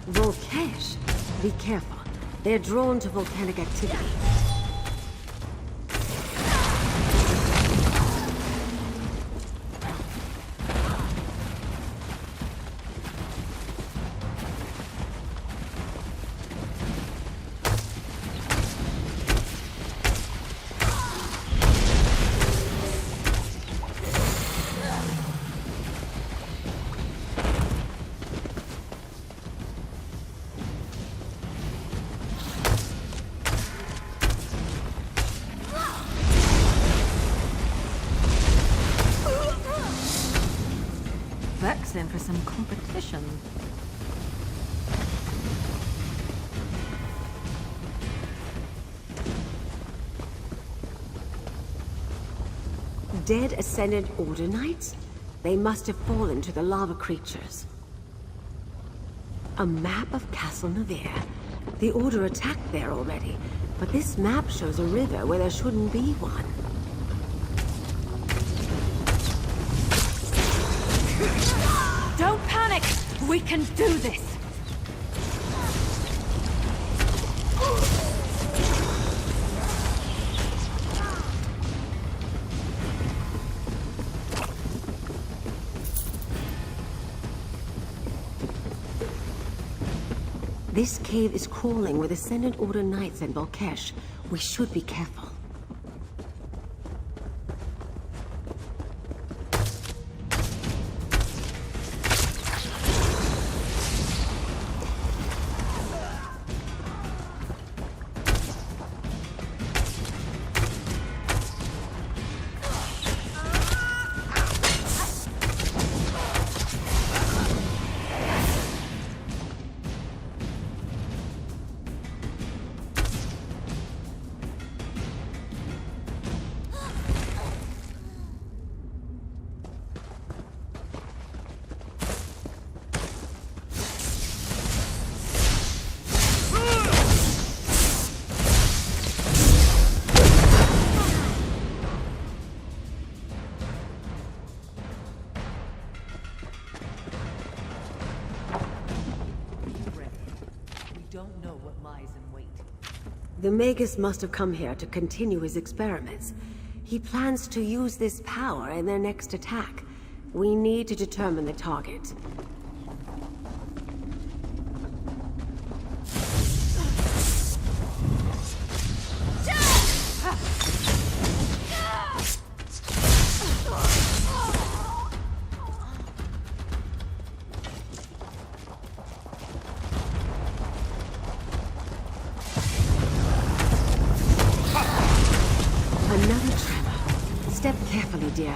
Volkesh? Be careful. They're drawn to volcanic activity. In for some competition. Dead Ascendant Order Knights? They must have fallen to the lava creatures. A map of Castle Navarre. The Order attacked there already, but this map shows a river where there shouldn't be one. Don't panic! We can do this! This cave is crawling with Ascendant Order Knights and Volkesh. We should be careful. The Magus must have come here to continue his experiments. He plans to use this power in their next attack. We need to determine the target. Another tremor. Step carefully, dear.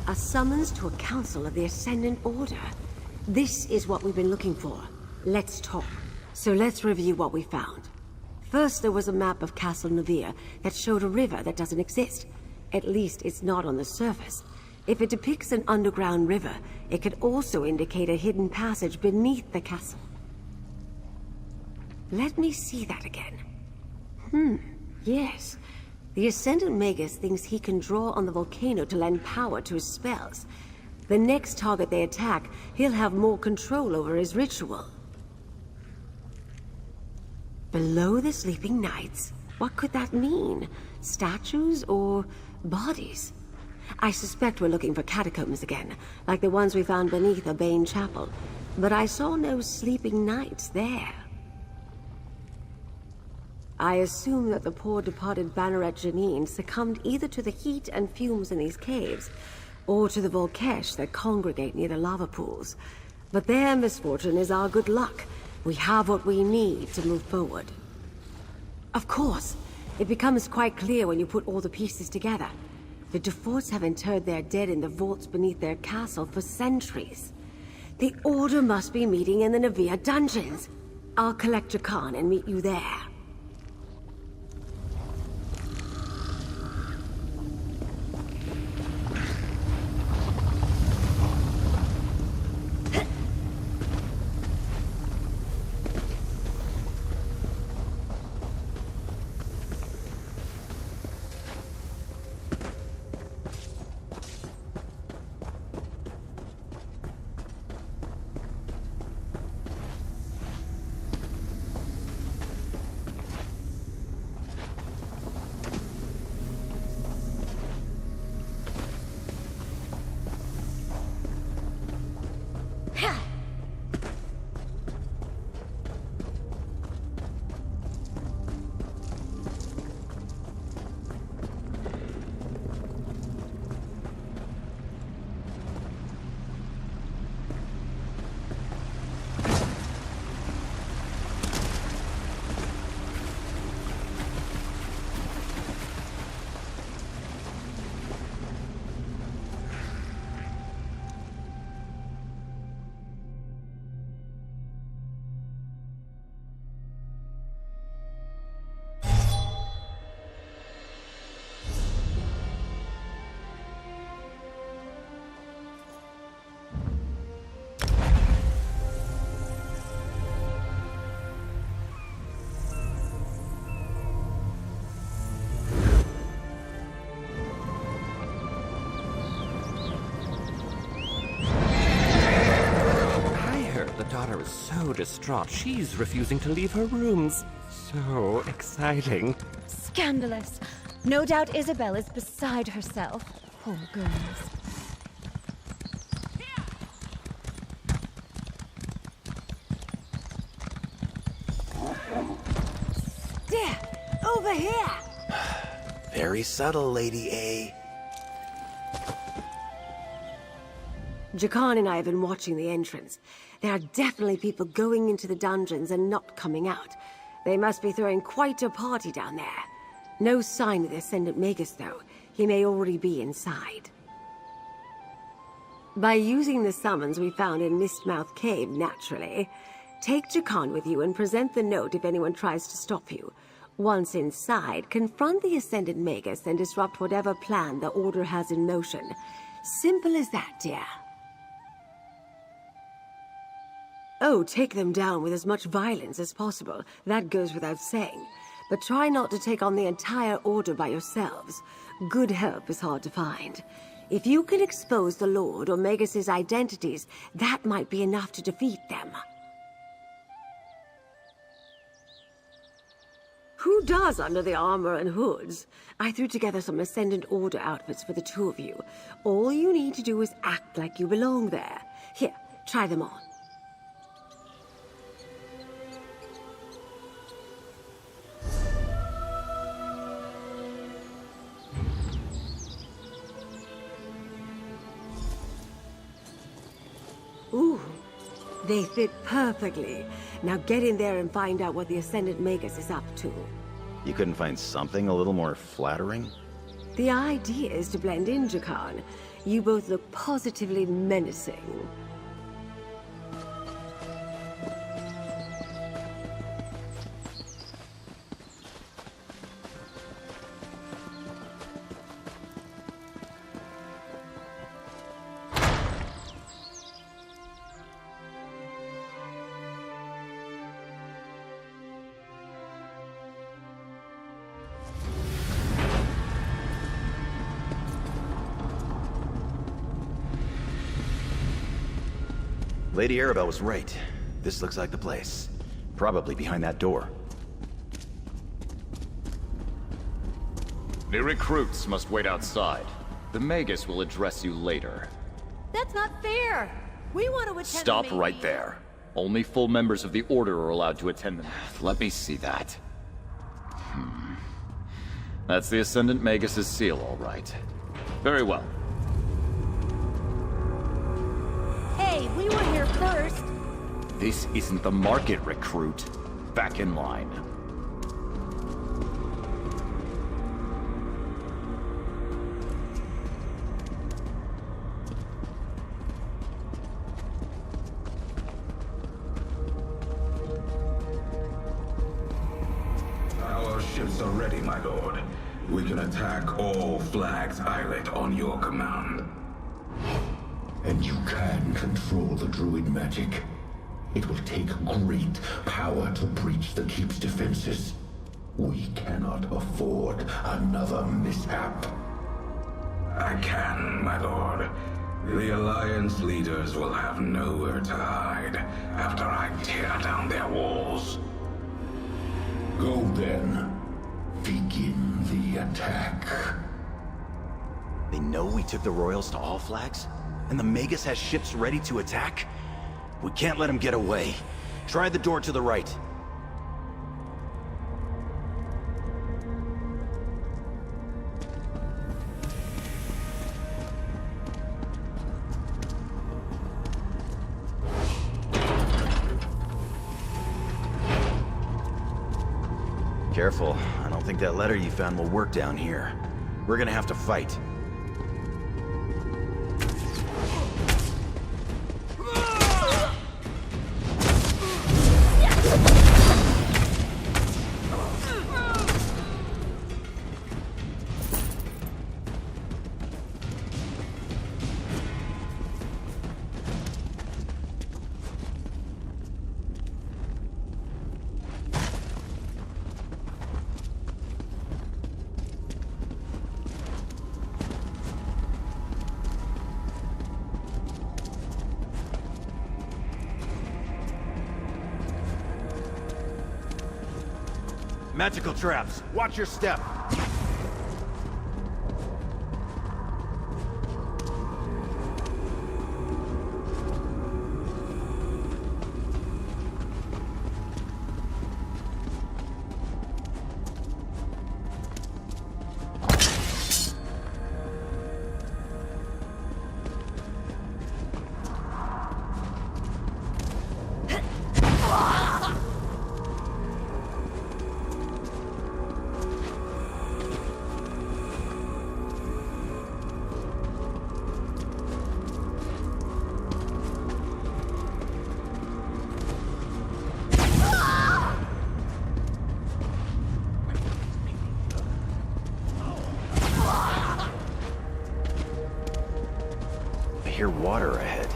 A summons to a council of the Ascendant Order. This is what we've been looking for. Let's talk. So let's review what we found. First, there was a map of Castle Navarre that showed a river that doesn't exist. At least it's not on the surface. If it depicts an underground river, it could also indicate a hidden passage beneath the castle. Let me see that again. Yes. The Ascendant Magus thinks he can draw on the volcano to lend power to his spells. The next target they attack, he'll have more control over his ritual. Below the sleeping knights? What could that mean? Statues or bodies? I suspect we're looking for catacombs again, like the ones we found beneath a Bane chapel. But I saw no sleeping knights there. I assume that the poor departed Banneret Janine succumbed either to the heat and fumes in these caves, or to the Volkesh that congregate near the lava pools. But their misfortune is our good luck. We have what we need to move forward. Of course, it becomes quite clear when you put all the pieces together. The Duforts have interred their dead in the vaults beneath their castle for centuries. The Order must be meeting in the Navia dungeons. I'll collect your Khan and meet you there. Daughter is so distraught, she's refusing to leave her rooms. So exciting. Scandalous. No doubt Isabel is beside herself. Poor girls. There! Over here! Very subtle, Lady A. Jakan and I have been watching the entrance. There are definitely people going into the dungeons and not coming out. They must be throwing quite a party down there. No sign of the Ascendant Magus, though. He may already be inside. By using the summons we found in Mistmouth Cave, naturally. Take Jakan with you and present the note if anyone tries to stop you. Once inside, confront the Ascendant Magus and disrupt whatever plan the Order has in motion. Simple as that, dear. Oh, take them down with as much violence as possible. That goes without saying. But try not to take on the entire Order by yourselves. Good help is hard to find. If you can expose the Lord or Magus's identities, that might be enough to defeat them. Who does under the armor and hoods? I threw together some Ascendant Order outfits for the two of you. All you need to do is act like you belong there. Here, try them on. Ooh, they fit perfectly. Now get in there and find out what the Ascendant Magus is up to. You couldn't find something a little more flattering? The idea is to blend in, Jakan. You both look positively menacing. Lady Arabelle was right. This looks like the place. Probably behind that door. The recruits must wait outside. The Magus will address you later. That's not fair! We want to attend Stop the right there. Only full members of the Order are allowed to attend them. Let me see that. That's the Ascendant Magus' seal, all right. Very well. Hey, we were here first! This isn't the market, recruit. Back in line. Our ships are ready, my lord. We can attack all Flag's Islet on your command. And you can control the druid magic. It will take great power to breach the keep's defenses. We cannot afford another mishap. I can, my lord. The Alliance leaders will have nowhere to hide after I tear down their walls. Go then. Begin the attack. They know we took the Royals to all Flags? And the Magus has ships ready to attack? We can't let them get away. Try the door to the right. Careful. I don't think that letter you found will work down here. We're gonna have to fight. Magical traps. Watch your step. I hear water ahead.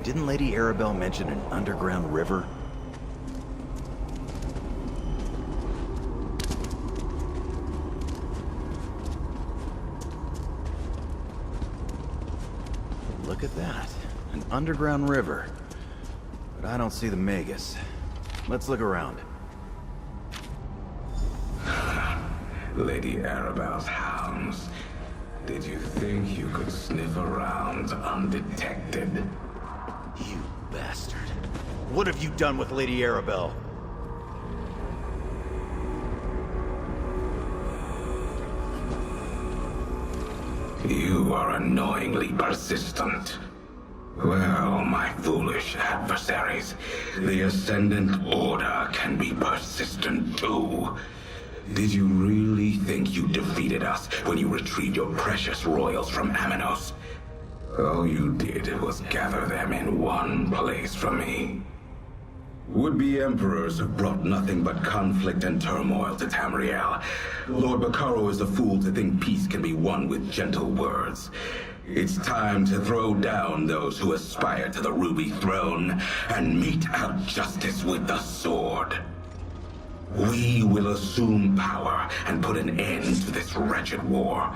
Didn't Lady Arabelle mention an underground river? Look at that. An underground river. But I don't see the Magus. Let's look around. Lady Arabelle's hounds. Did you think you could sniff around undetected? You bastard. What have you done with Lady Arabelle? You are annoyingly persistent. Well, my foolish adversaries, the Ascendant Order can be persistent too. Did you really think you defeated us when you retrieved your precious royals from Aminos? All you did was gather them in one place for me. Would-be emperors have brought nothing but conflict and turmoil to Tamriel. Lord Bacaro is a fool to think peace can be won with gentle words. It's time to throw down those who aspire to the Ruby Throne and mete out justice with the sword. We will assume power and put an end to this wretched war.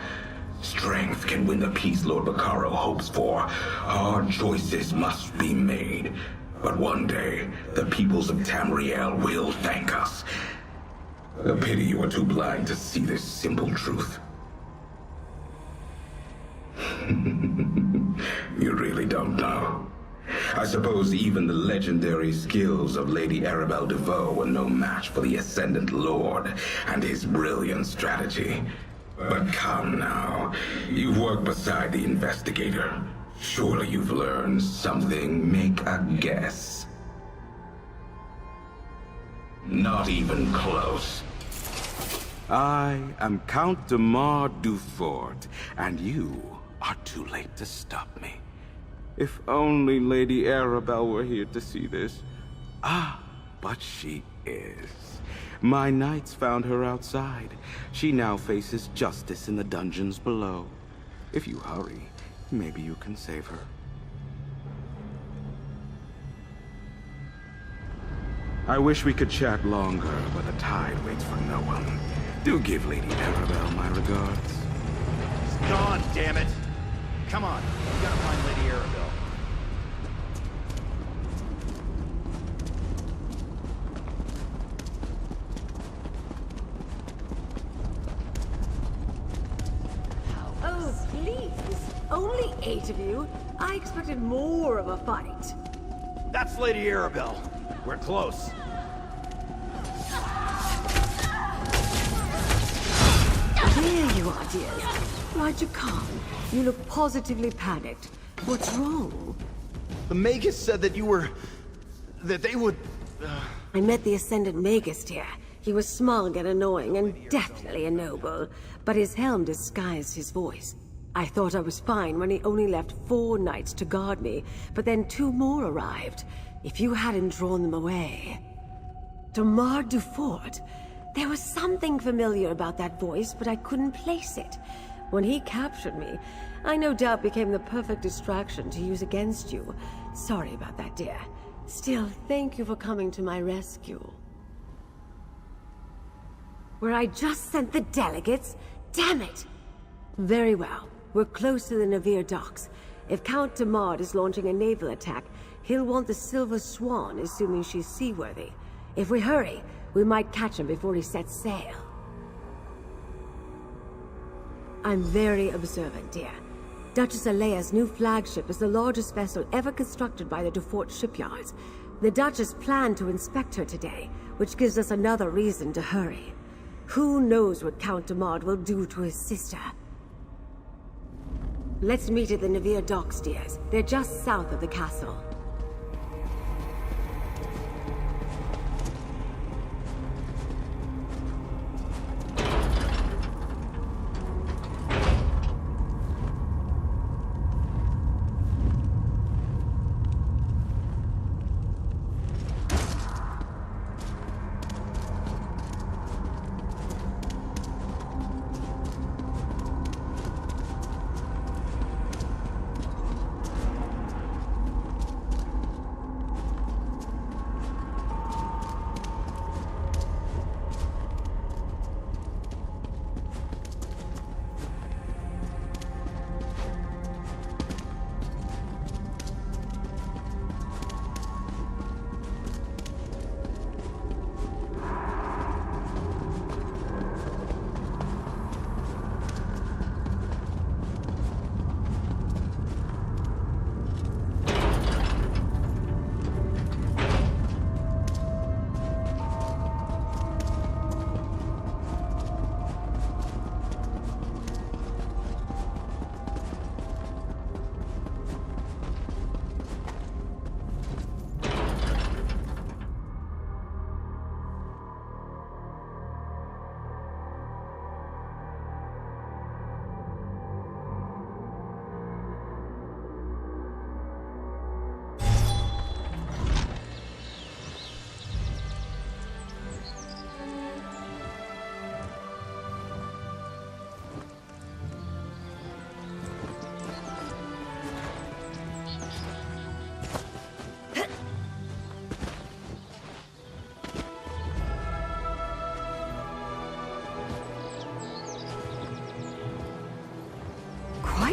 Strength can win the peace Lord Bacaro hopes for. Hard choices must be made. But one day, the peoples of Tamriel will thank us. A pity you are too blind to see this simple truth. You really don't know. I suppose even the legendary skills of Lady Arabelle DeVoe were no match for the Ascendant Lord and his brilliant strategy. But come now, you've worked beside the investigator. Surely you've learned something. Make a guess. Not even close. I am Count de Mar Dufort, and you are too late to stop me. If only Lady Arabelle were here to see this. Ah, but she is. My knights found her outside. She now faces justice in the dungeons below. If you hurry, maybe you can save her. I wish we could chat longer, but the tide waits for no one. Do give Lady Arabelle my regards. It's gone, damn it! Come on, we gotta find Lady Arabelle. Oh, please. Only 8 of you? I expected more of a fight. That's Lady Arabelle. We're close. There you are, dears. Why'd you come? You look positively panicked. What's wrong? The Magus said that you were... that they would... I met the Ascendant Magus, dear. He was smug and annoying, and definitely a noble. But his helm disguised his voice. I thought I was fine when he only left 4 knights to guard me, but then 2 more arrived. If you hadn't drawn them away... De Mar Dufort. There was something familiar about that voice, but I couldn't place it. When he captured me, I no doubt became the perfect distraction to use against you. Sorry about that, dear. Still, thank you for coming to my rescue. Where I just sent the delegates? Damn it! Very well. We're close to the Navir docks. If Count de Mard is launching a naval attack, he'll want the Silver Swan, assuming she's seaworthy. If we hurry, we might catch him before he sets sail. I'm very observant, dear. Duchess Alea's new flagship is the largest vessel ever constructed by the Dufort shipyards. The Duchess planned to inspect her today, which gives us another reason to hurry. Who knows what Count de Mard will do to his sister? Let's meet at the Navir docks, dears. They're just south of the castle.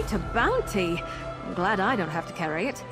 Quite a bounty. I'm glad I don't have to carry it.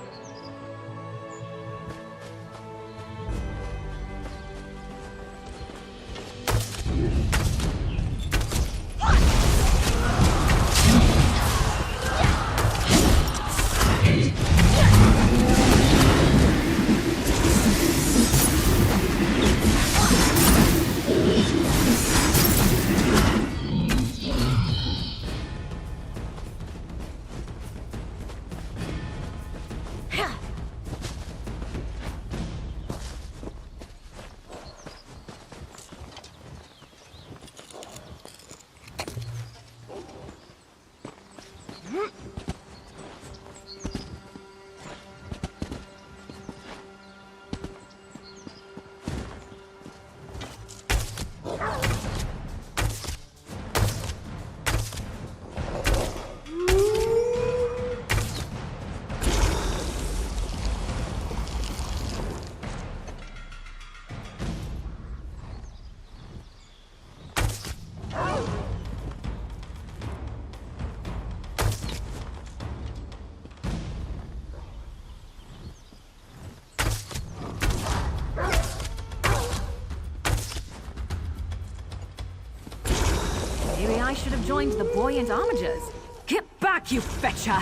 Maybe I should have joined the buoyant homagers. Get back, you fetcher!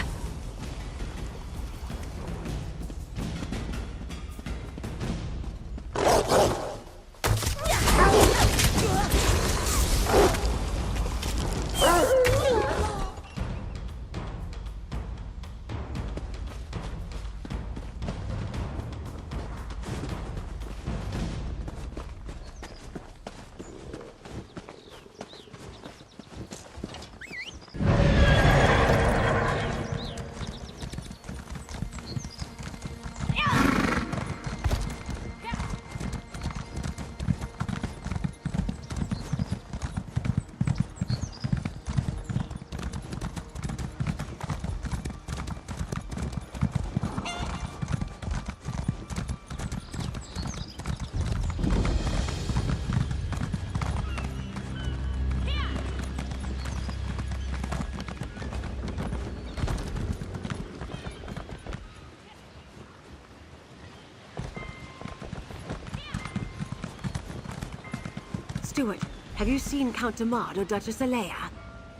Steward, have you seen Count de Mard or Duchess Alea?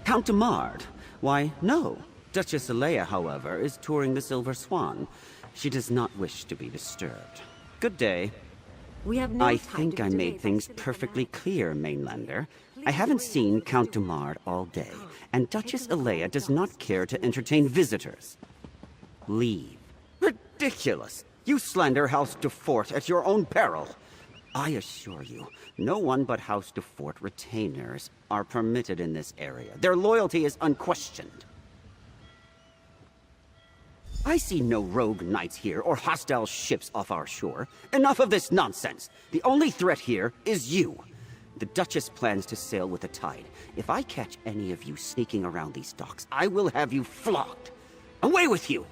Count de Mard? Why, no. Duchess Alea, however, is touring the Silver Swan. She does not wish to be disturbed. Good day. We have no I time think to I be made delayed things by perfectly Sliver. clear, Mainlander. I haven't seen Count de Mard all day, and Duchess Alea does not care to entertain visitors. Leave. Ridiculous! You slander House de Fort at your own peril. I assure you, no one but House de Fort retainers are permitted in this area. Their loyalty is unquestioned. I see no rogue knights here or hostile ships off our shore. Enough of this nonsense. The only threat here is you. The Duchess plans to sail with the tide. If I catch any of you sneaking around these docks, I will have you flogged. Away with you!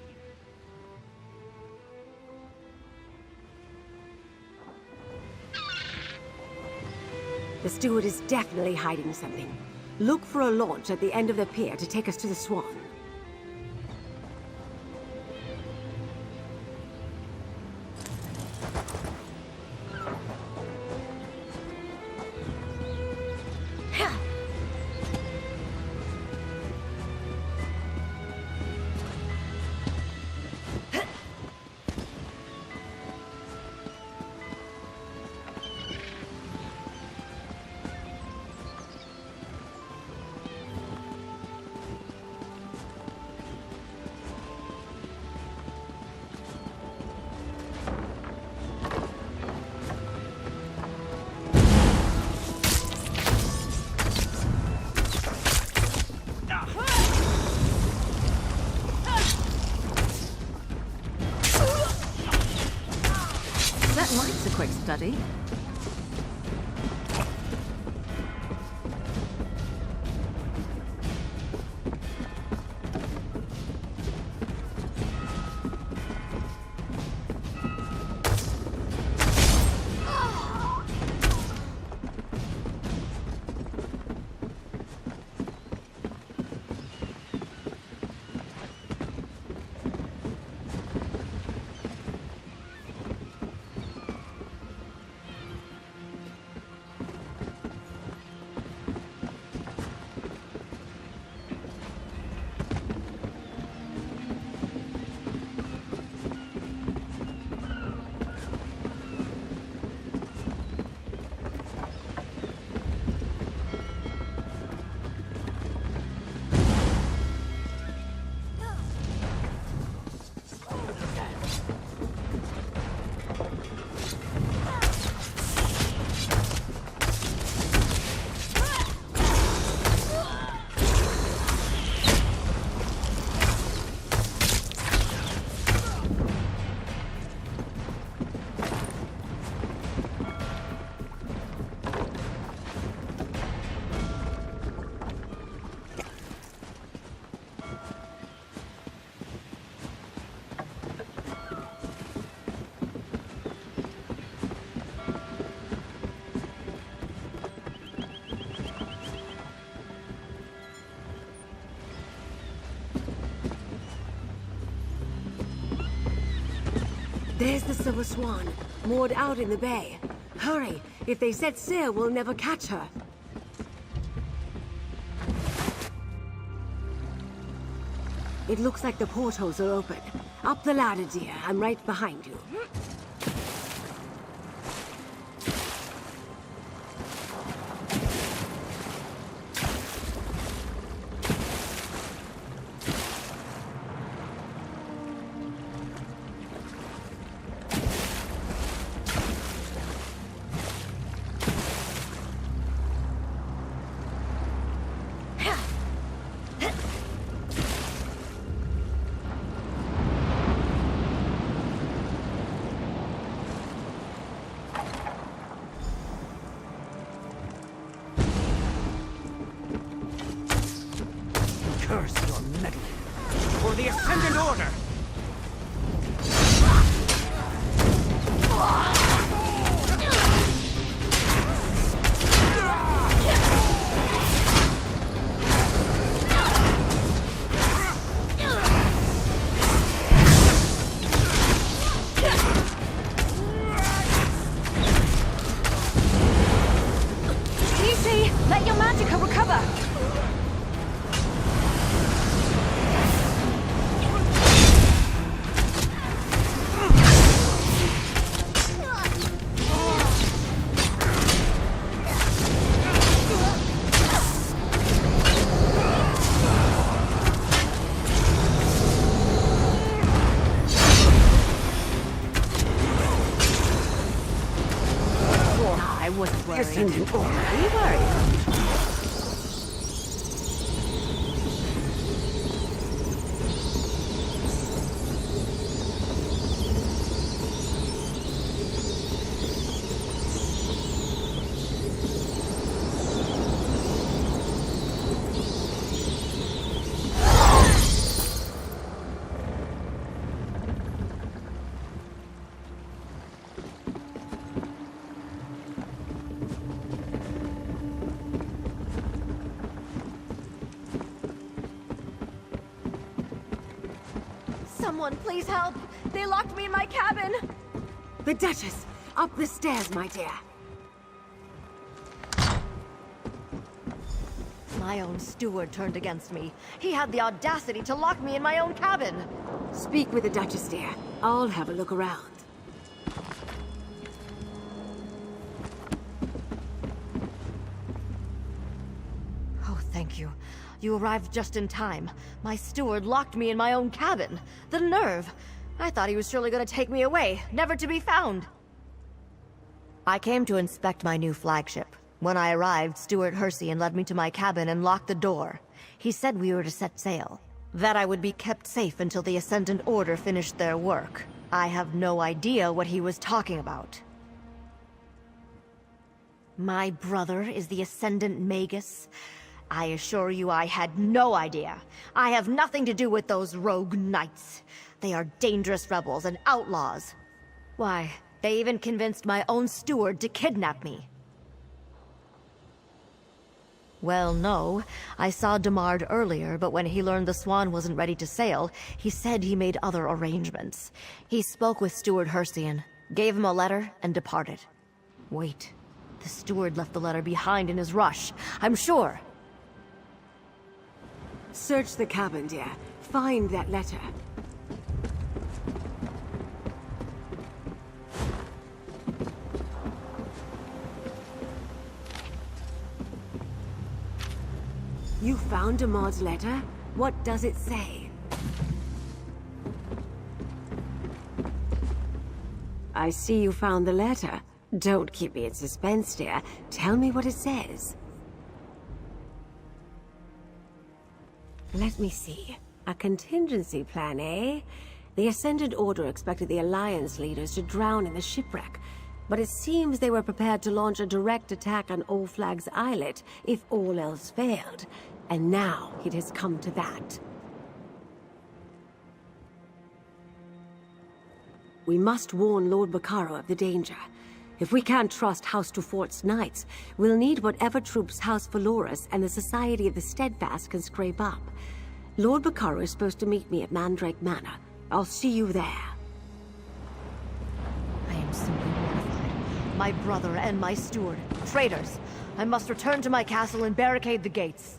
The steward is definitely hiding something. Look for a launch at the end of the pier to take us to the Swan. That likes a quick study. There's the Silver Swan, moored out in the bay. Hurry! If they set sail, we'll never catch her. It looks like the portholes are open. Up the ladder, dear. I'm right behind you. Curse your meddling! For the Ascendant Order! Easy! Let your magicka recover! I wasn't worried. Ascendant Order. Are you worried? Someone, please help! They locked me in my cabin! The Duchess! Up the stairs, my dear. My own steward turned against me. He had the audacity to lock me in my own cabin! Speak with the Duchess, dear. I'll have a look around. Oh, thank you. You arrived just in time. My steward locked me in my own cabin. The nerve! I thought he was surely going to take me away, never to be found. I came to inspect my new flagship. When I arrived, Steward Hersian led me to my cabin and locked the door. He said we were to set sail. That I would be kept safe until the Ascendant Order finished their work. I have no idea what he was talking about. My brother is the Ascendant Magus. I assure you I had no idea. I have nothing to do with those rogue knights. They are dangerous rebels and outlaws. Why, they even convinced my own steward to kidnap me. Well, no. I saw Demard earlier, but when he learned the Swan wasn't ready to sail, he said he made other arrangements. He spoke with Steward Hersian, gave him a letter, and departed. Wait. The steward left the letter behind in his rush, I'm sure. Search the cabin, dear. Find that letter. You found Demard's letter? What does it say? I see you found the letter. Don't keep me in suspense, dear. Tell me what it says. Let me see. A contingency plan, eh? The Ascendant Order expected the Alliance leaders to drown in the shipwreck, but it seems they were prepared to launch a direct attack on Old Flag's islet if all else failed. And now it has come to that. We must warn Lord Bacaro of the danger. If we can't trust House Dufort's knights, we'll need whatever troops House Valorous and the Society of the Steadfast can scrape up. Lord Bacaro is supposed to meet me at Mandrake Manor. I'll see you there. My brother and my steward. Traitors! I must return to my castle and barricade the gates.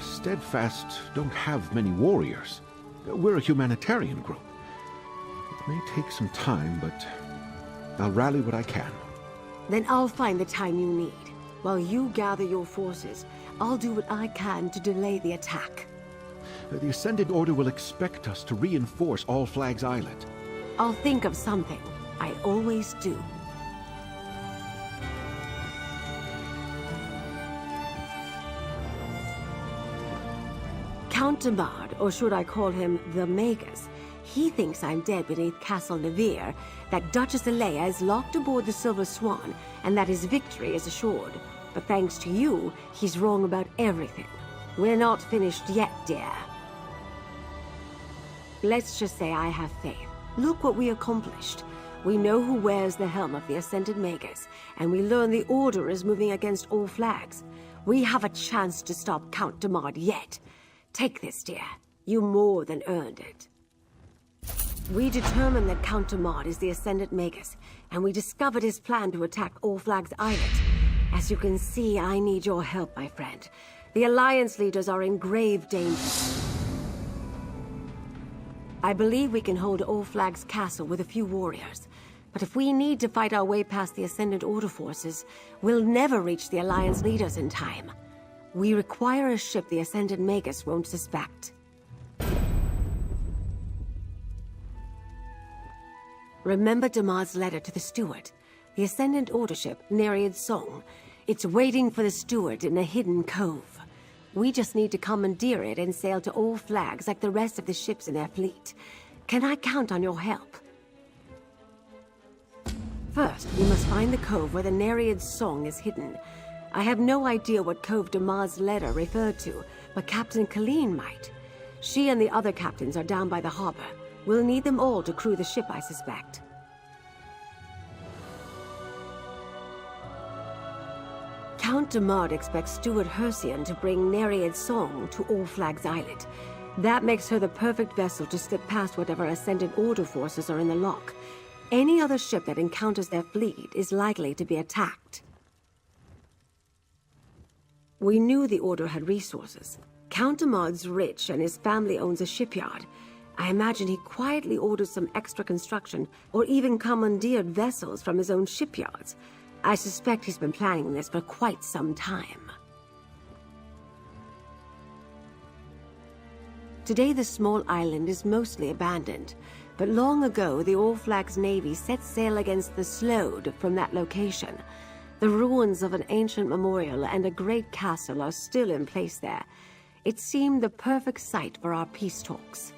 Steadfast don't have many warriors. We're a humanitarian group. It may take some time, but I'll rally what I can. Then I'll find the time you need. While you gather your forces, I'll do what I can to delay the attack. The Ascendant Order will expect us to reinforce All Flags Island. I'll think of something. I always do. Count Damard, or should I call him the Magus, he thinks I'm dead beneath Castle Navir, that Duchess Alea is locked aboard the Silver Swan, and that his victory is assured. But thanks to you, he's wrong about everything. We're not finished yet, dear. Let's just say I have faith. Look what we accomplished. We know who wears the helm of the Ascendant Magus, and we learn the Order is moving against all flags. We have a chance to stop Count Damard yet. Take this, dear. You more than earned it. We determined that Count Damard is the Ascendant Magus, and we discovered his plan to attack All Flags Island. As you can see, I need your help, my friend. The Alliance leaders are in grave danger. I believe we can hold All Flags Castle with a few warriors. But if we need to fight our way past the Ascendant Order forces, we'll never reach the Alliance leaders in time. We require a ship the Ascendant Magus won't suspect. Remember Damar's letter to the steward? The Ascendant Order ship, Nereid's Song. It's waiting for the steward in a hidden cove. We just need to commandeer it and sail to all flags like the rest of the ships in their fleet. Can I count on your help? First, we must find the cove where the Nereid's Song is hidden. I have no idea what cove Damar's letter referred to, but Captain Colleen might. She and the other captains are down by the harbor. We'll need them all to crew the ship, I suspect. Count Damar expects Steward Hercian to bring Nereid's Song to All Flags Islet. That makes her the perfect vessel to slip past whatever Ascendant Order forces are in the lock. Any other ship that encounters their fleet is likely to be attacked. We knew the Order had resources. Count Damar's rich and his family owns a shipyard. I imagine he quietly ordered some extra construction or even commandeered vessels from his own shipyards. I suspect he's been planning this for quite some time. Today the small island is mostly abandoned, but long ago the All Flags Navy set sail against the Slode from that location. The ruins of an ancient memorial and a great castle are still in place there. It seemed the perfect site for our peace talks.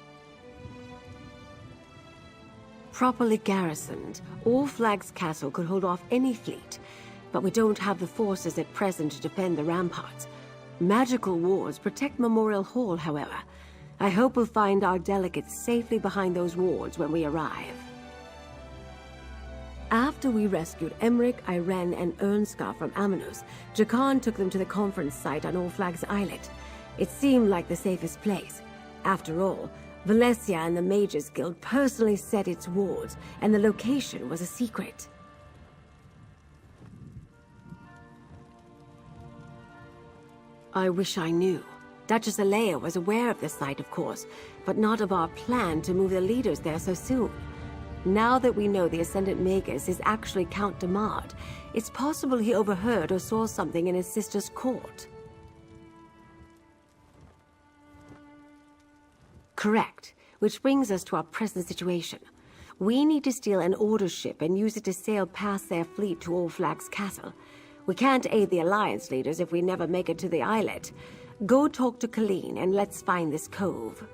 Properly garrisoned, All Flags Castle could hold off any fleet, but we don't have the forces at present to defend the ramparts. Magical wards protect Memorial Hall, however. I hope we'll find our delegates safely behind those wards when we arrive. After we rescued Emmerich, Irene, and Ernskar from Amanos, Jakan took them to the conference site on All Flags Islet. It seemed like the safest place. After all, Valencia and the Mages Guild personally set its wards, and the location was a secret. I wish I knew. Duchess Alea was aware of the site, of course, but not of our plan to move the leaders there so soon. Now that we know the Ascendant Magus is actually Count Damar, it's possible he overheard or saw something in his sister's court. Correct, which brings us to our present situation. We need to steal an Order ship and use it to sail past their fleet to All Flags Castle. We can't aid the Alliance leaders if we never make it to the islet. Go talk to Colleen and let's find this cove.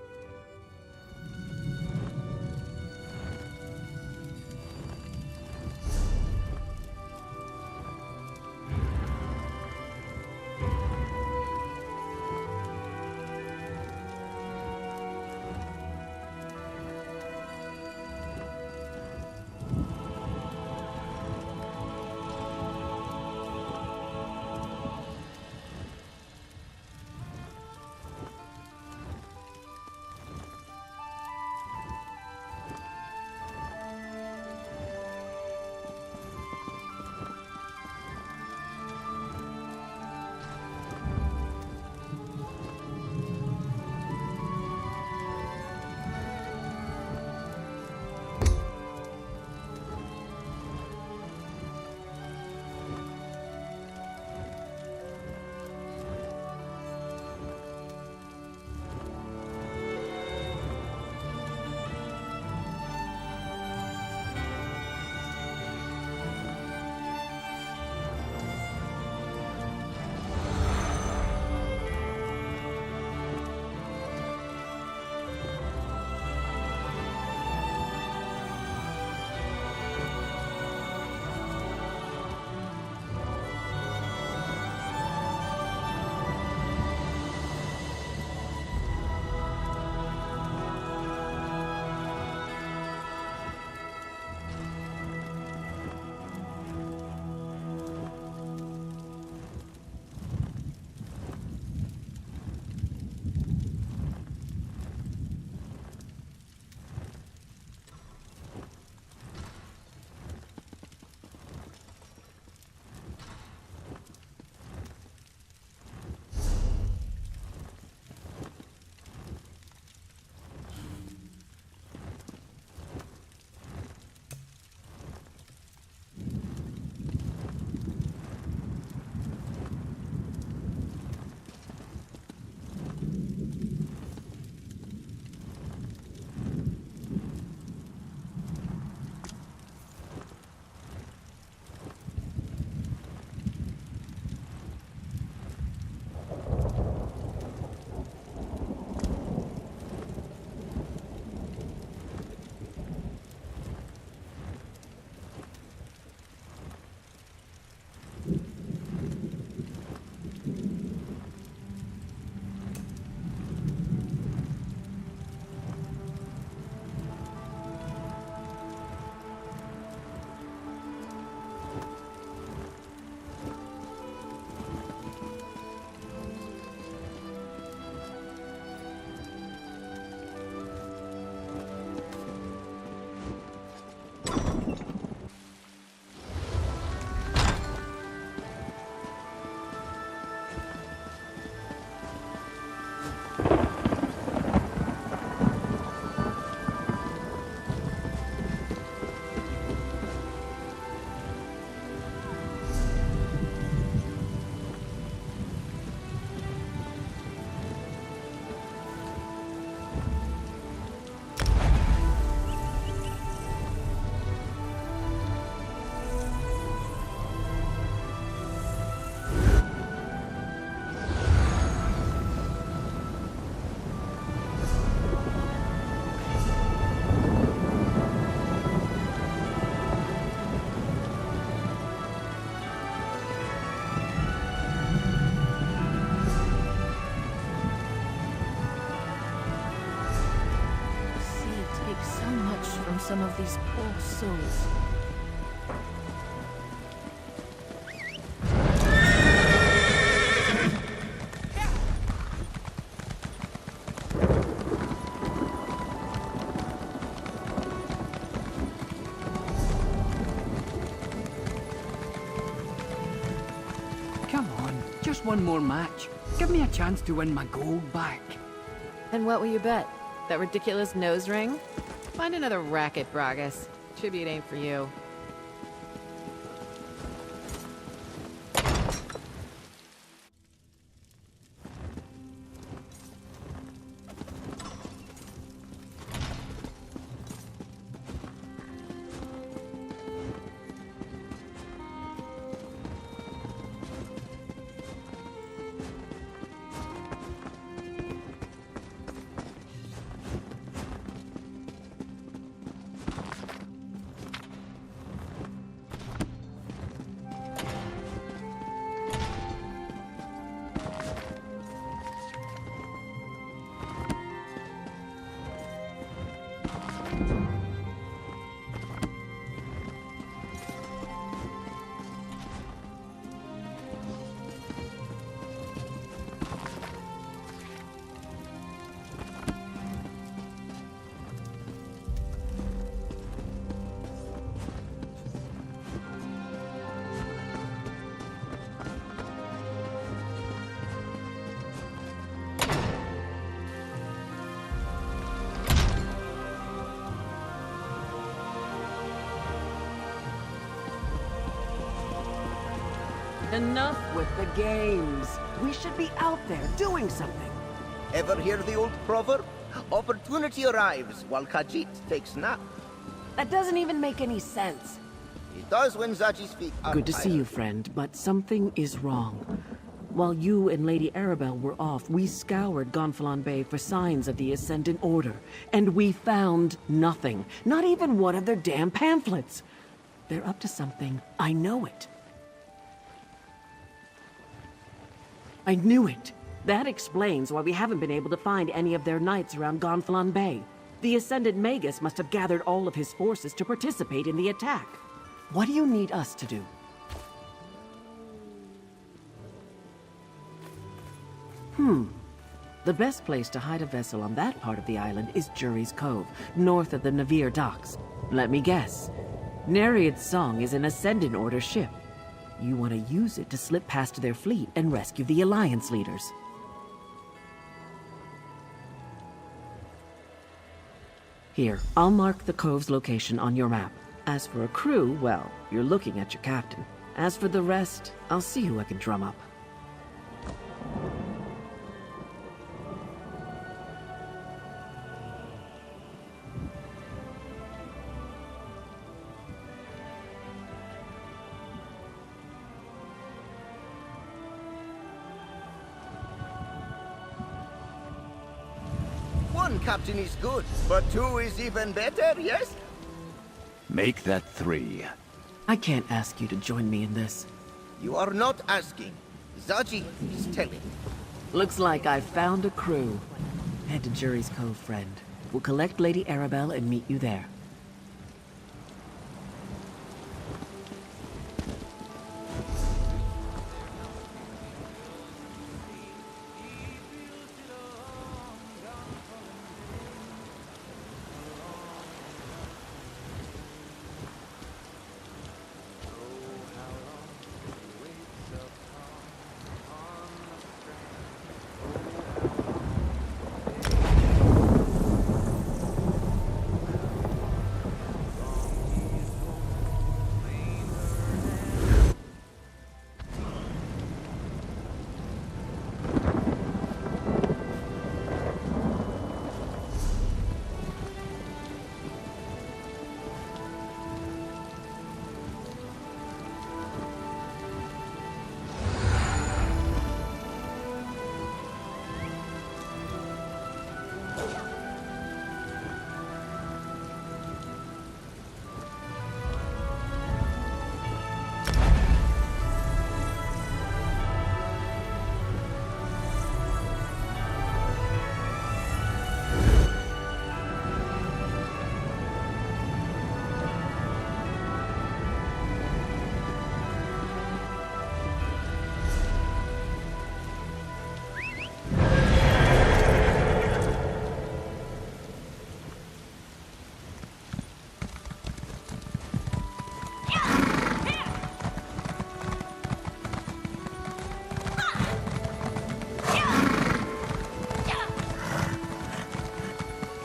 some of these poor souls. Come on, just one more match. Give me a chance to win my gold back. And what will you bet? That ridiculous nose ring? Find another racket, Bragus. Tribute ain't for you. Enough with the games. We should be out there doing something. Ever hear the old proverb? Opportunity arrives while Khajiit takes nap. That doesn't even make any sense. It does when Zaji's feet are Good to see you, friend, but something is wrong. While you and Lady Arabelle were off, we scoured Gonfalon Bay for signs of the Ascendant Order, and we found nothing. Not even one of their damn pamphlets. They're up to something. I know it. I knew it. That explains why we haven't been able to find any of their knights around Gonfalon Bay. The Ascendant Magus must have gathered all of his forces to participate in the attack. What do you need us to do? The best place to hide a vessel on that part of the island is Jury's Cove, north of the Navir docks. Let me guess. Nereid's Song is an Ascendant Order ship. You want to use it to slip past their fleet and rescue the Alliance leaders. Here, I'll mark the cove's location on your map. As for a crew, well, you're looking at your captain. As for the rest, I'll see who I can drum up. One captain is good, but two is even better, yes? Make that 3. I can't ask you to join me in this. You are not asking. Zaji is telling. Looks like I found a crew. Head to Jury's Cove, friend. We'll collect Lady Arabelle and meet you there.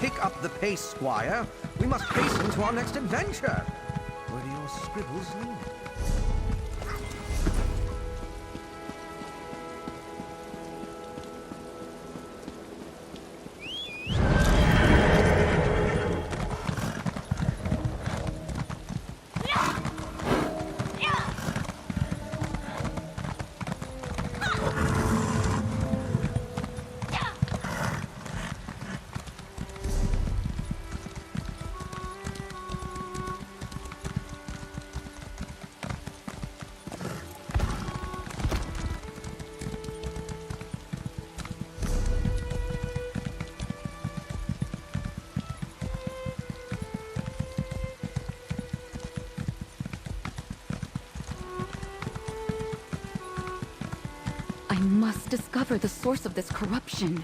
Pick up the pace, Squire. We must hasten to our next adventure. Where do your scribbles lead? I must discover the source of this corruption.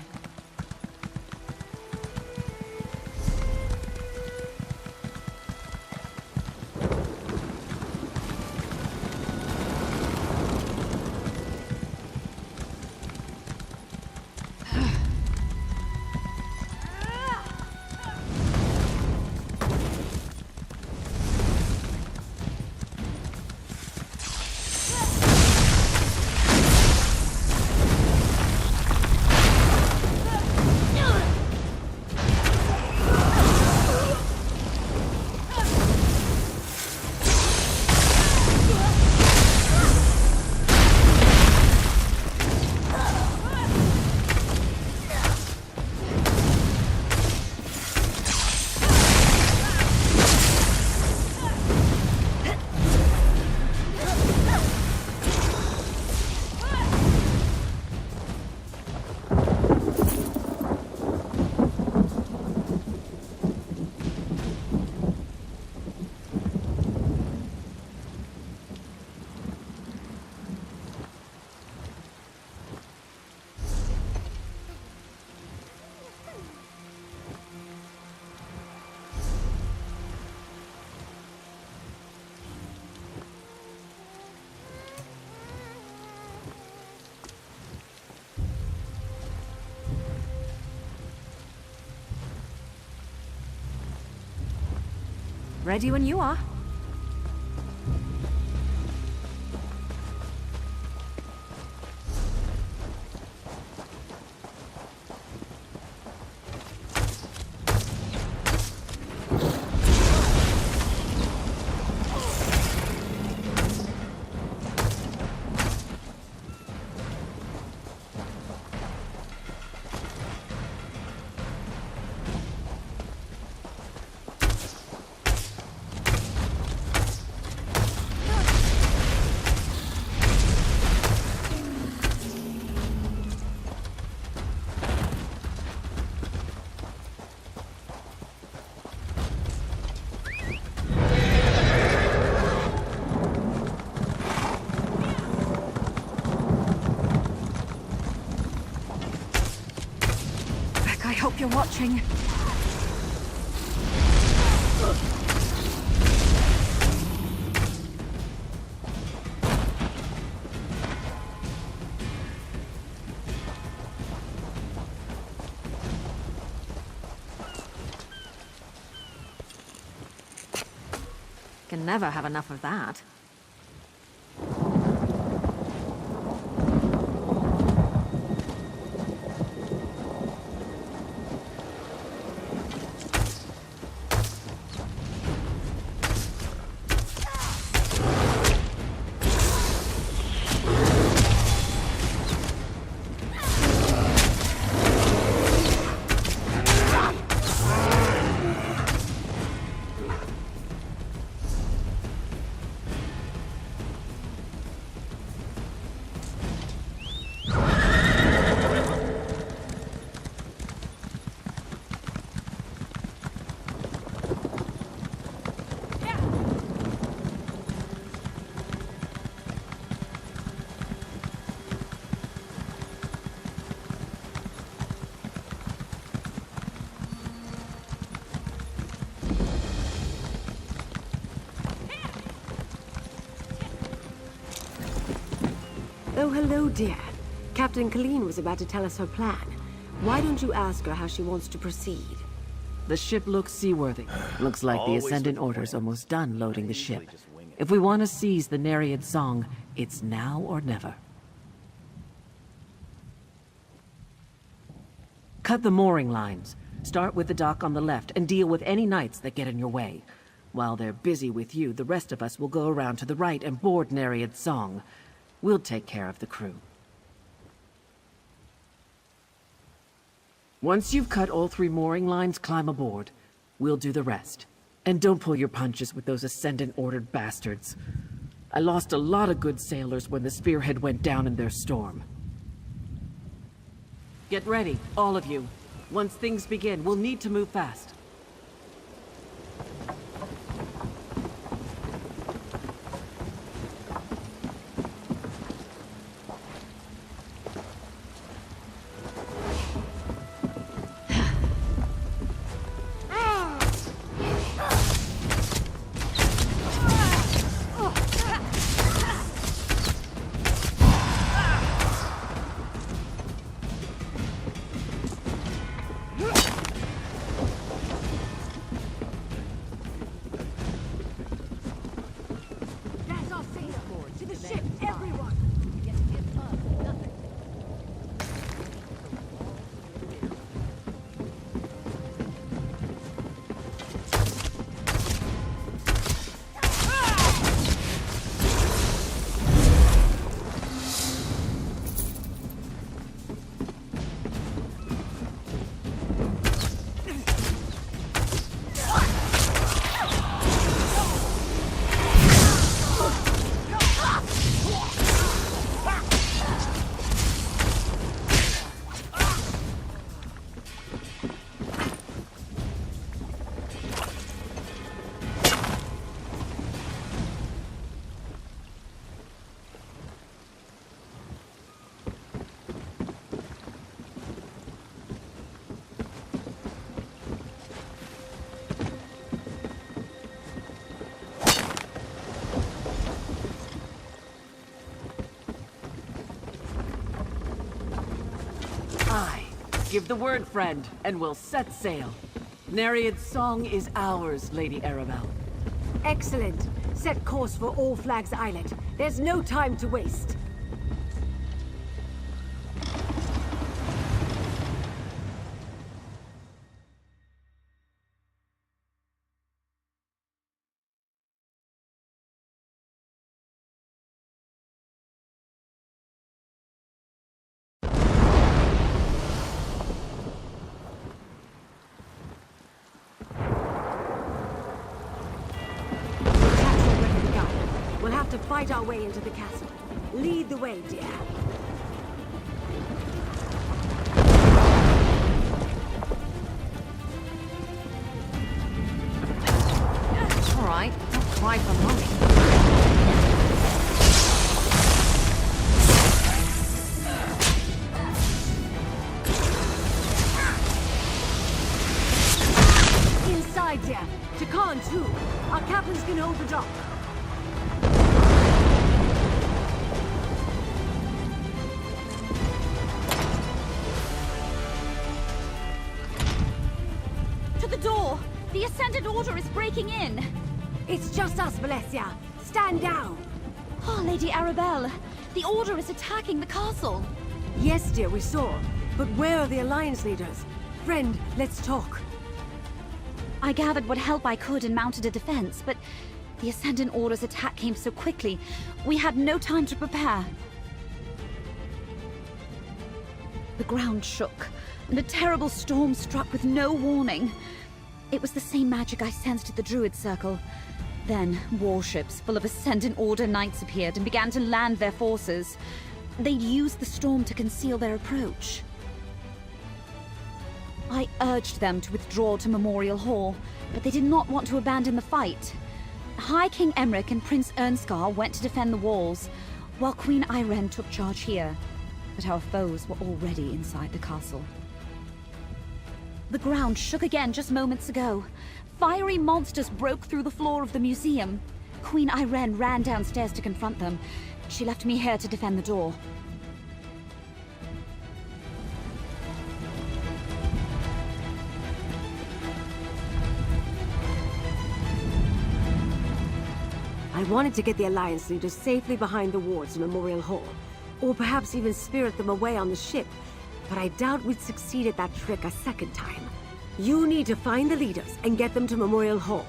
Ready when you are. I hope you're watching. Can never have enough of that. Oh, hello, dear. Captain Colleen was about to tell us her plan. Why don't you ask her how she wants to proceed? The ship looks seaworthy. Looks like the Always Ascendant with Order's plans. almost done loading the usually ship. just wing it. If we want to seize the Nereid Song, it's now or never. Cut the mooring lines. Start with the dock on the left and deal with any knights that get in your way. While they're busy with you, the rest of us will go around to the right and board Nereid Song. We'll take care of the crew. Once you've cut all 3 mooring lines, climb aboard. We'll do the rest. And don't pull your punches with those Ascendant-ordered bastards. I lost a lot of good sailors when the Spearhead went down in their storm. Get ready, all of you. Once things begin, we'll need to move fast. Give the word, friend, and we'll set sail. Nereid's Song is ours, Lady Arabelle. Excellent. Set course for All Flags Islet. There's no time to waste. To fight our way into the castle. Lead the way, dear. All right, don't cry for money. Inside, dear. To Khan, too. Our captains can hold the dock. The Ascendant Order is breaking in! It's just us, Valencia. Stand down! Oh, Lady Arabelle, the Order is attacking the castle! Yes, dear, we saw. But where are the Alliance leaders? Friend, let's talk. I gathered what help I could and mounted a defense, but the Ascendant Order's attack came so quickly, we had no time to prepare. The ground shook, and a terrible storm struck with no warning. It was the same magic I sensed at the Druid Circle. Then, warships full of Ascendant Order knights appeared and began to land their forces. They'd used the storm to conceal their approach. I urged them to withdraw to Memorial Hall, but they did not want to abandon the fight. High King Emric and Prince Ernskar went to defend the walls, while Queen Irene took charge here. But our foes were already inside the castle. The ground shook again just moments ago. Fiery monsters broke through the floor of the museum. Queen Irene ran downstairs to confront them. She left me here to defend the door. I wanted to get the Alliance leaders safely behind the wards in Memorial Hall, or perhaps even spirit them away on the ship, but I doubt we'd succeed at that trick a second time. You need to find the leaders and get them to Memorial Hall.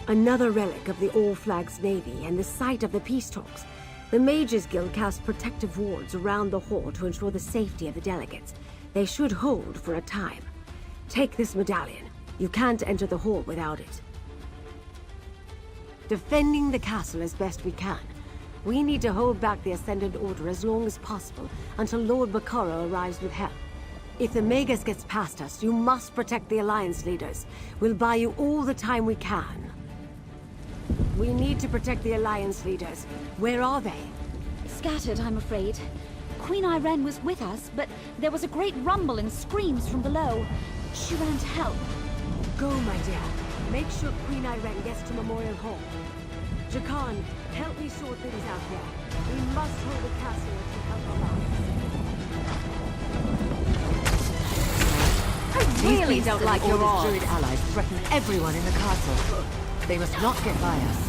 Another relic of the All Flags Navy and the site of the peace talks. The Mages Guild cast protective wards around the hall to ensure the safety of the delegates. They should hold for a time. Take this medallion. You can't enter the hall without it. Defending the castle as best we can. We need to hold back the Ascendant Order as long as possible until Lord Bakara arrives with help. If the Magus gets past us, you must protect the Alliance leaders. We'll buy you all the time we can. We need to protect the Alliance leaders. Where are they? Scattered, I'm afraid. Queen Irene was with us, but there was a great rumble and screams from below. She ran to help. Go, my dear. Make sure Queen Irene gets to Memorial Hall. Jakan, help me sort things out here. We must hold the castle if we help the Alliance. I really don't like your Druid allies threaten everyone in the castle. They must not get by us.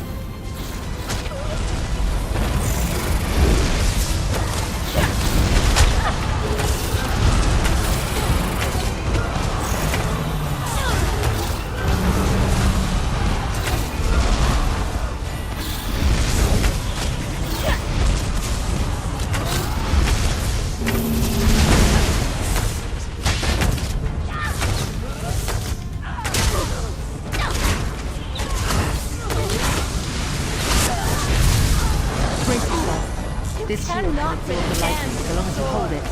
This shield can absorb the lightning so long as you hold it.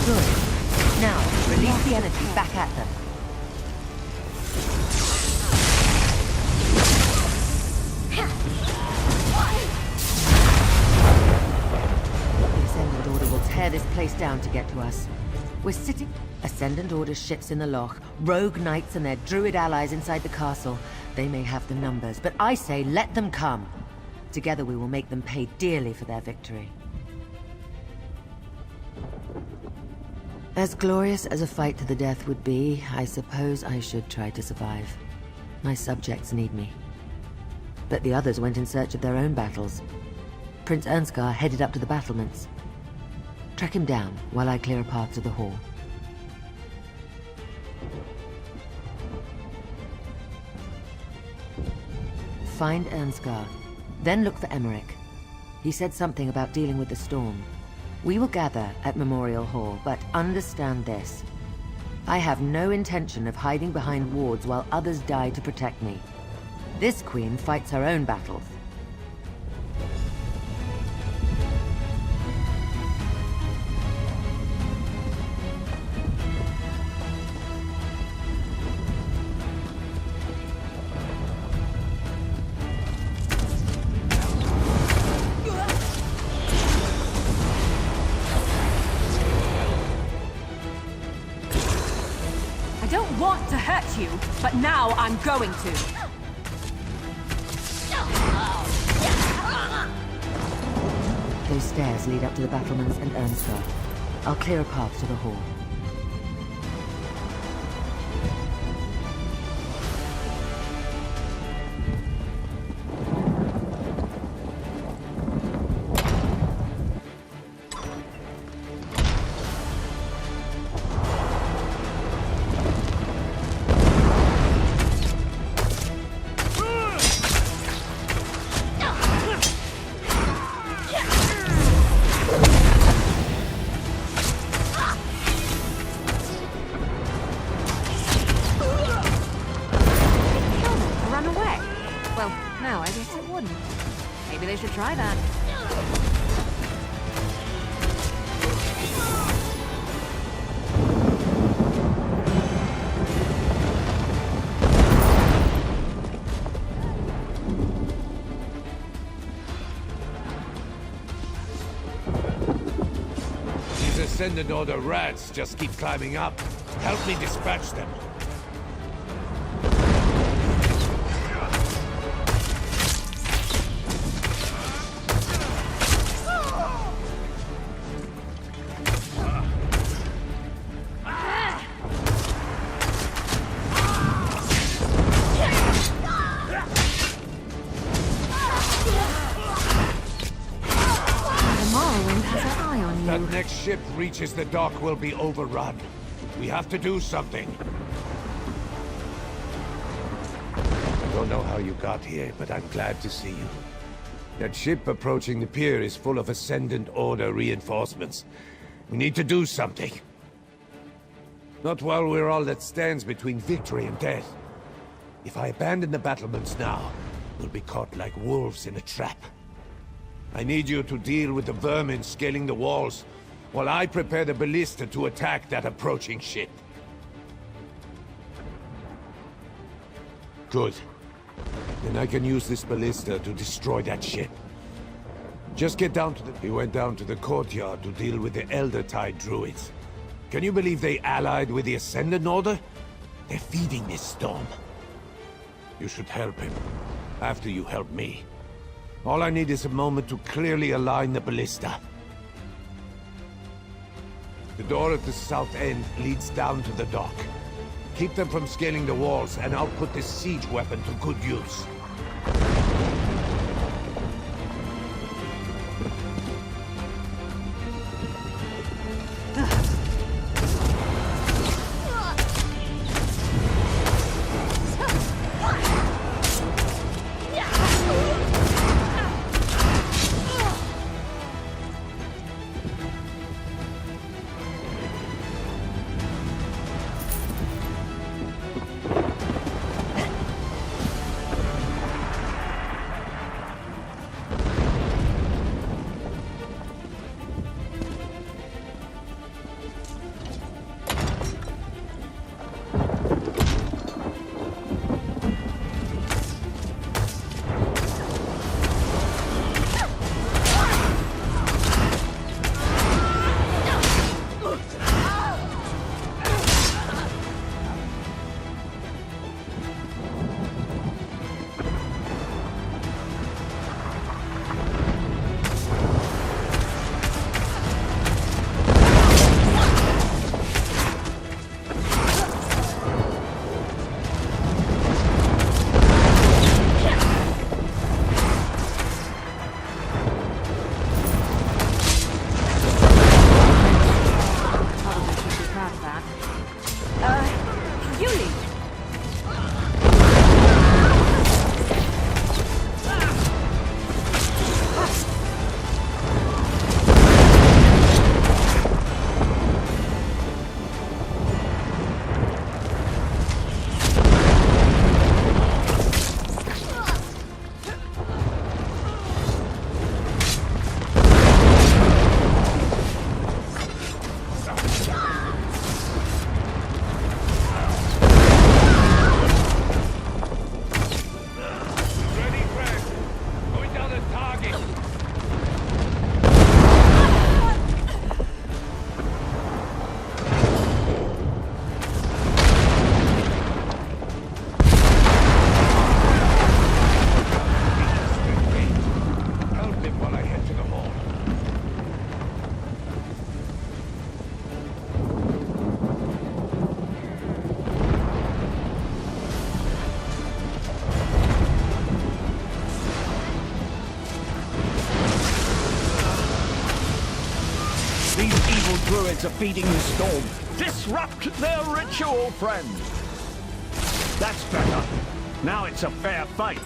Good. Now, release the energy back at them. The Ascendant Order will tear this place down to get to us. We're sitting... Ascendant Order ships in the loch, rogue knights and their druid allies inside the castle. They may have the numbers, but I say let them come. Together we will make them pay dearly for their victory. As glorious as a fight to the death would be, I suppose I should try to survive. My subjects need me. But the others went in search of their own battles. Prince Ernskar headed up to the battlements. Track him down while I clear a path to the hall. Find Ernskar, then look for Emmerich. He said something about dealing with the storm. We will gather at Memorial Hall, but understand this. I have no intention of hiding behind wards while others die to protect me. This queen fights her own battles. But now I'm going to. Those stairs lead up to the battlements and Ernskar. I'll clear a path to the hall. Try that. These Ascendant Order rats just keep climbing up. Help me dispatch them. ship reaches the dock, we'll be overrun. We have to do something. I don't know how you got here, but I'm glad to see you. That ship approaching the pier is full of Ascendant Order reinforcements. We need to do something. Not while we're all that stands between victory and death. If I abandon the battlements now, we'll be caught like wolves in a trap. I need you to deal with the vermin scaling the walls, while I prepare the ballista to attack that approaching ship. Good. Then I can use this ballista to destroy that ship. Just get down to the... He went down to the courtyard to deal with the Elder Tide druids. Can you believe they allied with the Ascendant Order? They're feeding this storm. You should help him, after you help me. All I need is a moment to clearly align the ballista. The door at the south end leads down to the dock. Keep them from scaling the walls, and I'll put this siege weapon to good use. Druids are feeding the storm. Disrupt their ritual, friend! That's better. Now it's a fair fight.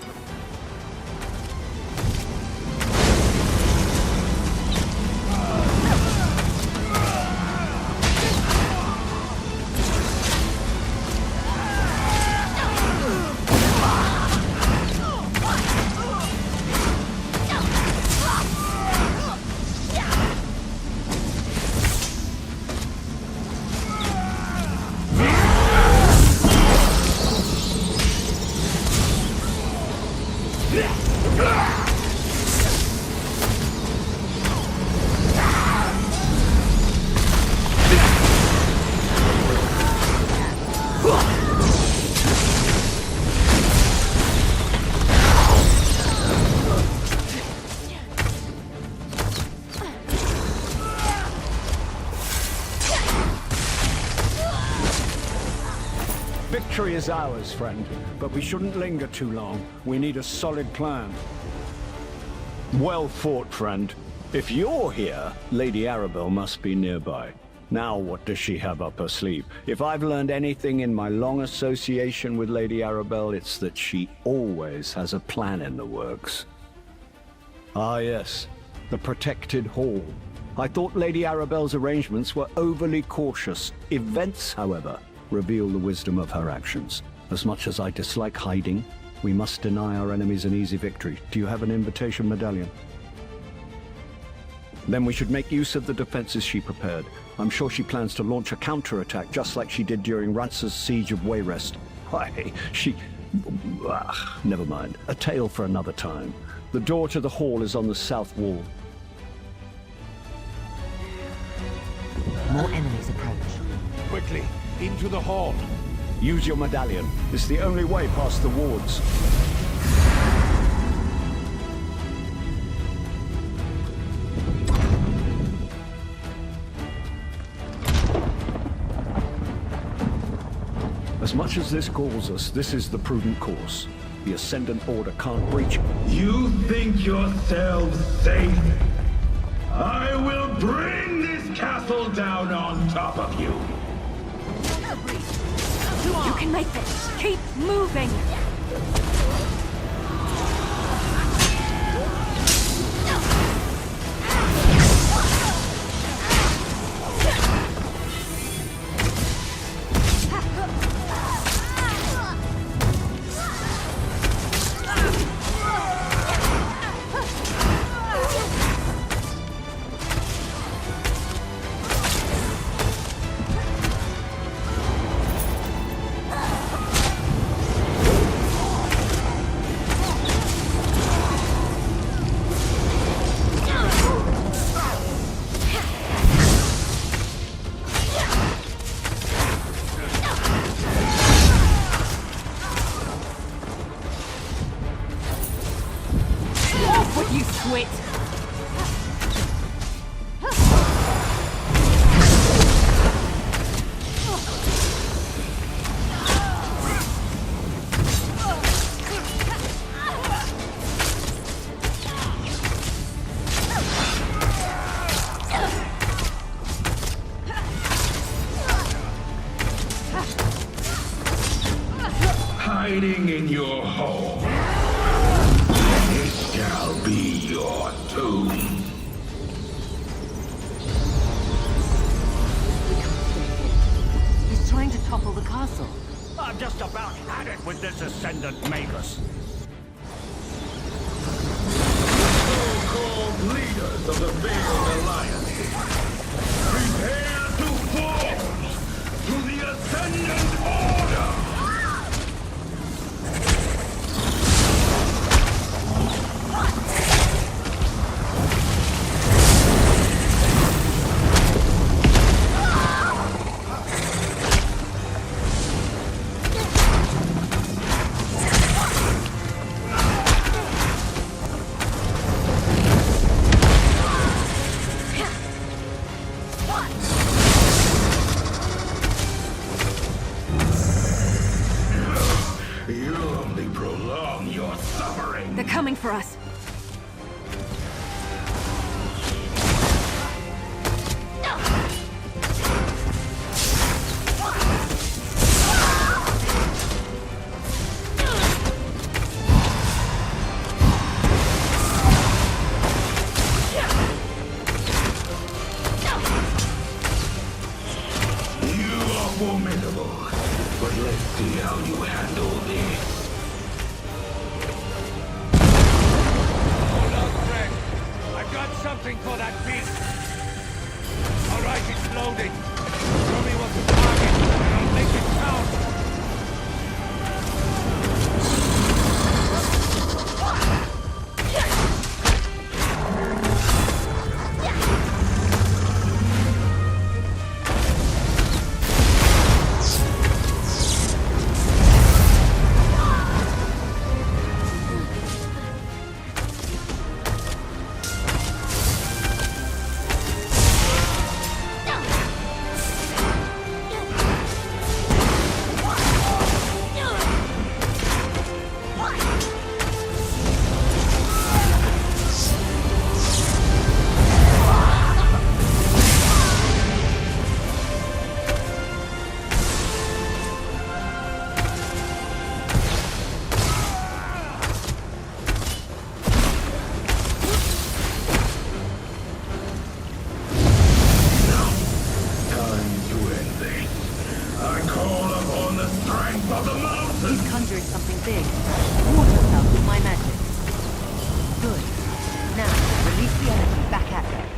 Victory is ours, friend, but we shouldn't linger too long. We need a solid plan. Well fought, friend. If you're here, Lady Arabelle must be nearby. Now what does she have up her sleeve? If I've learned anything in my long association with Lady Arabelle, it's that she always has a plan in the works. Ah yes, the protected hall. I thought Lady Arabelle's arrangements were overly cautious. Events, however, reveal the wisdom of her actions. As much as I dislike hiding, we must deny our enemies an easy victory. Do you have an invitation medallion? Then we should make use of the defenses she prepared. I'm sure she plans to launch a counterattack, just like she did during Rance's siege of Wayrest. Why, never mind. A tale for another time. The door to the hall is on the south wall. More enemies approach. Quickly, into the hall. Use your medallion. It's the only way past the wards. As much as this galls us, this is the prudent course. The Ascendant Order can't breach. You think yourselves safe? I will bring this castle down on top of you. You can make this. Keep moving. Hiding in your hole. This shall be your tomb. He's trying to topple the castle. I've just about had it with this Ascendant Magus. So-called leaders of the Veiled Alliance, prepare to fall to the Ascendant Order! They're coming for us. Formidable, but let's see how you handle this. Hold on, friend. I've got something for that beast. All right, it's loading. Show me what to target, and I'll make it count. of the mountain! He's conjuring something big. Water fell with my magic. Good. Now, release the energy back at them.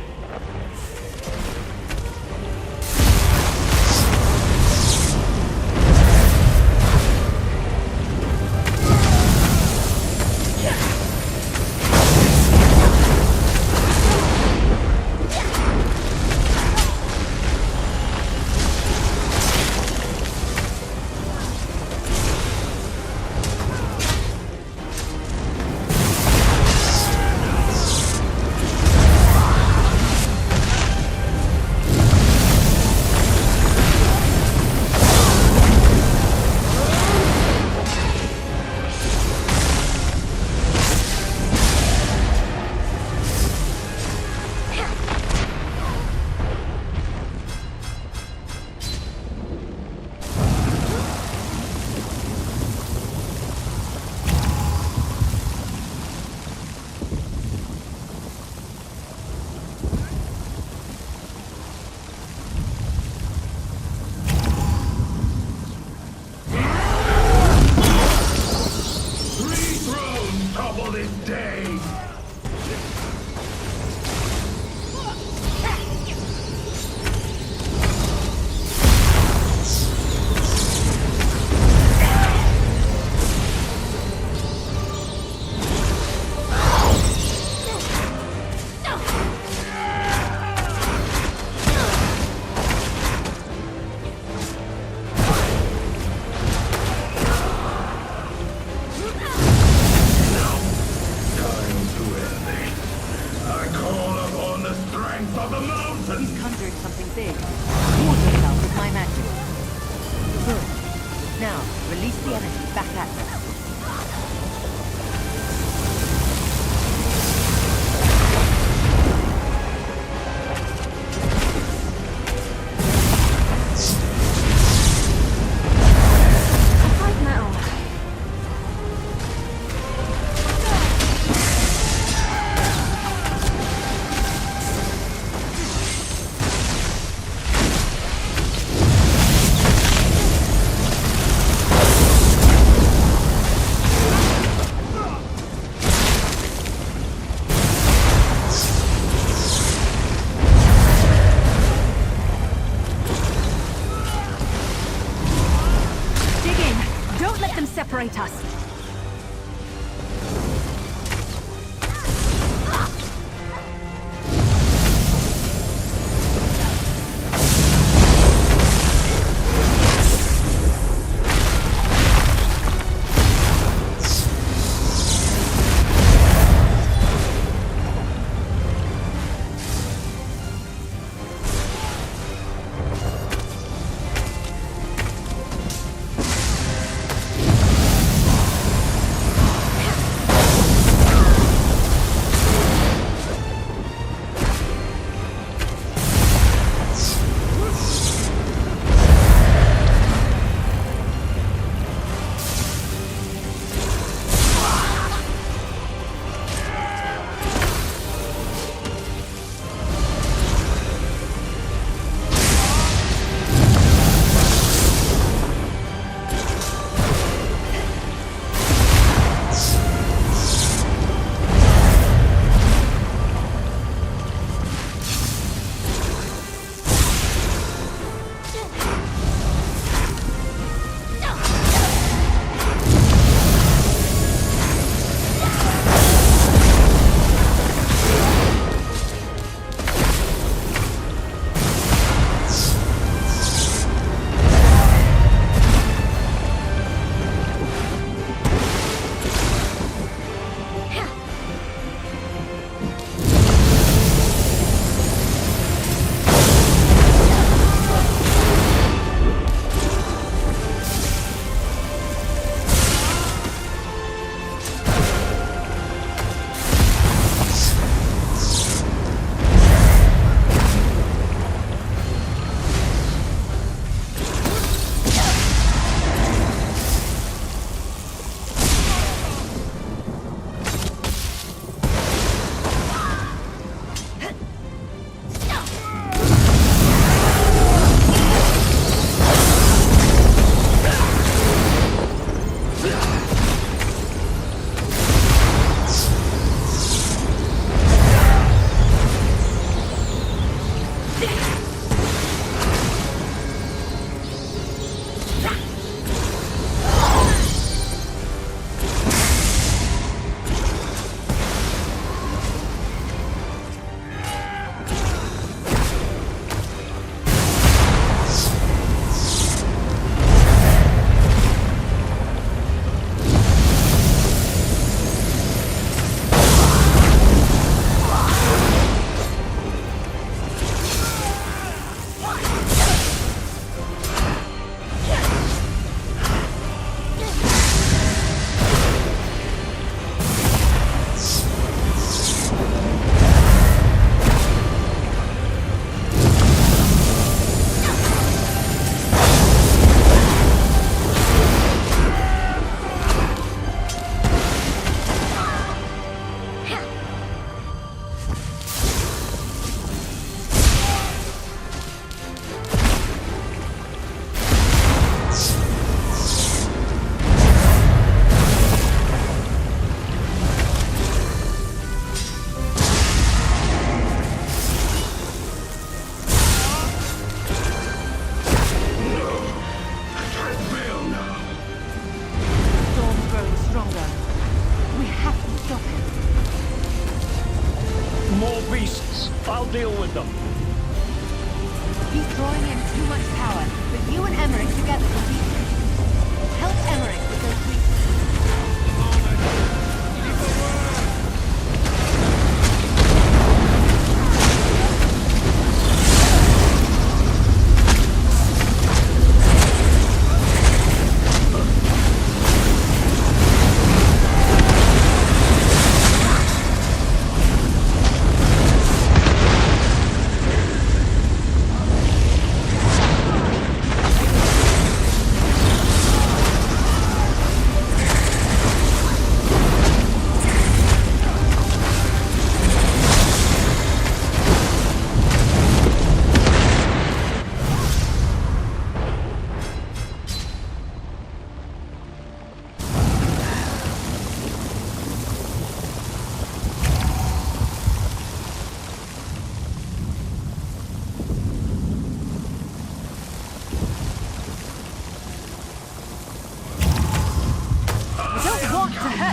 Separate us.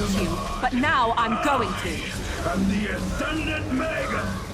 let you, but now I'm going to. And the Ascendant Magus!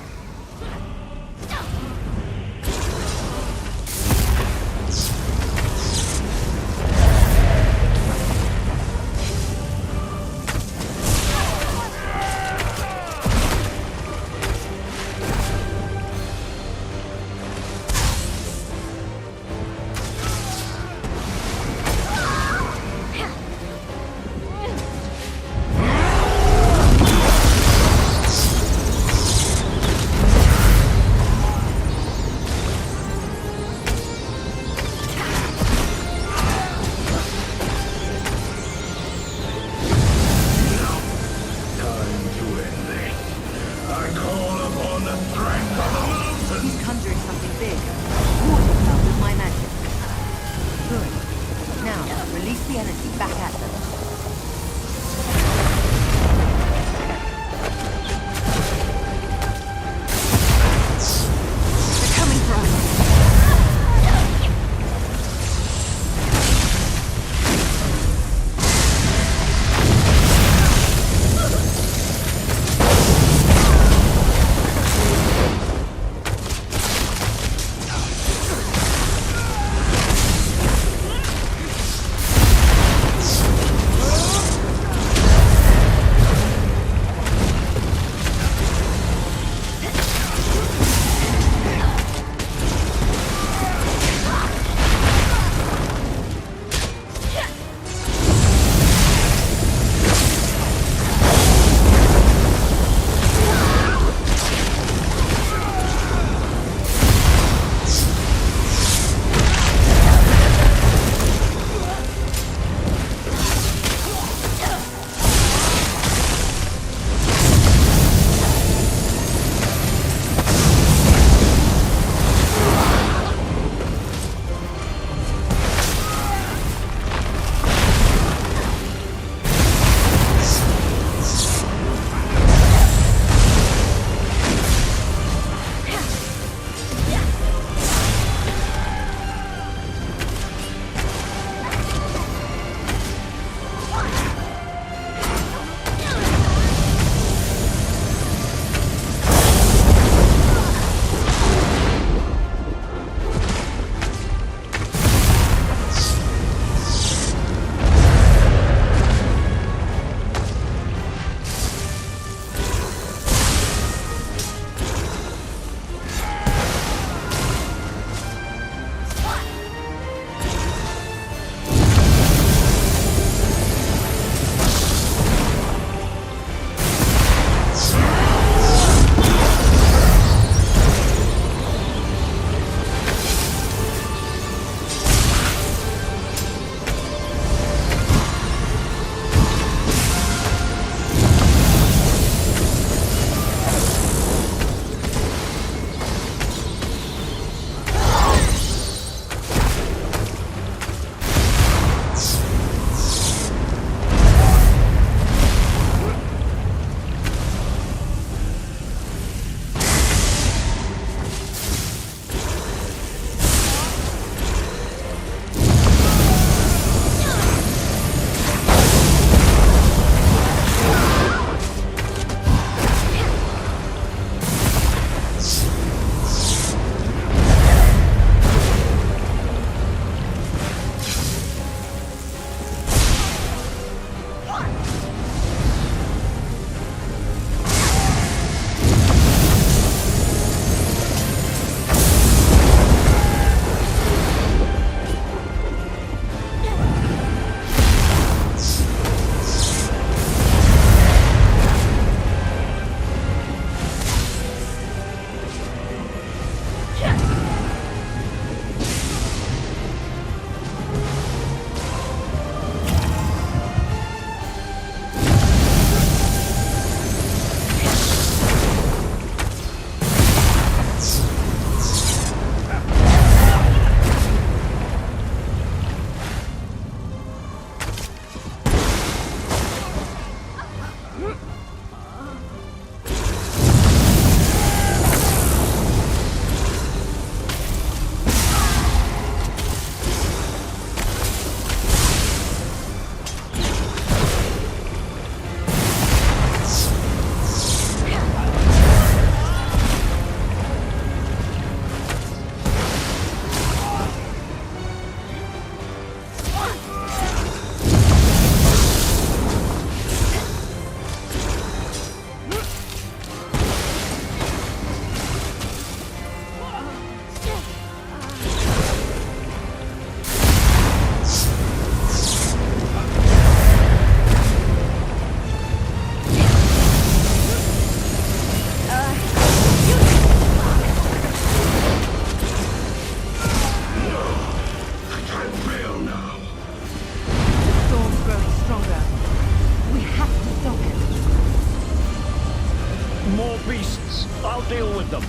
deal with them.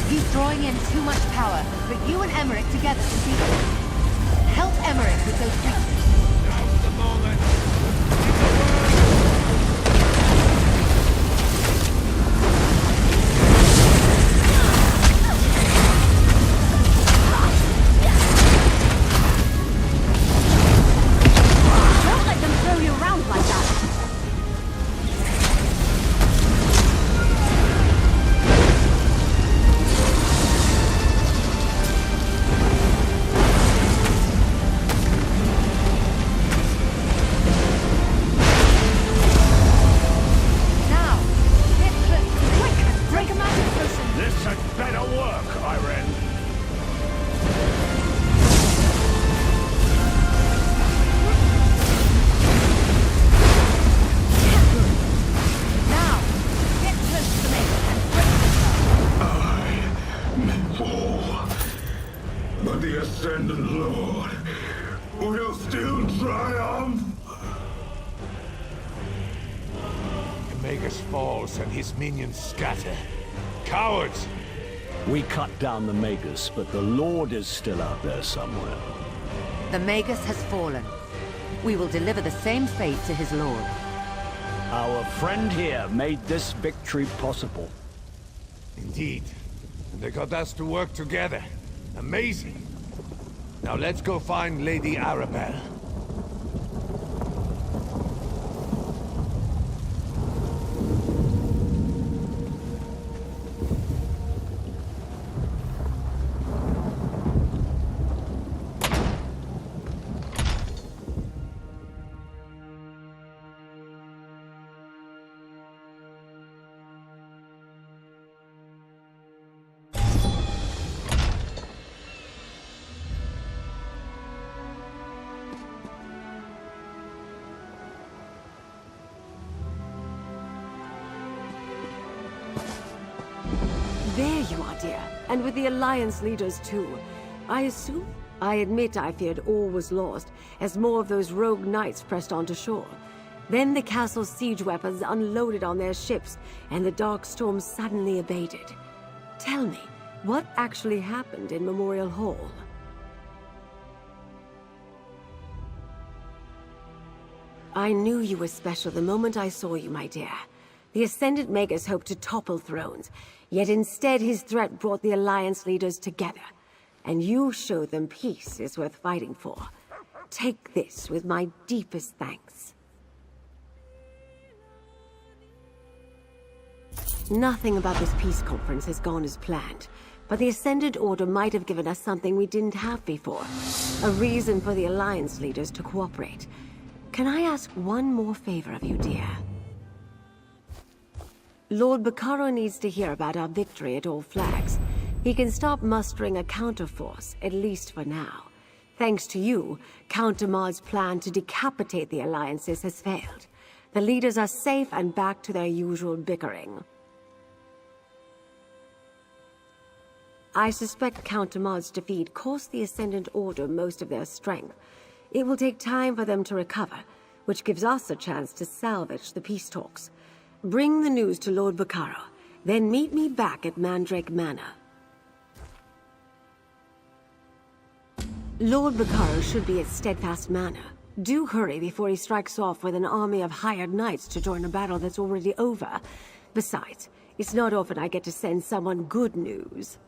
He's drawing in too much power, but you and Emmerich together can beat him. Help Emmerich with those creatures. Now's the moment. Don't let them throw you around like that. But the Ascendant Lord will still triumph. The Magus falls and his minions scatter. Cowards! We cut down the Magus, but the Lord is still out there somewhere. The Magus has fallen. We will deliver the same fate to his lord. Our friend here made this victory possible. Indeed. And they got us to work together. Amazing. Now let's go find Lady Arabelle. There you are, dear. And with the Alliance leaders, too. I admit I feared all was lost, as more of those rogue knights pressed onto shore. Then the castle's siege weapons unloaded on their ships, and the dark storm suddenly abated. Tell me, what actually happened in Memorial Hall? I knew you were special the moment I saw you, my dear. The Ascendant Magus hoped to topple thrones, yet instead his threat brought the Alliance leaders together. And you showed them peace is worth fighting for. Take this with my deepest thanks. Nothing about this peace conference has gone as planned, but the Ascendant Order might have given us something we didn't have before. A reason for the Alliance leaders to cooperate. Can I ask one more favor of you, dear? Lord Bacaro needs to hear about our victory at All Flags. He can stop mustering a counterforce, at least for now. Thanks to you, Count Damar's plan to decapitate the alliances has failed. The leaders are safe and back to their usual bickering. I suspect Count Damar's defeat cost the Ascendant Order most of their strength. It will take time for them to recover, which gives us a chance to salvage the peace talks. Bring the news to Lord Bacaro, then meet me back at Mandrake Manor. Lord Bacaro should be at Steadfast Manor. Do hurry before he strikes off with an army of hired knights to join a battle that's already over. Besides, it's not often I get to send someone good news.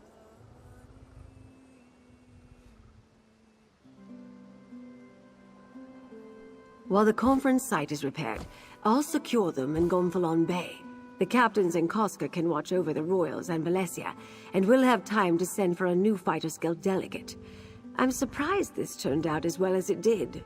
While the conference site is repaired, I'll secure them in Gonfalon Bay. The captains in Koska can watch over the Royals and Valencia, and we'll have time to send for a new Fighters Guild delegate. I'm surprised this turned out as well as it did.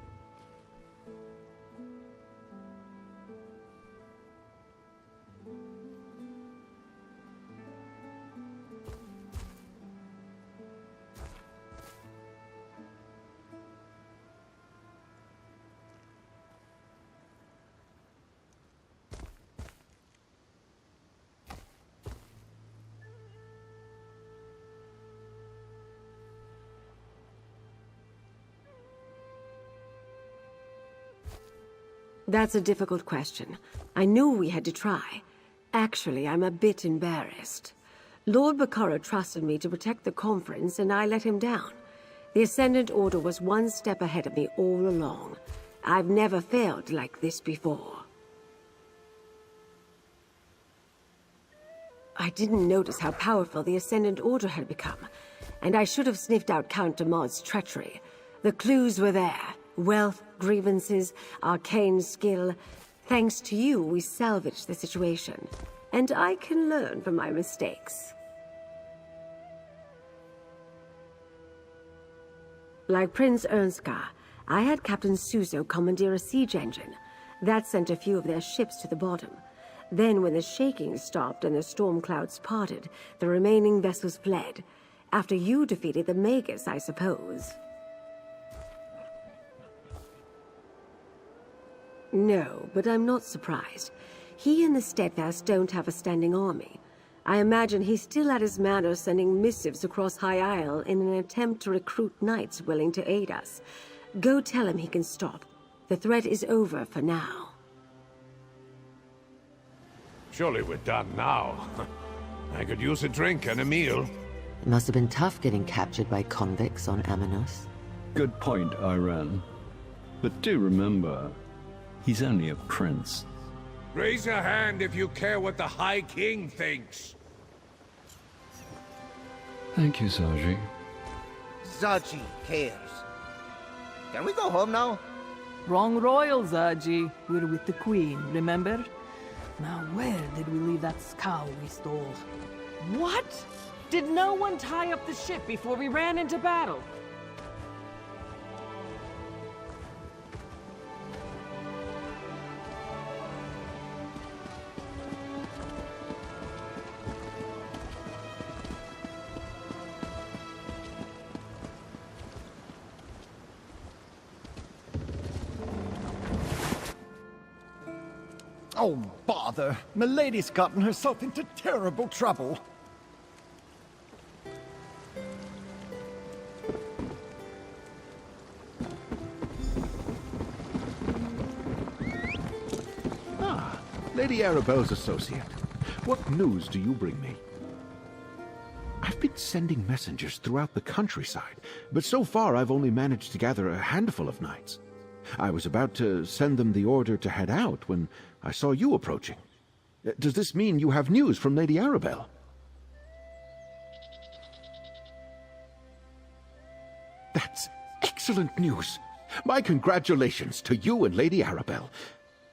That's a difficult question. I knew we had to try. Actually, I'm a bit embarrassed. Lord Bakara trusted me to protect the conference, and I let him down. The Ascendant Order was one step ahead of me all along. I've never failed like this before. I didn't notice how powerful the Ascendant Order had become, and I should have sniffed out Count de Maud's treachery. The clues were there. Wealth, grievances, arcane skill. Thanks to you, we salvaged the situation. And I can learn from my mistakes. Like Prince Ernskar, I had Captain Suzo commandeer a siege engine. That sent a few of their ships to the bottom. Then when the shaking stopped and the storm clouds parted, the remaining vessels fled. After you defeated the Magus, I suppose. No, but I'm not surprised. He and the Steadfast don't have a standing army. I imagine he's still at his manor sending missives across High Isle in an attempt to recruit knights willing to aid us. Go tell him he can stop. The threat is over for now. Surely we're done now. I could use a drink and a meal. It must have been tough getting captured by convicts on Amanos. Good point, Iran. But do remember, he's only a prince. Raise a hand if you care what the High King thinks. Thank you, Zaji. Zaji cares. Can we go home now? Wrong royal, Zaji. We're with the Queen, remember? Now where did we leave that scow we stole? What? Did no one tie up the ship before we ran into battle? Oh, bother. Milady's gotten herself into terrible trouble. Ah, Lady Arabelle's associate. What news do you bring me? I've been sending messengers throughout the countryside, but so far I've only managed to gather a handful of knights. I was about to send them the order to head out when I saw you approaching. Does this mean you have news from Lady Arabelle? That's excellent news. My congratulations to you and Lady Arabelle.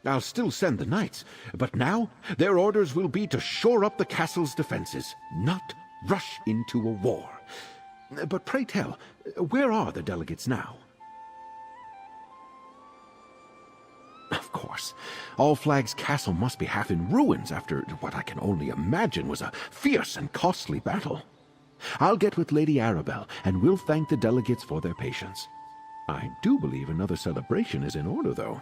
I'll still send the knights, but now their orders will be to shore up the castle's defenses, not rush into a war. But pray tell, where are the delegates now? Of course. All Flag's castle must be half in ruins after what I can only imagine was a fierce and costly battle. I'll get with Lady Arabelle, and we'll thank the delegates for their patience. I do believe another celebration is in order, though.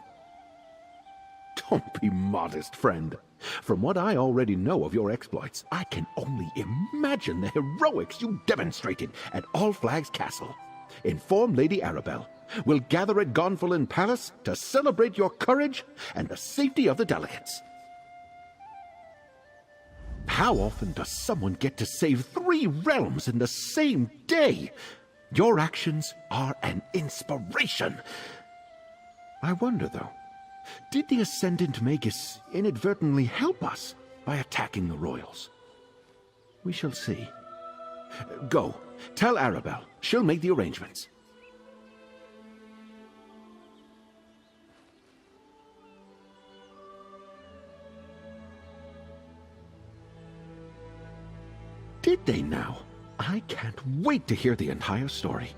Don't be modest, friend. From what I already know of your exploits, I can only imagine the heroics you demonstrated at All Flag's castle. Inform Lady Arabelle. We'll gather at Gonfalon Palace to celebrate your courage and the safety of the delegates. How often does someone get to save 3 realms in the same day? Your actions are an inspiration. I wonder, though, did the Ascendant Magus inadvertently help us by attacking the royals? We shall see. Go, tell Arabelle. She'll make the arrangements. Did they now? I can't wait to hear the entire story.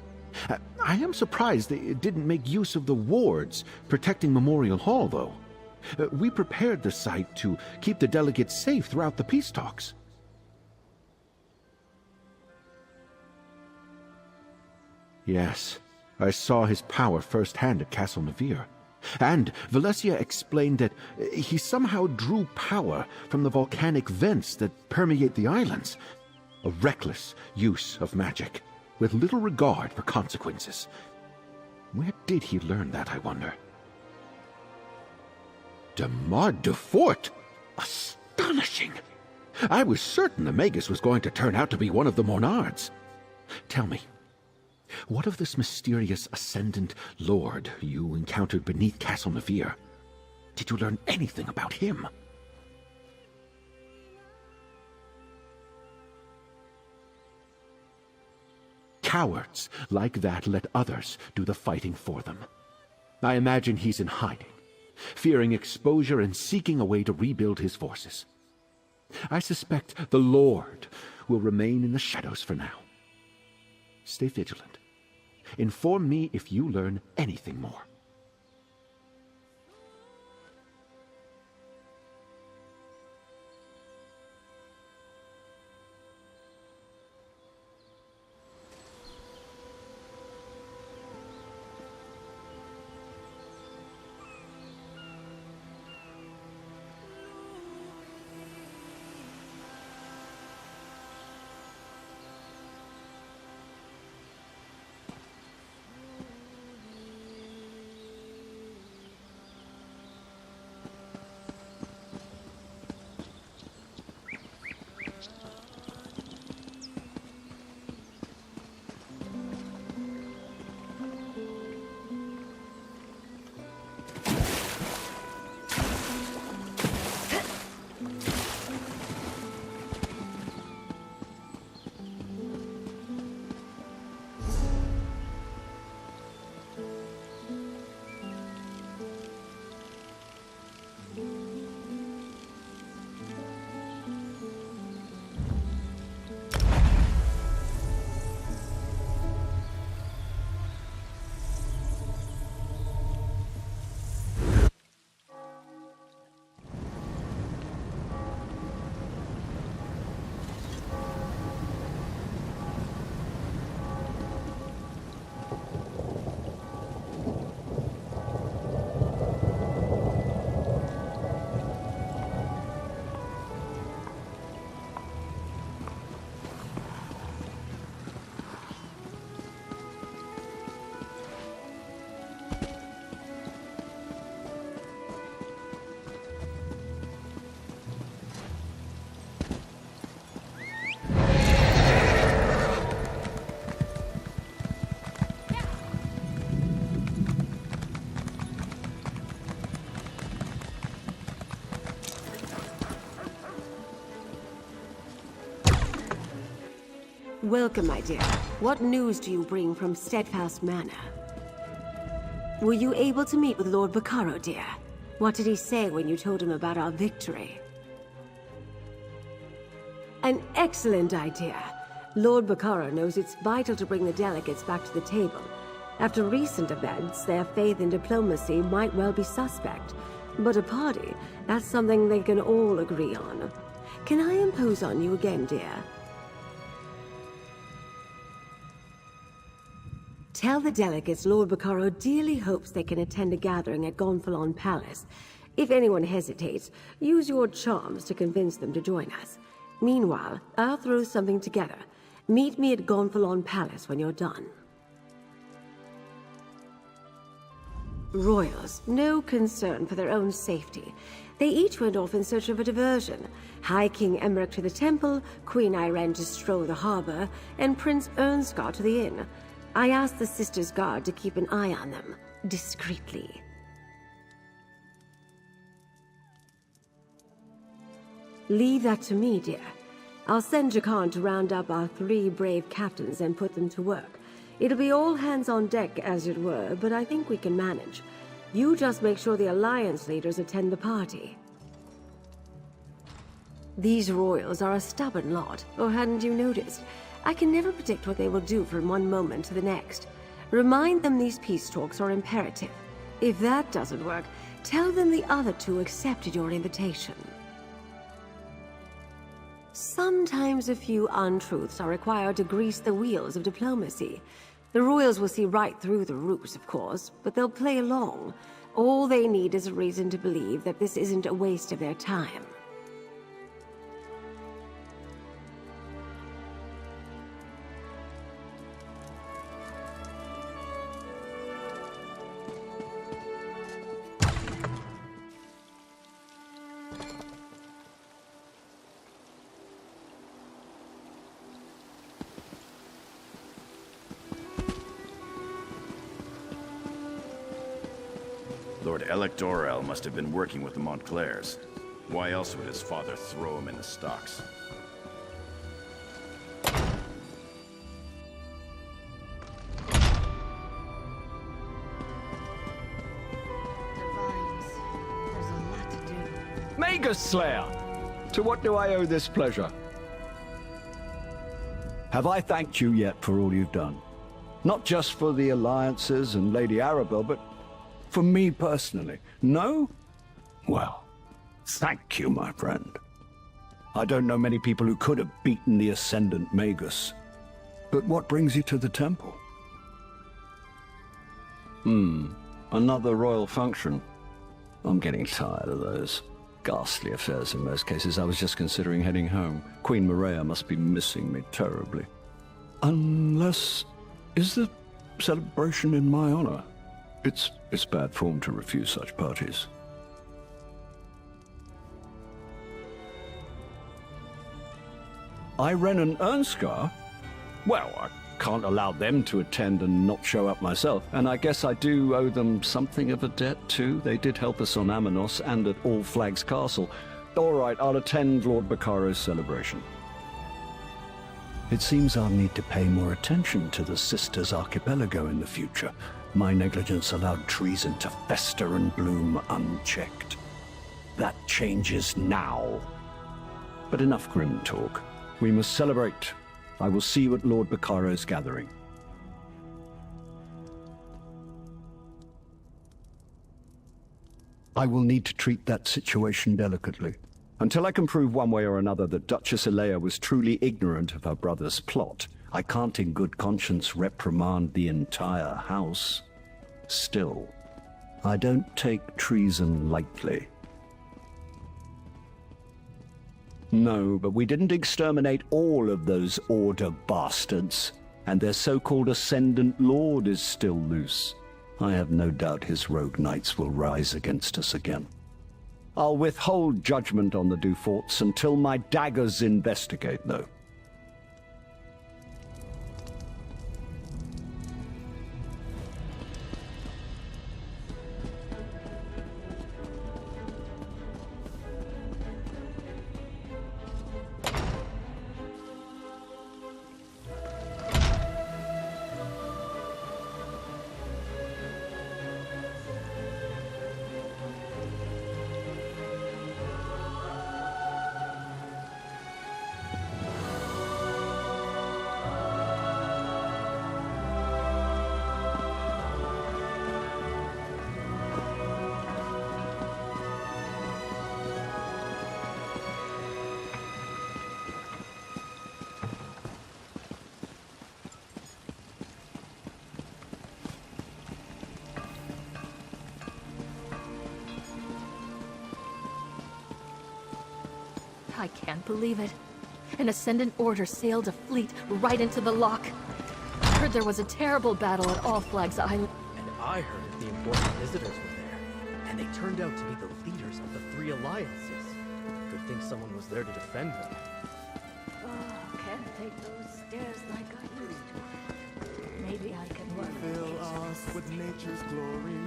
I am surprised they didn't make use of the wards protecting Memorial Hall, though. We prepared the site to keep the delegates safe throughout the peace talks. Yes, I saw his power firsthand at Castle Navir. And Valencia explained that he somehow drew power from the volcanic vents that permeate the islands. A reckless use of magic, with little regard for consequences. Where did he learn that, I wonder? De Mard de Fort? Astonishing! I was certain the Magus was going to turn out to be one of the Monards. Tell me, what of this mysterious Ascendant Lord you encountered beneath Castle Navir? Did you learn anything about him? Cowards like that let others do the fighting for them. I imagine he's in hiding, fearing exposure and seeking a way to rebuild his forces. I suspect the Lord will remain in the shadows for now. Stay vigilant. Inform me if you learn anything more. Welcome, my dear. What news do you bring from Steadfast Manor? Were you able to meet with Lord Bacaro, dear? What did he say when you told him about our victory? An excellent idea. Lord Bacaro knows it's vital to bring the delegates back to the table. After recent events, their faith in diplomacy might well be suspect. But a party, that's something they can all agree on. Can I impose on you again, dear? Tell the delegates Lord Bacaro dearly hopes they can attend a gathering at Gonfalon Palace. If anyone hesitates, use your charms to convince them to join us. Meanwhile, I'll throw something together. Meet me at Gonfalon Palace when you're done. Royals, no concern for their own safety. They each went off in search of a diversion. High King Emmerich to the temple, Queen Irene to stroll the harbor, and Prince Ernskar to the inn. I asked the Sisters' Guard to keep an eye on them, discreetly. Leave that to me, dear. I'll send Jakan to round up our 3 brave captains and put them to work. It'll be all hands on deck, as it were, but I think we can manage. You just make sure the Alliance leaders attend the party. These royals are a stubborn lot, or hadn't you noticed? I can never predict what they will do from one moment to the next. Remind them these peace talks are imperative. If that doesn't work, tell them the other 2 accepted your invitation. Sometimes a few untruths are required to grease the wheels of diplomacy. The royals will see right through the ruse, of course, but they'll play along. All they need is a reason to believe that this isn't a waste of their time. Lord Electorel must have been working with the Montclairs. Why else would his father throw him in the stocks? Magus Slayer! To what do I owe this pleasure? Have I thanked you yet for all you've done? Not just for the alliances and Lady Arabelle, but for me personally. No? Well, thank you, my friend. I don't know many people who could have beaten the Ascendant Magus. But what brings you to the temple? Another royal function. I'm getting tired of those ghastly affairs in most cases. I was just considering heading home. Queen Maria must be missing me terribly. Unless... is the celebration in my honor? It's bad form to refuse such parties. Irene and Ernskar? Well, I can't allow them to attend and not show up myself, and I guess I do owe them something of a debt too. They did help us on Amanos and at All Flags Castle. All right, I'll attend Lord Baccaro's celebration. It seems I'll need to pay more attention to the Systres Archipelago in the future. My negligence allowed treason to fester and bloom unchecked. That changes now. But enough grim talk. We must celebrate. I will see you at Lord Baccaro's gathering. I will need to treat that situation delicately. Until I can prove one way or another that Duchess Alea was truly ignorant of her brother's plot, I can't in good conscience reprimand the entire house. Still, I don't take treason lightly. No, but we didn't exterminate all of those Order bastards, and their so-called Ascendant Lord is still loose. I have no doubt his rogue knights will rise against us again. I'll withhold judgment on the Duforts until my daggers investigate, though. I can't believe it. An Ascendant Order sailed a fleet right into the lock. I heard there was a terrible battle at All Flags Island. And I heard that the important visitors were there. And they turned out to be the leaders of the three alliances. Good thing someone was there to defend them. Oh, can't take those stairs like I used to. Maybe I can run. Fill us with nature's glory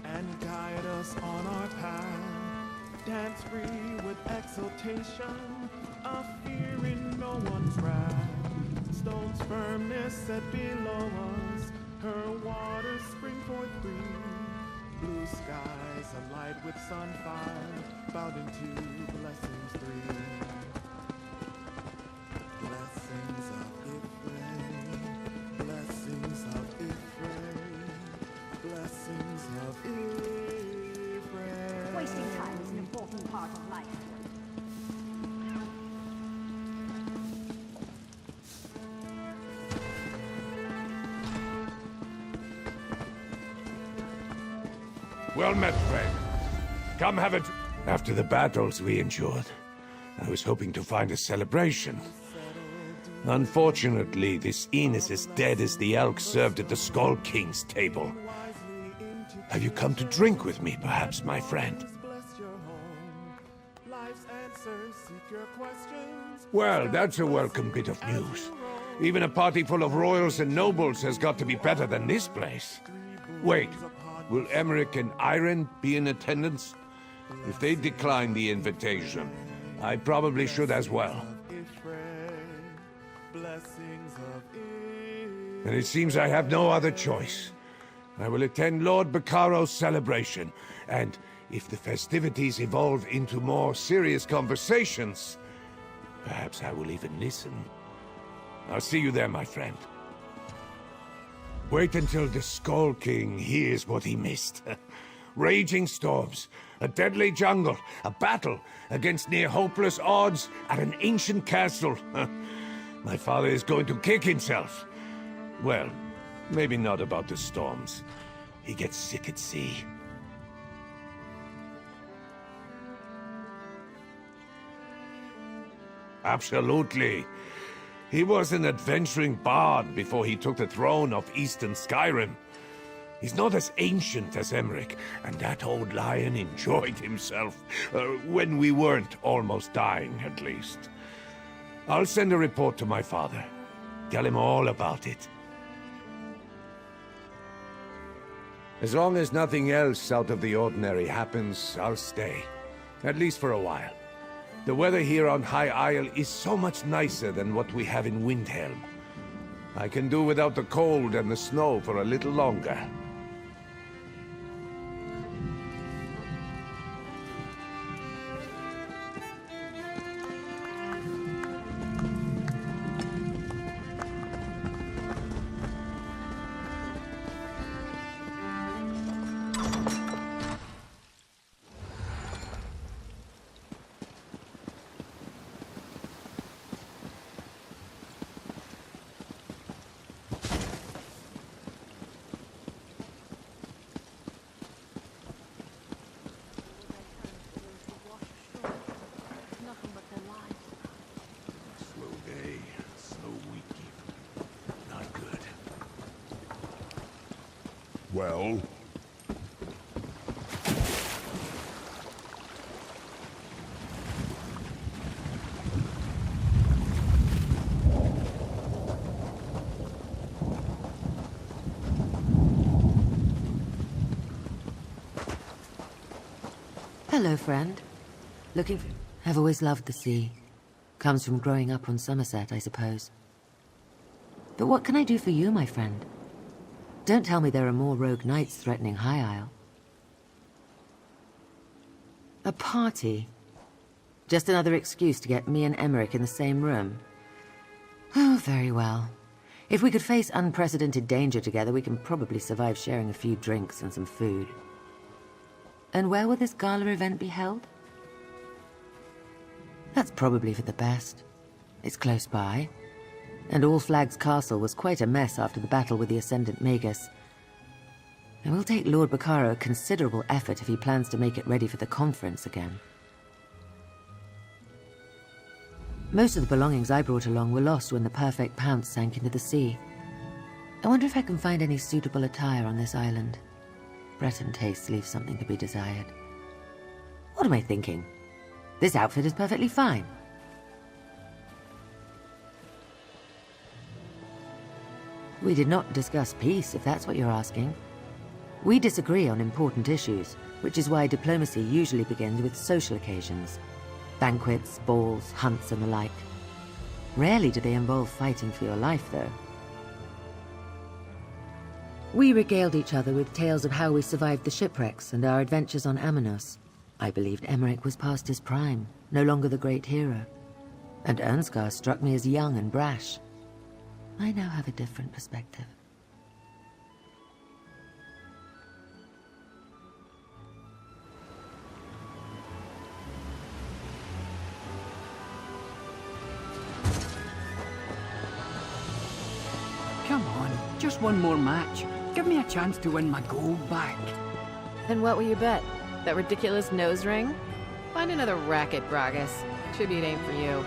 and guide us on our path. Dance free with exultation, a fear in no one's wrath. Stone's firmness set below us, her waters spring forth free. Blue skies alight with sunfire, bowed into blessings three. Blessings of Ifrane, blessings of Ifrane, blessings of Ifrane. Wasting time is an important part of life. Well met, friend. Come have a After the battles we endured, I was hoping to find a celebration. Unfortunately, this Enos is dead as the elk served at the Skull King's table. Have you come to drink with me, perhaps, my friend? Well, that's a welcome bit of news. Even a party full of royals and nobles has got to be better than this place. Wait, Will Emmerich and Iron be in attendance? If they decline the invitation, I probably should as well. And it seems I have no other choice. I will attend Lord Baccaro's celebration, and if the festivities evolve into more serious conversations, perhaps I will even listen. I'll see you there, my friend. Wait until the Skull King hears what he missed. Raging storms, a deadly jungle, a battle against near-hopeless odds at an ancient castle. My father is going to kick himself. Well, maybe not about the storms. He gets sick at sea. Absolutely. He was an adventuring bard before he took the throne of Eastern Skyrim. He's not as ancient as Emmerich, and that old lion enjoyed himself. When we weren't almost dying, at least. I'll send a report to my father. Tell him all about it. As long as nothing else out of the ordinary happens, I'll stay. At least for a while. The weather here on High Isle is so much nicer than what we have in Windhelm. I can do without the cold and the snow for a little longer. Well? Hello, friend. Looking for... I've always loved the sea. Comes from growing up on Somerset, I suppose. But what can I do for you, my friend? Don't tell me there are more rogue knights threatening High Isle. A party? Just another excuse to get me and Emmerich in the same room? Oh, very well. If we could face unprecedented danger together, we can probably survive sharing a few drinks and some food. And where will this gala event be held? That's probably for the best. It's close by. And All Flags Castle was quite a mess after the battle with the Ascendant Magus. It will take Lord Baccaro a considerable effort if he plans to make it ready for the conference again. Most of the belongings I brought along were lost when the Perfect Pounce sank into the sea. I wonder if I can find any suitable attire on this island. Breton tastes leave something to be desired. What am I thinking? This outfit is perfectly fine. We did not discuss peace, if that's what you're asking. We disagree on important issues, which is why diplomacy usually begins with social occasions. Banquets, balls, hunts, and the like. Rarely do they involve fighting for your life, though. We regaled each other with tales of how we survived the shipwrecks and our adventures on Amanos. I believed Emmerich was past his prime, no longer the great hero. And Ernskar struck me as young and brash. I now have a different perspective. Come on, just one more match. Give me a chance to win my gold back. And what will you bet? That ridiculous nose ring? Find another racket, Gragas. Tribute ain't for you.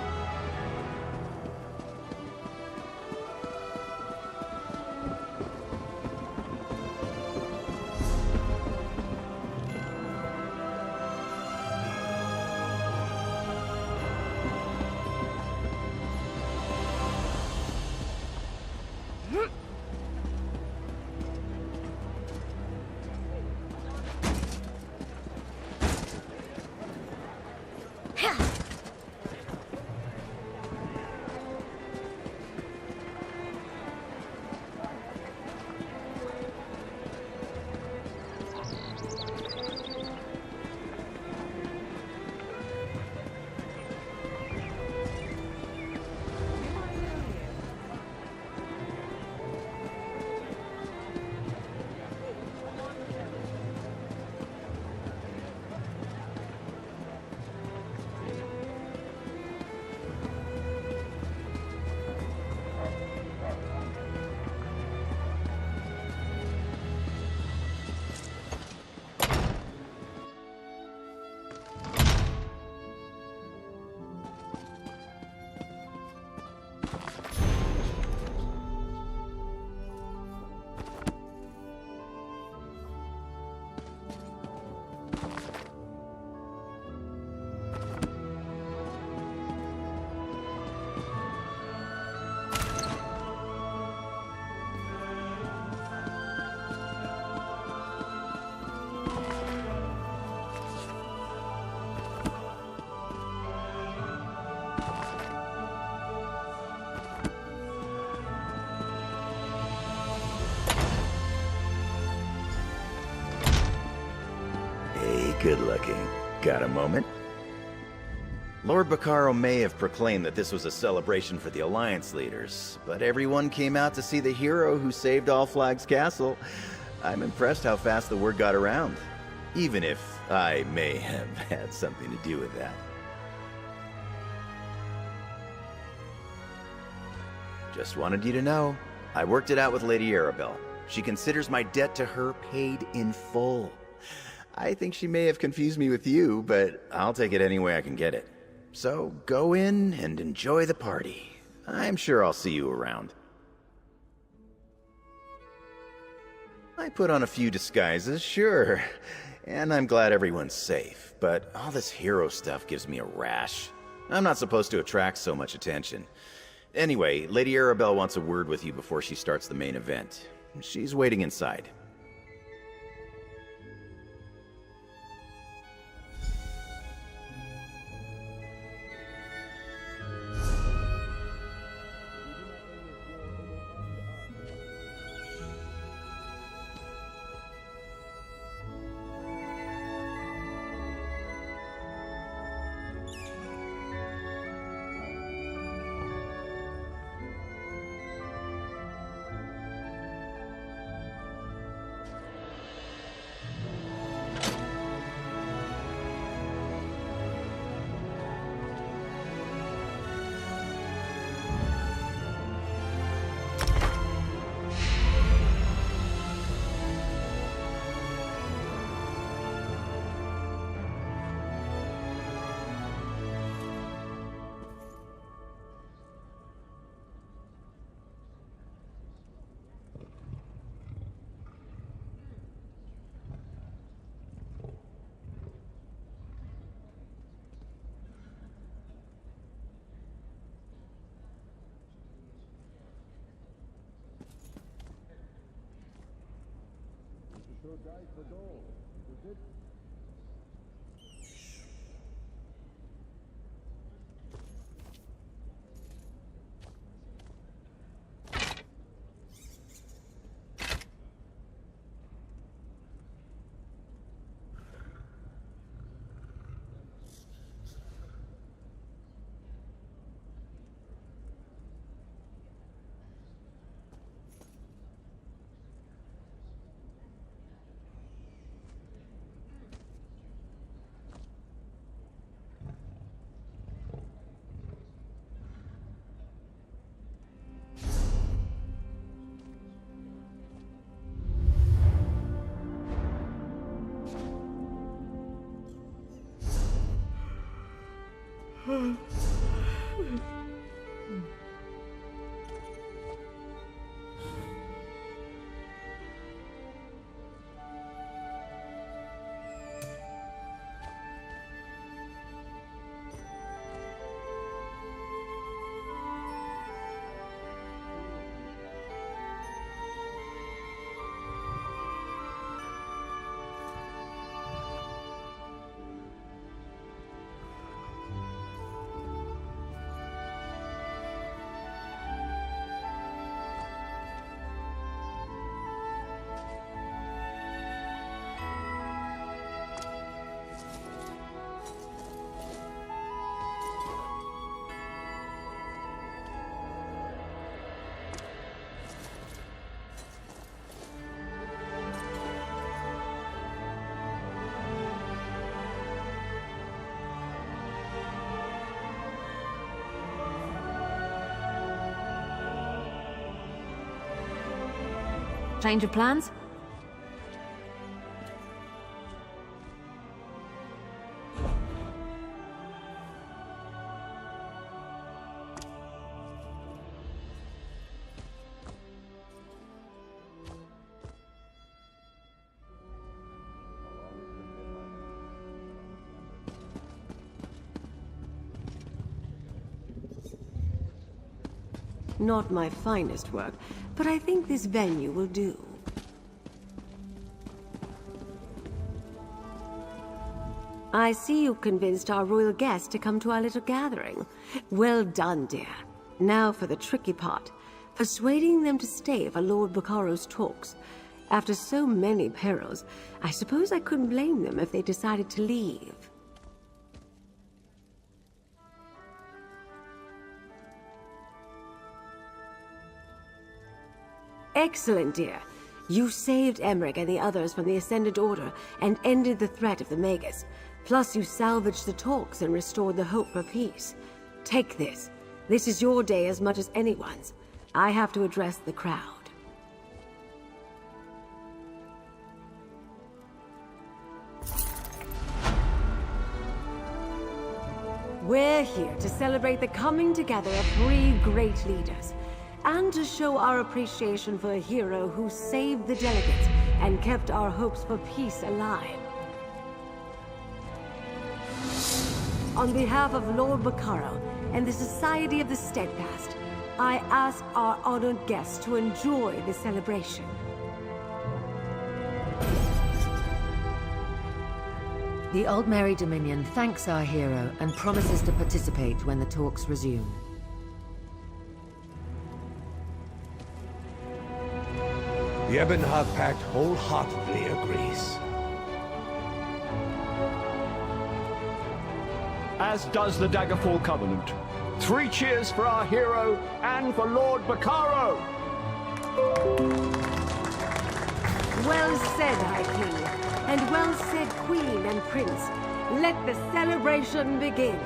Good looking. Got a moment? Lord Bacaro may have proclaimed that this was a celebration for the Alliance leaders, but everyone came out to see the hero who saved All Flags Castle. I'm impressed how fast the word got around, even if I may have had something to do with that. Just wanted you to know, I worked it out with Lady Arabelle. She considers my debt to her paid in full. I think she may have confused me with you, but I'll take it any way I can get it. So go in and enjoy the party. I'm sure I'll see you around. I put on a few disguises, sure, and I'm glad everyone's safe, but all this hero stuff gives me a rash. I'm not supposed to attract so much attention. Anyway, Lady Arabelle wants a word with you before she starts the main event. She's waiting inside. Change of plans? Not my finest work, but I think this venue will do. I see you convinced our royal guests to come to our little gathering. Well done, dear. Now for the tricky part. Persuading them to stay for Lord Bacaro's talks. After so many perils, I suppose I couldn't blame them if they decided to leave. Excellent, dear. You saved Emmerich and the others from the Ascendant Order and ended the threat of the Magus. Plus, you salvaged the talks and restored the hope for peace. Take this. This is your day as much as anyone's. I have to address the crowd. We're here to celebrate the coming together of 3 great leaders, and to show our appreciation for a hero who saved the delegates and kept our hopes for peace alive. On behalf of Lord Bacaro and the Society of the Steadfast, I ask our honored guests to enjoy the celebration. The Old Merry Dominion thanks our hero and promises to participate when the talks resume. The Ebonheart Pact wholeheartedly agrees. As does the Daggerfall Covenant. 3 cheers for our hero and for Lord Bacaro! Well said, High King, and well said, Queen and Prince. Let the celebration begin.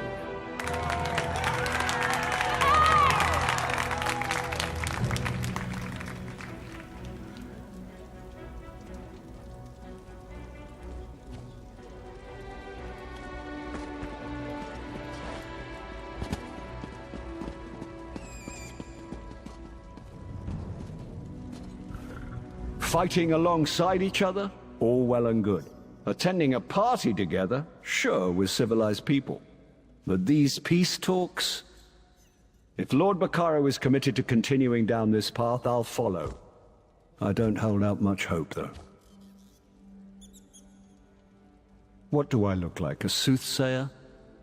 Fighting alongside each other? All well and good. Attending a party together? Sure, with civilized people. But these peace talks? If Lord Bacaro is committed to continuing down this path, I'll follow. I don't hold out much hope, though. What do I look like, a soothsayer?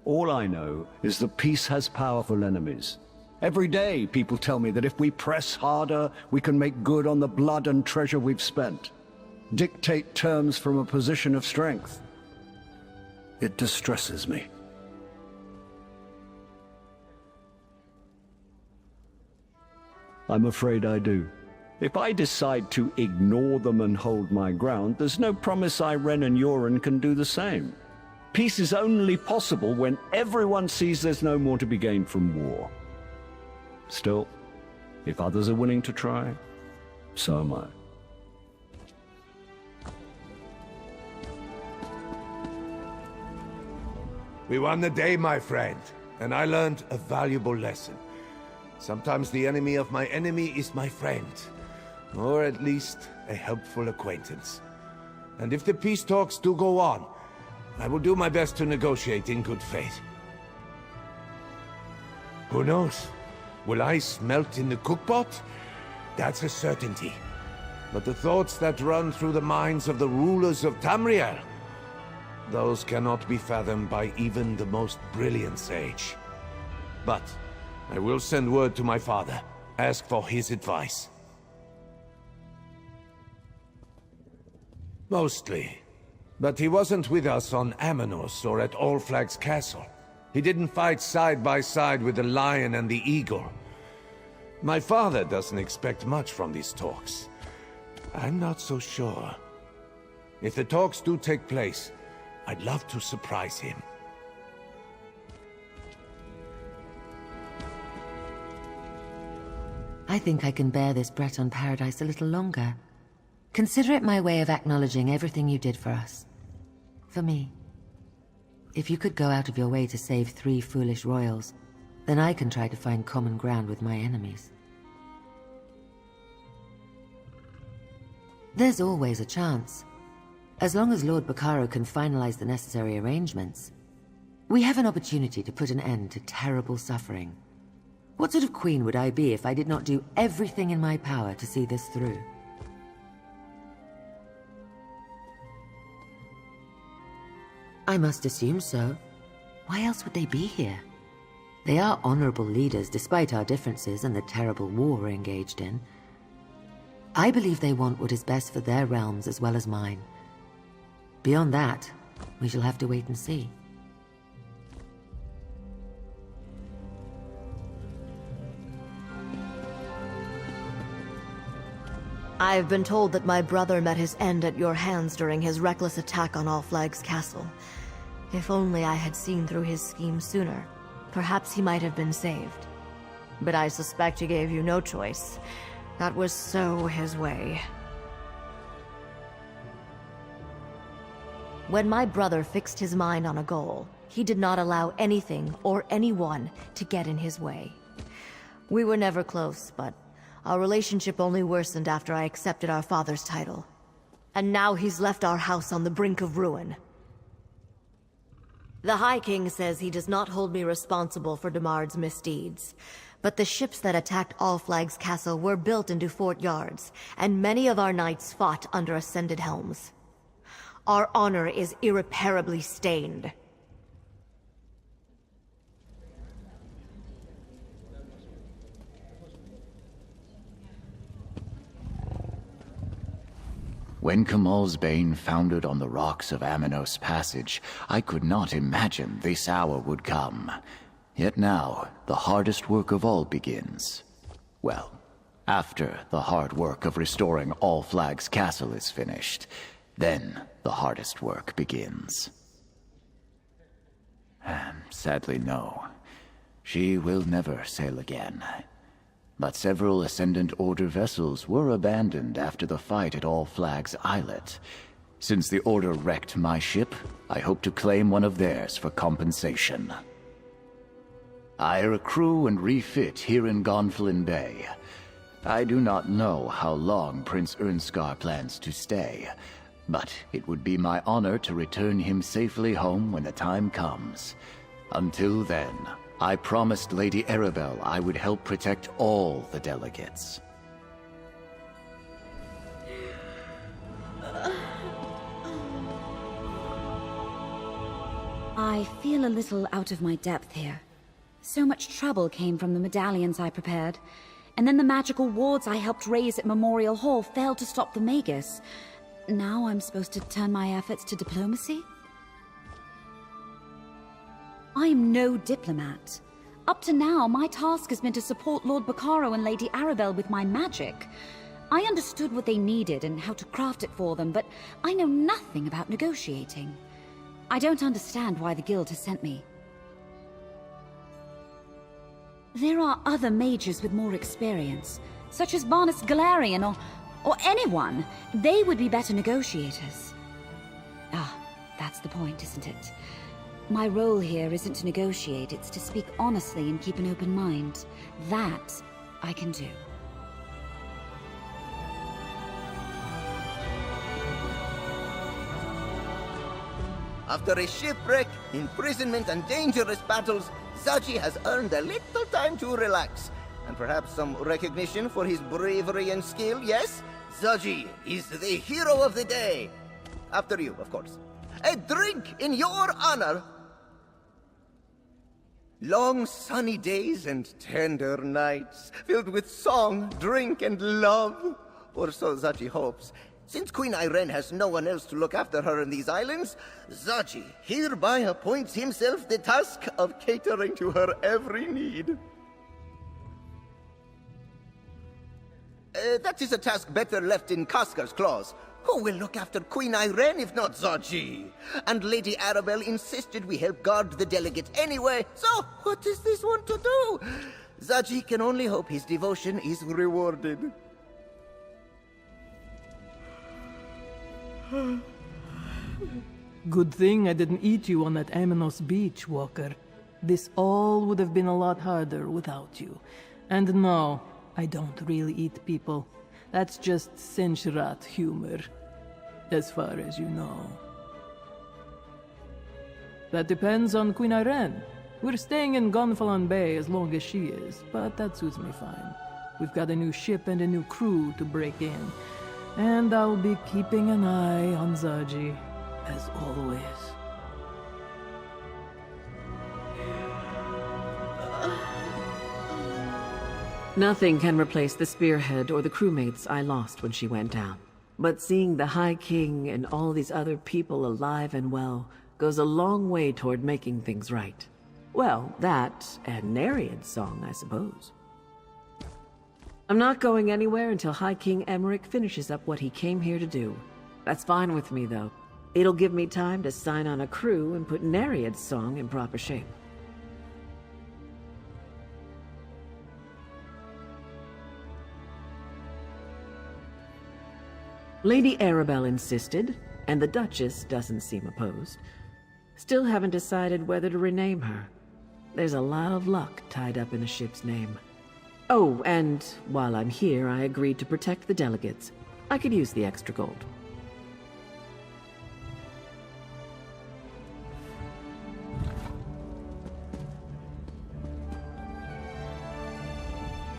All I know is that peace has powerful enemies. Every day, people tell me that if we press harder, we can make good on the blood and treasure we've spent. Dictate terms from a position of strength. It distresses me. I'm afraid I do. If I decide to ignore them and hold my ground, there's no promise Irene and Yoren can do the same. Peace is only possible when everyone sees there's no more to be gained from war. Still, if others are willing to try, so am I. We won the day, my friend, and I learned a valuable lesson. Sometimes the enemy of my enemy is my friend, or at least a helpful acquaintance. And if the peace talks do go on, I will do my best to negotiate in good faith. Who knows? Will ice melt in the cookpot? That's a certainty. But the thoughts that run through the minds of the rulers of Tamriel, those cannot be fathomed by even the most brilliant sage. But I will send word to my father, ask for his advice. Mostly. But he wasn't with us on Amanos or at All Flags Castle. He didn't fight side by side with the Lion and the Eagle. My father doesn't expect much from these talks. I'm not so sure. If the talks do take place, I'd love to surprise him. I think I can bear this Breton paradise a little longer. Consider it my way of acknowledging everything you did for us. For me. If you could go out of your way to save 3 foolish royals, then I can try to find common ground with my enemies. There's always a chance. As long as Lord Bacaro can finalize the necessary arrangements, we have an opportunity to put an end to terrible suffering. What sort of queen would I be if I did not do everything in my power to see this through? I must assume so. Why else would they be here? They are honorable leaders despite our differences and the terrible war we're engaged in. I believe they want what is best for their realms as well as mine. Beyond that, we shall have to wait and see. I've been told that my brother met his end at your hands during his reckless attack on All Flags Castle. If only I had seen through his scheme sooner, perhaps he might have been saved. But I suspect he gave you no choice. That was so his way. When my brother fixed his mind on a goal, he did not allow anything or anyone to get in his way. We were never close, but our relationship only worsened after I accepted our father's title. And now he's left our house on the brink of ruin. The High King says he does not hold me responsible for Demard's misdeeds. But the ships that attacked All Flags Castle were built into fort yards, and many of our knights fought under Ascended helms. Our honor is irreparably stained. When Kamal's Bane foundered on the rocks of Aminos Passage, I could not imagine this hour would come. Yet now, the hardest work of all begins. Well, after the hard work of restoring All Flags Castle is finished, then the hardest work begins. Sadly, no. She will never sail again. But several Ascendant Order vessels were abandoned after the fight at All Flags Islet. Since the Order wrecked my ship, I hope to claim one of theirs for compensation. Hire a crew and refit here in Gonfalon Bay. I do not know how long Prince Ernskar plans to stay, but it would be my honor to return him safely home when the time comes. Until then, I promised Lady Arabelle I would help protect all the delegates. I feel a little out of my depth here. So much trouble came from the medallions I prepared, and then the magical wards I helped raise at Memorial Hall failed to stop the Magus. Now I'm supposed to turn my efforts to diplomacy? I am no diplomat. Up to now, my task has been to support Lord Bacaro and Lady Arabelle with my magic. I understood what they needed and how to craft it for them, but I know nothing about negotiating. I don't understand why the Guild has sent me. There are other mages with more experience, such as Barnes Galarian or anyone. They would be better negotiators. Ah, that's the point, isn't it? My role here isn't to negotiate, it's to speak honestly and keep an open mind. That I can do. After a shipwreck, imprisonment, and dangerous battles, Zaji has earned a little time to relax. And perhaps some recognition for his bravery and skill, yes? Zaji is the hero of the day. After you, of course. A drink in your honor! Long sunny days and tender nights, filled with song, drink, and love. Or so Zaji hopes. Since Queen Irene has no one else to look after her in these islands, Zaji hereby appoints himself the task of catering to her every need. That is a task better left in Cascar's claws. Who will look after Queen Irene if not Zaji? And Lady Arabelle insisted we help guard the delegate anyway, so what is this one to do? Zaji can only hope his devotion is rewarded. Good thing I didn't eat you on that Aminos beach, Walker. This all would have been a lot harder without you. And no, I don't really eat people. That's just Senshrat humor, as far as you know. That depends on Queen Irene. We're staying in Gonfalon Bay as long as she is, but that suits me fine. We've got a new ship and a new crew to break in. And I'll be keeping an eye on Zaji, as always. Nothing can replace the spearhead or the crewmates I lost when she went down. But seeing the High King and all these other people alive and well goes a long way toward making things right. Well, that and Nereid's song, I suppose. I'm not going anywhere until High King Emmerich finishes up what he came here to do. That's fine with me, though. It'll give me time to sign on a crew and put Nereid's song in proper shape. Lady Arabelle insisted, and the Duchess doesn't seem opposed. Still haven't decided whether to rename her. There's a lot of luck tied up in a ship's name. Oh, and while I'm here, I agreed to protect the delegates. I could use the extra gold.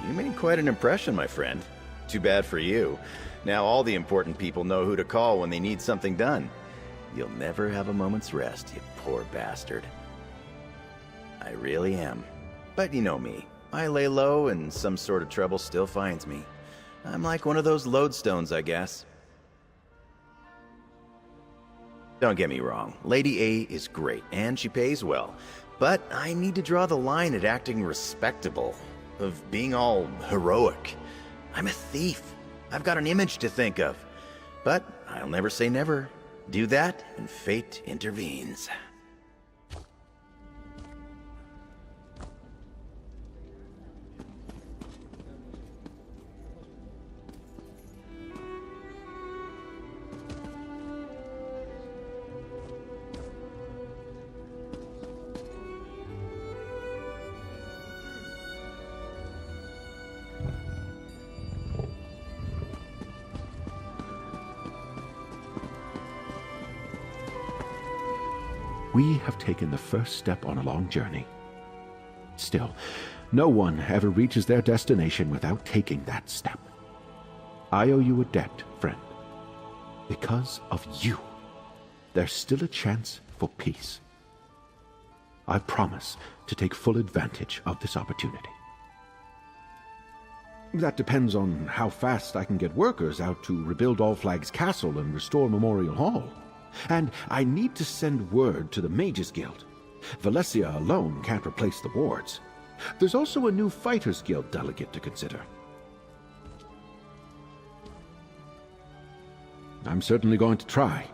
You made quite an impression, my friend. Too bad for you. Now all the important people know who to call when they need something done. You'll never have a moment's rest, you poor bastard. I really am. But you know me. I lay low and some sort of trouble still finds me. I'm like one of those lodestones, I guess. Don't get me wrong. Lady A is great, and she pays well. But I need to draw the line at acting respectable, of being all heroic. I'm a thief. I've got an image to think of. But I'll never say never. Do that, and fate intervenes. We have taken the first step on a long journey. Still, no one ever reaches their destination without taking that step. I owe you a debt, friend. Because of you, there's still a chance for peace. I promise to take full advantage of this opportunity. That depends on how fast I can get workers out to rebuild All Flags Castle and restore Memorial Hall. And I need to send word to the Mages Guild. Valencia alone can't replace the wards. There's also a new Fighters Guild delegate to consider. I'm certainly going to try.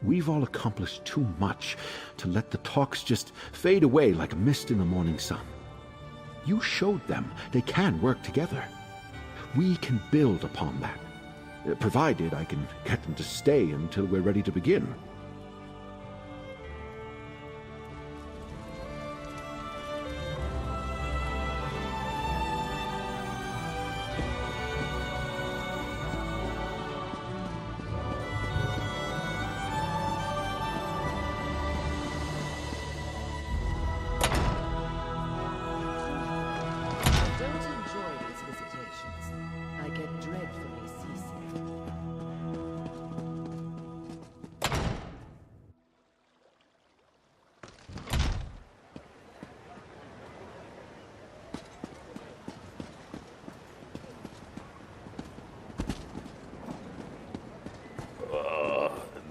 We've all accomplished too much to let the talks just fade away like a mist in the morning sun. You showed them they can work together. We can build upon that. Provided I can get them to stay until we're ready to begin.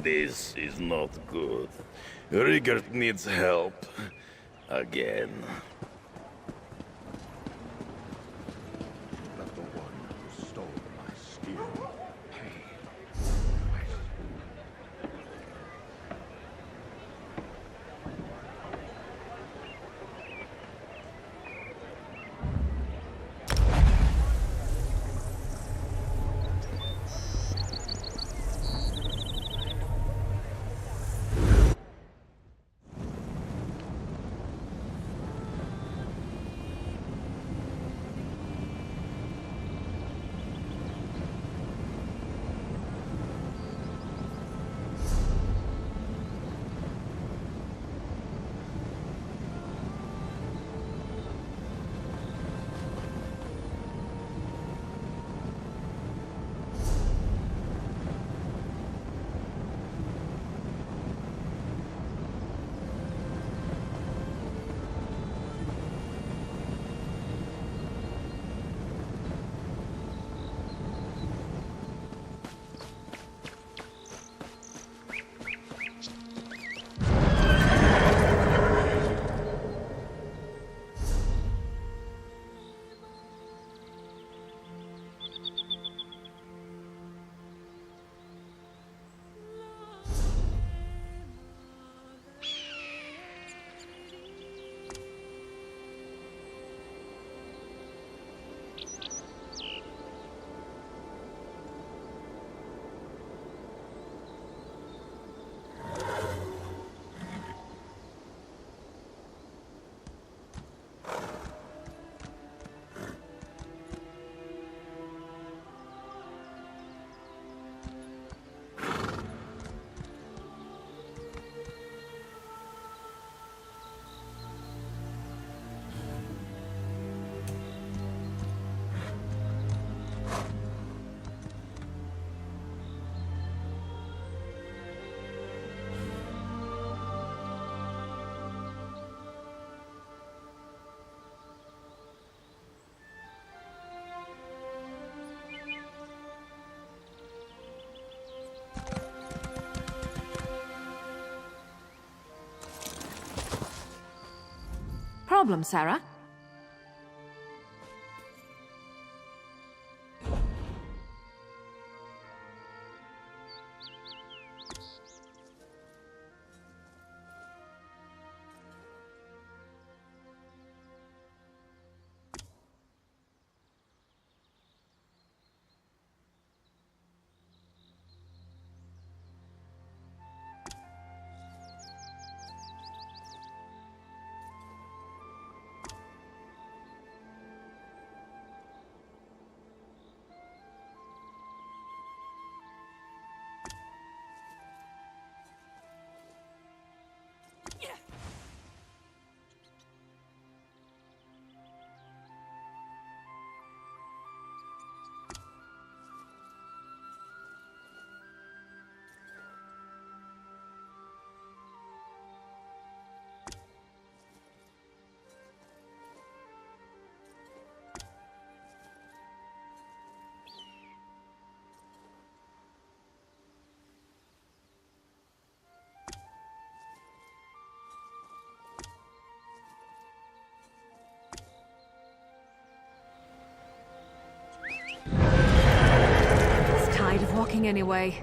This is not good. Rigert needs help. Again. Let the one who stole my steel pay. problem, Sarah? Walking anyway.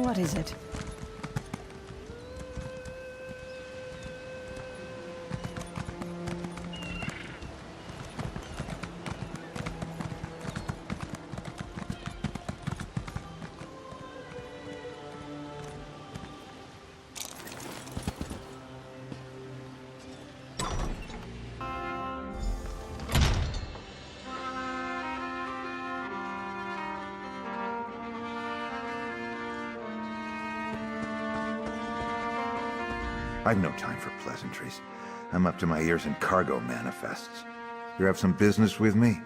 What is it? I've no time for pleasantries. I'm up to my ears in cargo manifests. You have some business with me?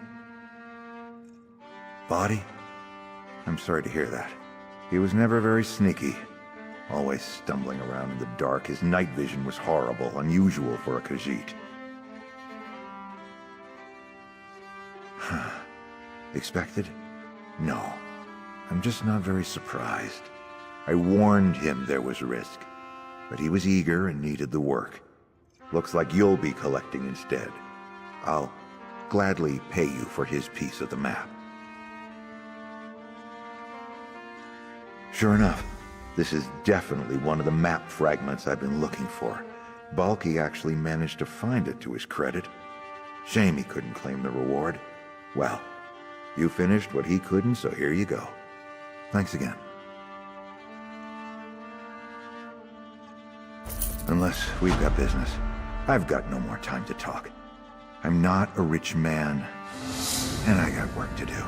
Body? I'm sorry to hear that. He was never very sneaky. Always stumbling around in the dark. His night vision was horrible, unusual for a Khajiit. Expected? No. I'm just not very surprised. I warned him there was risk. But he was eager and needed the work. Looks like you'll be collecting instead. I'll gladly pay you for his piece of the map. Sure enough, this is definitely one of the map fragments I've been looking for. Balky actually managed to find it to his credit. Shame he couldn't claim the reward. Well, you finished what he couldn't, so here you go. Thanks again. Unless we've got business, I've got no more time to talk. I'm not a rich man, and I got work to do.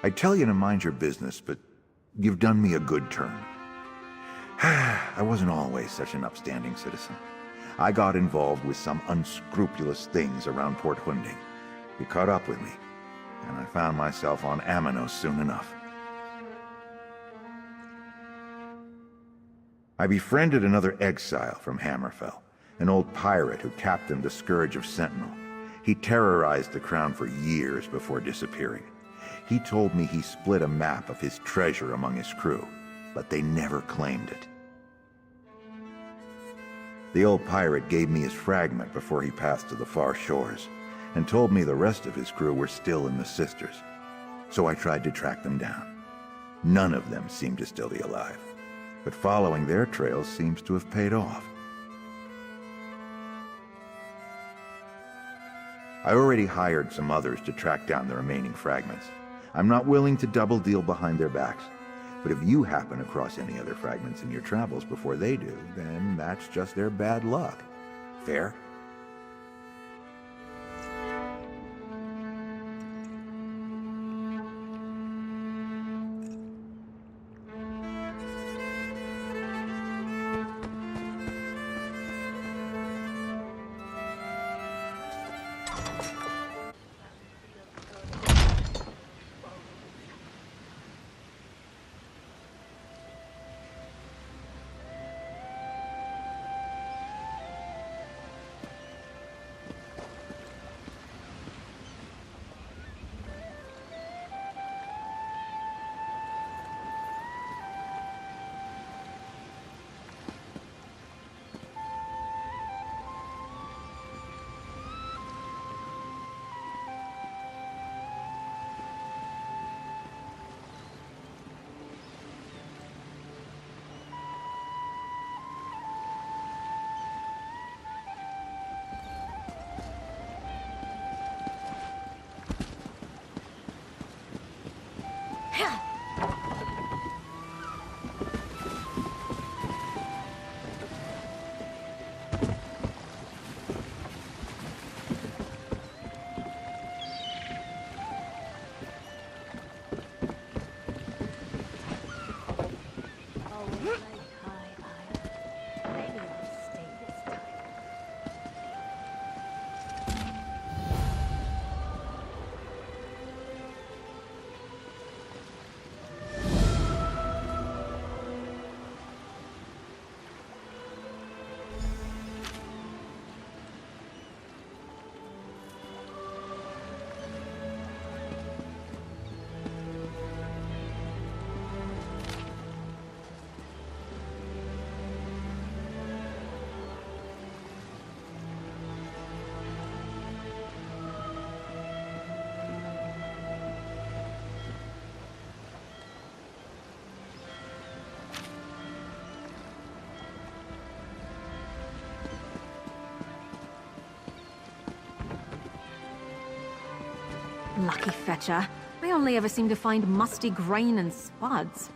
I tell you to mind your business, but you've done me a good turn. I wasn't always such an upstanding citizen. I got involved with some unscrupulous things around Port Hunding. You caught up with me, and I found myself on Amanos soon enough. I befriended another exile from Hammerfell, an old pirate who captained the Scourge of Sentinel. He terrorized the crown for years before disappearing. He told me he split a map of his treasure among his crew, but they never claimed it. The old pirate gave me his fragment before he passed to the far shores, and told me the rest of his crew were still in the Sisters. So I tried to track them down. None of them seemed to still be alive, but following their trails seems to have paid off. I already hired some others to track down the remaining fragments. I'm not willing to double deal behind their backs, but if you happen across any other fragments in your travels before they do, then that's just their bad luck. Fair? Lucky fetcher. I only ever seem to find musty grain and spuds.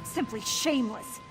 Simply shameless.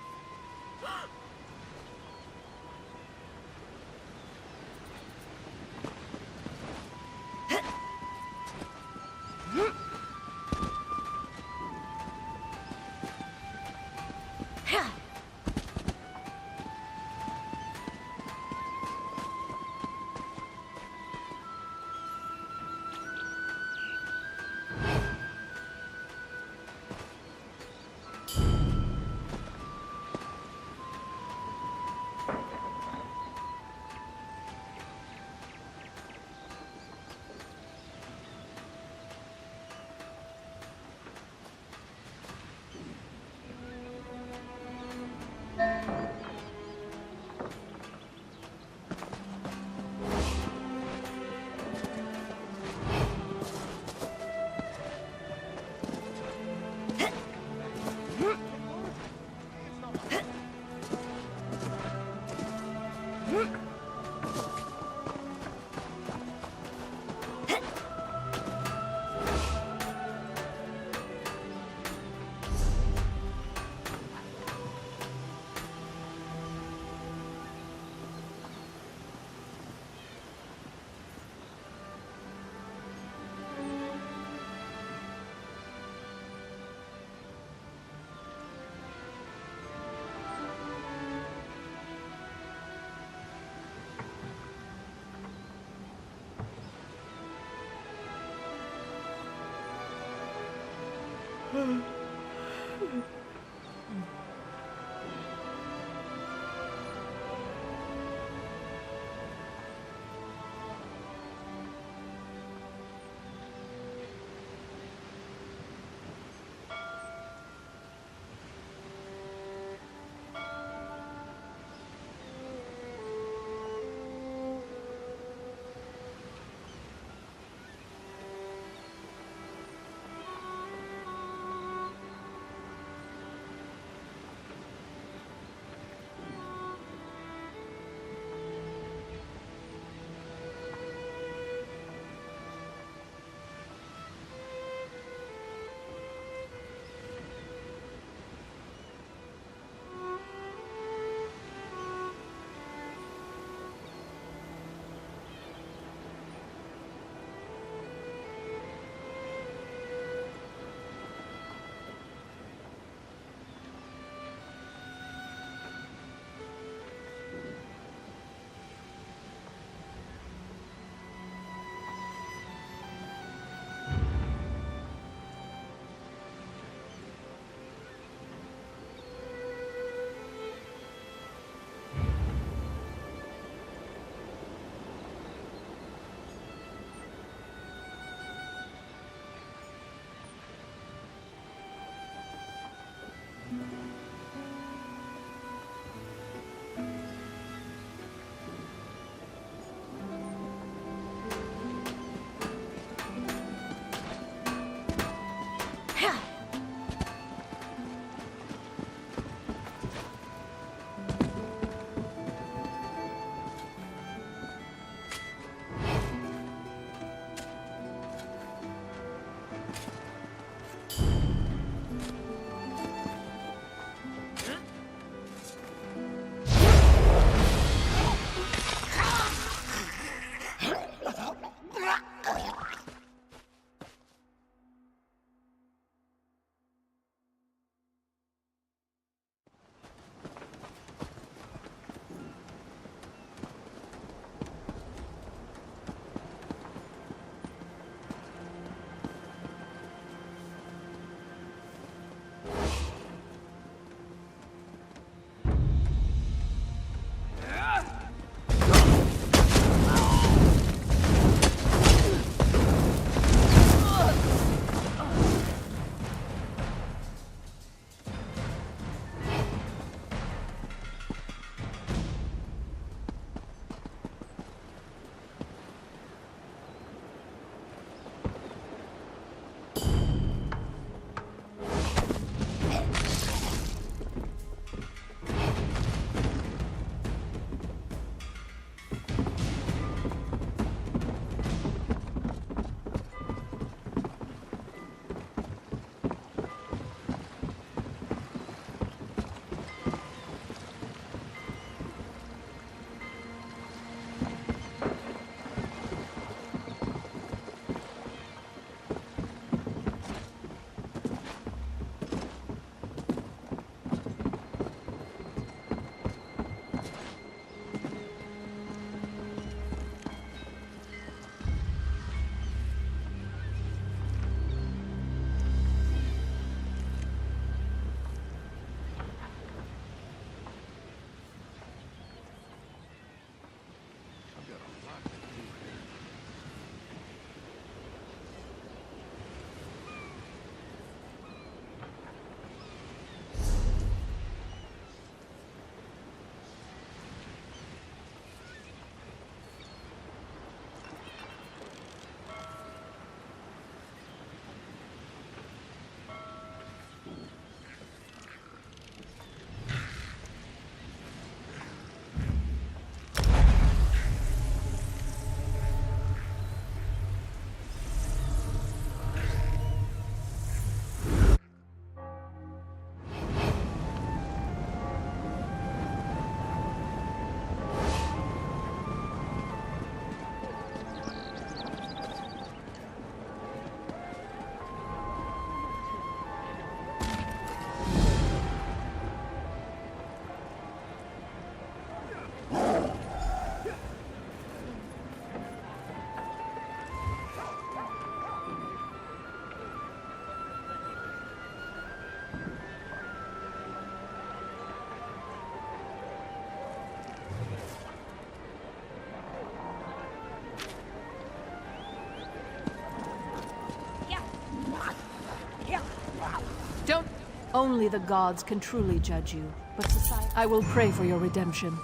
Only the gods can truly judge you, but society... I will pray for your redemption.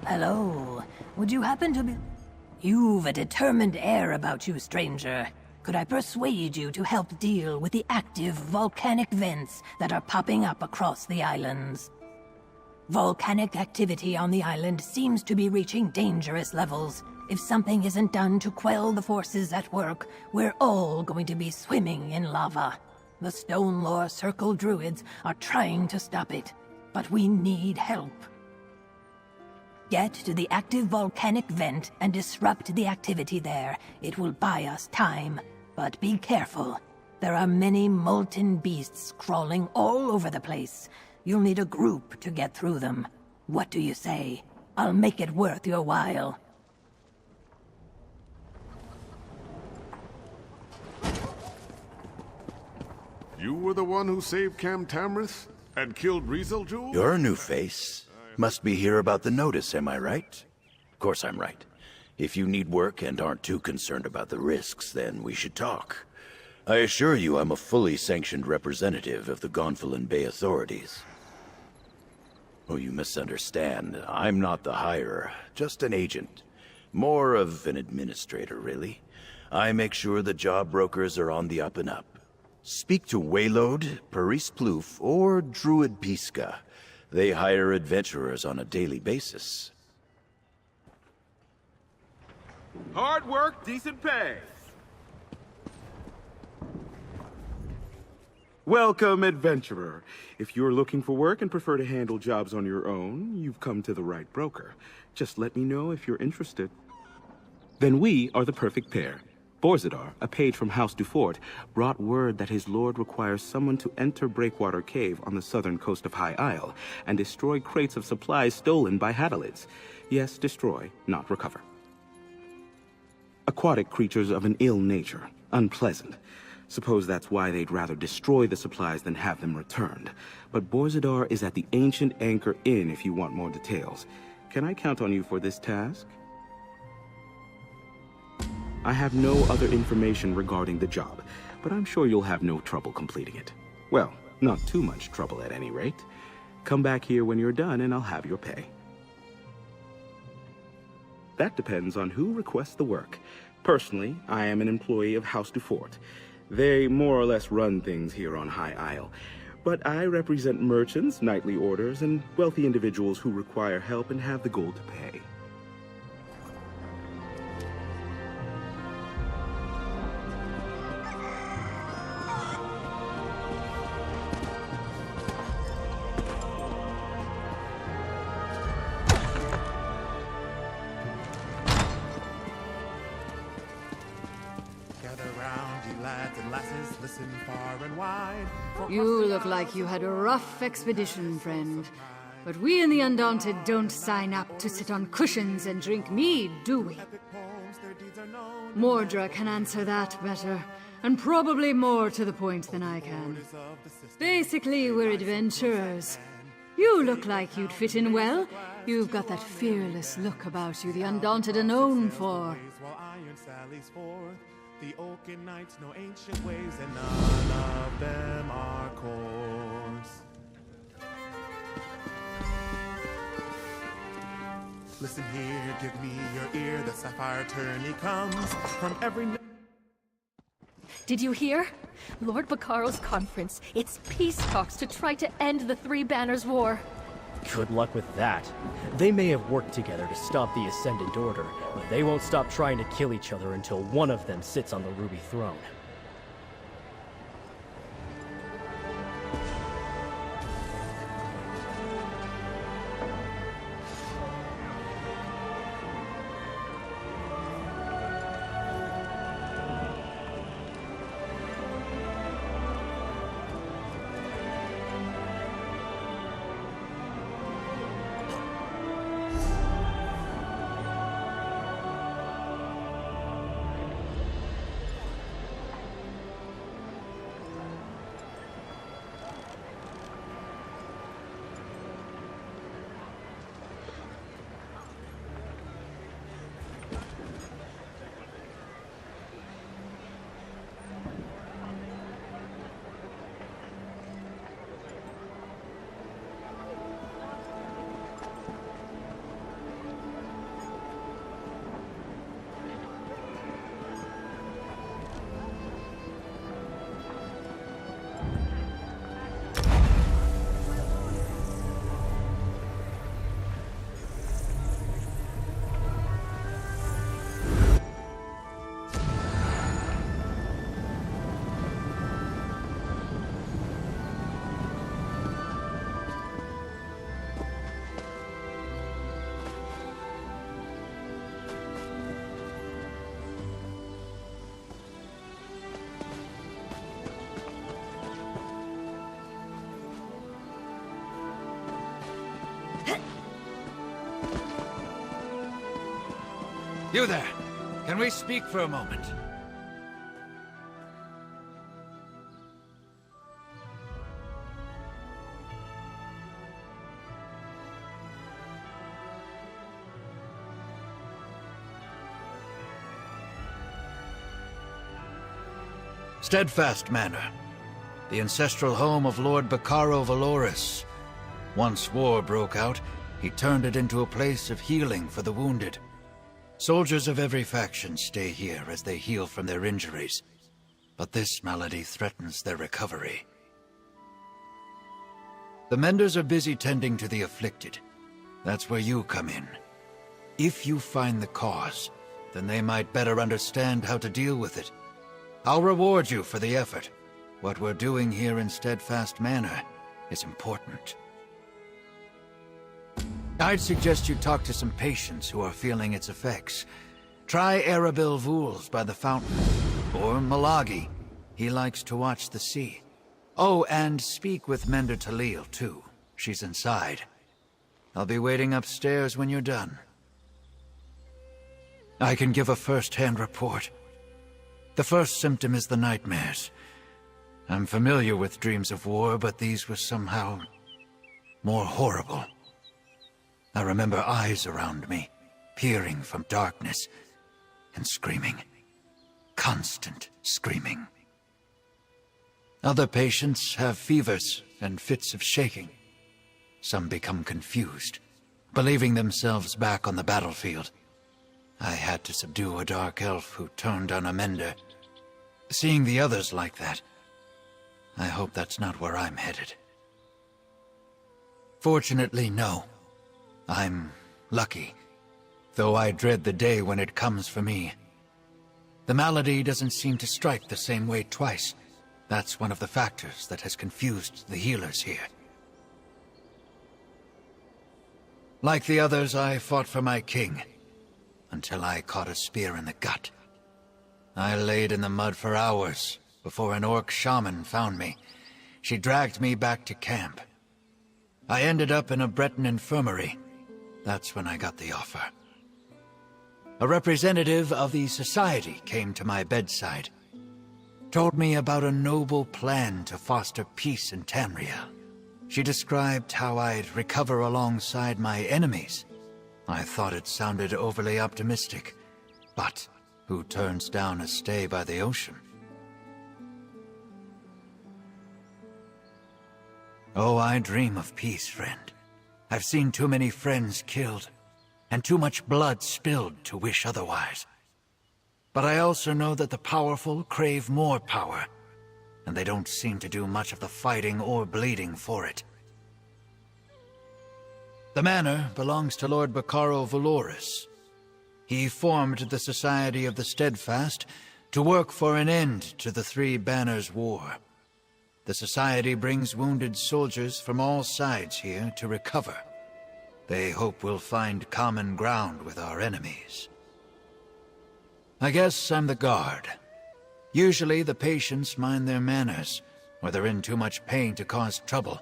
Hello. Would you happen to be... You've a determined air about you, stranger. Could I persuade you to help deal with the active volcanic vents that are popping up across the islands? Volcanic activity on the island seems to be reaching dangerous levels. If something isn't done to quell the forces at work, we're all going to be swimming in lava. The Stone Lore Circle Druids are trying to stop it, but we need help. Get to the active volcanic vent and disrupt the activity there. It will buy us time, but be careful. There are many molten beasts crawling all over the place. You'll need a group to get through them. What do you say? I'll make it worth your while. You were the one who saved Cam Tamrith and killed Rizal? You're a new face. Must be here about the notice, am I right? Of course I'm right. If you need work and aren't too concerned about the risks, then we should talk. I assure you I'm a fully sanctioned representative of the Gonfalon Bay authorities. Oh, you misunderstand. I'm not the hirer, just an agent. More of an administrator, really. I make sure the job brokers are on the up and up. Speak to Waylode, Paris Plouffe, or Druid Pisca. They hire adventurers on a daily basis. Hard work, decent pay. Welcome, adventurer. If you're looking for work and prefer to handle jobs on your own, you've come to the right broker. Just let me know if you're interested. Then we are the perfect pair. Borzadar, a page from House Dufort, brought word that his lord requires someone to enter Breakwater Cave on the southern coast of High Isle and destroy crates of supplies stolen by Hadalids. Yes, destroy, not recover. Aquatic creatures of an ill nature, unpleasant. Suppose that's why they'd rather destroy the supplies than have them returned. But Borzadar is at the Ancient Anchor Inn if you want more details. Can I count on you for this task? I have no other information regarding the job, but I'm sure you'll have no trouble completing it. Well, not too much trouble at any rate. Come back here when you're done and I'll have your pay. That depends on who requests the work. Personally, I am an employee of House Dufort. They more or less run things here on High Isle. But I represent merchants, knightly orders, and wealthy individuals who require help and have the gold to pay. You look like you had a rough expedition, friend. But we in the Undaunted don't sign up to sit on cushions and drink mead, do we? Mordra can answer that better, and probably more to the point than I can. Basically, we're adventurers. You look like you'd fit in well. You've got that fearless look about you the Undaunted are known for. The Oaken Knights know ancient ways, and none of them are coarse. Listen here, give me your ear. The Sapphire Tourney comes from every... Did you hear? Lord Bakaro's conference. It's peace talks to try to end the Three Banners War. Good luck with that. They may have worked together to stop the Ascendant Order, but they won't stop trying to kill each other until one of them sits on the Ruby Throne. You there! Can we speak for a moment? Steadfast Manor, the ancestral home of Lord Bacaro Valoris. Once war broke out, he turned it into a place of healing for the wounded. Soldiers of every faction stay here as they heal from their injuries, but this malady threatens their recovery. The menders are busy tending to the afflicted. That's where you come in. If you find the cause, then they might better understand how to deal with it. I'll reward you for the effort. What we're doing here in Steadfast Manor is important. I'd suggest you talk to some patients who are feeling its effects. Try Arabil Vools by the fountain, or Malagi. He likes to watch the sea. Oh, and speak with Mender Talil, too. She's inside. I'll be waiting upstairs when you're done. I can give a first-hand report. The first symptom is the nightmares. I'm familiar with dreams of war, but these were somehow more horrible. I remember eyes around me, peering from darkness, and screaming. Constant screaming. Other patients have fevers and fits of shaking. Some become confused, believing themselves back on the battlefield. I had to subdue a dark elf who turned on a mender. Seeing the others like that, I hope that's not where I'm headed. Fortunately, no. I'm lucky, though I dread the day when it comes for me. The malady doesn't seem to strike the same way twice. That's one of the factors that has confused the healers here. Like the others, I fought for my king, until I caught a spear in the gut. I laid in the mud for hours before an orc shaman found me. She dragged me back to camp. I ended up in a Breton infirmary. That's when I got the offer. A representative of the society came to my bedside. Told me about a noble plan to foster peace in Tamriel. She described how I'd recover alongside my enemies. I thought it sounded overly optimistic, but who turns down a stay by the ocean? Oh, I dream of peace, friend. I've seen too many friends killed, and too much blood spilled to wish otherwise. But I also know that the powerful crave more power, and they don't seem to do much of the fighting or bleeding for it. The manor belongs to Lord Bacaro Valoris. He formed the Society of the Steadfast to work for an end to the Three Banners War. The Society brings wounded soldiers from all sides here to recover. They hope we'll find common ground with our enemies. I guess I'm the guard. Usually the patients mind their manners, or they're in too much pain to cause trouble,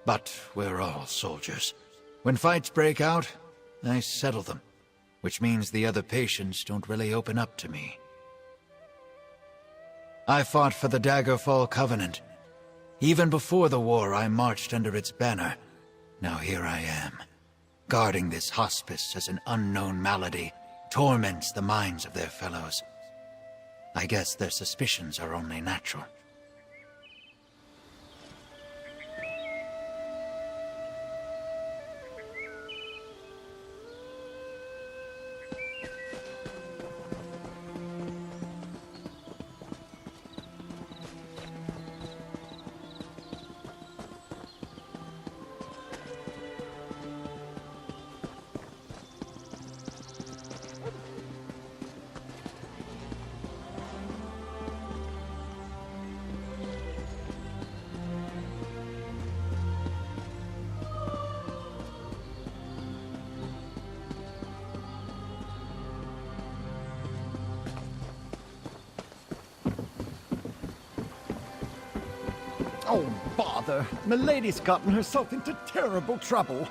but we're all soldiers. When fights break out, I settle them, which means the other patients don't really open up to me. I fought for the Daggerfall Covenant. Even before the war, I marched under its banner. Now here I am, guarding this hospice as an unknown malady torments the minds of their fellows. I guess their suspicions are only natural. Oh, bother. Milady's gotten herself into terrible trouble.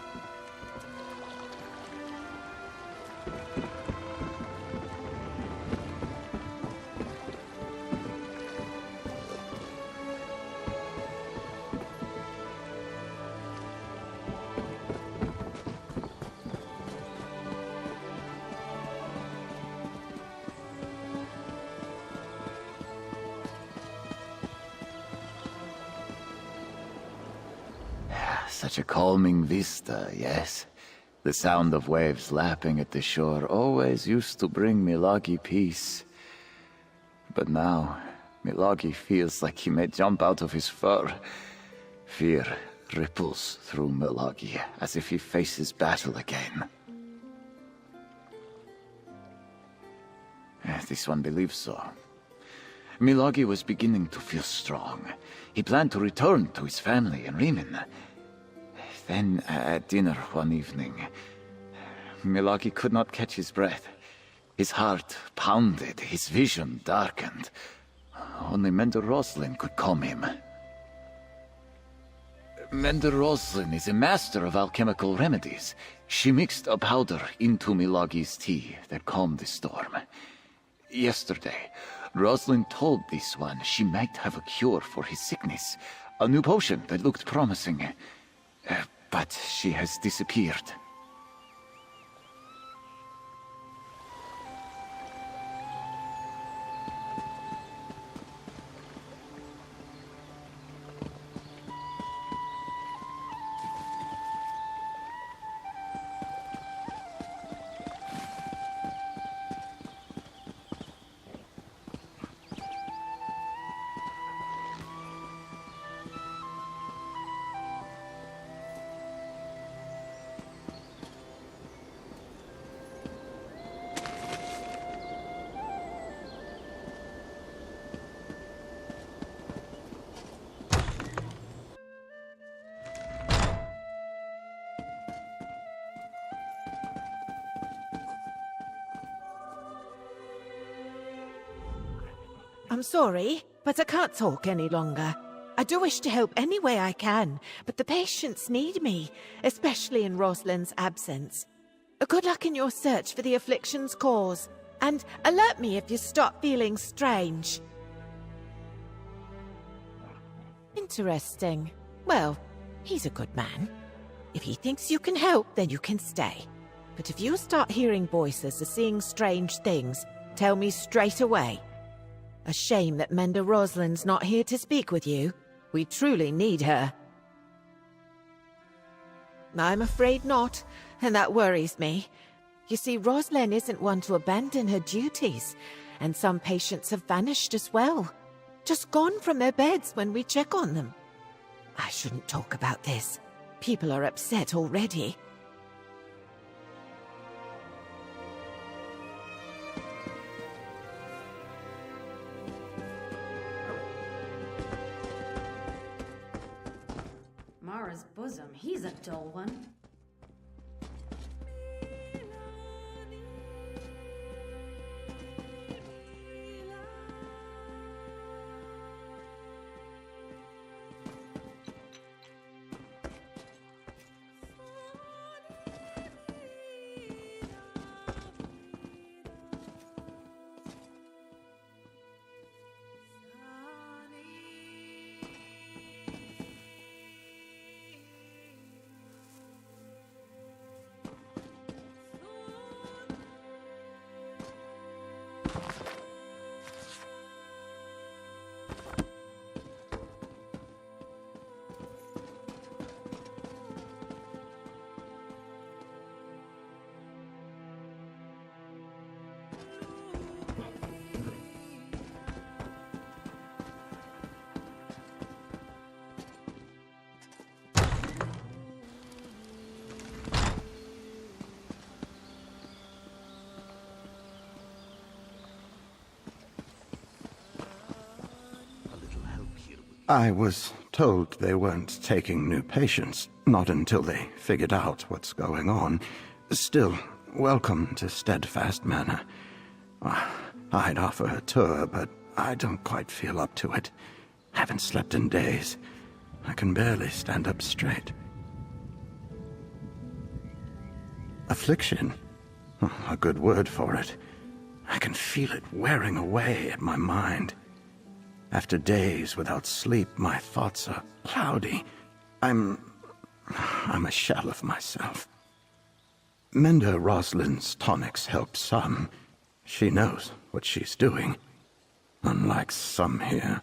Such a calming vista, yes? The sound of waves lapping at the shore always used to bring Milagi peace. But now, Milagi feels like he may jump out of his fur. Fear ripples through Milagi as if he faces battle again. This one believes so. Milagi was beginning to feel strong. He planned to return to his family in Riemann. Then, at dinner one evening, Milagi could not catch his breath. His heart pounded, his vision darkened. Only Mender Roslin could calm him. Mender Roslin is a master of alchemical remedies. She mixed a powder into Milagi's tea that calmed the storm. Yesterday, Roslin told this one she might have a cure for his sickness, a new potion that looked promising. But she has disappeared. I'm sorry, but I can't talk any longer. I do wish to help any way I can, but the patients need me, especially in Roslin's absence. Good luck in your search for the affliction's cause, and alert me if you stop feeling strange. Interesting. Well, he's a good man. If he thinks you can help, then you can stay. But if you start hearing voices or seeing strange things, tell me straight away. A shame that Mender Roslin's not here to speak with you. We truly need her. I'm afraid not, and that worries me. You see, Roslin isn't one to abandon her duties, and some patients have vanished as well. Just gone from their beds when we check on them. I shouldn't talk about this. People are upset already. Mara's bosom, he's a dull one. I was told they weren't taking new patients, not until they figured out what's going on. Still, welcome to Steadfast Manor. I'd offer a tour, but I don't quite feel up to it. Haven't slept in days. I can barely stand up straight. Affliction? A good word for it. I can feel it wearing away at my mind. After days without sleep, my thoughts are cloudy. I'm a shell of myself. Mender Roslin's tonics help some. She knows what she's doing. Unlike some here.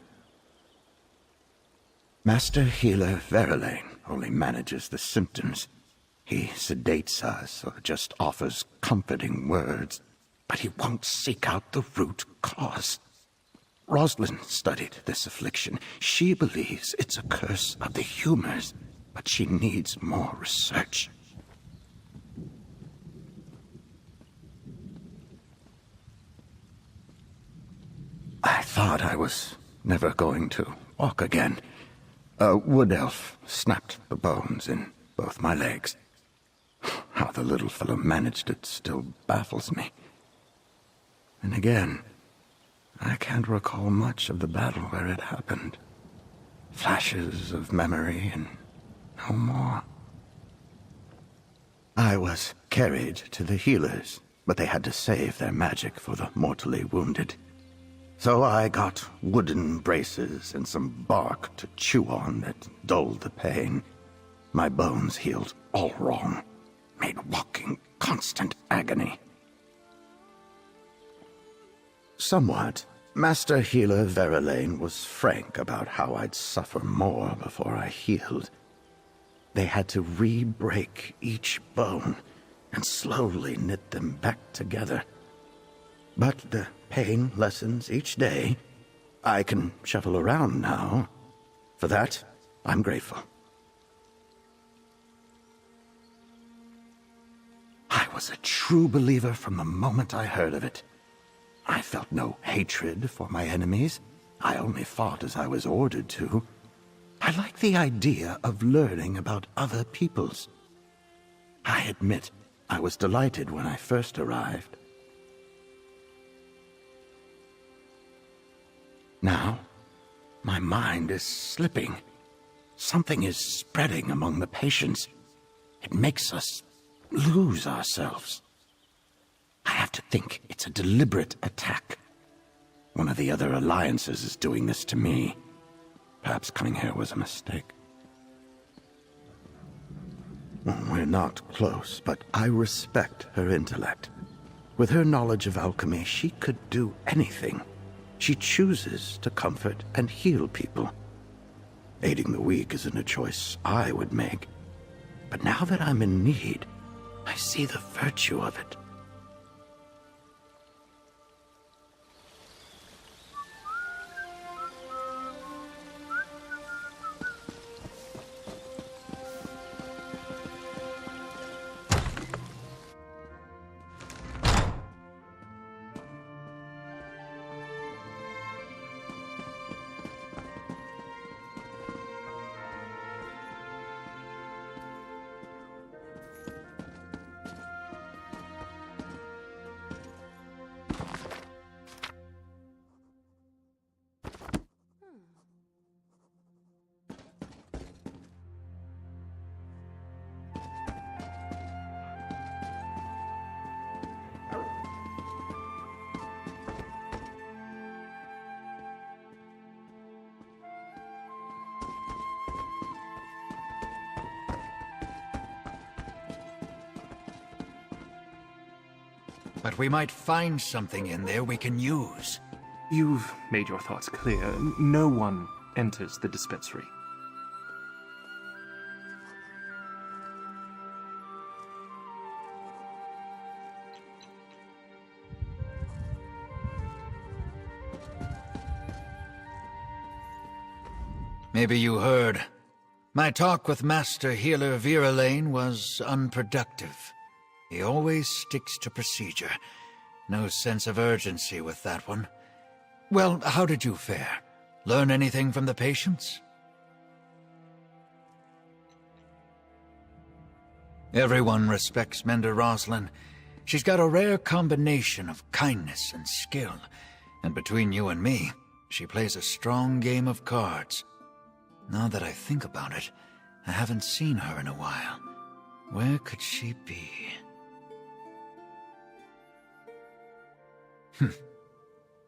Master Healer Verlaine, only manages the symptoms. He sedates us or just offers comforting words, but he won't seek out the root cause. Rosalind studied this affliction. She believes it's a curse of the humors, but she needs more research. I thought I was never going to walk again. A wood elf snapped the bones in both my legs. How the little fellow managed it still baffles me. And again, I can't recall much of the battle where it happened. Flashes of memory and no more. I was carried to the healers, but they had to save their magic for the mortally wounded. So I got wooden braces and some bark to chew on that dulled the pain. My bones healed all wrong, made walking constant agony. Somewhat. Master Healer Verlaine was frank about how I'd suffer more before I healed. They had to re-break each bone and slowly knit them back together. But the pain lessens each day. I can shuffle around now. For that, I'm grateful. I was a true believer from the moment I heard of it. I felt no hatred for my enemies. I only fought as I was ordered to. I like the idea of learning about other peoples. I admit I was delighted when I first arrived. Now, my mind is slipping. Something is spreading among the patients. It makes us lose ourselves. I have to think it's a deliberate attack. One of the other alliances is doing this to me. Perhaps coming here was a mistake. Well, we're not close, but I respect her intellect. With her knowledge of alchemy, she could do anything. She chooses to comfort and heal people. Aiding the weak isn't a choice I would make. But now that I'm in need, I see the virtue of it. But we might find something in there we can use. You've made your thoughts clear. No one enters the dispensary. Maybe you heard. My talk with Master Healer Verlaine was unproductive. He always sticks to procedure. No sense of urgency with that one. Well, how did you fare? Learn anything from the patients? Everyone respects Mender Roslin. She's got a rare combination of kindness and skill. And between you and me, she plays a strong game of cards. Now that I think about it, I haven't seen her in a while. Where could she be?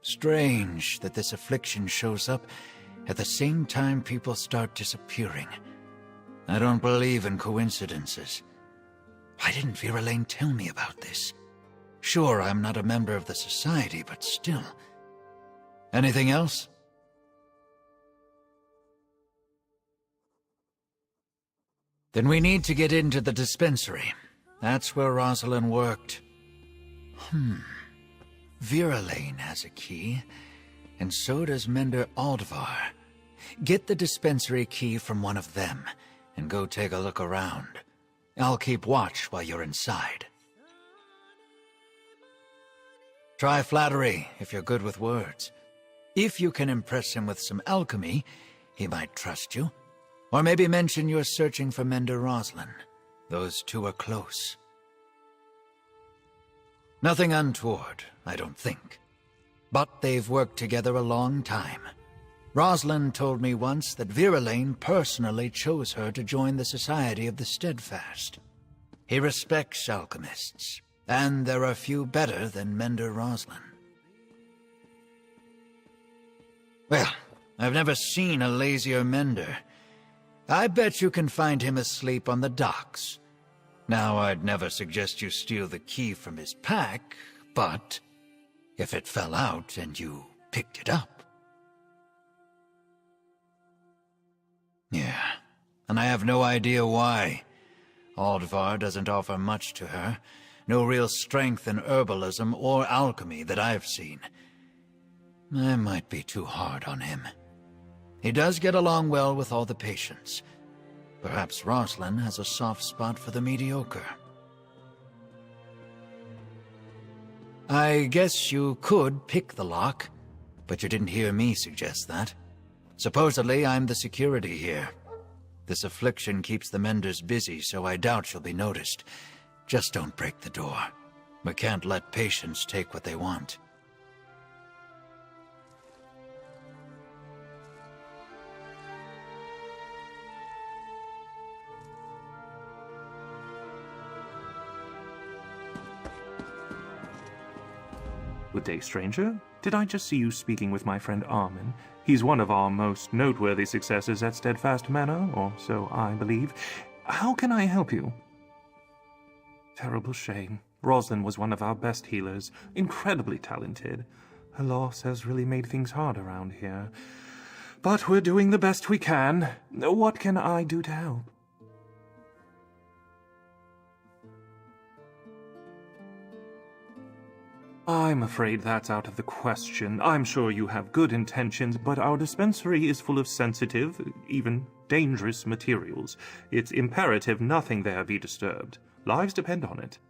Strange that this affliction shows up at the same time people start disappearing. I don't believe in coincidences. Why didn't Verlaine tell me about this? Sure, I'm not a member of the society, but still. Anything else? Then we need to get into the dispensary. That's where Rosalind worked. Vera Lane has a key, and so does Mender Aldvar. Get the dispensary key from one of them, and go take a look around. I'll keep watch while you're inside. Try flattery, if you're good with words. If you can impress him with some alchemy, he might trust you. Or maybe mention you're searching for Mender Roslin. Those two are close. Nothing untoward, I don't think. But they've worked together a long time. Roslin told me once that Vera Lane personally chose her to join the Society of the Steadfast. He respects alchemists, and there are few better than Mender Roslin. Well, I've never seen a lazier mender. I bet you can find him asleep on the docks. Now, I'd never suggest you steal the key from his pack, but if it fell out and you picked it up... Yeah, and I have no idea why. Aldvar doesn't offer much to her. No real strength in herbalism or alchemy that I've seen. I might be too hard on him. He does get along well with all the patients. Perhaps Roslin has a soft spot for the mediocre. I guess you could pick the lock, but you didn't hear me suggest that. Supposedly, I'm the security here. This affliction keeps the menders busy, so I doubt you'll be noticed. Just don't break the door. We can't let patients take what they want. Good day, stranger. Did I just see you speaking with my friend Armin? He's one of our most noteworthy successors at Steadfast Manor, or so I believe. How can I help you? Terrible shame. Roslyn was one of our best healers, incredibly talented. Her loss has really made things hard around here. But we're doing the best we can. What can I do to help? I'm afraid that's out of the question. I'm sure you have good intentions, but our dispensary is full of sensitive, even dangerous materials. It's imperative nothing there be disturbed. Lives depend on it.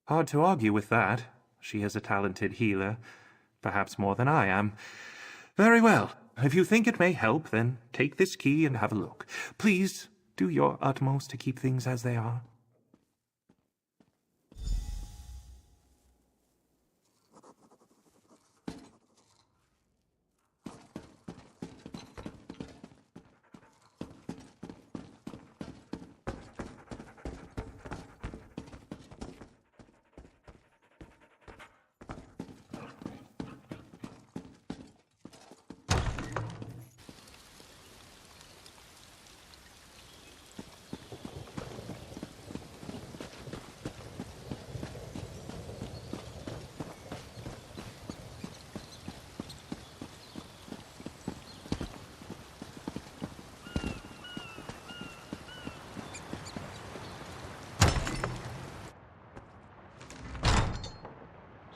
Hard to argue with that. She is a talented healer, perhaps more than I am. Very well. If you think it may help, then take this key and have a look. Please do your utmost to keep things as they are.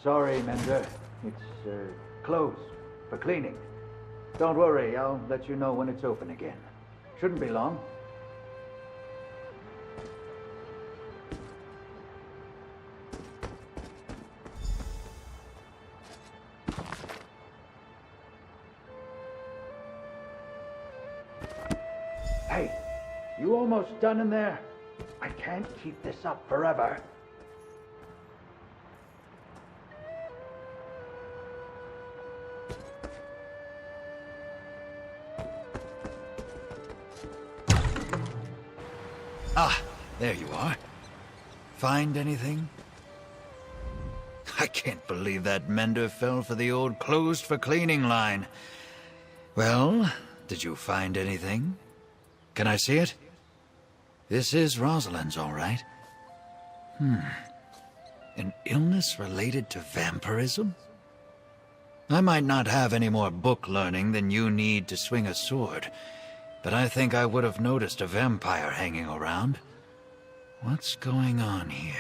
Sorry, Mender. It's closed for cleaning. Don't worry, I'll let you know when it's open again. Shouldn't be long. Hey, you almost done in there? I can't keep this up forever. Ah, there you are. Find anything? I can't believe that mender fell for the old closed for cleaning line. Well, did you find anything? Can I see it? This is Rosalind's, all right. An illness related to vampirism? I might not have any more book learning than you need to swing a sword, but I think I would have noticed a vampire hanging around. What's going on here?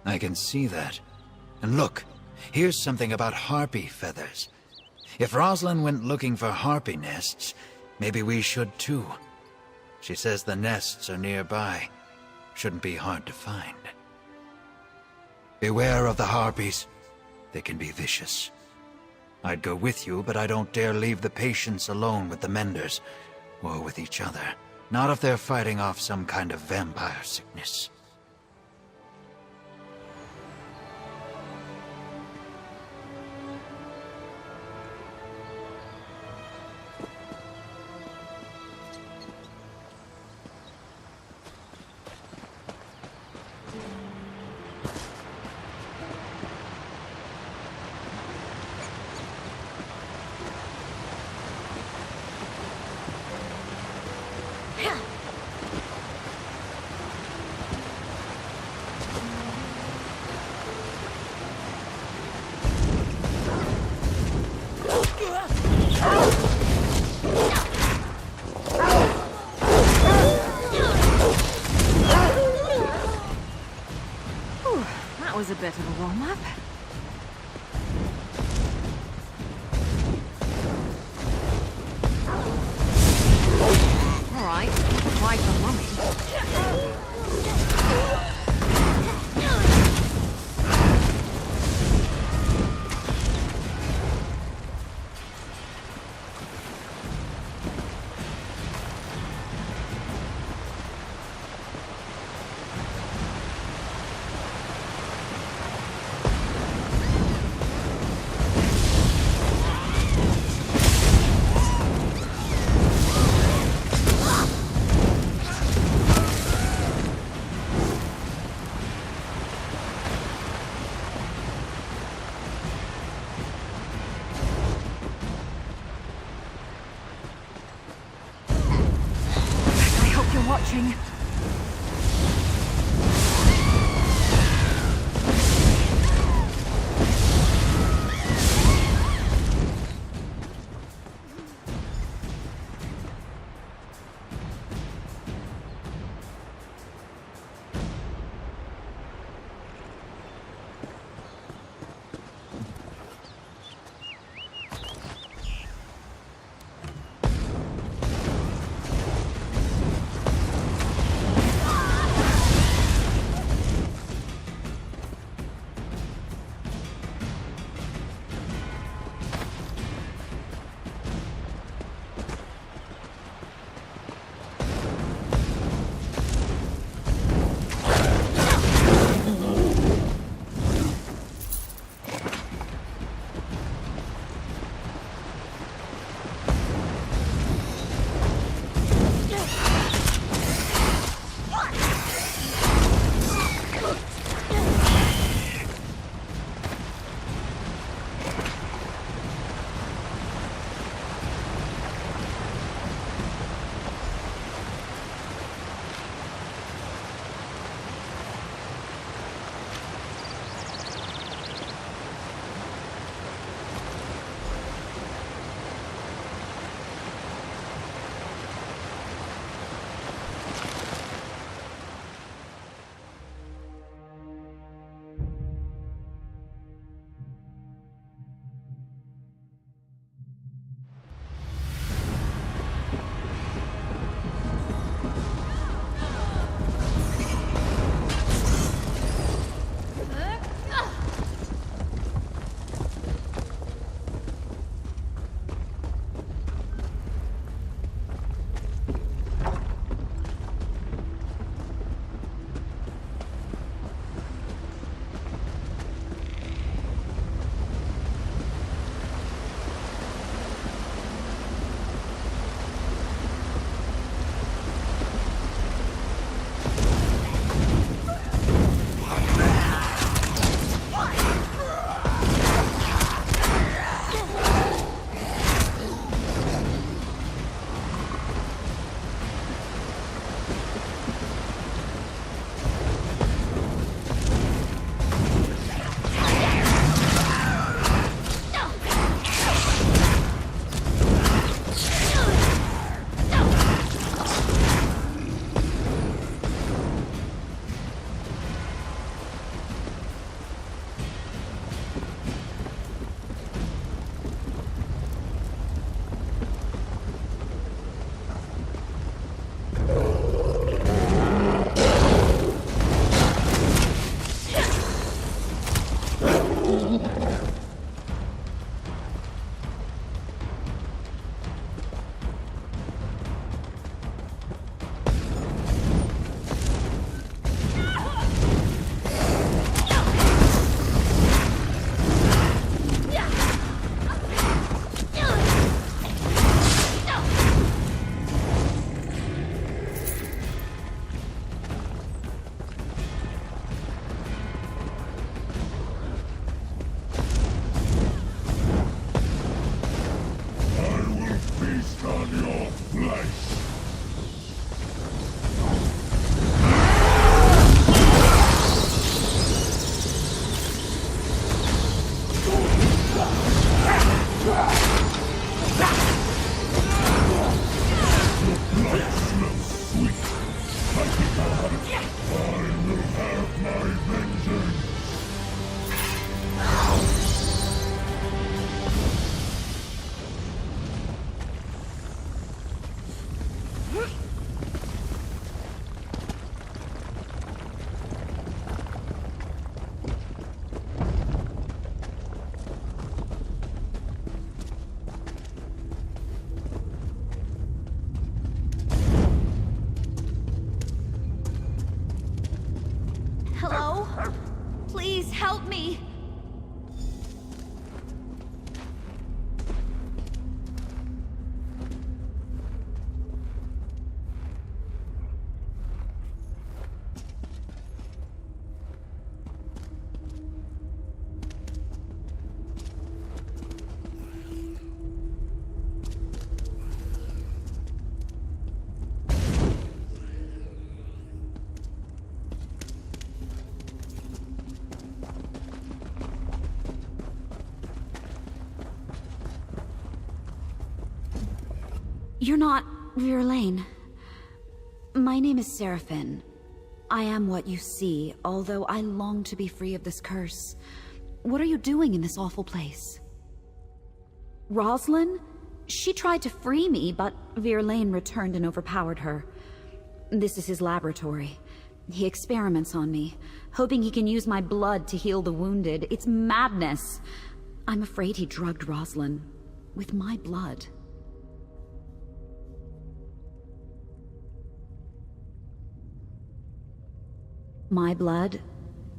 I can see that. And look, here's something about harpy feathers. If Rosalind went looking for harpy nests, maybe we should too. She says the nests are nearby. Shouldn't be hard to find. Beware of the harpies. They can be vicious. I'd go with you, but I don't dare leave the patients alone with the menders, or with each other. Not if they're fighting off some kind of vampire sickness. A bit of a warm-up. All right, try for mummy. Watching. Hello? Please help me! You're not Virlaine. My name is Seraphine. I am what you see, although I long to be free of this curse. What are you doing in this awful place? Roslyn? She tried to free me, but Virlaine returned and overpowered her. This is his laboratory. He experiments on me, hoping he can use my blood to heal the wounded. It's madness. I'm afraid he drugged Roslyn with my blood. My blood,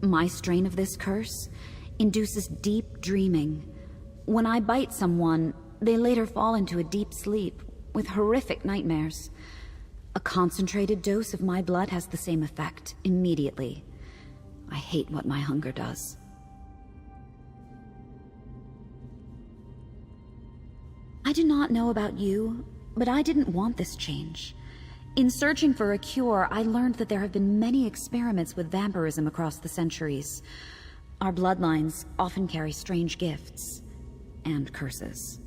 my strain of this curse, induces deep dreaming. When I bite someone, they later fall into a deep sleep with horrific nightmares. A concentrated dose of my blood has the same effect immediately. I hate what my hunger does. I do not know about you, but I didn't want this change. In searching for a cure, I learned that there have been many experiments with vampirism across the centuries. Our bloodlines often carry strange gifts and curses.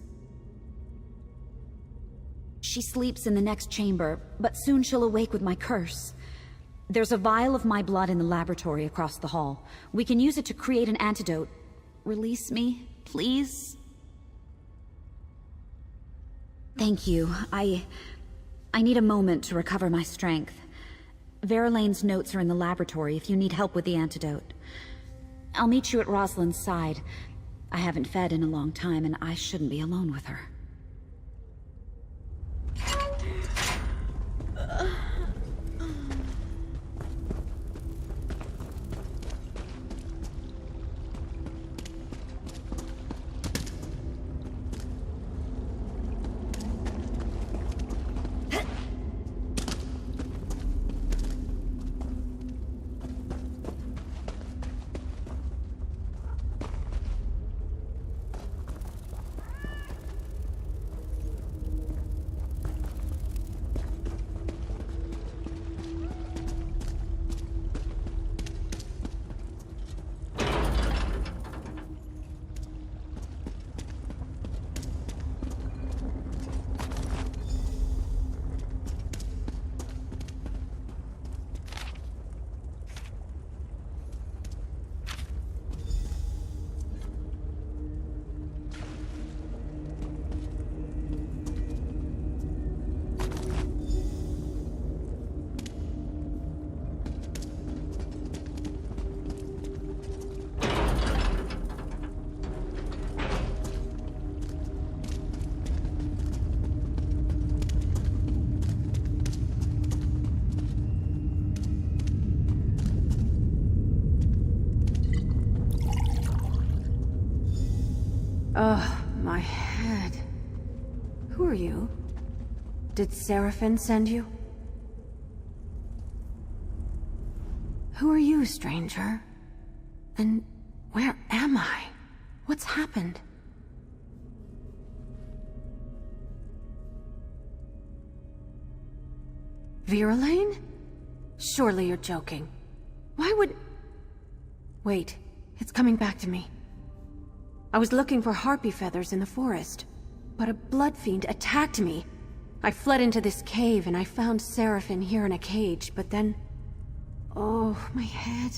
She sleeps in the next chamber, but soon she'll awake with my curse. There's a vial of my blood in the laboratory across the hall. We can use it to create an antidote. Release me, please? Thank you. I need a moment to recover my strength. Verlaine's notes are in the laboratory if you need help with the antidote. I'll meet you at Rosalind's side. I haven't fed in a long time, and I shouldn't be alone with her. Ugh, my head. Who are you? Did Seraphine send you? Who are you, stranger? And where am I? What's happened? Virulane? Surely you're joking. Why would... Wait, it's coming back to me. I was looking for harpy feathers in the forest, but a blood fiend attacked me. I fled into this cave and I found Seraphine here in a cage, but then... Oh, my head.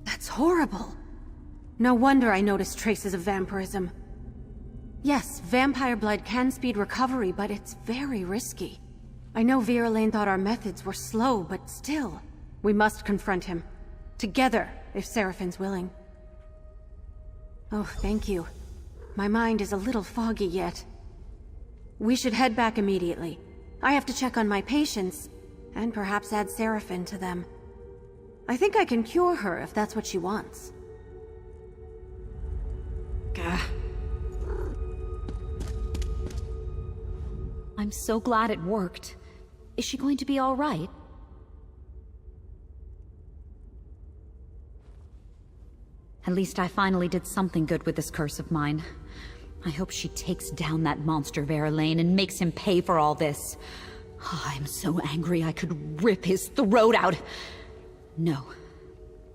That's horrible. No wonder I noticed traces of vampirism. Yes, vampire blood can speed recovery, but it's very risky. I know Virulane thought our methods were slow, but still. We must confront him. Together, if Seraphine's willing. Oh, thank you. My mind is a little foggy yet. We should head back immediately. I have to check on my patients, and perhaps add Seraphine to them. I think I can cure her if that's what she wants. Gah. I'm so glad it worked. Is she going to be all right? At least I finally did something good with this curse of mine. I hope she takes down that monster Virulane and makes him pay for all this. Oh, I'm so angry I could rip his throat out. No,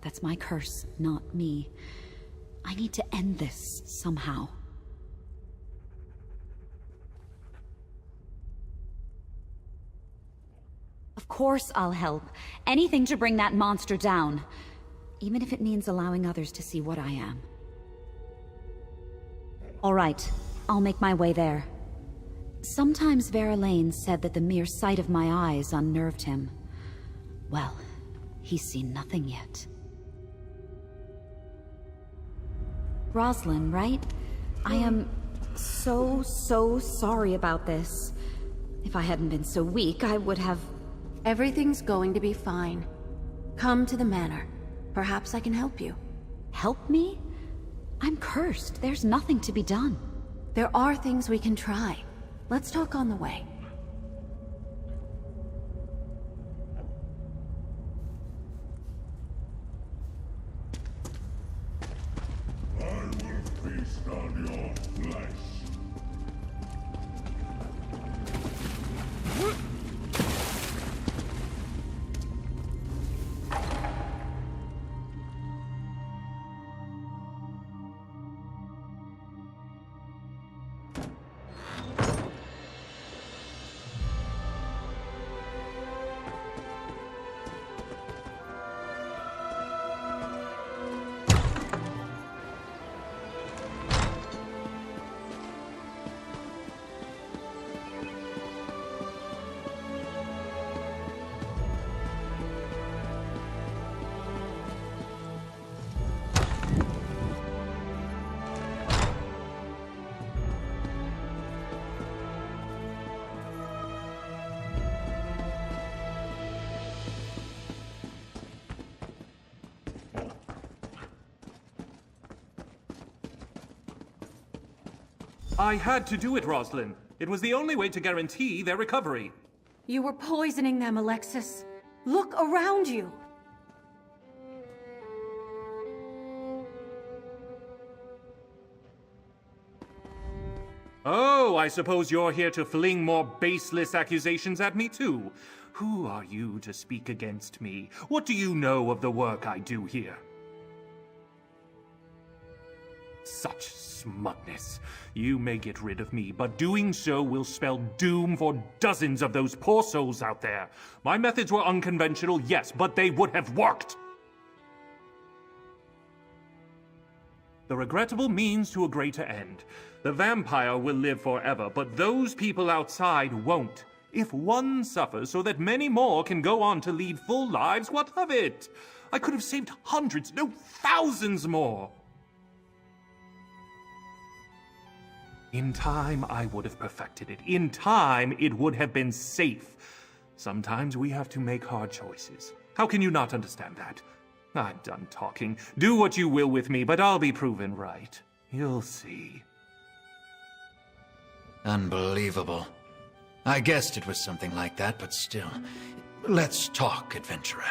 that's my curse, not me. I need to end this somehow. Of course I'll help. Anything to bring that monster down. Even if it means allowing others to see what I am. All right, I'll make my way there. Sometimes Virulane said that the mere sight of my eyes unnerved him. Well, he's seen nothing yet. Rosalind, right? I am so sorry about this. If I hadn't been so weak, I would have... Everything's going to be fine. Come to the manor. Perhaps I can help you. Help me? I'm cursed. There's nothing to be done. There are things we can try. Let's talk on the way. I will feast on your flesh. I had to do it, Rosalind. It was the only way to guarantee their recovery. You were poisoning them, Alexis. Look around you. Oh, I suppose you're here to fling more baseless accusations at me, too. Who are you to speak against me? What do you know of the work I do here? Such smugness. You may get rid of me, but doing so will spell doom for dozens of those poor souls out there. My methods were unconventional, yes, but they would have worked. The regrettable means to a greater end. The vampire will live forever, but those people outside won't. If one suffers so that many more can go on to lead full lives, what of it? I could have saved hundreds, no, thousands more. In time, I would have perfected it. In time, it would have been safe. Sometimes we have to make hard choices. How can you not understand that? I'm done talking. Do what you will with me, but I'll be proven right. You'll see. Unbelievable. I guessed it was something like that, but still. Let's talk, adventurer.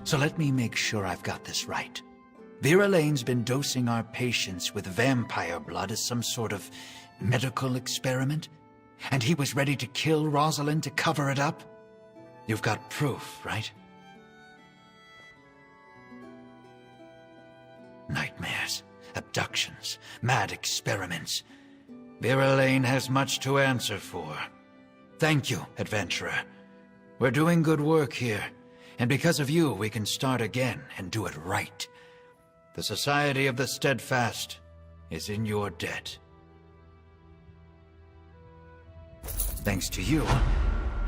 So let me make sure I've got this right. Viralane's been dosing our patients with vampire blood as some sort of medical experiment, and he was ready to kill Rosalind to cover it up? You've got proof, right? Nightmares, abductions, mad experiments. Viralane has much to answer for. Thank you, adventurer. We're doing good work here, and because of you, we can start again and do it right. The Society of the Steadfast is in your debt. Thanks to you,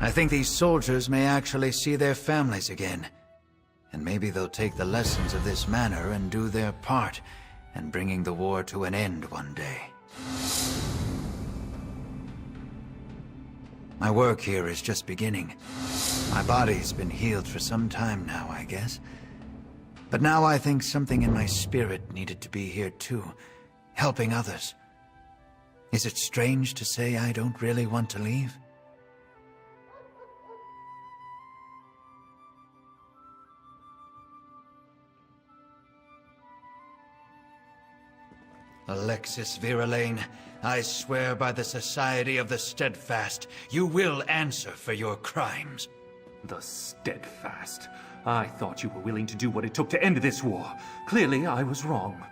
I think these soldiers may actually see their families again. And maybe they'll take the lessons of this manor and do their part in bringing the war to an end one day. My work here is just beginning. My body's been healed for some time now, I guess. But now I think something in my spirit needed to be here too, helping others. Is it strange to say I don't really want to leave? Alexis Viralane, I swear by the Society of the Steadfast, you will answer for your crimes. The Steadfast? I thought you were willing to do what it took to end this war. Clearly, I was wrong.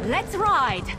Let's ride!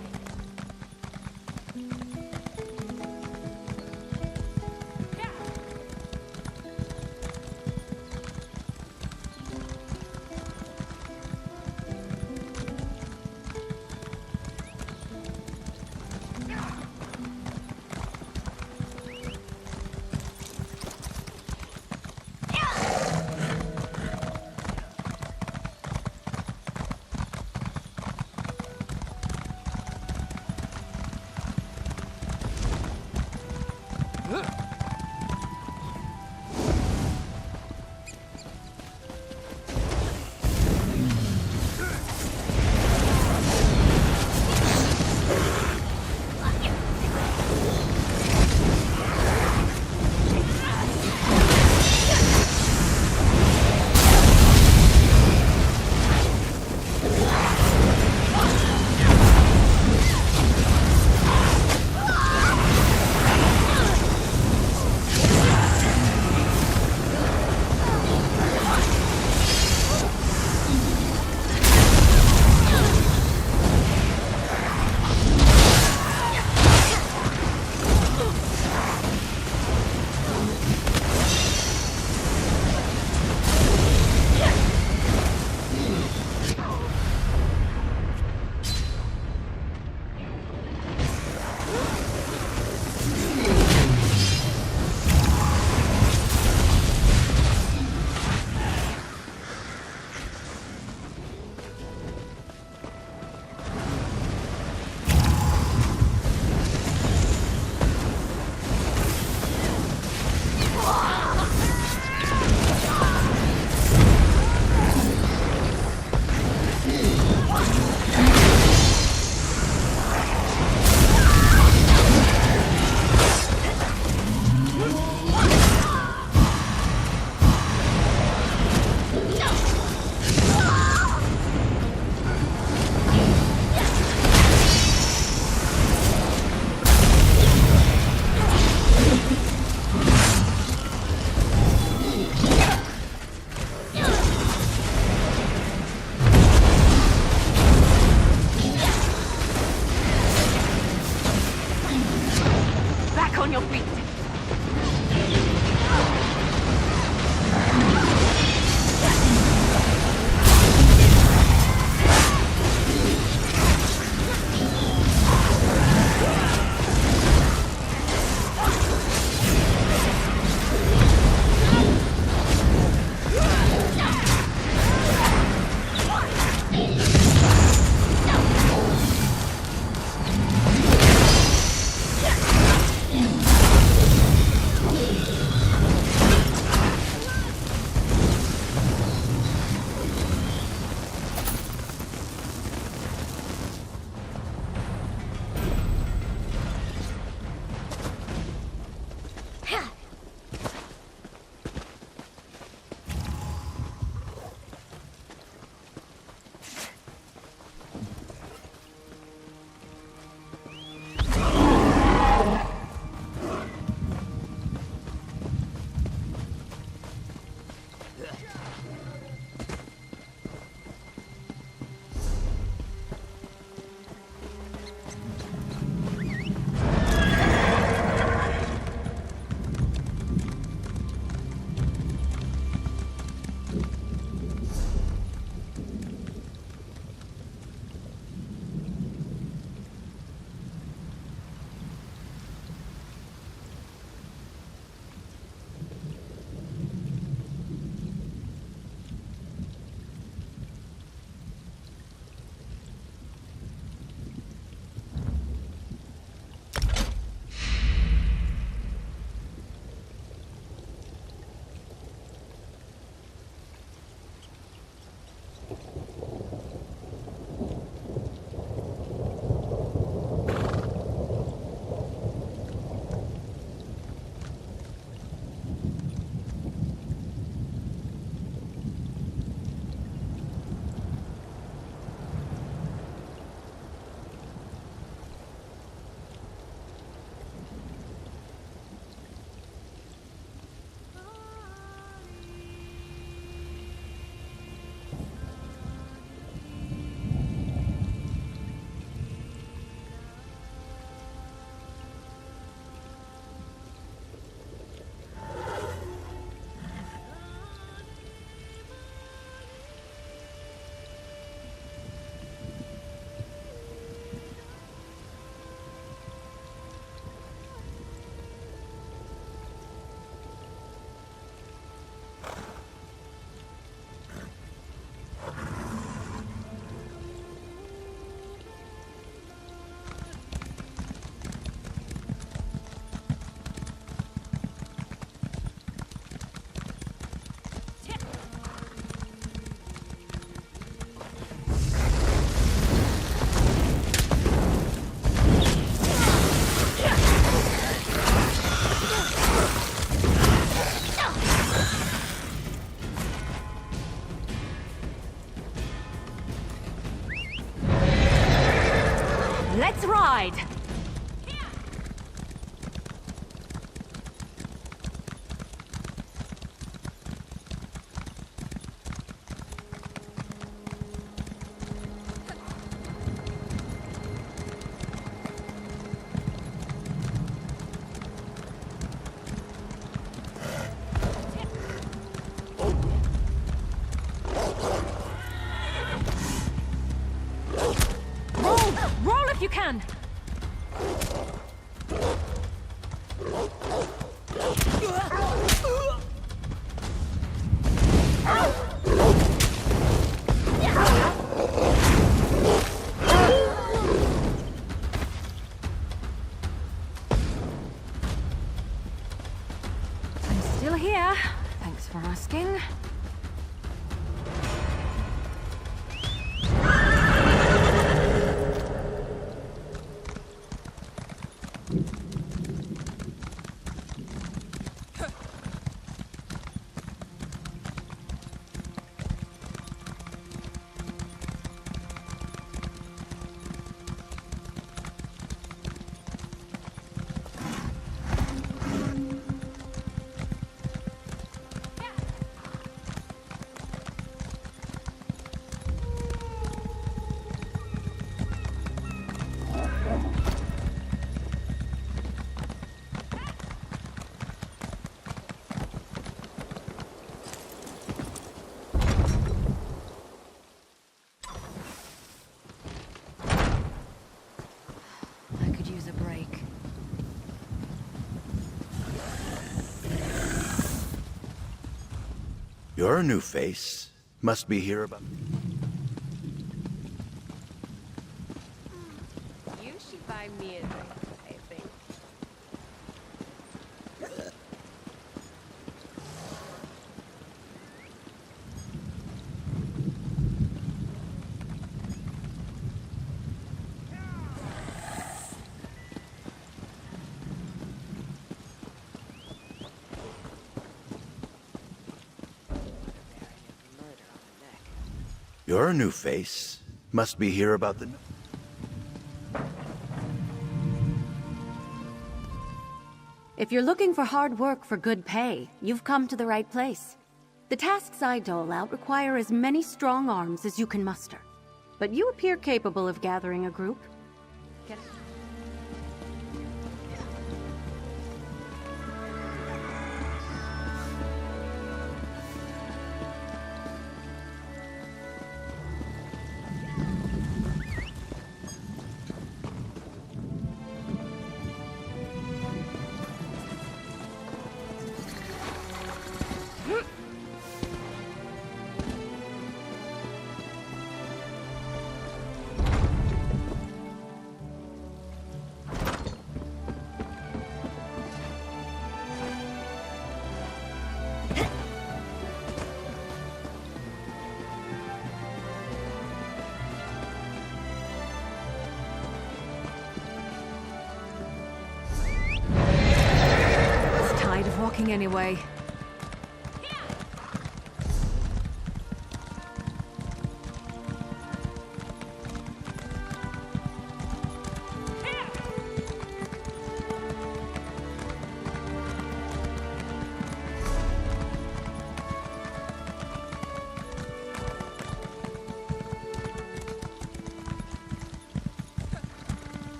can! I'm still here. Thanks for asking. You're a new face. Must be here about... You should buy me a drink, I think. You're a new face. Must be here about the... If you're looking for hard work for good pay, you've come to the right place. The tasks I dole out require as many strong arms as you can muster. But you appear capable of gathering a group. Anyway.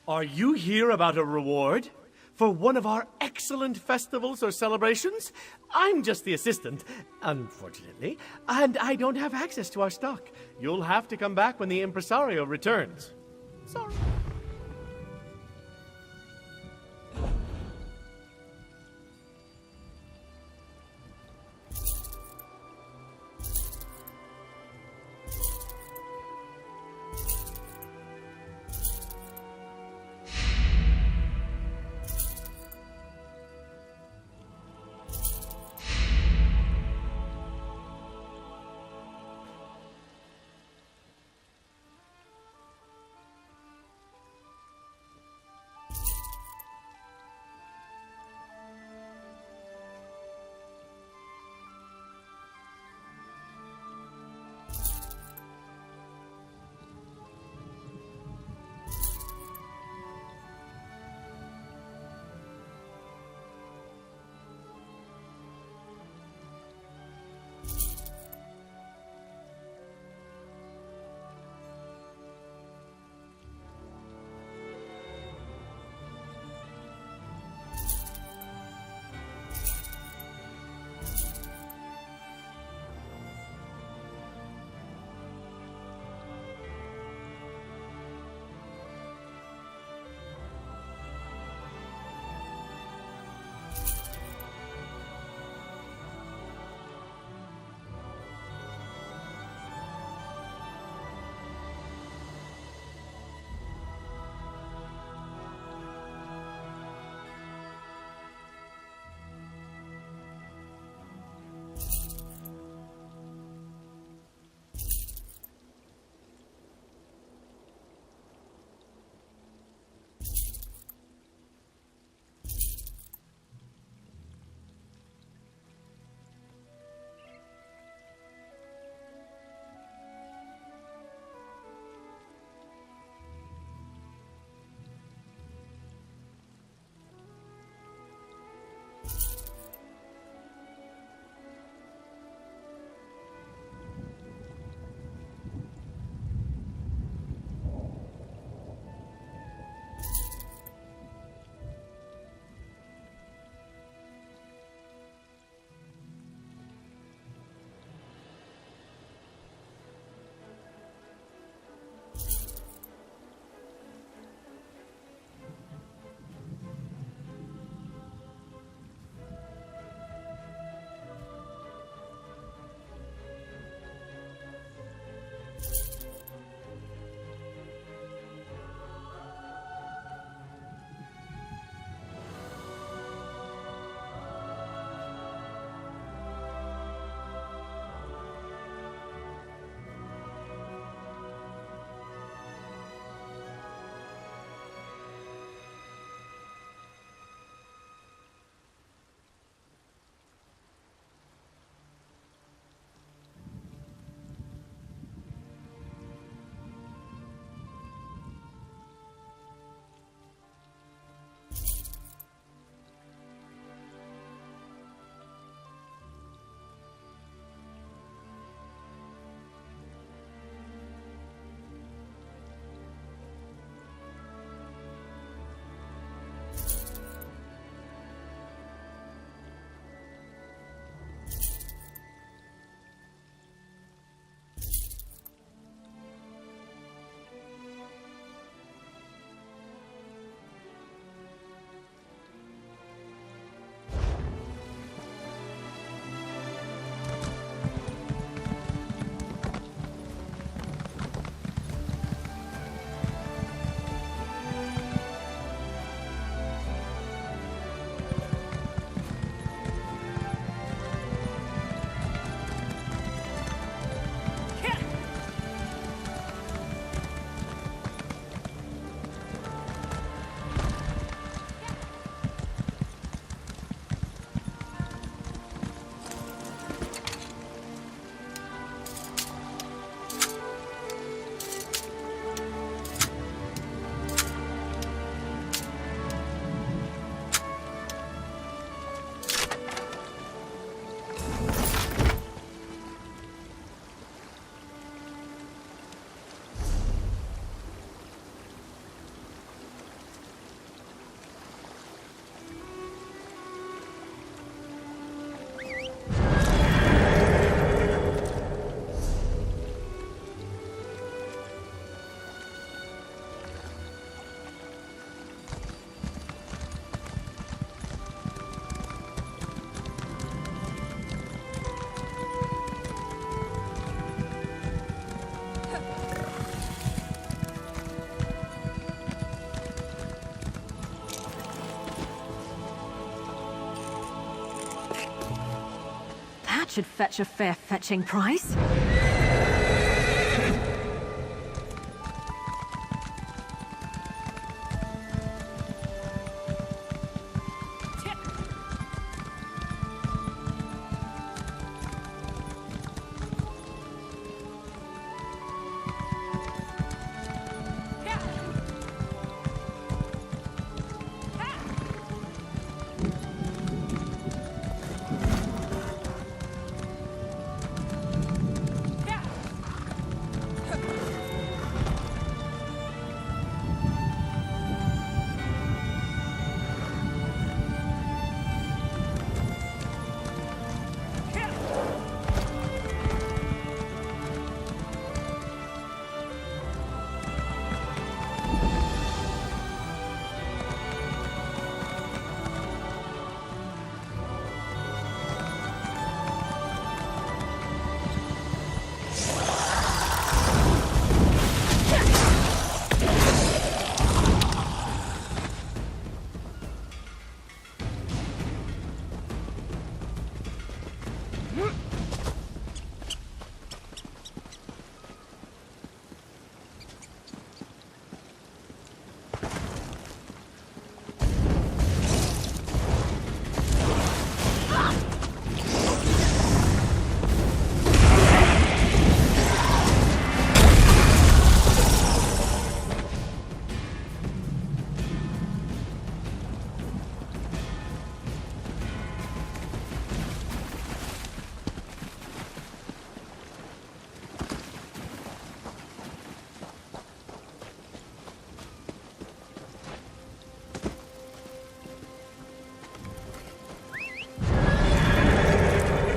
Are you here about a reward? For one of our excellent festivals or celebrations? I'm just the assistant, unfortunately, and I don't have access to our stock. You'll have to come back when the impresario returns. Sorry. That should fetch a fair fetching price.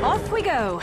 Off we go!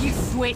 You swit!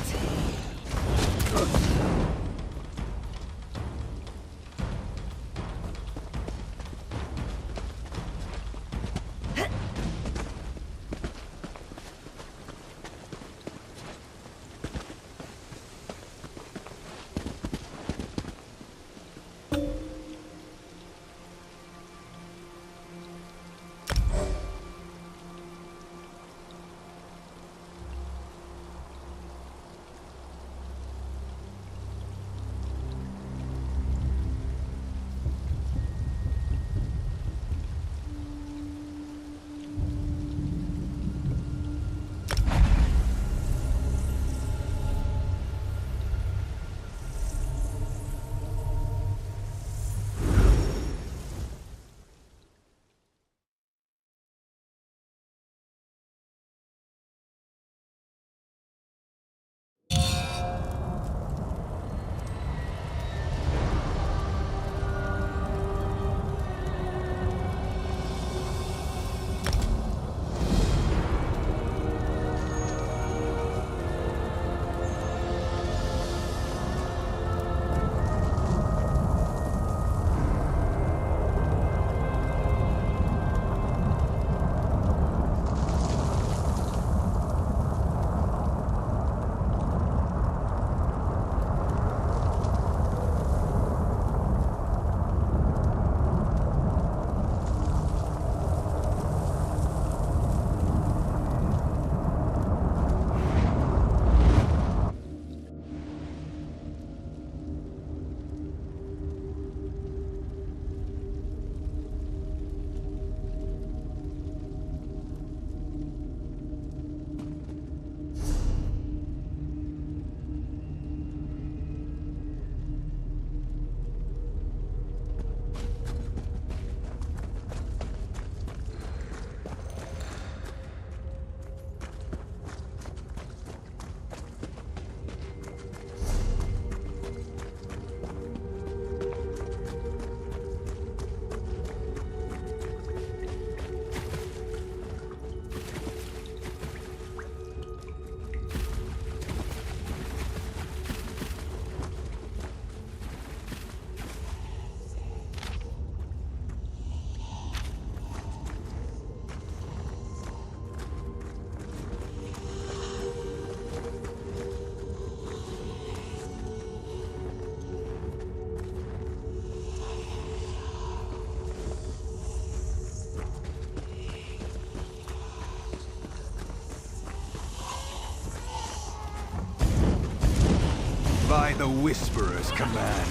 By the Whisperer's command.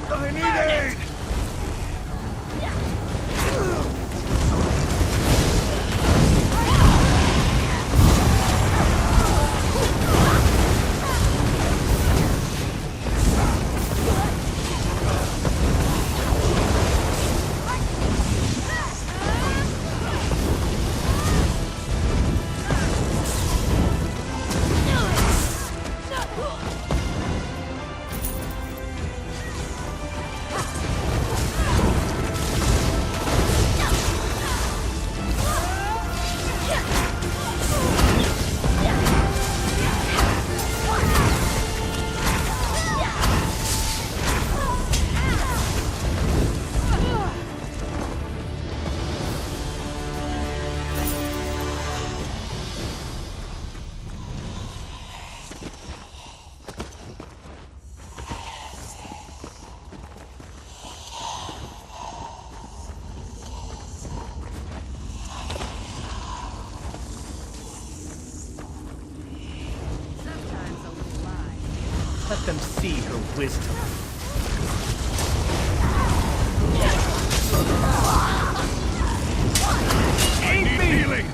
I need aid! Let them see her wisdom. Aid me! Healing!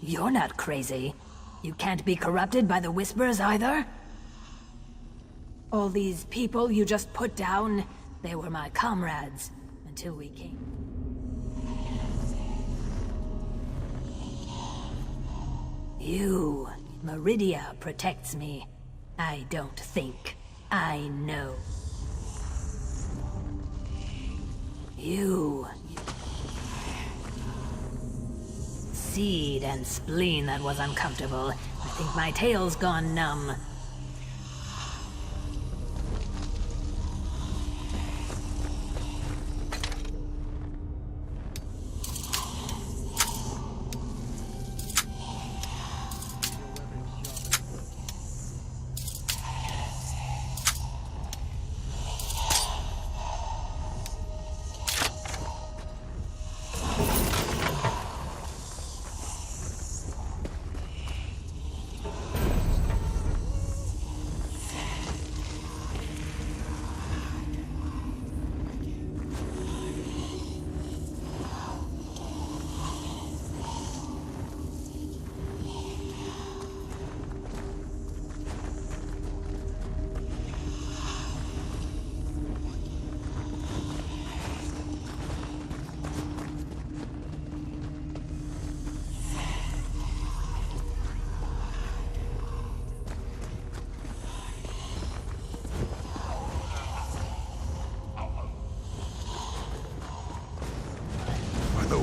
You're not crazy. You can't be corrupted by the Whisperers either? All these people you just put down, they were my comrades, until we came. You, Meridia protects me. I don't think. I know. You... Seed and spleen, that was uncomfortable. I think my tail's gone numb.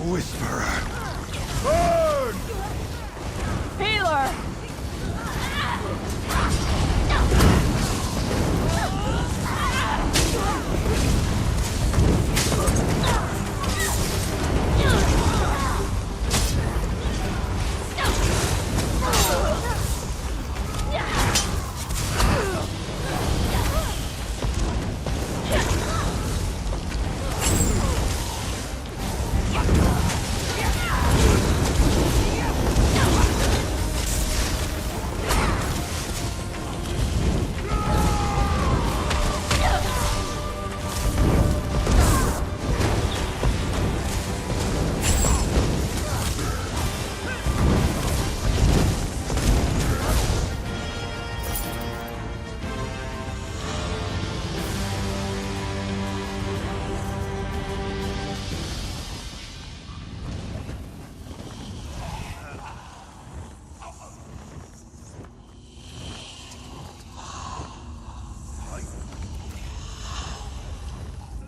Whisperer. Burn! Healer!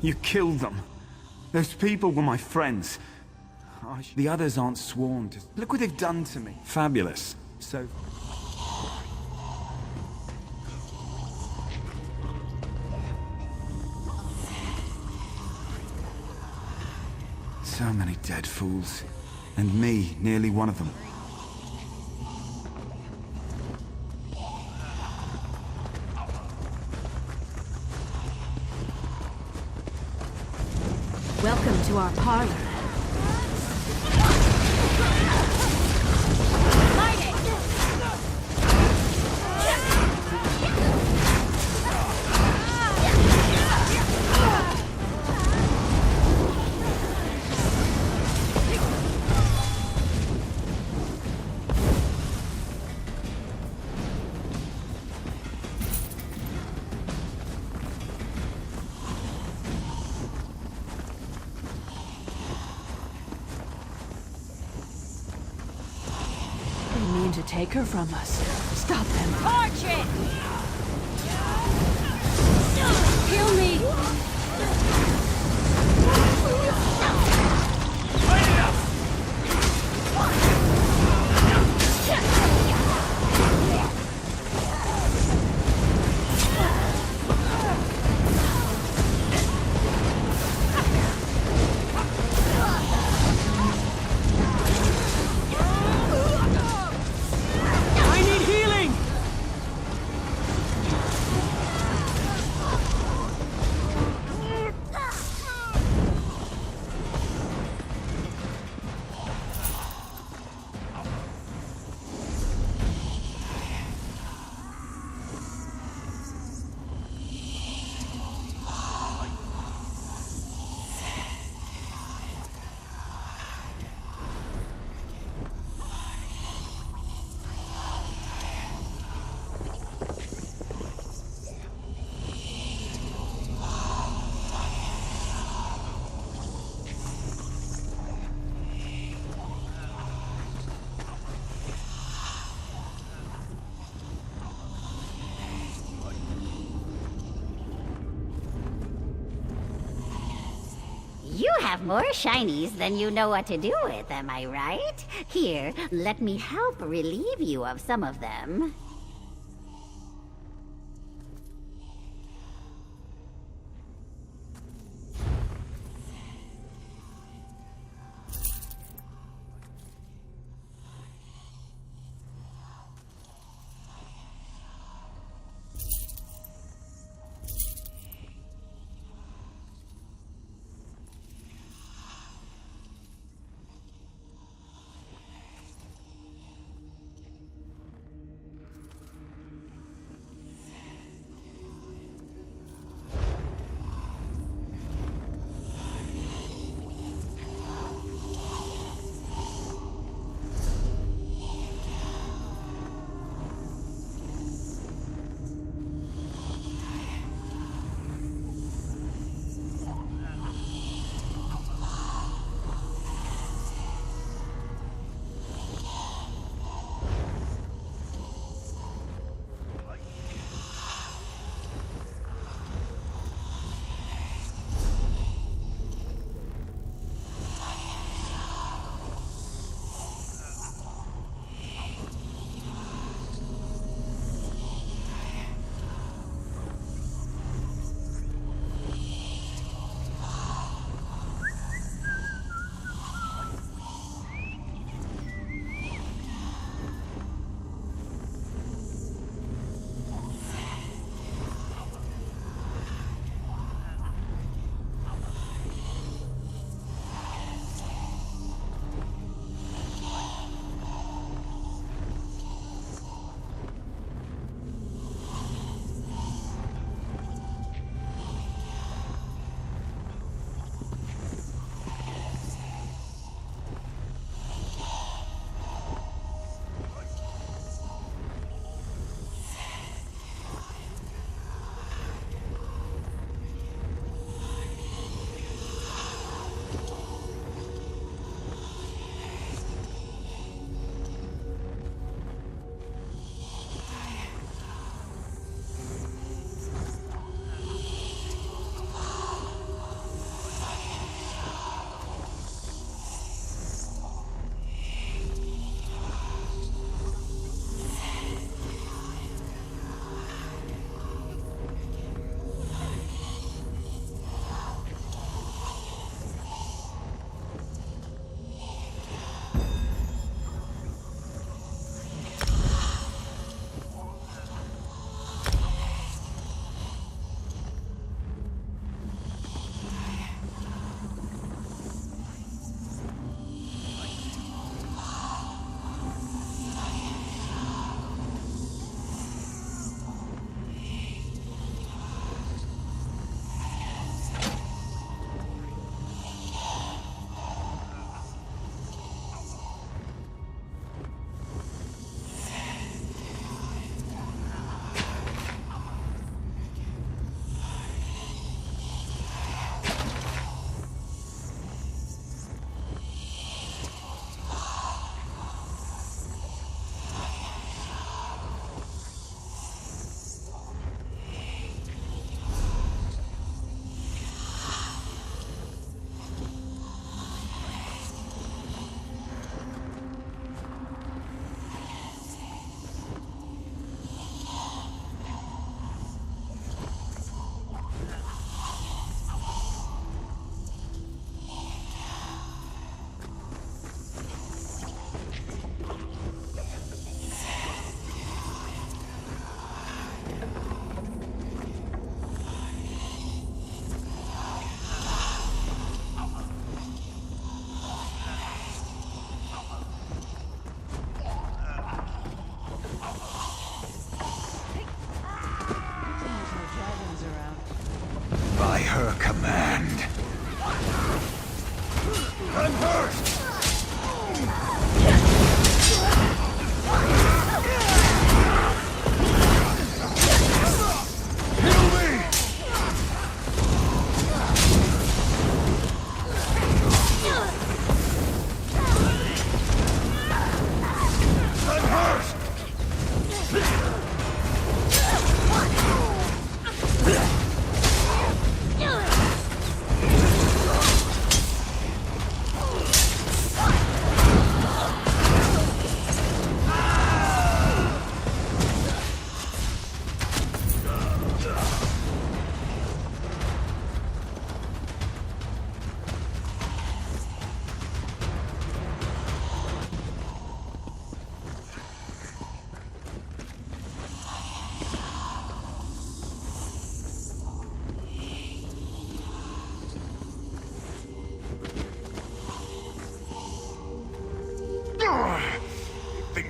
You killed them. Those people were my friends. The others aren't sworn to... Look what they've done to me. Fabulous. So... So many dead fools. And me, nearly one of them. Welcome to our parlor. To take her from us. Stop them. Torch it! Kill me! You have more shinies than you know what to do with, am I right? Here, let me help relieve you of some of them.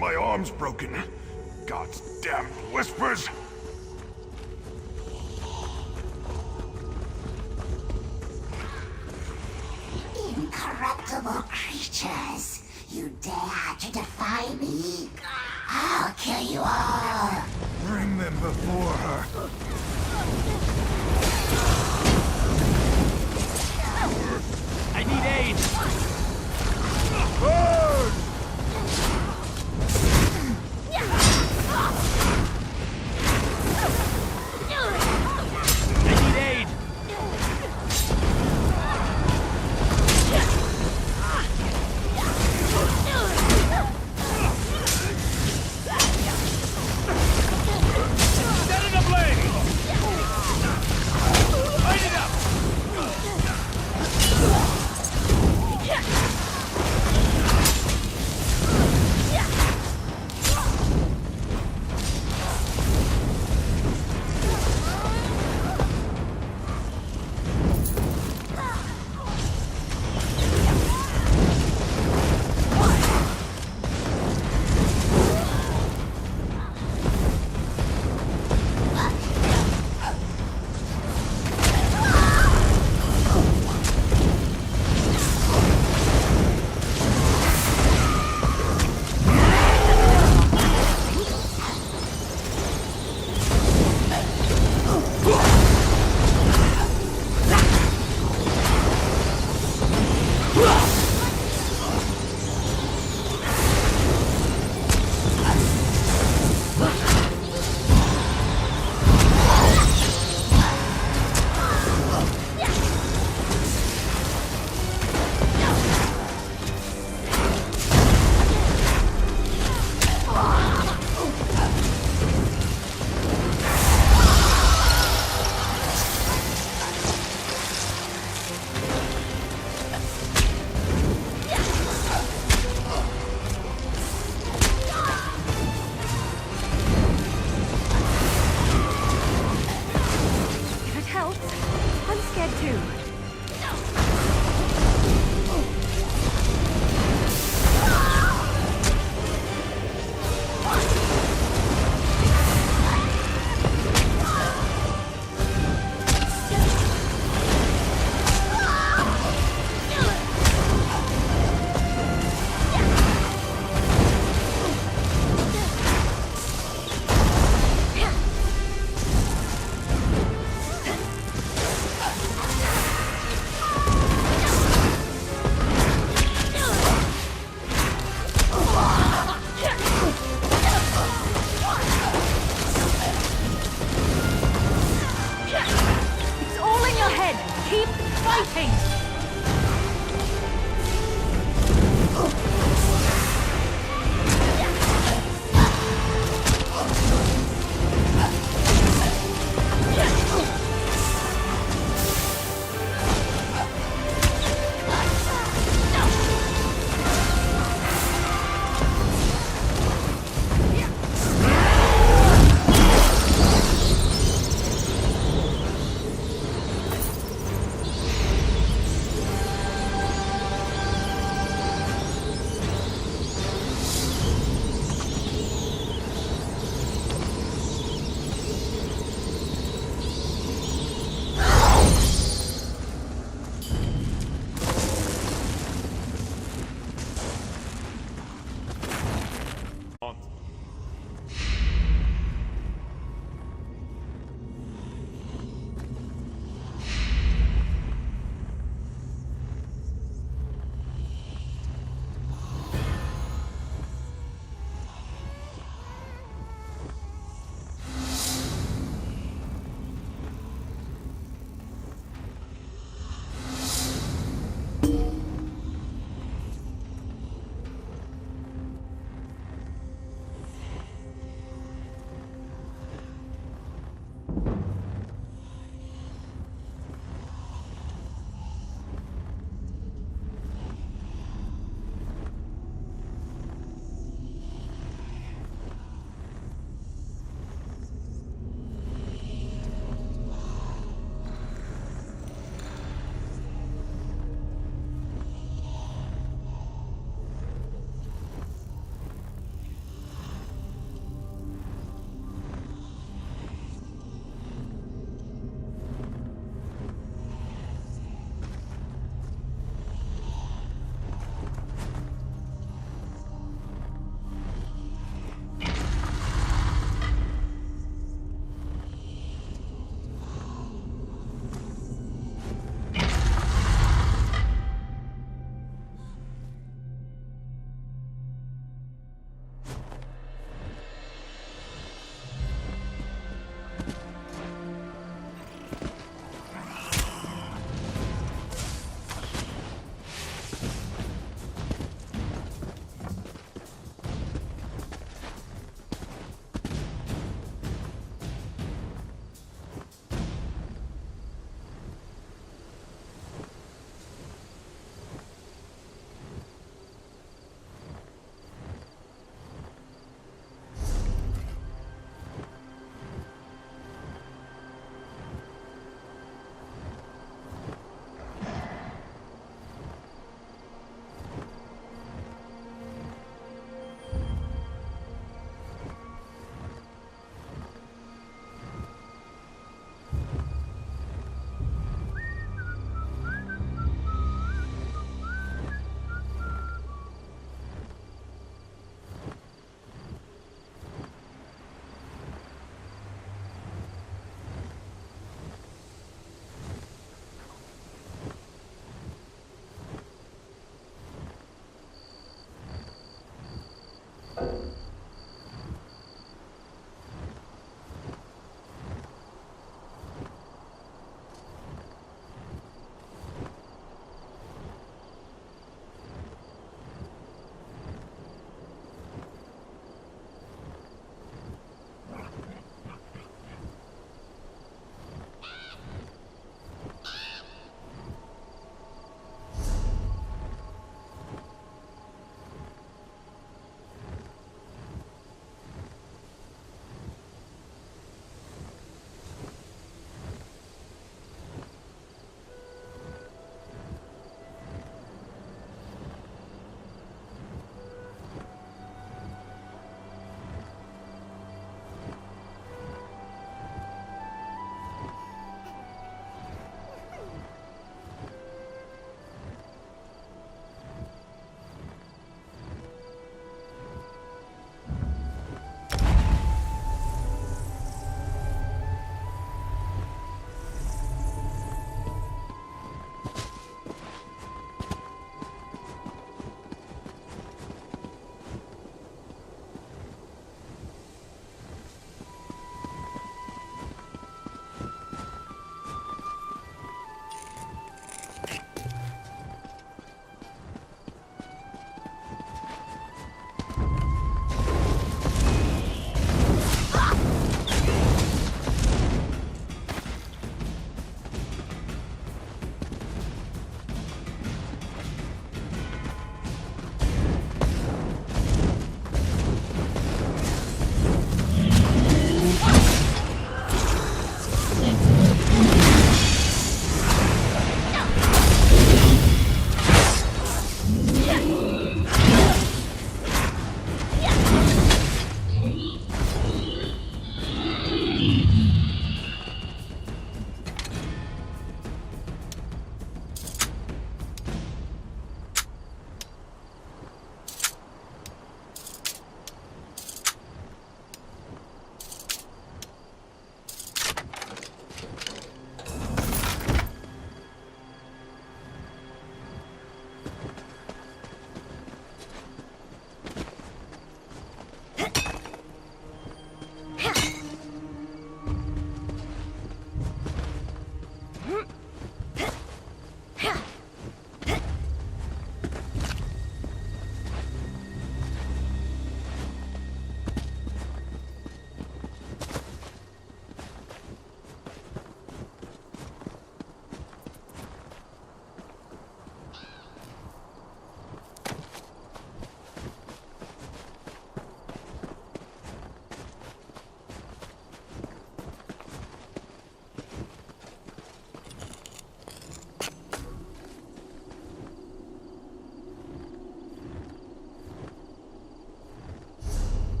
my arm's broken. God's damn whispers! Incorruptible creatures! You dare to defy me? I'll kill you all! Bring them before her. I need aid! Burn! I need aid! Set it ablaze! Light it up!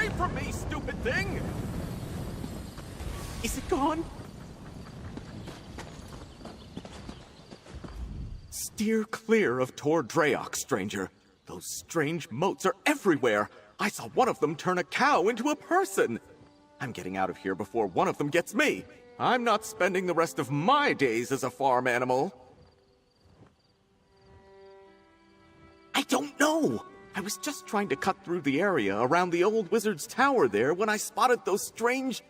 away from me, stupid thing! Is it gone? Steer clear of Tor Dreok, stranger. Those strange motes are everywhere. I saw one of them turn a cow into a person. I'm getting out of here before one of them gets me. I'm not spending the rest of my days as a farm animal. I don't know. I was just trying to cut through the area around the old wizard's tower there when I spotted those strange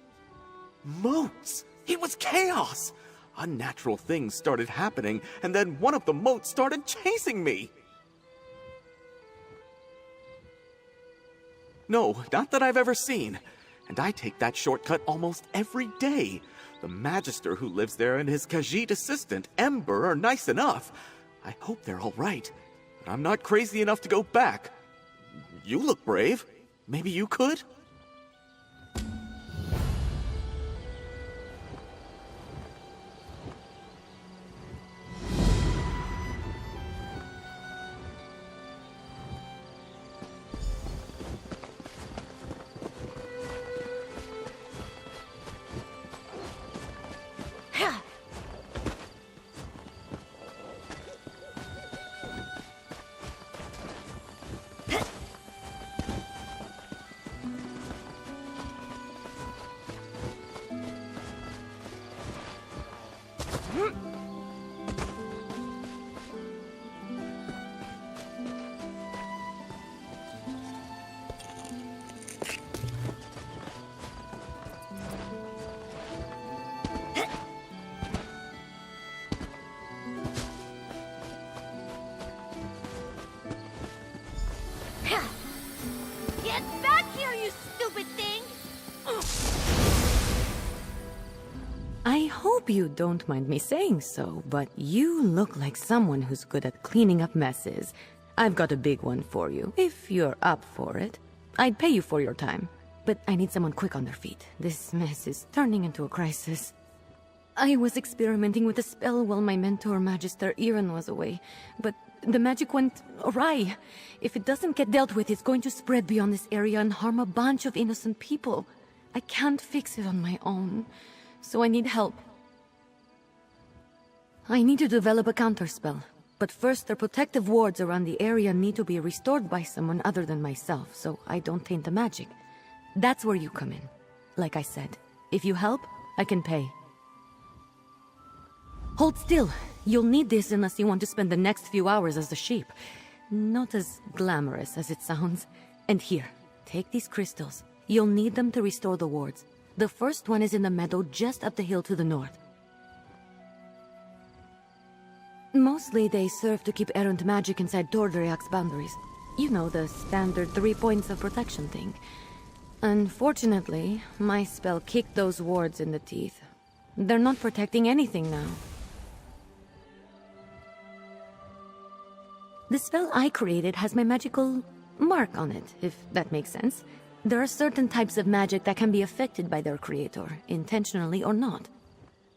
motes. It was chaos. Unnatural things started happening, and then one of the motes started chasing me. No, not that I've ever seen. And I take that shortcut almost every day. The Magister who lives there and his Khajiit assistant, Ember, are nice enough. I hope they're all right. But I'm not crazy enough to go back. You look brave. Maybe you could? Get back here, you stupid thing! I hope you don't mind me saying so, but you look like someone who's good at cleaning up messes. I've got a big one for you, if you're up for it. I'd pay you for your time, but I need someone quick on their feet. This mess is turning into a crisis. I was experimenting with a spell while my mentor, Magister Iren, was away, but the magic went awry. If it doesn't get dealt with, it's going to spread beyond this area and harm a bunch of innocent people. I can't fix it on my own, so I need help. I need to develop a counterspell, but first the protective wards around the area need to be restored by someone other than myself, so I don't taint the magic. That's where you come in. Like I said, if you help, I can pay. Hold still. You'll need this unless you want to spend the next few hours as a sheep. Not as glamorous as it sounds. And here, take these crystals. You'll need them to restore the wards. The first one is in the meadow just up the hill to the north. Mostly they serve to keep errant magic inside Tordreak's boundaries. You know, the standard 3 points of protection thing. Unfortunately, my spell kicked those wards in the teeth. They're not protecting anything now. The spell I created has my magical mark on it, if that makes sense. There are certain types of magic that can be affected by their creator, intentionally or not.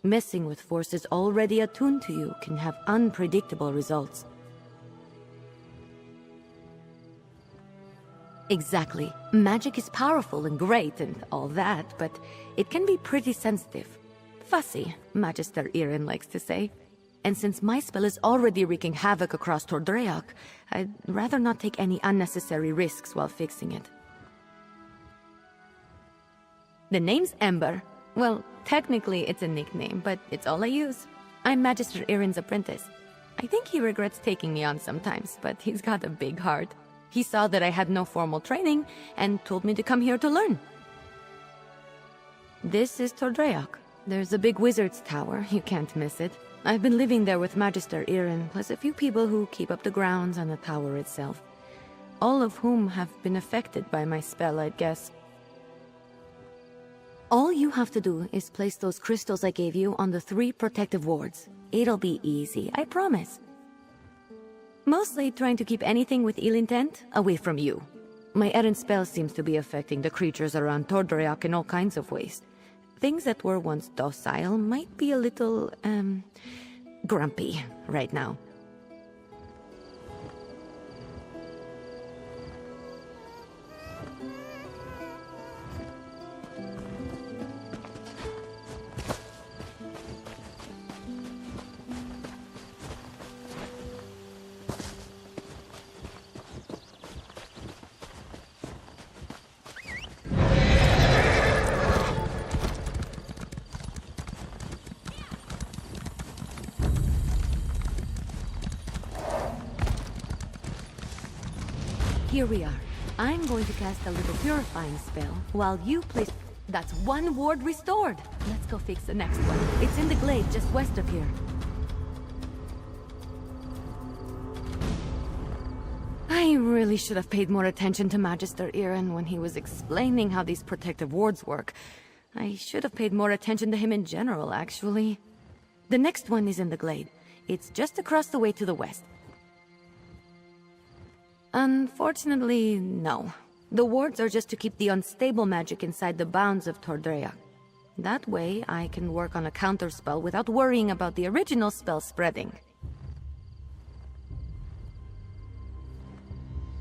Messing with forces already attuned to you can have unpredictable results. Exactly. Magic is powerful and great and all that, but it can be pretty sensitive. Fussy, Magister Iren likes to say. And since my spell is already wreaking havoc across Tordreak, I'd rather not take any unnecessary risks while fixing it. The name's Ember. Well, technically it's a nickname, but it's all I use. I'm Magister Iren's apprentice. I think he regrets taking me on sometimes, but he's got a big heart. He saw that I had no formal training and told me to come here to learn. This is Tordreak. There's a big wizard's tower, you can't miss it. I've been living there with Magister Iren, plus a few people who keep up the grounds and the tower itself. All of whom have been affected by my spell, I'd guess. All you have to do is place those crystals I gave you on the 3 protective wards. It'll be easy, I promise. Mostly trying to keep anything with ill intent away from you. My errant spell seems to be affecting the creatures around Tordreak in all kinds of ways. Things that were once docile might be a little, grumpy right now. here we are. I'm going to cast a little purifying spell while you place... That's one ward restored. Let's go fix the next one. It's in the glade just west of here. I really should have paid more attention to Magister Iren when he was explaining how these protective wards work. I should have paid more attention to him in general, actually. The next one is in the glade. It's just across the way to the west. Unfortunately, no. The wards are just to keep the unstable magic inside the bounds of Tordrea. That way, I can work on a counterspell without worrying about the original spell spreading.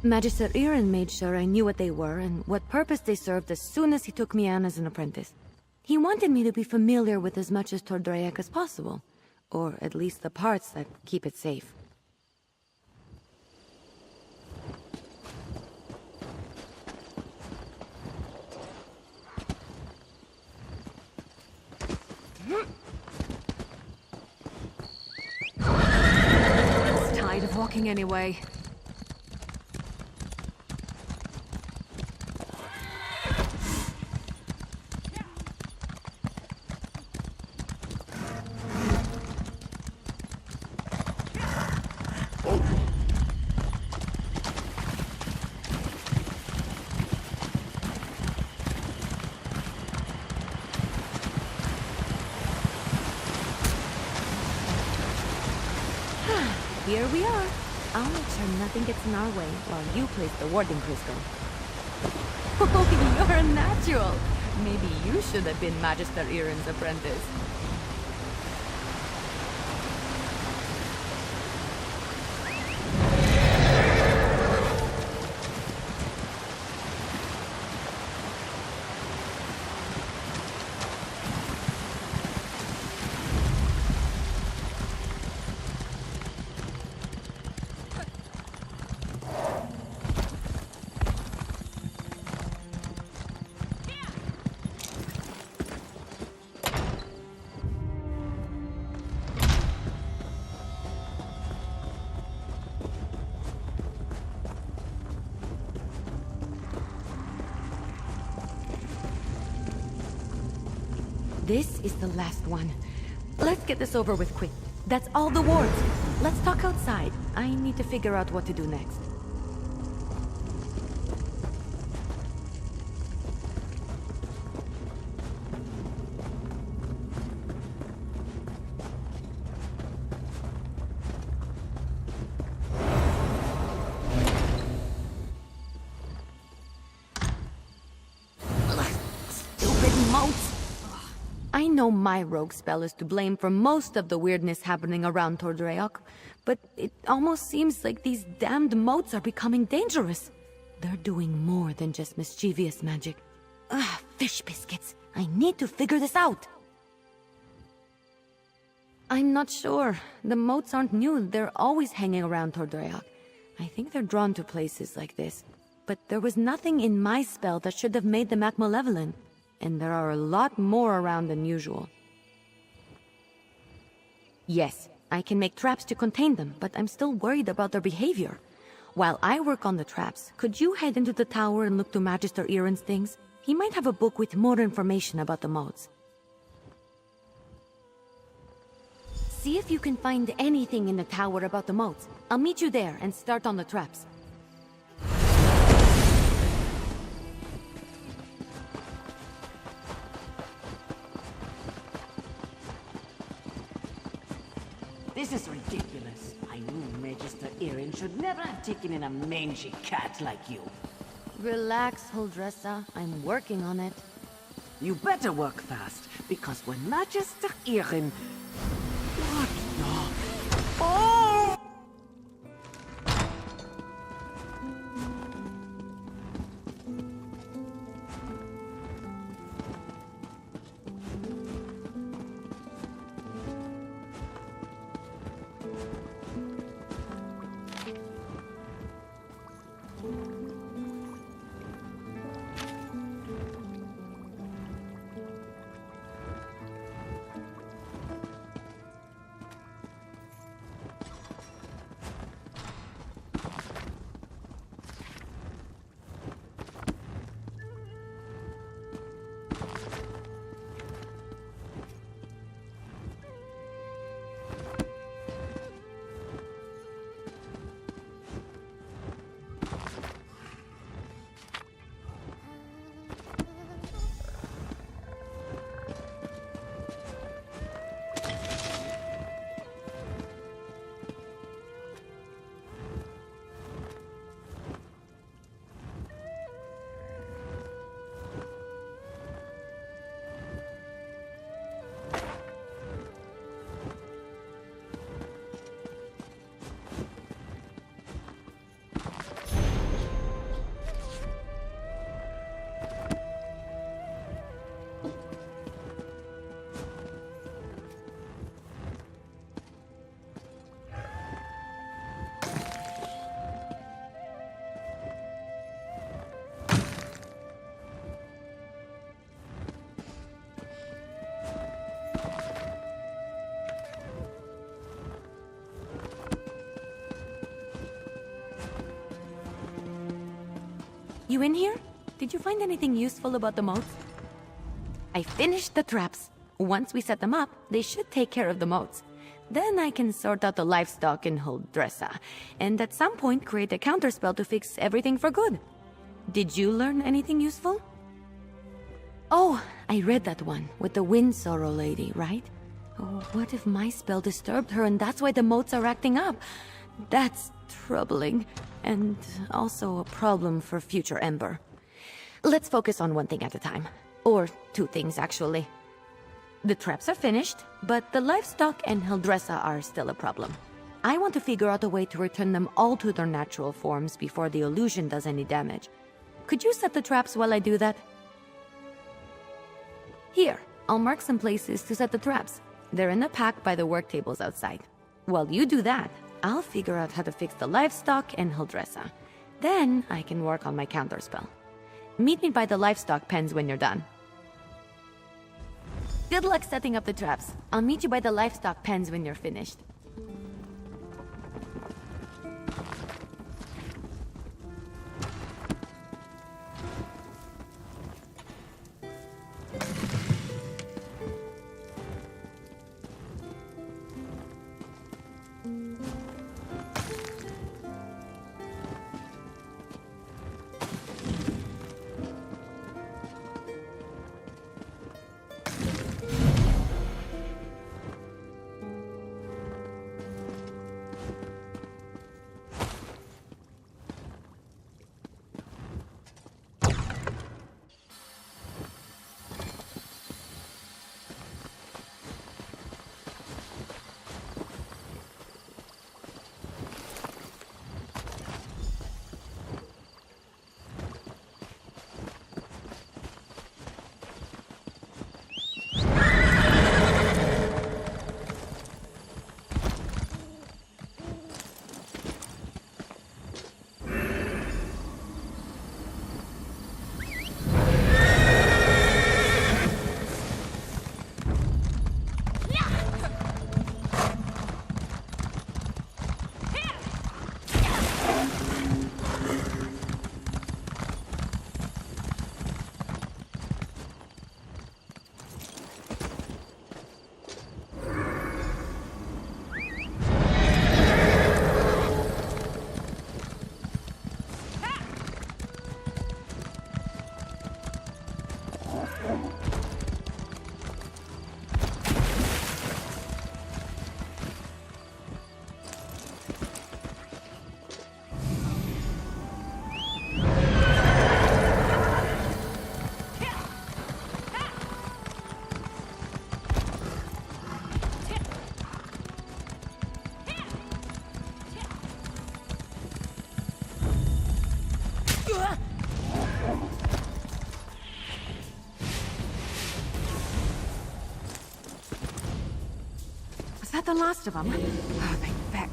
Magister Iren made sure I knew what they were and what purpose they served as soon as he took me on as an apprentice. He wanted me to be familiar with as much as Tordreac as possible, or at least the parts that keep it safe. I was tired of walking anyway. Here we are. I'll make sure nothing gets in our way while you place the warding crystal. Oh, you're a natural! Maybe you should have been Magister Iren's apprentice. This is the last one. Let's get this over with quick. That's all the wards. Let's talk outside. I need to figure out what to do next. Stupid moats! I know my rogue spell is to blame for most of the weirdness happening around Tordreac, but it almost seems like these damned moats are becoming dangerous. They're doing more than just mischievous magic. Ugh, fish biscuits. I need to figure this out. I'm not sure. The moats aren't new. They're always hanging around Tordreac. I think they're drawn to places like this. But there was nothing in my spell that should have made them act malevolent. And there are a lot more around than usual. Yes, I can make traps to contain them, but I'm still worried about their behavior. While I work on the traps, could you head into the tower and look to Magister Iren's things? He might have a book with more information about the modes. See if you can find anything in the tower about the modes. I'll meet you there and start on the traps. This is ridiculous. I knew Magister Iren should never have taken in a mangy cat like you. Relax, Huldressa. I'm working on it. You better work fast, because when Magister Iren... What the... Oh! you in here? Did you find anything useful about the moats? I finished the traps. Once we set them up, they should take care of the moats. Then I can sort out the livestock in Huldressa, and at some point create a counterspell to fix everything for good. Did you learn anything useful? Oh, I read that one with the Wind Sorrow lady, right? Oh, what if my spell disturbed her and that's why the moats are acting up? That's troubling, and also a problem for future Ember. Let's focus on one thing at a time. Or two things, actually. The traps are finished, but the livestock and Huldressa are still a problem. I want to figure out a way to return them all to their natural forms before the illusion does any damage. Could you set the traps while I do that? Here, I'll mark some places to set the traps. They're in a pack by the work tables outside. While you do that, I'll figure out how to fix the livestock and Huldressa. Then I can work on my counterspell. Meet me by the livestock pens when you're done. Good luck setting up the traps. I'll meet you by the livestock pens when you're finished. Is that the last of them? Oh, thank feck.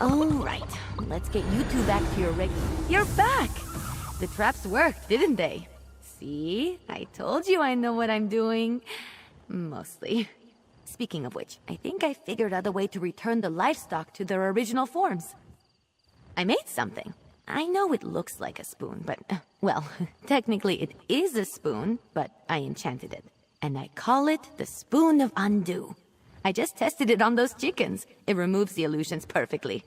All right, let's get you two back to your rig. You're back! The traps worked, didn't they? See? I told you I know what I'm doing. Mostly. Speaking of which, I think I figured out a way to return the livestock to their original forms. I made something. I know it looks like a spoon, but, well, technically it is a spoon, but I enchanted it. And I call it the Spoon of Undo. I just tested it on those chickens. It removes the illusions perfectly.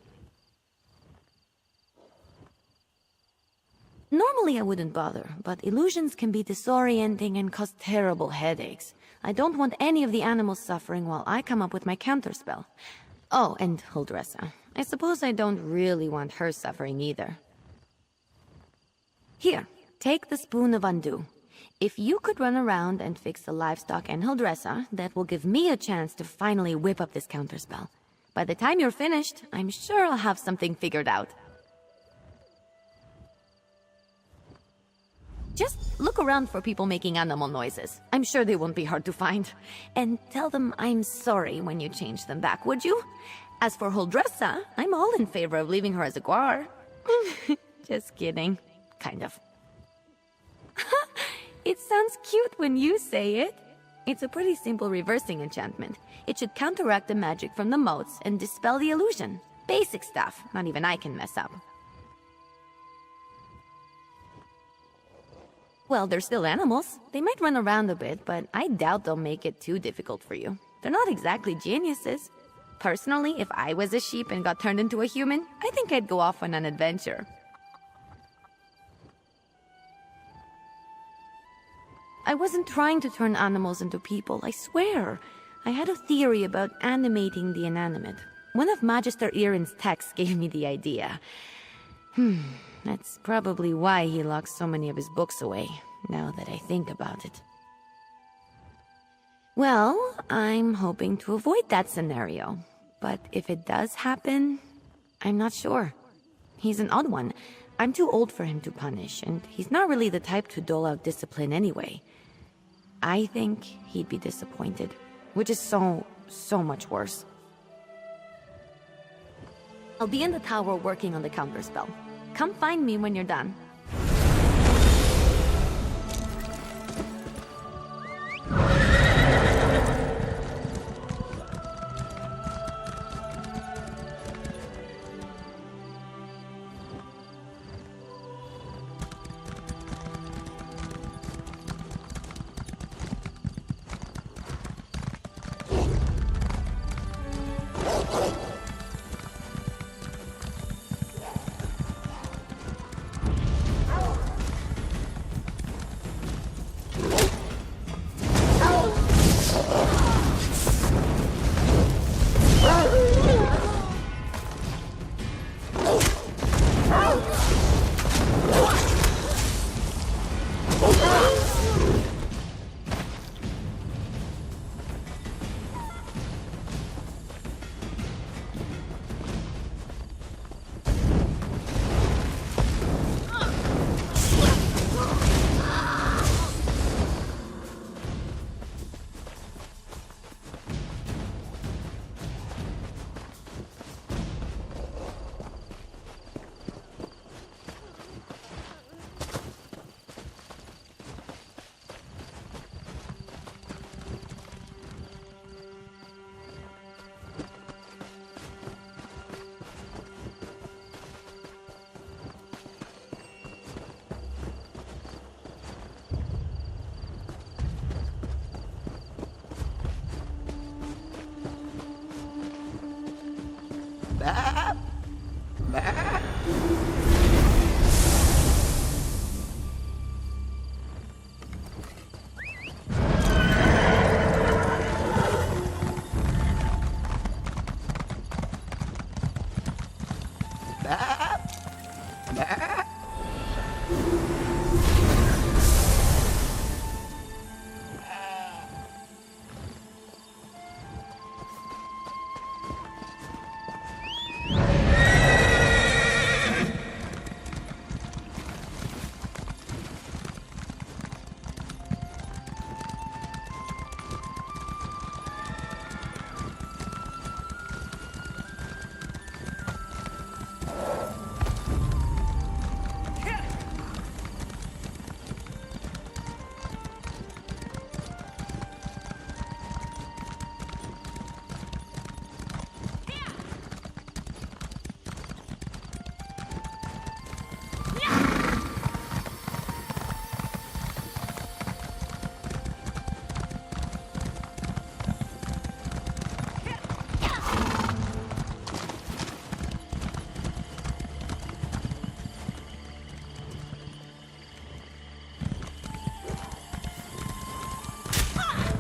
Normally I wouldn't bother, but illusions can be disorienting and cause terrible headaches. I don't want any of the animals suffering while I come up with my counterspell. Oh, and Huldressa. I suppose I don't really want her suffering either. Here, take the Spoon of Undo. If you could run around and fix the livestock and Huldressa, that will give me a chance to finally whip up this counterspell. By the time you're finished, I'm sure I'll have something figured out. Just look around for people making animal noises. I'm sure they won't be hard to find. And tell them I'm sorry when you change them back, would you? As for Huldressa, I'm all in favor of leaving her as a guar. Just kidding. Kind of. It sounds cute when you say it. It's a pretty simple reversing enchantment. It should counteract the magic from the motes and dispel the illusion. Basic stuff, not even I can mess up. Well, they're still animals. They might run around a bit, but I doubt they'll make it too difficult for you. They're not exactly geniuses. Personally, if I was a sheep and got turned into a human, I think I'd go off on an adventure. I wasn't trying to turn animals into people, I swear. I had a theory about animating the inanimate. One of Magister Irin's texts gave me the idea. That's probably why he locks so many of his books away, now that I think about it. Well, I'm hoping to avoid that scenario. But if it does happen, I'm not sure. He's an odd one. I'm too old for him to punish, and he's not really the type to dole out discipline anyway. I think he'd be disappointed, which is so much worse. I'll be in the tower working on the counterspell. Come find me when you're done.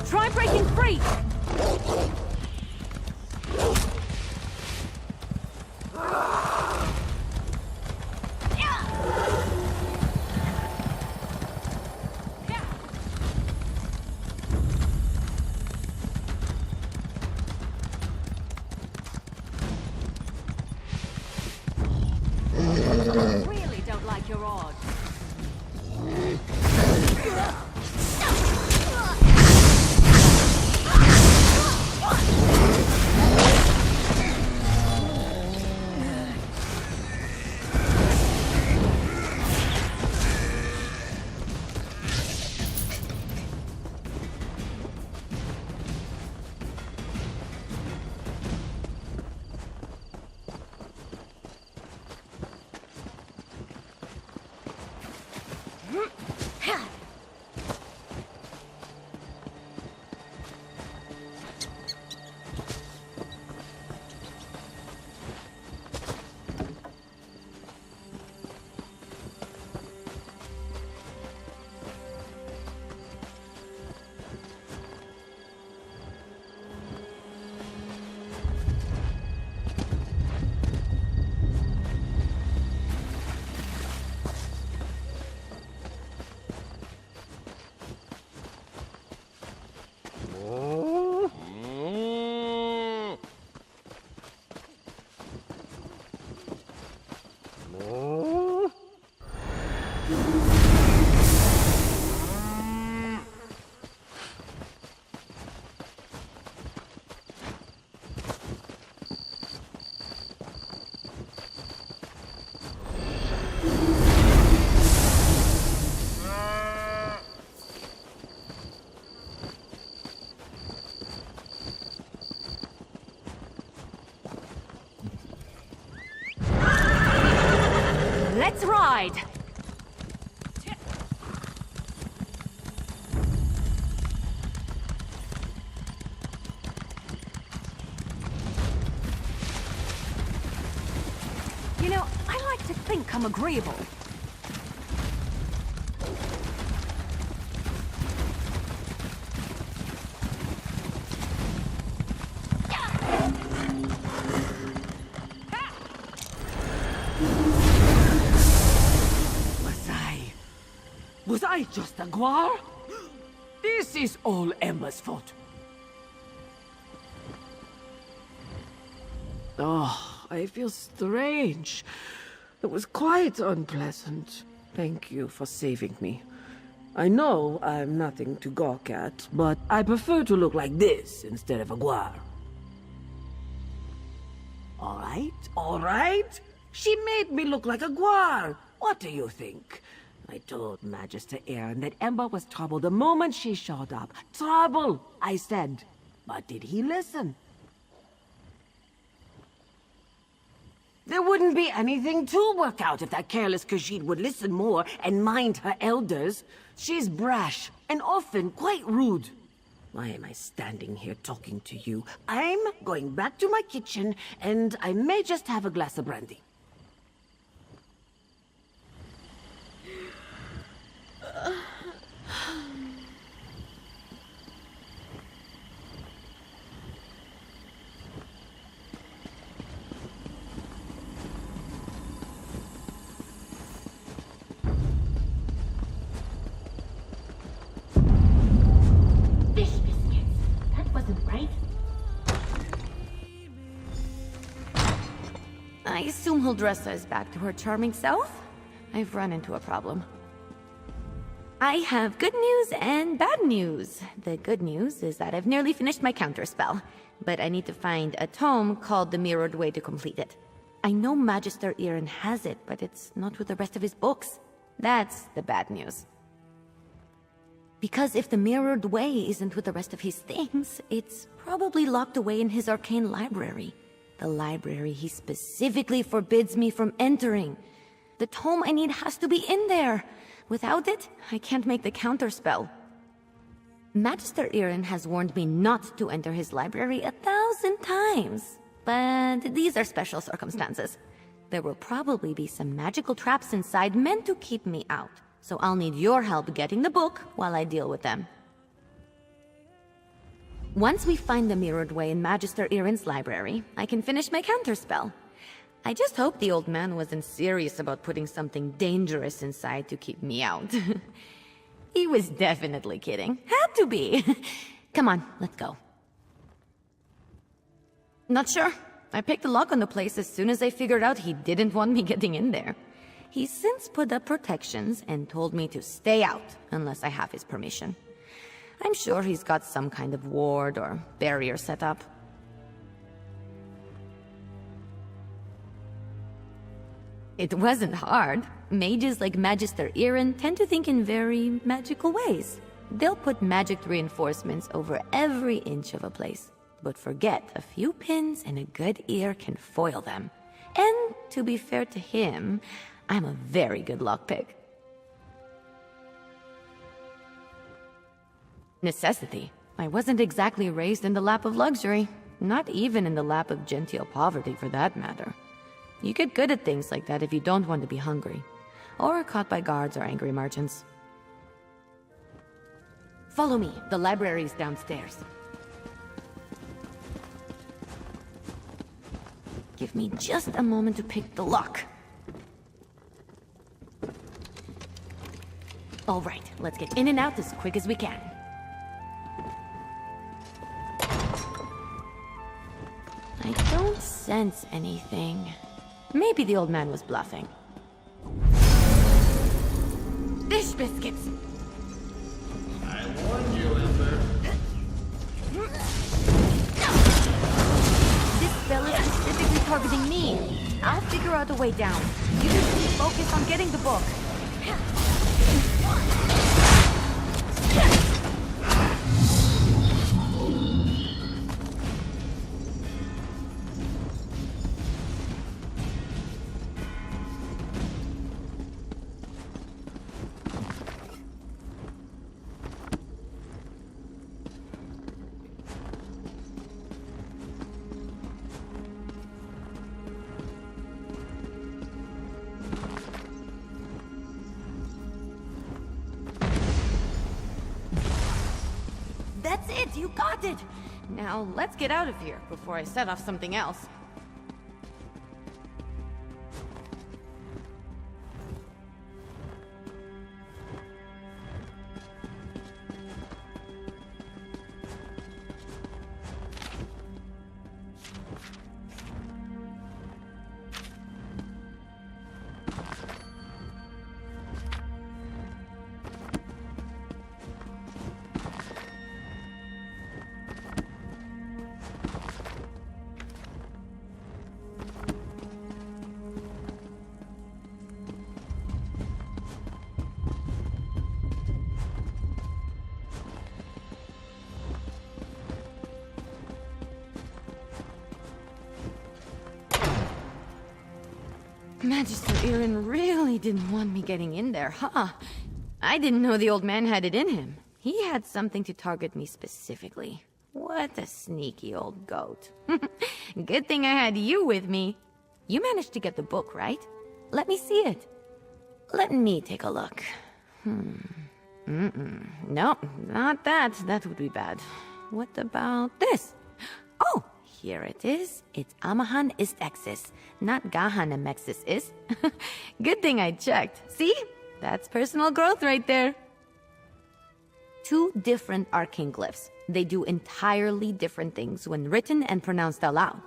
Try breaking free! your odds. Let's ride! You know, I like to think I'm agreeable. Was I just a guar? This is all Emma's fault. Oh, I feel strange. It was quite unpleasant. Thank you for saving me. I know I'm nothing to gawk at, but I prefer to look like this instead of a guar. All right. She made me look like a guar. What do you think? I told Magister Aaron that Ember was trouble the moment she showed up. Trouble, I said. But did he listen? There wouldn't be anything to work out if that careless Khajiit would listen more and mind her elders. She's brash and often quite rude. Why am I standing here talking to you? I'm going back to my kitchen, and I may just have a glass of brandy. I assume Huldressa is back to her charming self? I've run into a problem. I have good news and bad news. The good news is that I've nearly finished my counterspell, but I need to find a tome called The Mirrored Way to complete it. I know Magister Aaron has it, but it's not with the rest of his books. That's the bad news. Because if the Mirrored Way isn't with the rest of his things, it's probably locked away in his arcane library. The library he specifically forbids me from entering. The tome I need has to be in there. Without it, I can't make the counterspell. Magister Aaron has warned me not to enter his library 1,000 times. But these are special circumstances. There will probably be some magical traps inside meant to keep me out. So I'll need your help getting the book while I deal with them. Once we find the Mirrored Way in Magister Aaron's library, I can finish my counterspell. I just hope the old man wasn't serious about putting something dangerous inside to keep me out. He was definitely kidding. Had to be. Come on, let's go. Not sure. I picked the lock on the place as soon as I figured out he didn't want me getting in there. He's since put up protections and told me to stay out unless I have his permission. I'm sure he's got some kind of ward or barrier set up. It wasn't hard. Mages like Magister Irin tend to think in very magical ways. They'll put magic reinforcements over every inch of a place, but forget a few pins and a good ear can foil them. And to be fair to him, I'm a very good lockpick. Necessity. I wasn't exactly raised in the lap of luxury, not even in the lap of genteel poverty for that matter. You get good at things like that if you don't want to be hungry, or caught by guards or angry merchants. Follow me, the library is downstairs. Give me just a moment to pick the lock. All right, let's get in and out as quick as we can. I don't sense anything. Maybe the old man was bluffing. Dish biscuits! I warned you, Ember. This spell is specifically targeting me. I'll figure out a way down. You just keep focused on getting the book. That's it! You got it! Now, let's get out of here before I set off something else. Magister Irin really didn't want me getting in there, huh? I didn't know the old man had it in him. He had something to target me specifically. What a sneaky old goat. Good thing I had you with me. You managed to get the book, right? Let me see it. Let me take a look. No, not that. That would be bad. What about this? Oh! Here it is. It's Amahan ist Exis, not Gahan Amexis is. Good thing I checked. See? That's personal growth right there. 2 different arcane glyphs. They do entirely different things when written and pronounced aloud.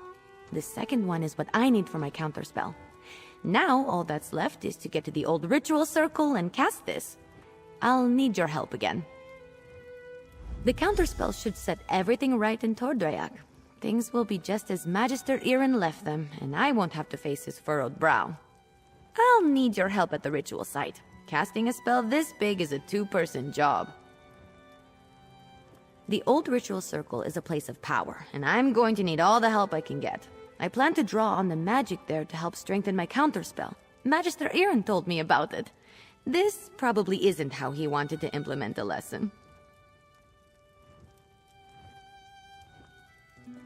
The second one is what I need for my counterspell. Now all that's left is to get to the old ritual circle and cast this. I'll need your help again. The counterspell should set everything right in Tordreyak. Things will be just as Magister Irin left them, and I won't have to face his furrowed brow. I'll need your help at the ritual site. Casting a spell this big is a 2-person job. The old ritual circle is a place of power, and I'm going to need all the help I can get. I plan to draw on the magic there to help strengthen my counterspell. Magister Irin told me about it. This probably isn't how he wanted to implement the lesson.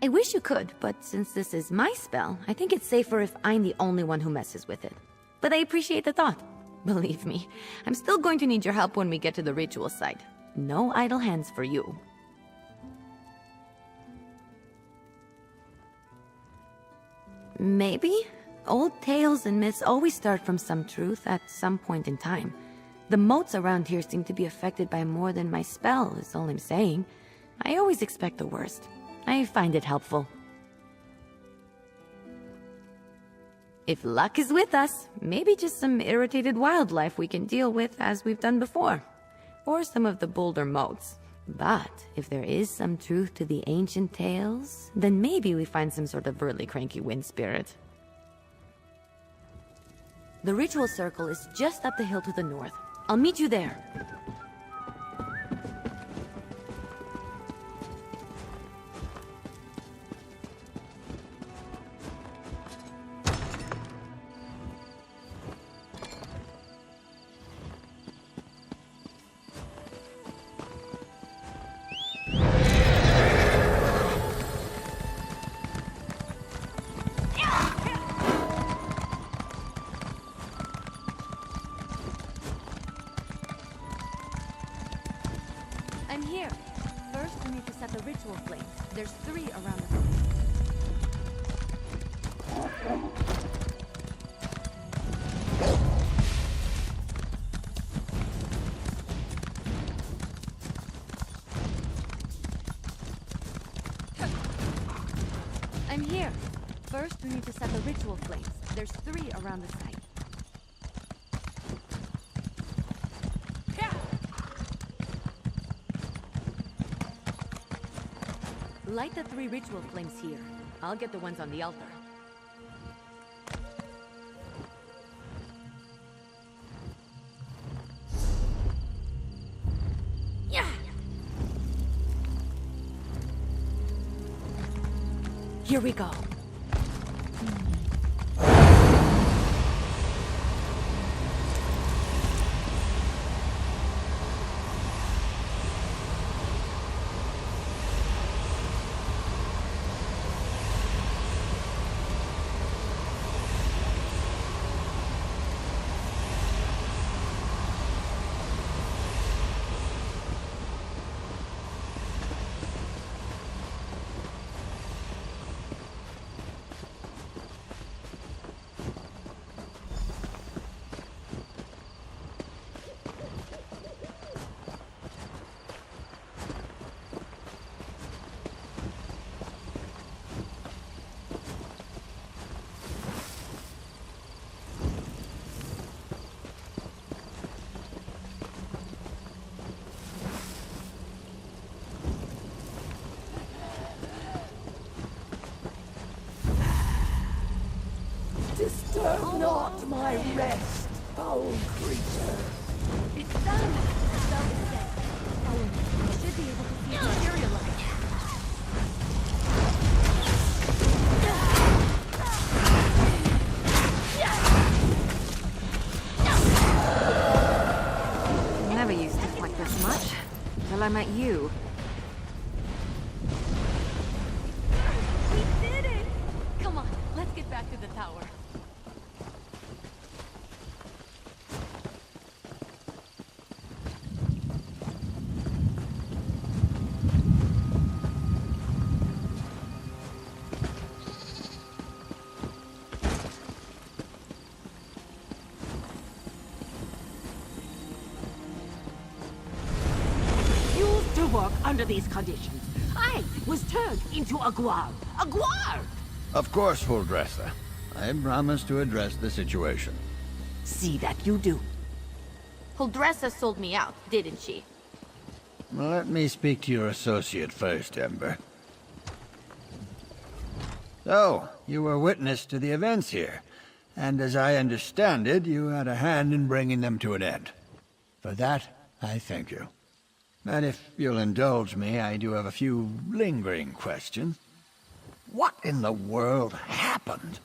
I wish you could, but since this is my spell, I think it's safer if I'm the only one who messes with it. But I appreciate the thought. Believe me, I'm still going to need your help when we get to the ritual site. No idle hands for you. Maybe? Old tales and myths always start from some truth at some point in time. The moats around here seem to be affected by more than my spell, is all I'm saying. I always expect the worst. I find it helpful. If luck is with us, maybe just some irritated wildlife we can deal with as we've done before. Or some of the bolder moats. But if there is some truth to the ancient tales, then maybe we find some sort of really cranky wind spirit. The ritual circle is just up the hill to the north. I'll meet you there. I'm here. First, we need to set the ritual flames. There's 3 around the room. I'm here. First, we need to set the ritual flames. There's 3 around the site. Light the 3 ritual flames here. I'll get the ones on the altar. Yeah. Here we go. Disturb not my rest, foul creature. It's done! The spell is set. Follow me. You should be able to see it materialize. Never used to like this much, till I met you. We did it! Come on, let's get back to the tower. Work under these conditions. I was turned into a guard. A guard! Of course, full dresser. I promise to address the situation. See that you do. Huldressa sold me out, didn't she? Let me speak to your associate first, Ember. So, you were witness to the events here, and as I understand it, you had a hand in bringing them to an end. For that, I thank you. But if you'll indulge me, I do have a few lingering questions. What in the world happened?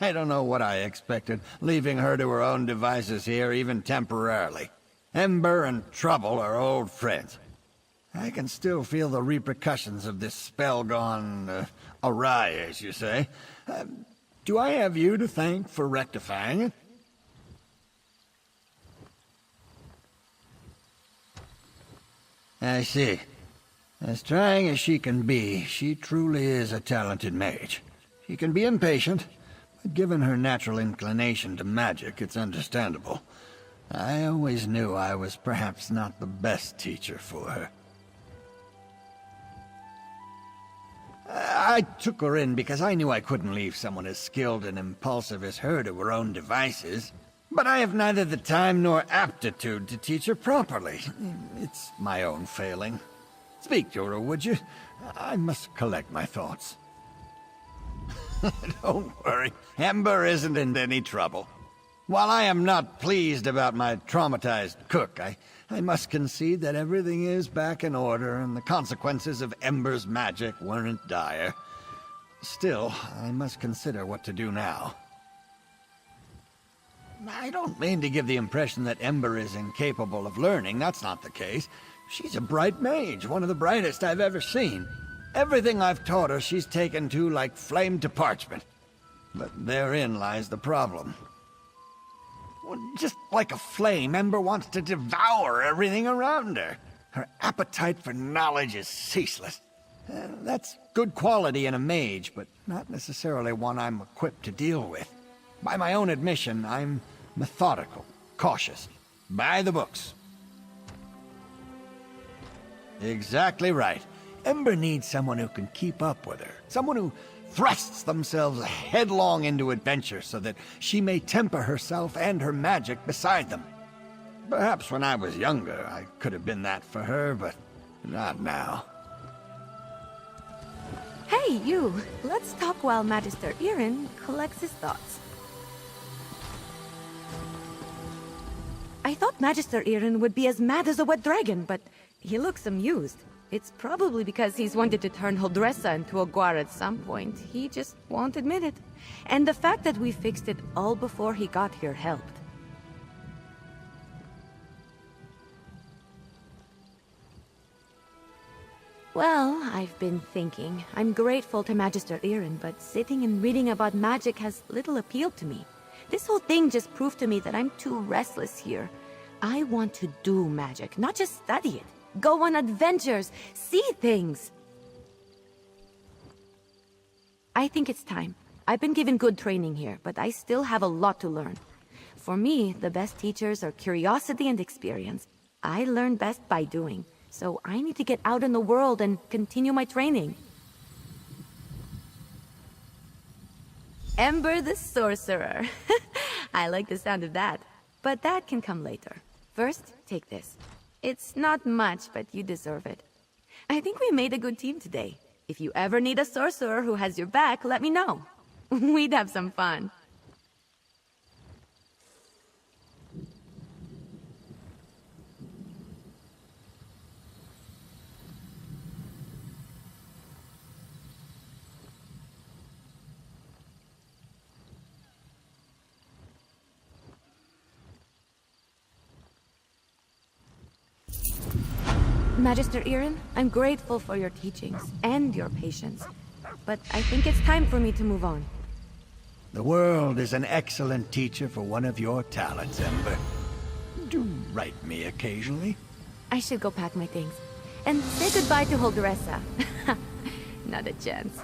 I don't know what I expected, leaving her to her own devices here, even temporarily. Ember and Trouble are old friends. I can still feel the repercussions of this spell gone awry, as you say. Do I have you to thank for rectifying it? I see. As trying as she can be, she truly is a talented mage. She can be impatient, but given her natural inclination to magic, it's understandable. I always knew I was perhaps not the best teacher for her. I took her in because I knew I couldn't leave someone as skilled and impulsive as her to her own devices. But I have neither the time nor aptitude to teach her properly. It's my own failing. Speak to her, would you? I must collect my thoughts. Don't worry, Ember isn't in any trouble. While I am not pleased about my traumatized cook, I must concede that everything is back in order and the consequences of Ember's magic weren't dire. Still, I must consider what to do now. I don't mean to give the impression that Ember is incapable of learning. That's not the case. She's a bright mage, one of the brightest I've ever seen. Everything I've taught her she's taken to like flame to parchment. But therein lies the problem. Well, just like a flame, Ember wants to devour everything around her. Her appetite for knowledge is ceaseless. That's good quality in a mage, but not necessarily one I'm equipped to deal with. By my own admission, I'm methodical, cautious, by the books. Exactly right. Ember needs someone who can keep up with her. Someone who thrusts themselves headlong into adventure so that she may temper herself and her magic beside them. Perhaps when I was younger, I could have been that for her, but not now. Hey, you! Let's talk while Magister Irin collects his thoughts. I thought Magister Irin would be as mad as a wet dragon, but he looks amused. It's probably because he's wanted to turn Holdressa into a guar at some point. He just won't admit it. And the fact that we fixed it all before he got here helped. Well, I've been thinking. I'm grateful to Magister Irin, but sitting and reading about magic has little appeal to me. This whole thing just proved to me that I'm too restless here. I want to do magic, not just study it. Go on adventures, see things. I think it's time. I've been given good training here, but I still have a lot to learn. For me, the best teachers are curiosity and experience. I learn best by doing, so I need to get out in the world and continue my training. Ember the Sorcerer. I like the sound of that, but that can come later. First, take this. It's not much, but you deserve it. I think we made a good team today. If you ever need a sorcerer who has your back, let me know. We'd have some fun. Magister Irin, I'm grateful for your teachings and your patience, but I think it's time for me to move on. The world is an excellent teacher for one of your talents, Ember. Do write me occasionally. I should go pack my things. And say goodbye to Holdressa. Not a chance.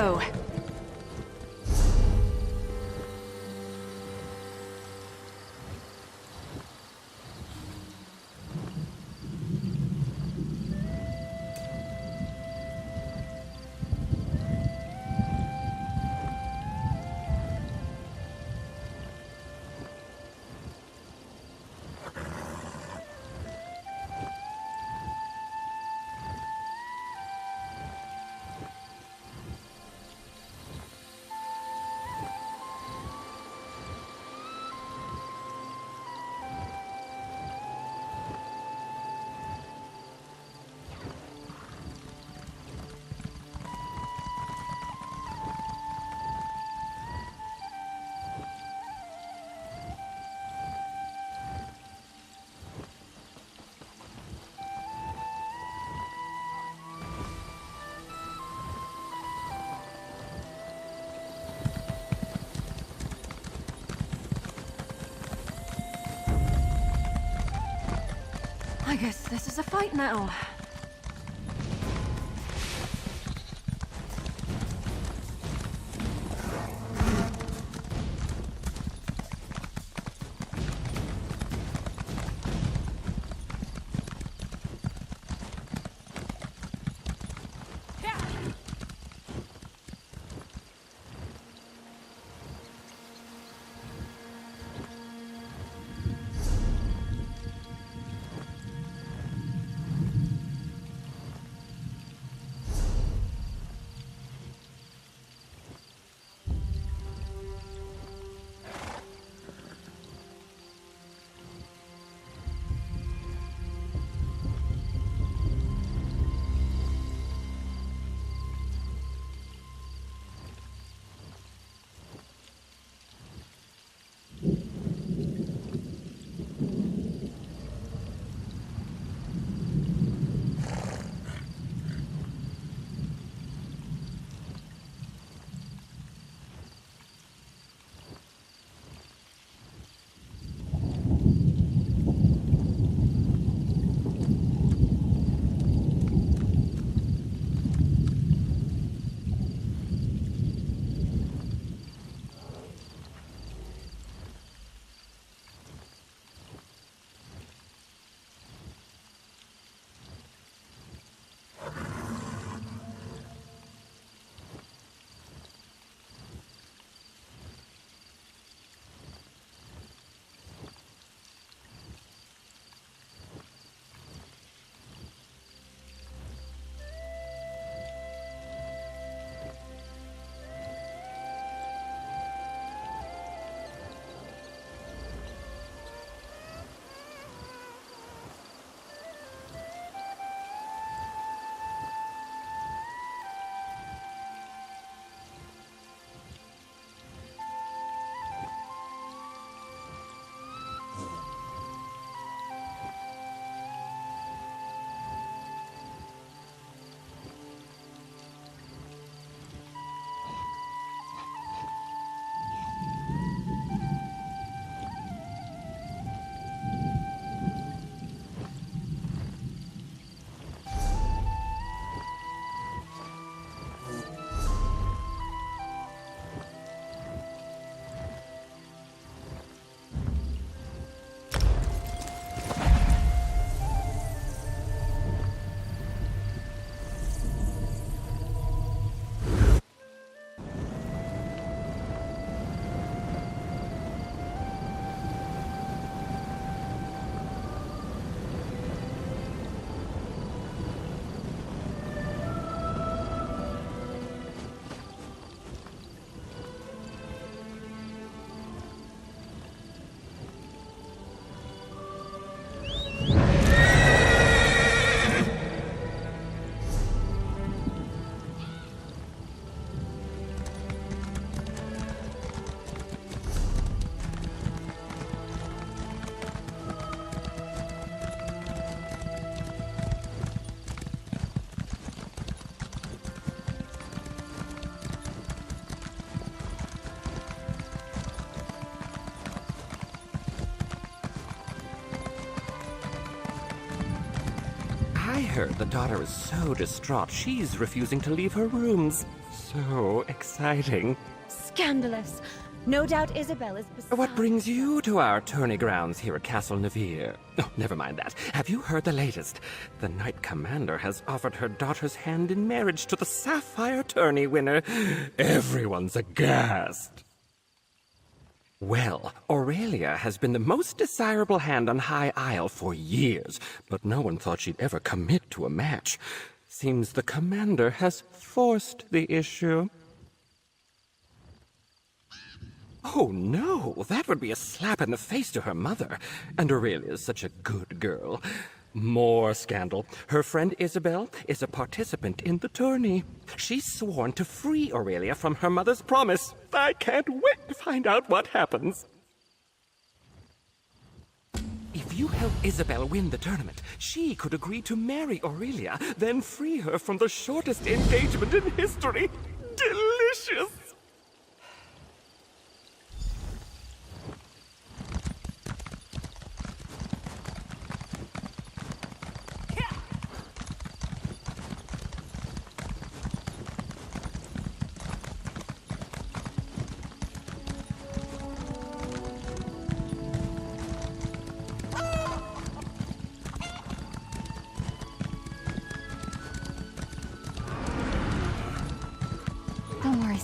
go. I guess this is a fight now. heard the daughter is so distraught she's refusing to leave her rooms. So exciting. Scandalous. No doubt Isabel is beside... What brings you to our tourney grounds here at Castle Navir? Oh, never mind that. Have you heard the latest? The Knight Commander has offered her daughter's hand in marriage to the Sapphire Tourney winner. Everyone's aghast. Well, Aurelia has been the most desirable hand on High Isle for years, but no one thought she'd ever commit to a match. Seems the Commander has forced the issue. Oh no, that would be a slap in the face to her mother. And Aurelia's such a good girl. More scandal. Her friend Isabel is a participant in the tourney. She's sworn to free Aurelia from her mother's promise. I can't wait to find out what happens. If you help Isabel win the tournament, she could agree to marry Aurelia, then free her from the shortest engagement in history. Delicious!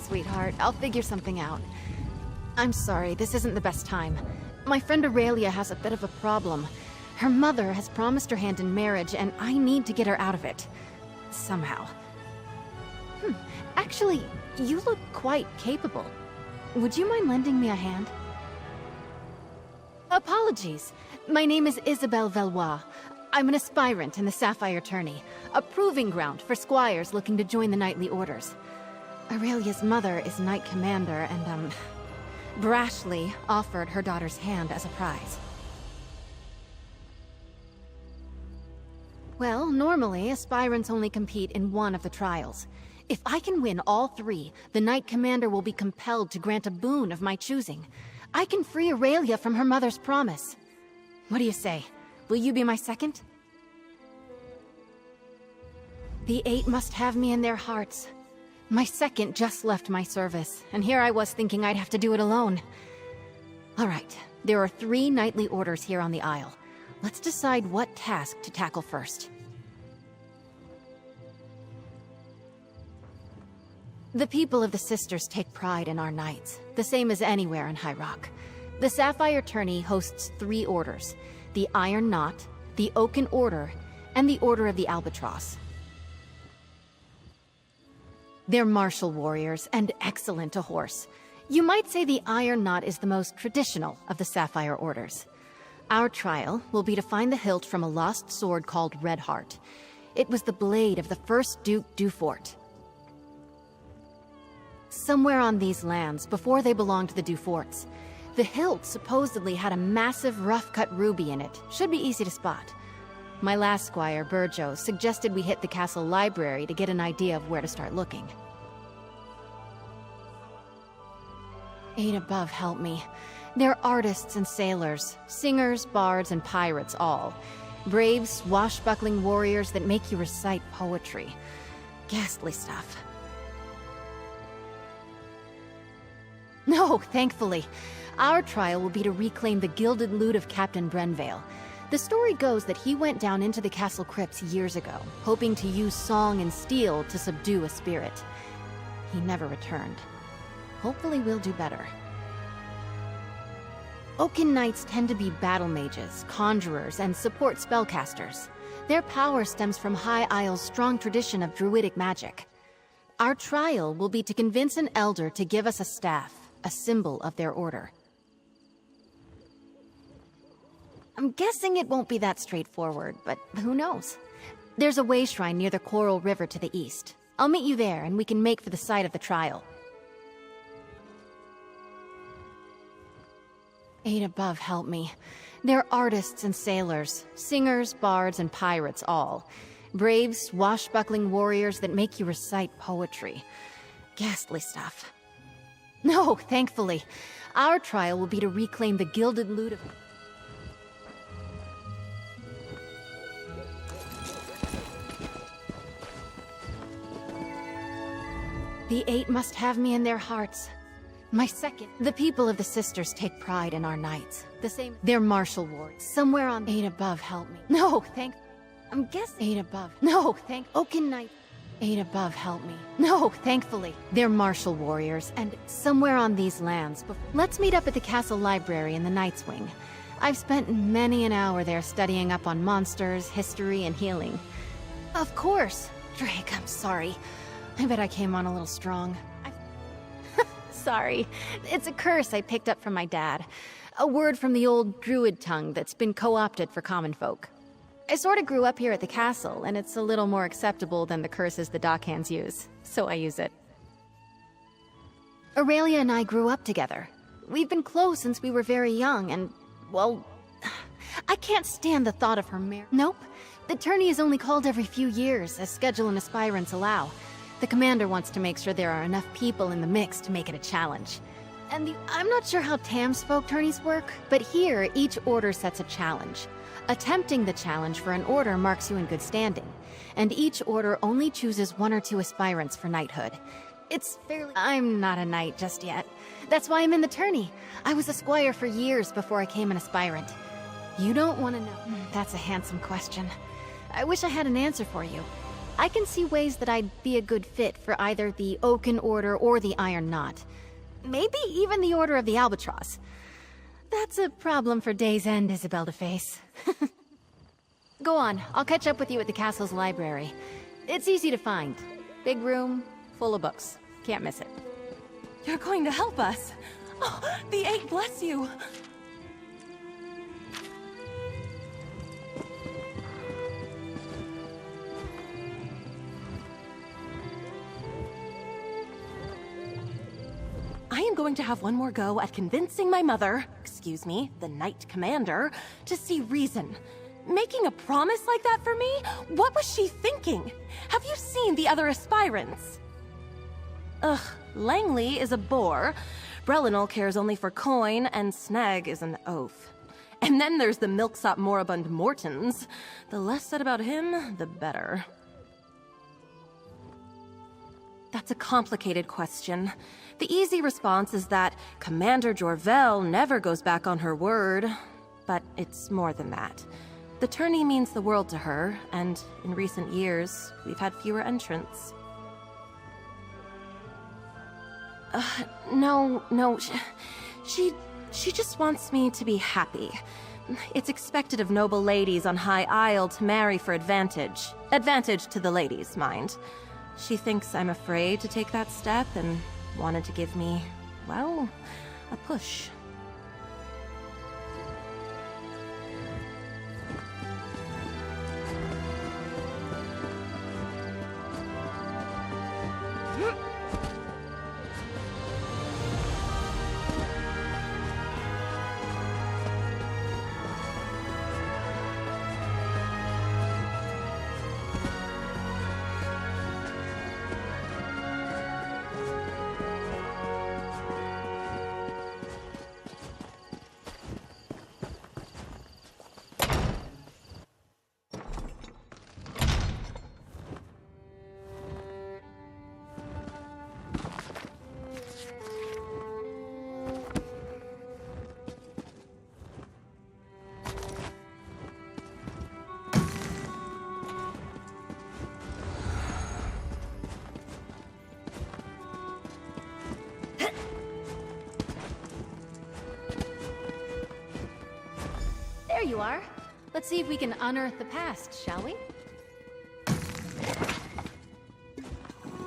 Sweetheart, I'll figure something out. I'm sorry, this isn't the best time. My friend Aurelia has a bit of a problem. Her mother has promised her hand in marriage, and I need to get her out of it. Somehow. Actually, you look quite capable. Would you mind lending me a hand? Apologies. My name is Isabelle Valois. I'm an aspirant in the Sapphire Tourney, a proving ground for squires looking to join the knightly orders. Aurelia's mother is Knight Commander and, brashly offered her daughter's hand as a prize. Well, normally, aspirants only compete in one of the trials. If I can win all three, the Knight Commander will be compelled to grant a boon of my choosing. I can free Aurelia from her mother's promise. What do you say? Will you be my second? The Eight must have me in their hearts. My second just left my service, and here I was thinking I'd have to do it alone. All right, there are 3 knightly orders here on the Isle. Let's decide what task to tackle first. The people of the Sisters take pride in our knights, the same as anywhere in High Rock. The Sapphire Tourney hosts 3 orders: the Iron Knot, the Oaken Order, and the Order of the Albatross. They're martial warriors and excellent to horse. You might say the Iron Knot is the most traditional of the Sapphire Orders. Our trial will be to find the hilt from a lost sword called Redheart. It was the blade of the first Duke Dufort. Somewhere on these lands, before they belonged to the Duforts, the hilt supposedly had a massive rough-cut ruby in it. Should be easy to spot. My last squire, Burjo, suggested we hit the castle library to get an idea of where to start looking. Eight above help me. They're artists and sailors, singers, bards, and pirates all. Brave, swashbuckling warriors that make you recite poetry. Ghastly stuff. No, thankfully. Our trial will be to reclaim the gilded loot of Captain Brenvale. The story goes that he went down into the castle crypts years ago, hoping to use song and steel to subdue a spirit. He never returned. Hopefully we'll do better. Oaken Knights tend to be battle mages, conjurers, and support spellcasters. Their power stems from High Isle's strong tradition of druidic magic. Our trial will be to convince an elder to give us a staff, a symbol of their order. I'm guessing it won't be that straightforward, but who knows? There's a way shrine near the Coral River to the east. I'll meet you there, and we can make for the site of the trial. Eight above help me. They're artists and sailors, singers, bards, and pirates all. Brave, swashbuckling warriors that make you recite poetry. Ghastly stuff. No, thankfully. Our trial will be to reclaim the gilded loot of... The Eight must have me in their hearts. My second. The people of the Sisters take pride in our knights. The same. They're martial wards. Somewhere on Eight above help me. No, thank. I'm guessing. Eight above. No, thank. Oaken Knight. Eight above help me. No, thankfully. They're martial warriors, and somewhere on these lands. Let's meet up at the castle library in the Knight's Wing. I've spent many an hour there studying up on monsters, history, and healing. Of course. Drake, I'm sorry. I bet I came on a little strong. Sorry. It's a curse I picked up from my dad. A word from the old druid tongue that's been co-opted for common folk. I sort of grew up here at the castle, and it's a little more acceptable than the curses the dockhands use, so I use it. Aurelia and I grew up together. We've been close since we were very young, and, well, I can't stand the thought of her marriage. Nope. The tourney is only called every few years, as schedule and aspirants allow. The commander wants to make sure there are enough people in the mix to make it a challenge. And I'm not sure how Tam's folk tourneys work, but here, each order sets a challenge. Attempting the challenge for an order marks you in good standing, and each order only chooses 1 or 2 aspirants for knighthood. It's fairly— I'm not a knight just yet. That's why I'm in the tourney. I was a squire for years before I came an aspirant. You don't want to know. That's a handsome question. I wish I had an answer for you. I can see ways that I'd be a good fit for either the Oaken Order or the Iron Knot. Maybe even the Order of the Albatross. That's a problem for Day's End, Isabel to face. Go on, I'll catch up with you at the castle's library. It's easy to find. Big room, full of books. Can't miss it. You're going to help us. Oh, the Eight bless you. I am going to have one more go at convincing my mother, excuse me, the Knight Commander, to see reason. Making a promise like that for me? What was she thinking? Have you seen the other aspirants? Ugh, Langley is a bore, Brelinol cares only for coin, and Snag is an oaf. And then there's the milksop moribund Mortons. The less said about him, the better. That's a complicated question. The easy response is that Commander Jorvel never goes back on her word. But it's more than that. The tourney means the world to her, and in recent years, we've had fewer entrants. No, she just wants me to be happy. It's expected of noble ladies on High Isle to marry for advantage. Advantage to the ladies, mind. She thinks I'm afraid to take that step and wanted to give me, well, a push. There you are. Let's see if we can unearth the past, shall we?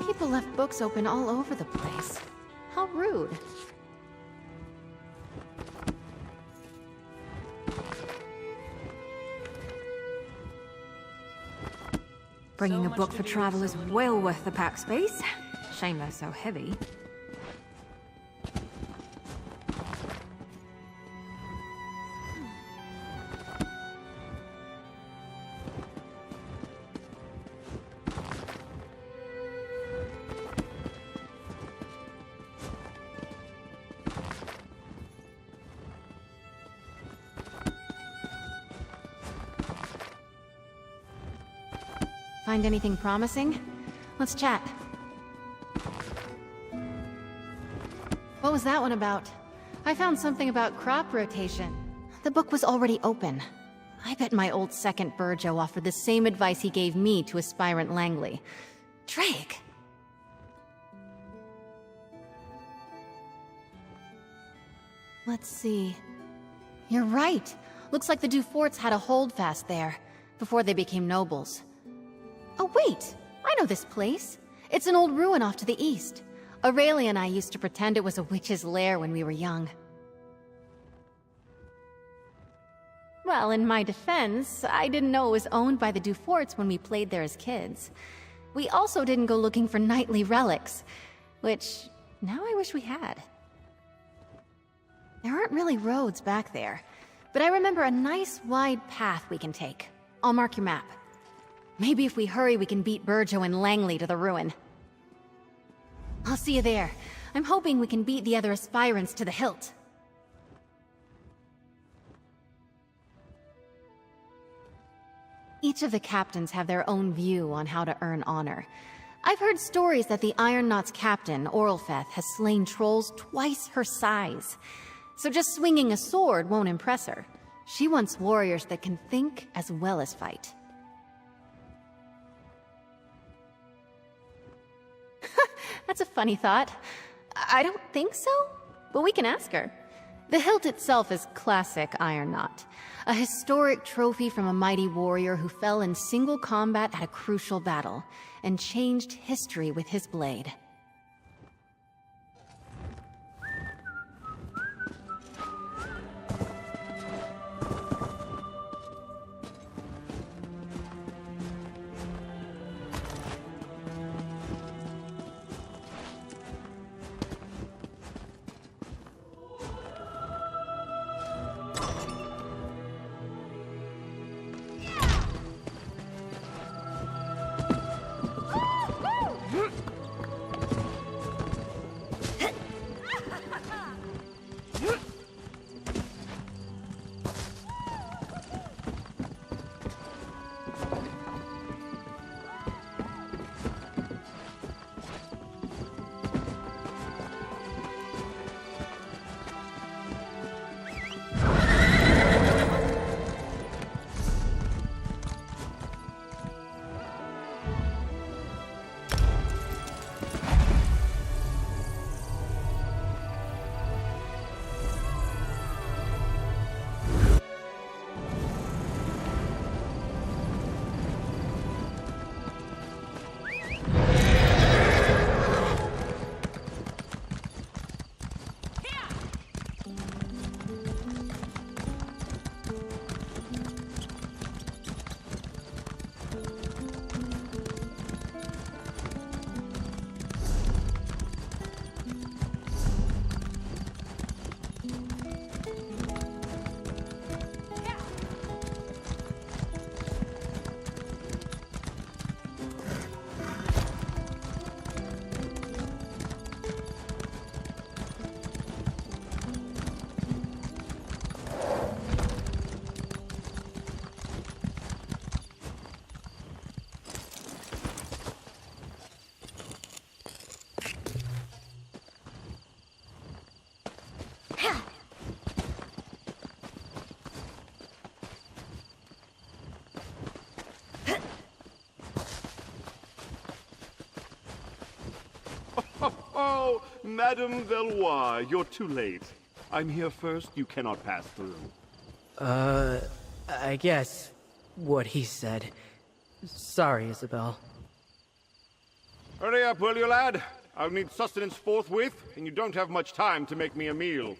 People left books open all over the place. How rude. Bringing a book for travel is well worth the pack space. Shame they're so heavy. Find anything promising? Let's chat. What was that one about? I found something about crop rotation. The book was already open. I bet my old second Burjo offered the same advice he gave me to aspirant Langley. Drake! Let's see. You're right. Looks like the Duforts had a holdfast there, before they became nobles. Oh wait! I know this place. It's an old ruin off to the east. Aurelia and I used to pretend it was a witch's lair when we were young. Well, in my defense, I didn't know it was owned by the Duforts when we played there as kids. We also didn't go looking for knightly relics, which now I wish we had. There aren't really roads back there, but I remember a nice wide path we can take. I'll mark your map. Maybe if we hurry we can beat Burjo and Langley to the ruin. I'll see you there. I'm hoping we can beat the other aspirants to the hilt. Each of the captains have their own view on how to earn honor. I've heard stories that the Iron Knot's captain, Orlfeth, has slain trolls twice her size. So just swinging a sword won't impress her. She wants warriors that can think as well as fight. That's a funny thought. I don't think so, but we can ask her. The hilt itself is classic Iron Knot. A historic trophy from a mighty warrior who fell in single combat at a crucial battle, and changed history with his blade. Oh, Madame Velois, you're too late. I'm here first, you cannot pass through. I guess what he said. Sorry, Isabel. Hurry up, will you, lad? I'll need sustenance forthwith, and you don't have much time to make me a meal.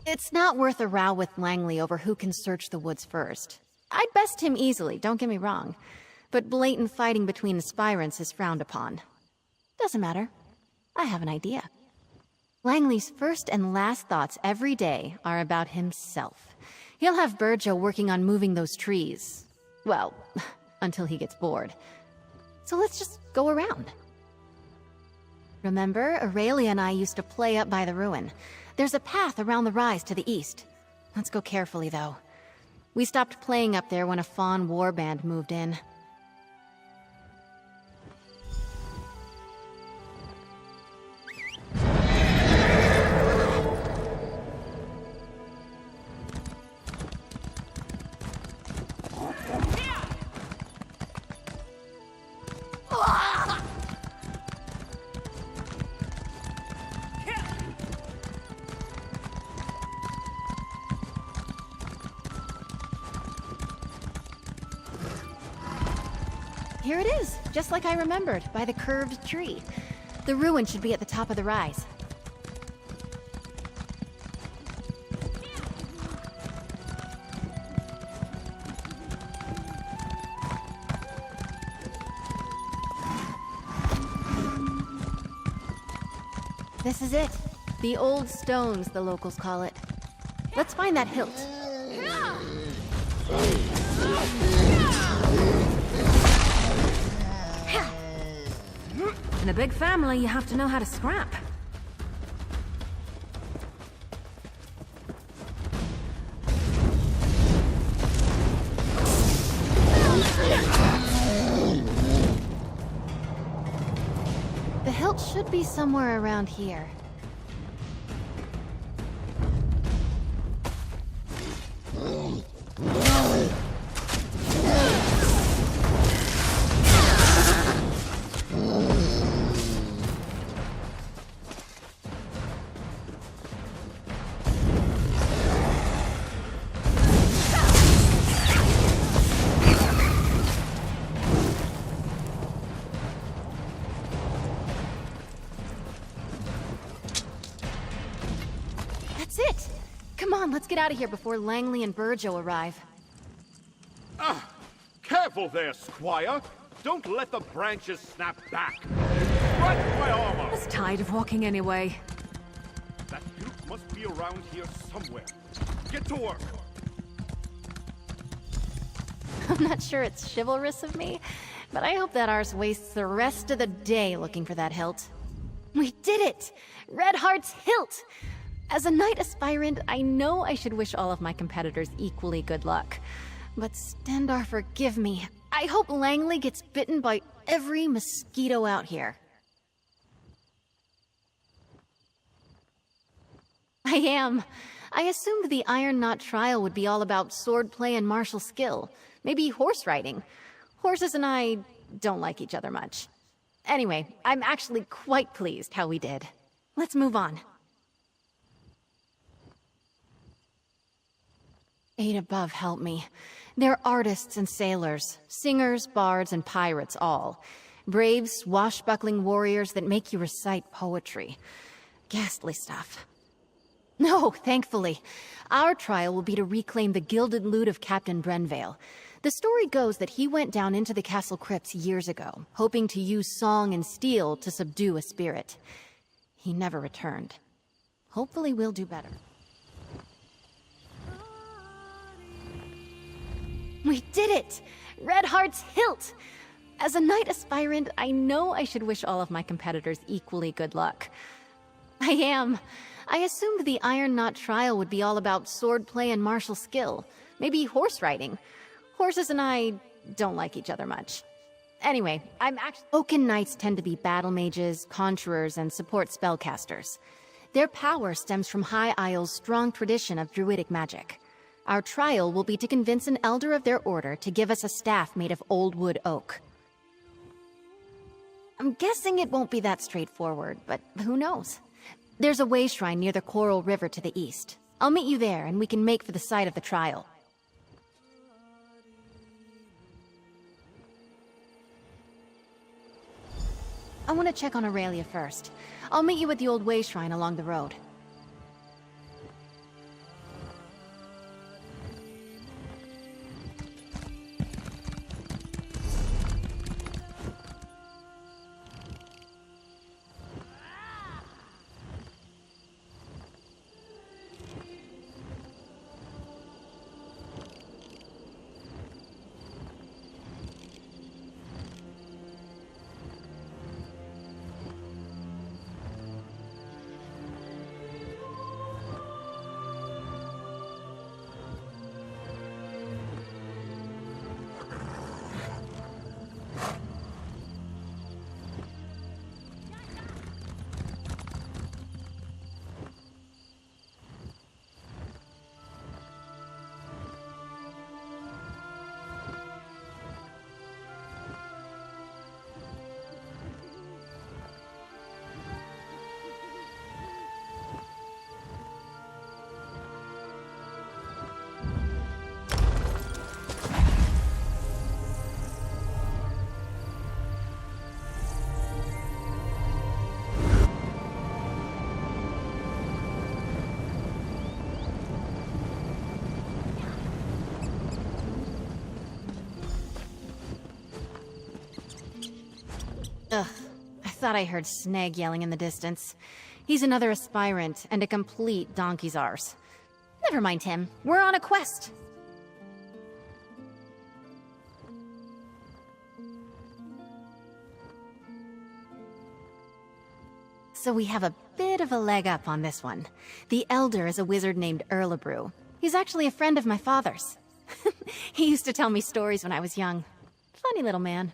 It's not worth a row with Langley over who can search the woods first. I'd best him easily, don't get me wrong. But blatant fighting between aspirants is frowned upon. Doesn't matter. I have an idea. Langley's first and last thoughts every day are about himself. He'll have Burjo working on moving those trees. Well, until he gets bored. So let's just go around. Remember, Aurelia and I used to play up by the ruin. There's a path around the rise to the east. Let's go carefully, though. We stopped playing up there when a Fawn warband moved in. here it is, just like I remembered, by the curved tree. The ruin should be at the top of the rise. This is it. The old stones, the locals call it. Let's find that hilt. In a big family, you have to know how to scrap. The hilt should be somewhere around here. That's it! Come on, let's get out of here before Langley and Burjo arrive. Ah! Careful there, Squire! Don't let the branches snap back! Strike my armor! I was tired of walking anyway. That duke must be around here somewhere. Get to work! I'm not sure it's chivalrous of me, but I hope that arse wastes the rest of the day looking for that hilt. We did it! Redheart's hilt! As a knight aspirant, I know I should wish all of my competitors equally good luck. But Stendar, forgive me. I hope Langley gets bitten by every mosquito out here. I am. I assumed the Iron Knot trial would be all about swordplay and martial skill. Maybe horse riding. Horses and I don't like each other much. Anyway, I'm actually quite pleased how we did. Let's move on. Eight above, help me. They're artists and sailors, singers, bards, and pirates all. Brave, swashbuckling warriors that make you recite poetry. Ghastly stuff. No, thankfully. Our trial will be to reclaim the gilded loot of Captain Brenvale. The story goes that he went down into the castle crypts years ago, hoping to use song and steel to subdue a spirit. He never returned. Hopefully we'll do better. We did it! Redheart's hilt! As a knight aspirant, I know I should wish all of my competitors equally good luck. I am. I assumed the Iron Knot trial would be all about swordplay and martial skill. Maybe horse riding. Horses and I don't like each other much. Anyway, I'm actually... Oaken Knights tend to be battle mages, conjurers, and support spellcasters. Their power stems from High Isle's strong tradition of druidic magic. Our trial will be to convince an elder of their order to give us a staff made of old wood oak. I'm guessing it won't be that straightforward, but who knows? There's a way shrine near the Coral River to the east. I'll meet you there, and we can make for the site of the trial. I want to check on Aurelia first. I'll meet you at the old way shrine along the road. Ugh, I thought I heard Sneg yelling in the distance. He's another aspirant, and a complete donkey's arse. Never mind him. We're on a quest. So we have a bit of a leg up on this one. The Elder is a wizard named Erlebrew. He's actually a friend of my father's. He used to tell me stories when I was young. Funny little man.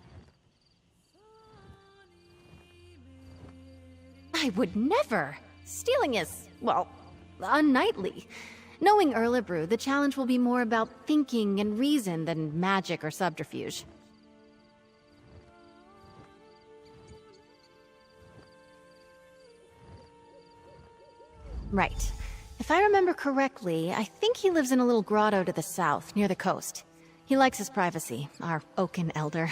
I would never! Stealing is, well, unknightly. Knowing Erlebrew, the challenge will be more about thinking and reason than magic or subterfuge. Right. If I remember correctly, I think he lives in a little grotto to the south, near the coast. He likes his privacy, our Oaken Elder.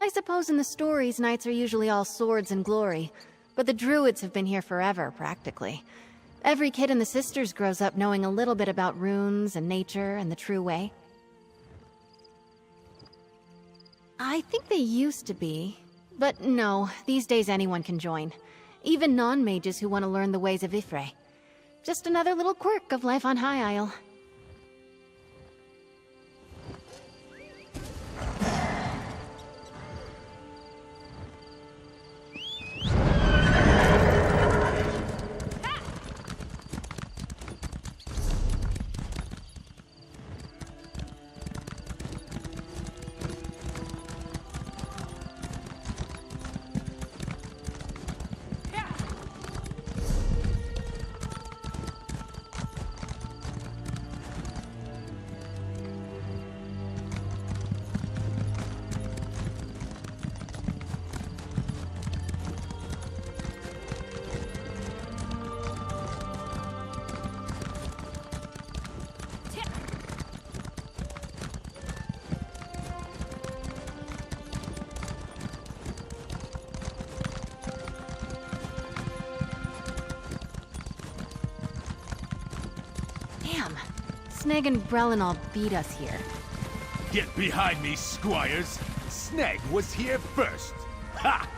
I suppose in the stories, knights are usually all swords and glory, but the druids have been here forever, practically. Every kid in the Sisters grows up knowing a little bit about runes and nature and the true way. I think they used to be, but no, these days anyone can join. Even non-mages who want to learn the ways of Ifre. Just another little quirk of life on High Isle. Sneg and Brelinall beat us here. Get behind me, squires! Sneg was here first! Ha!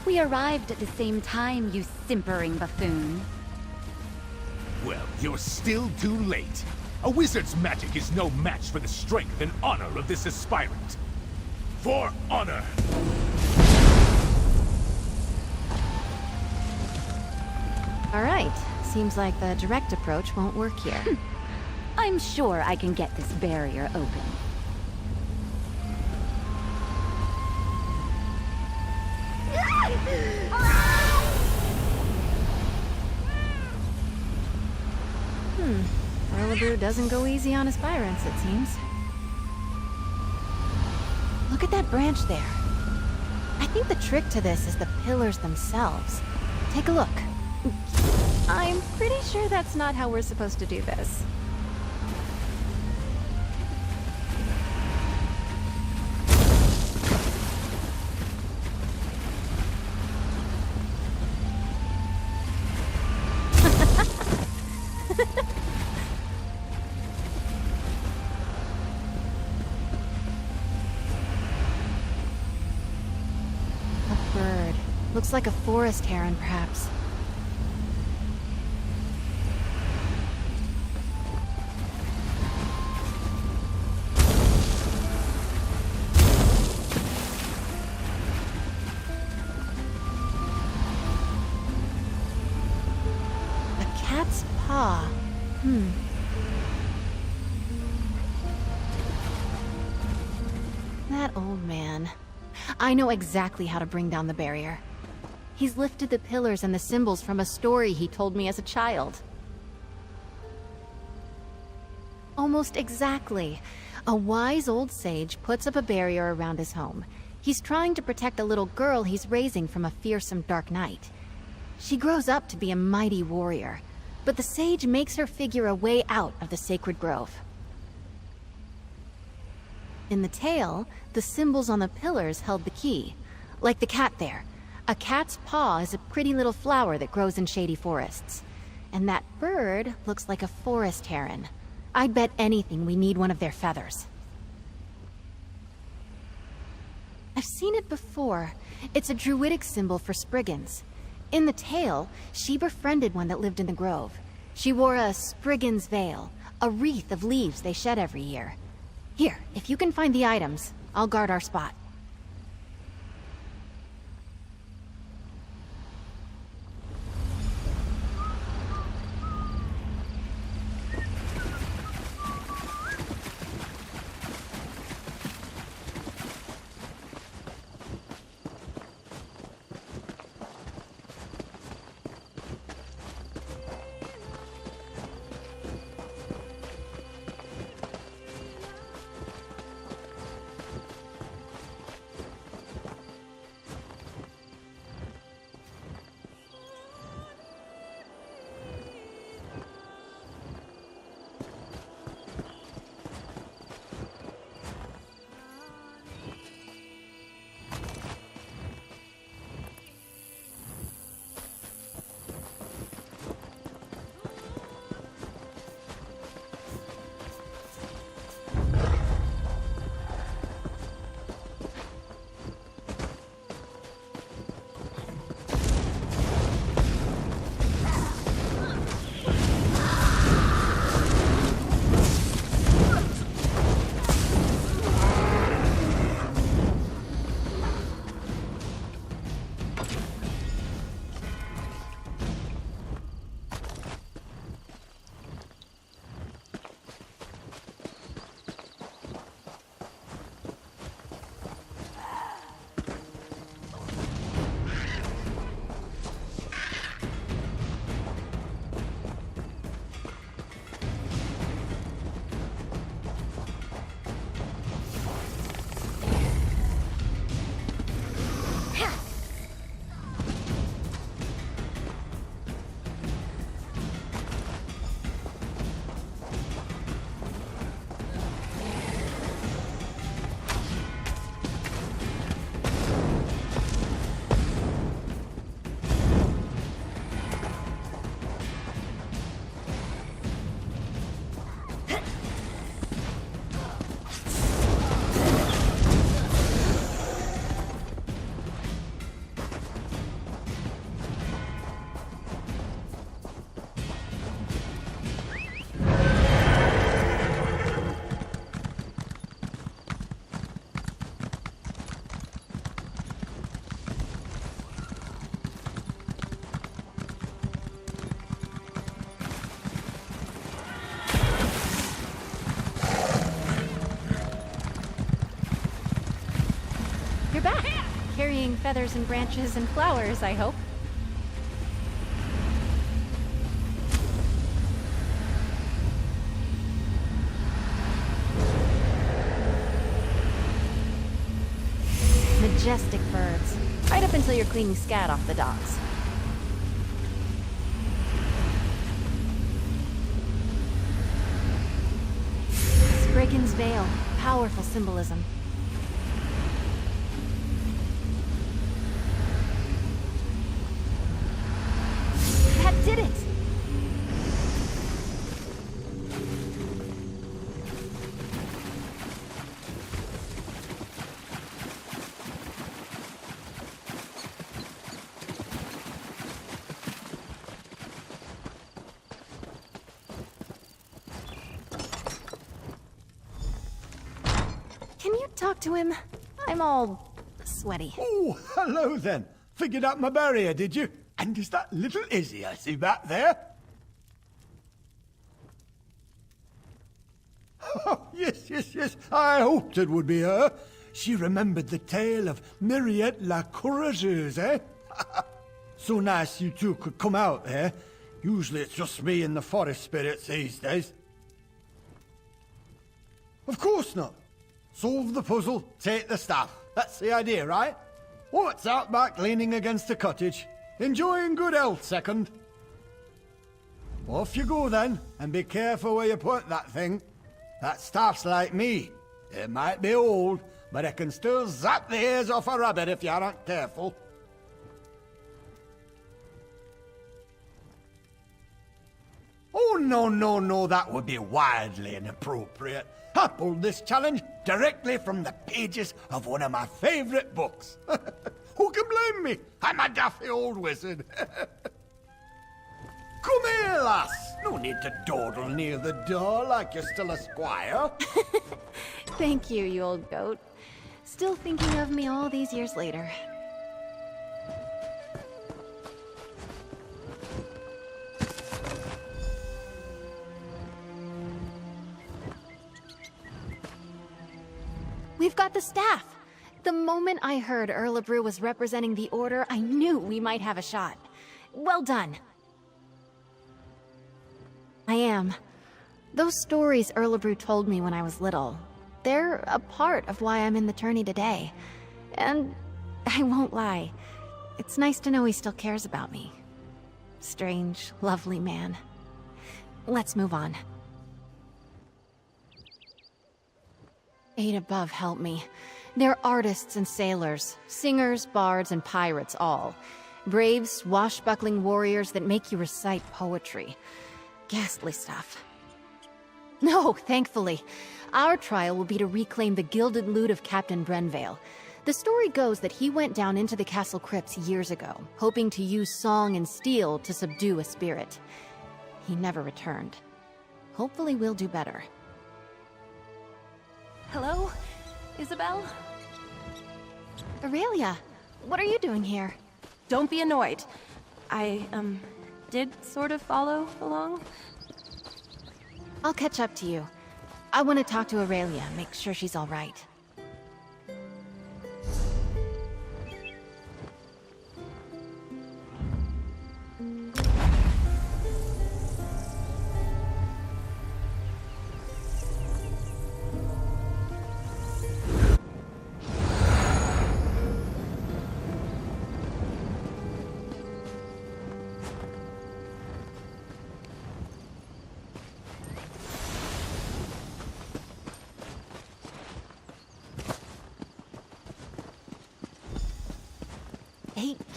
We arrived at the same time, you simpering buffoon. Well, you're still too late. A wizard's magic is no match for the strength and honor of this aspirant. For honor! All right. Seems like the direct approach won't work here. I'm sure I can get this barrier open. Erlebrew doesn't go easy on aspirants, it seems. Look at that branch there. I think the trick to this is the pillars themselves. Take a look. I'm pretty sure that's not how we're supposed to do this. A bird. Looks like a forest heron, perhaps. That old man. I know exactly how to bring down the barrier. He's lifted the pillars and the symbols from a story he told me as a child. Almost exactly. A wise old sage puts up a barrier around his home. He's trying to protect a little girl he's raising from a fearsome dark knight. She grows up to be a mighty warrior, but the sage makes her figure a way out of the sacred grove. In the tale, the symbols on the pillars held the key. Like the cat there. A cat's paw is a pretty little flower that grows in shady forests. And that bird looks like a forest heron. I'd bet anything we need one of their feathers. I've seen it before. It's a druidic symbol for Spriggans. In the tale, she befriended one that lived in the grove. She wore a Spriggan's veil, a wreath of leaves they shed every year. Here, if you can find the items, I'll guard our spot. Carrying feathers and branches and flowers, I hope. Majestic birds. Right up until you're cleaning scat off the docks. Spriggan's veil. Powerful symbolism. Did it! Can you talk to him? I'm all sweaty. Oh, hello then. Figured out my barrier, did you? And is that little Izzy I see back there? Oh, yes. I hoped it would be her. She remembered the tale of Myriad la Courageuse, eh? So nice you two could come out there. Usually it's just me and the forest spirits these days. Of course not. Solve the puzzle, take the staff. That's the idea, right? What's out back leaning against the cottage? Enjoying good health, second. Off you go then, and be careful where you put that thing. That staff's like me. It might be old, but it can still zap the ears off a rabbit if you aren't careful. Oh, no, that would be wildly inappropriate. I pulled this challenge directly from the pages of one of my favorite books. Who can blame me? I'm a daffy old wizard. Come here, lass. No need to dawdle near the door like you're still a squire. Thank you, you old goat. Still thinking of me all these years later. We've got the staff! The moment I heard Erlebrew was representing the Order, I knew we might have a shot. Well done. I am. Those stories Erlebrew told me when I was little, they're a part of why I'm in the tourney today. And I won't lie, it's nice to know he still cares about me. Strange, lovely man. Let's move on. Eight above help me. They're artists and sailors, singers, bards, and pirates all. Brave, swashbuckling warriors that make you recite poetry. Ghastly stuff. No, thankfully. Our trial will be to reclaim the gilded loot of Captain Brenvale. The story goes that he went down into the castle crypts years ago, hoping to use song and steel to subdue a spirit. He never returned. Hopefully we'll do better. Hello? Isabel? Aurelia, what are you doing here? Don't be annoyed. I, did sort of follow along. I'll catch up to you. I want to talk to Aurelia, make sure she's all right.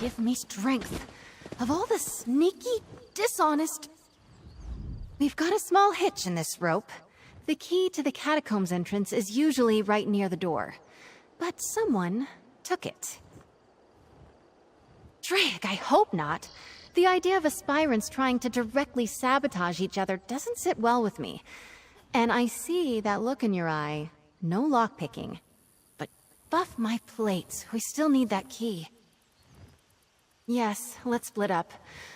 Give me strength. Of all the sneaky, dishonest... We've got a small hitch in this rope. The key to the catacombs entrance is usually right near the door. But someone took it. Drake, I hope not. The idea of aspirants trying to directly sabotage each other doesn't sit well with me. And I see that look in your eye. No lockpicking. But buff my plates. We still need that key. Yes, let's split up.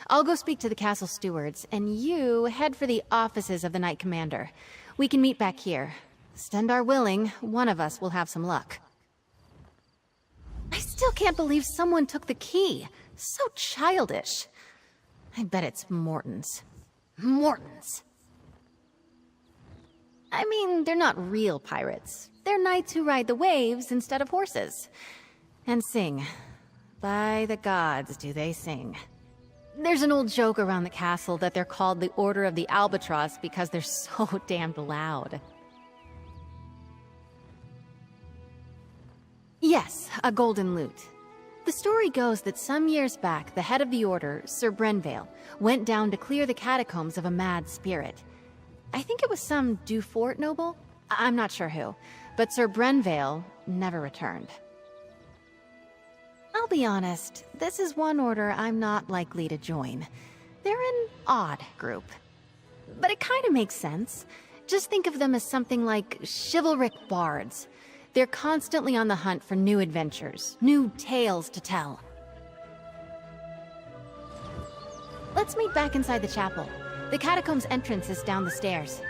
I'll go speak to the castle stewards, and you head for the offices of the Knight Commander. We can meet back here. Stendar willing, one of us will have some luck. I still can't believe someone took the key. So childish. I bet it's Morton's. Morton's. I mean, they're not real pirates. They're knights who ride the waves instead of horses. And sing. By the gods, do they sing. There's an old joke around the castle that they're called the Order of the Albatross because they're so damned loud. Yes, a golden lute. The story goes that some years back, the head of the Order, Sir Brenvale, went down to clear the catacombs of a mad spirit. I think it was some Dufort noble? I'm not sure who, but Sir Brenvale never returned. I'll be honest, this is one order I'm not likely to join. They're an odd group. But it kind of makes sense. Just think of them as something like chivalric bards. They're constantly on the hunt for new adventures, new tales to tell. Let's meet back inside the chapel. The catacombs entrance is down the stairs.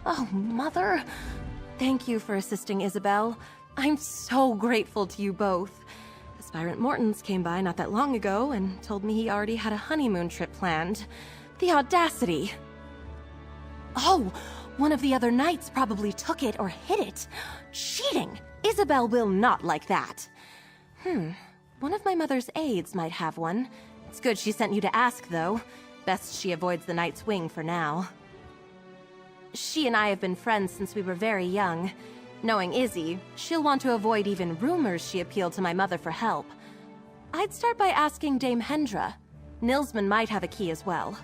Oh, Mother. Thank you for assisting Isabel. I'm so grateful to you both. Aspirant Mortons came by not that long ago and told me he already had a honeymoon trip planned. The audacity! Oh, one of the other knights probably took it or hid it. Cheating! Isabel will not like that. One of my mother's aides might have one. It's good she sent you to ask, though. Best she avoids the Knight's Wing for now. She and I have been friends since we were very young. Knowing Izzy, she'll want to avoid even rumors she appealed to my mother for help. I'd start by asking Dame Hendra. Nilsman might have a key as well.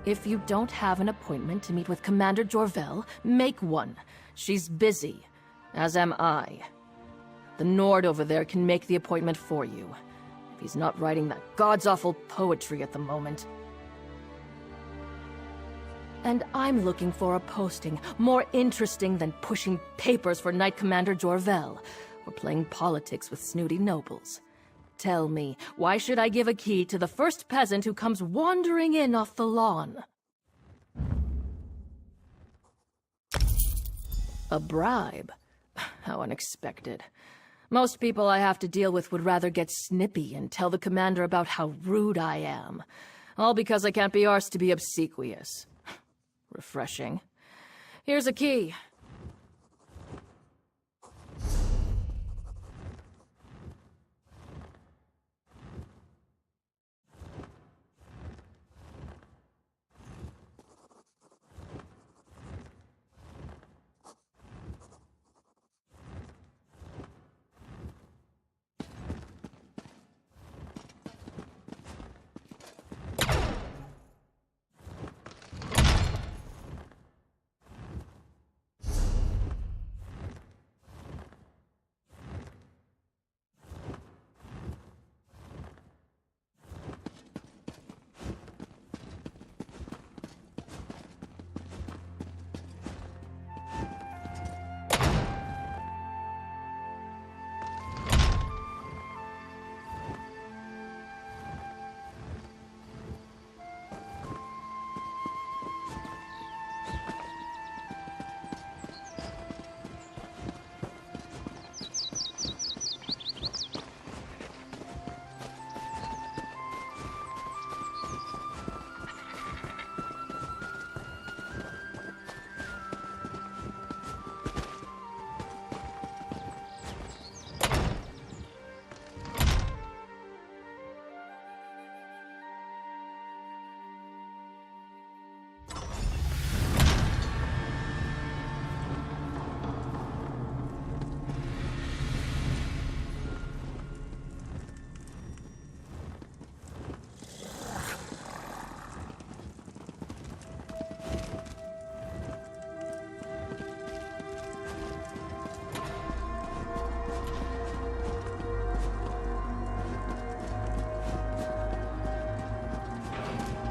If you don't have an appointment to meet with Commander Jorvel, make one. She's busy, as am I. The Nord over there can make the appointment for you, if he's not writing that god's-awful poetry at the moment. And I'm looking for a posting more interesting than pushing papers for Knight Commander Jorvel, or playing politics with snooty nobles. Tell me, why should I give a key to the first peasant who comes wandering in off the lawn? A bribe? How unexpected. Most people I have to deal with would rather get snippy and tell the commander about how rude I am. All because I can't be arsed to be obsequious. Refreshing. Here's a key.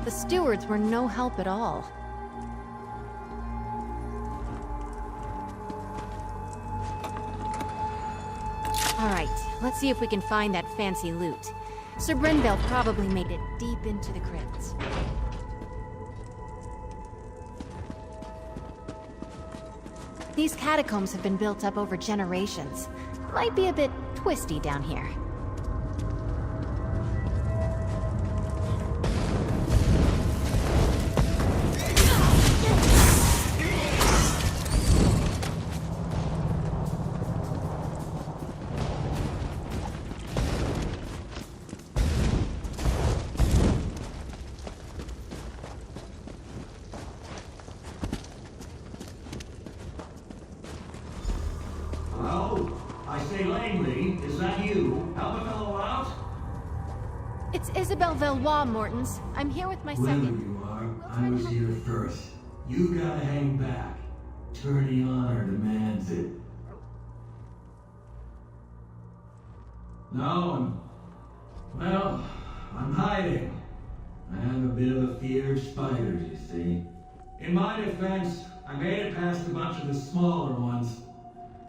The stewards were no help at all. Alright, let's see if we can find that fancy loot. Sir Brynville probably made it deep into the crypts. These catacombs have been built up over generations. Might be a bit twisty down here. Mortons. I'm here with my Whoever second. you are, I was here first. You gotta hang back. Tourney honor demands it. No, I'm hiding. I have a bit of a fear of spiders, you see. In my defense, I made it past a bunch of the smaller ones,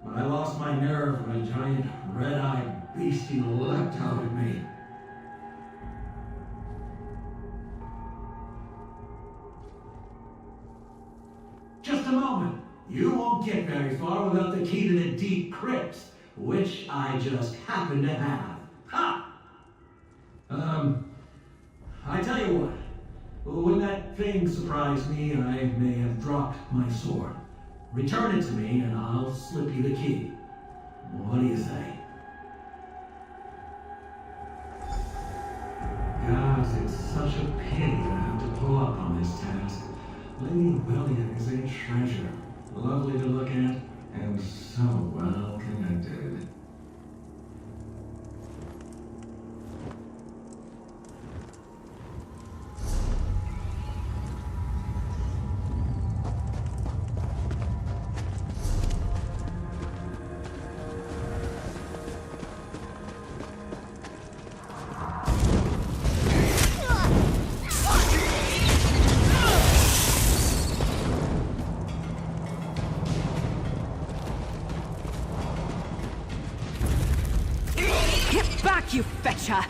but I lost my nerve when a giant red-eyed beastie leapt out at me. Just a moment. You won't get very far without the key to the deep crypts, which I just happen to have. Ha! I tell you what. When that thing surprised me, I may have dropped my sword. Return it to me and I'll slip you the key. What do you say? Gosh, it's such a pity to have to pull up on this task. Lady William is a treasure. Lovely to look at, and so well connected. You fetcher!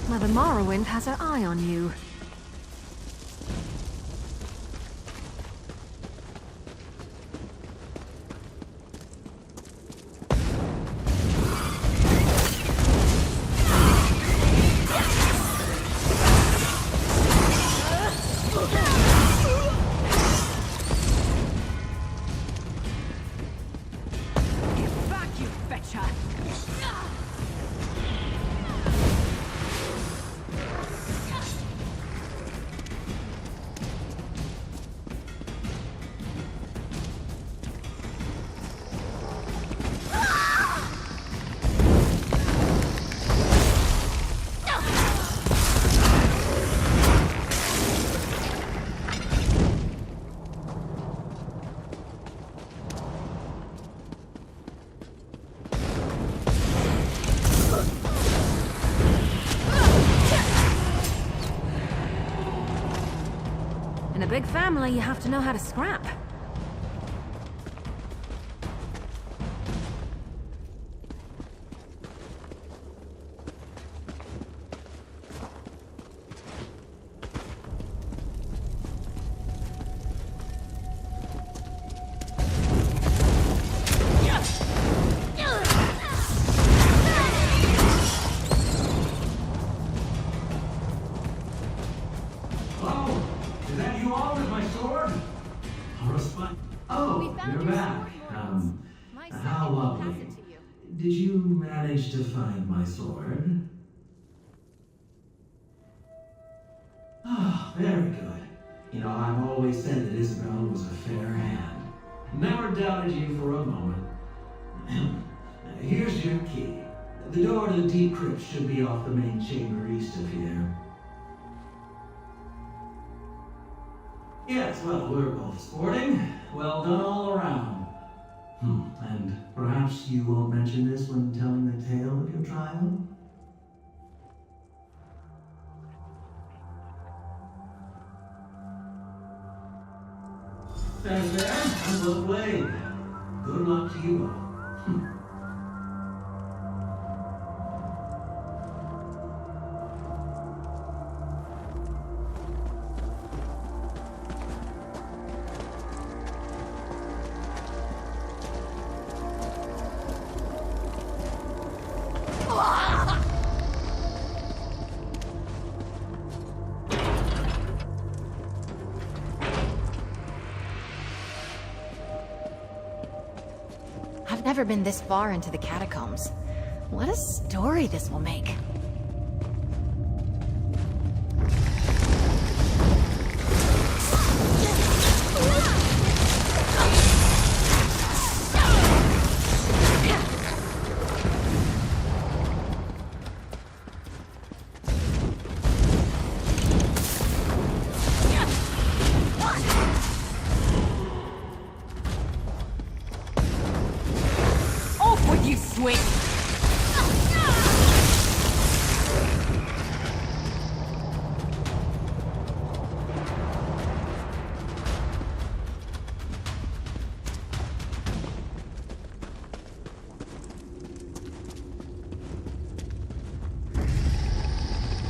Mother Morrowind has her eye on you. In a big family, you have to know how to scrap. did you manage to find my sword? Ah, very good. You know, I've always said that Isabel was a fair hand. Never doubted you for a moment. Here's your key. The door to the deep crypt should be off the main chamber east of here. Yes, well, we're both sporting. Well done all around. And perhaps you won't mention this when telling the tale of your trial? There, I'm both way. Good luck to you both. I've never been this far into the catacombs. What a story this will make.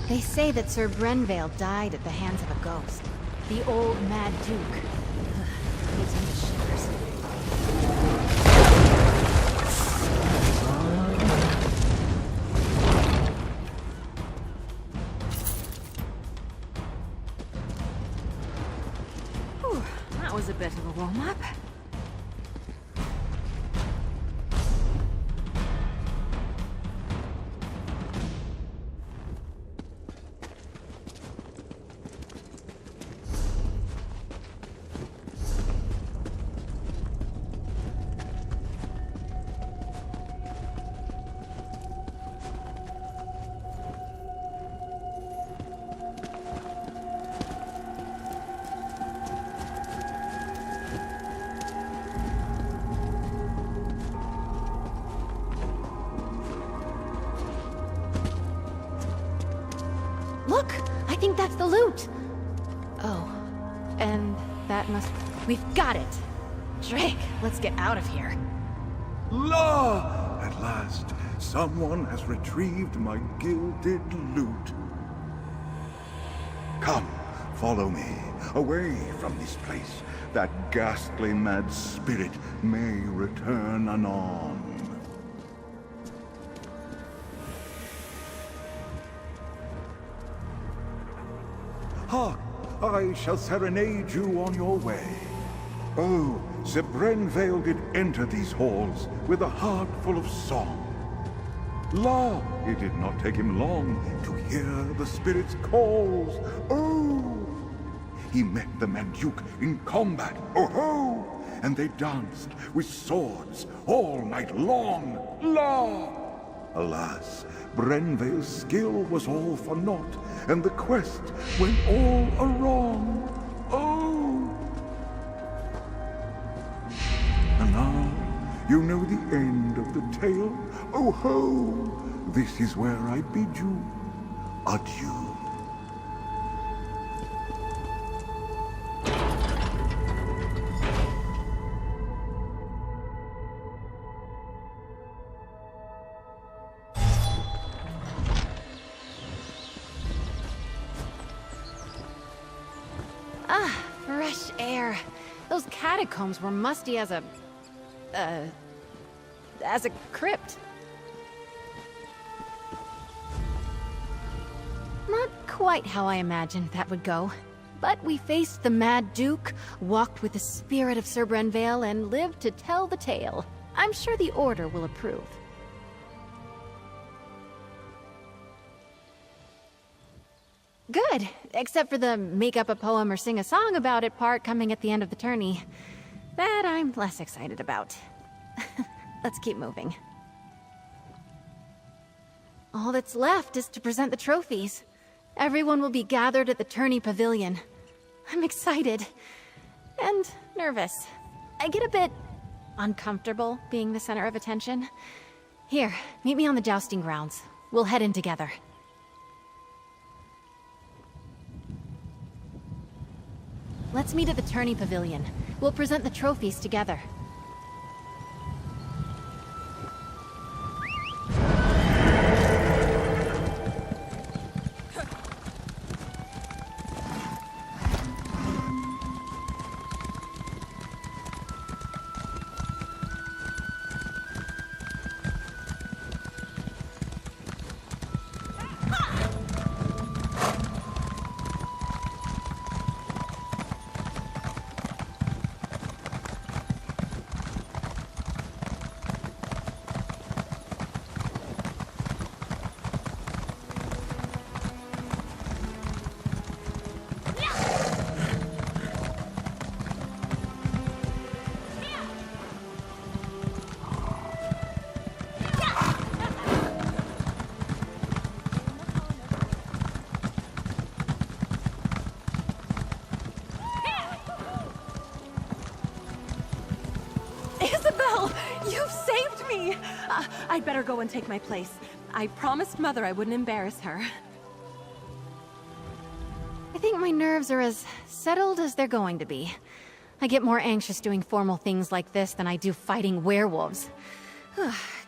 They say that Sir Brenvale died at the hands of a ghost. The old Mad Duke. Gives me the shivers. Whew, that was a bit of a warm-up. Look! I think that's the loot! Oh. And that must... We've got it! Drake, let's get out of here. La! At last, someone has retrieved my gilded loot. Come, follow me, away from this place. That ghastly mad spirit may return anon. Hark! I shall serenade you on your way. Oh, Sir Brenvale did enter these halls with a heart full of song. La! It did not take him long to hear the spirit's calls. Oh! He met the Mad Duke in combat. Oh ho! And they danced with swords all night long. La! Alas, Brenvale's skill was all for naught, and the quest went all awrong. Oh! And now, you know the end of the tale. Oh ho! This is where I bid you adieu. Ah, fresh air. Those catacombs were musty as a crypt. Not quite how I imagined that would go. But we faced the Mad Duke, walked with the spirit of Sir Brenvale, and lived to tell the tale. I'm sure the Order will approve. Good, except for the make up a poem or sing a song about it part coming at the end of the tourney. That I'm less excited about. Let's keep moving. All that's left is to present the trophies. Everyone will be gathered at the Tourney Pavilion. I'm excited. And nervous. I get a bit uncomfortable being the center of attention. Here, meet me on the jousting grounds. We'll head in together. Let's meet at the Tourney Pavilion. We'll present the trophies together. I'd better go and take my place. I promised Mother I wouldn't embarrass her. I think my nerves are as settled as they're going to be. I get more anxious doing formal things like this than I do fighting werewolves.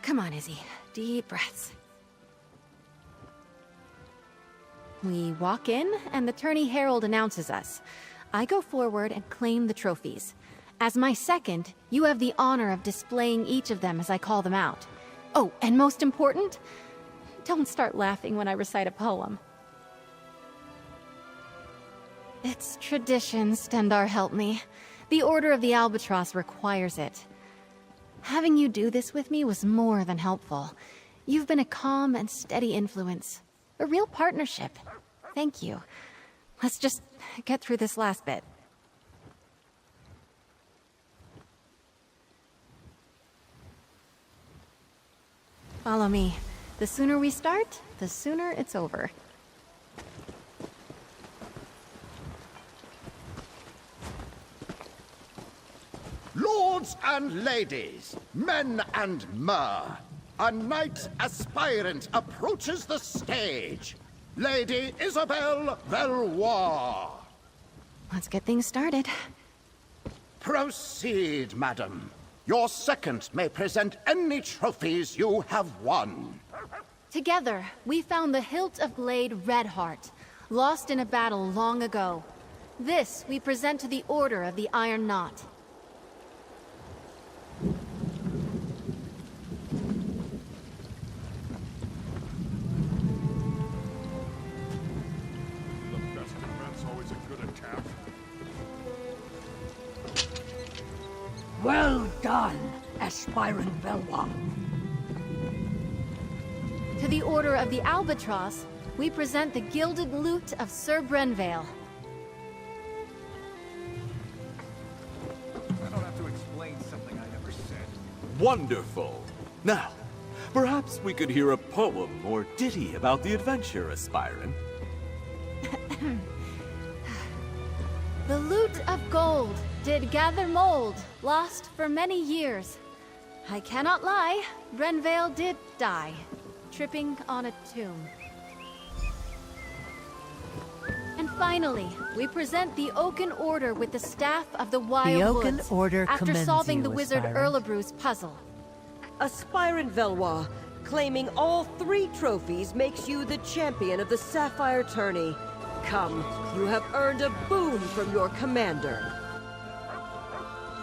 Come on, Izzy. Deep breaths. We walk in, and the Tourney Herald announces us. I go forward and claim the trophies. As my second, you have the honor of displaying each of them as I call them out. Oh, and most important, don't start laughing when I recite a poem. It's tradition, Stendar help me. The Order of the Albatross requires it. Having you do this with me was more than helpful. You've been a calm and steady influence. A real partnership. Thank you. Let's just get through this last bit. Follow me. The sooner we start, the sooner it's over. Lords and ladies, men and mer, a knight aspirant approaches the stage. Lady Isabelle Valois. Let's get things started. Proceed, madam. Your second may present any trophies you have won. Together, we found the hilt of blade Redheart, lost in a battle long ago. This we present to the Order of the Iron Knot. The best defense always a good attack. Well done, aspirant Valois. To the Order of the Albatross, we present the Gilded Lute of Sir Brenvale. I don't have to explain something I never said. Wonderful. Now, perhaps we could hear a poem or ditty about the adventure, aspirant. The lute of gold did gather mold, lost for many years. I cannot lie, Brenvale did die, tripping on a tomb. And finally, we present the Oaken Order with the Staff of the Wild The Oaken Woods, Order after commends solving you, the wizard aspirant. Erlebru's puzzle. Aspirant Valois, claiming all 3 trophies makes you the champion of the Sapphire Tourney. Come, you have earned a boon from your commander.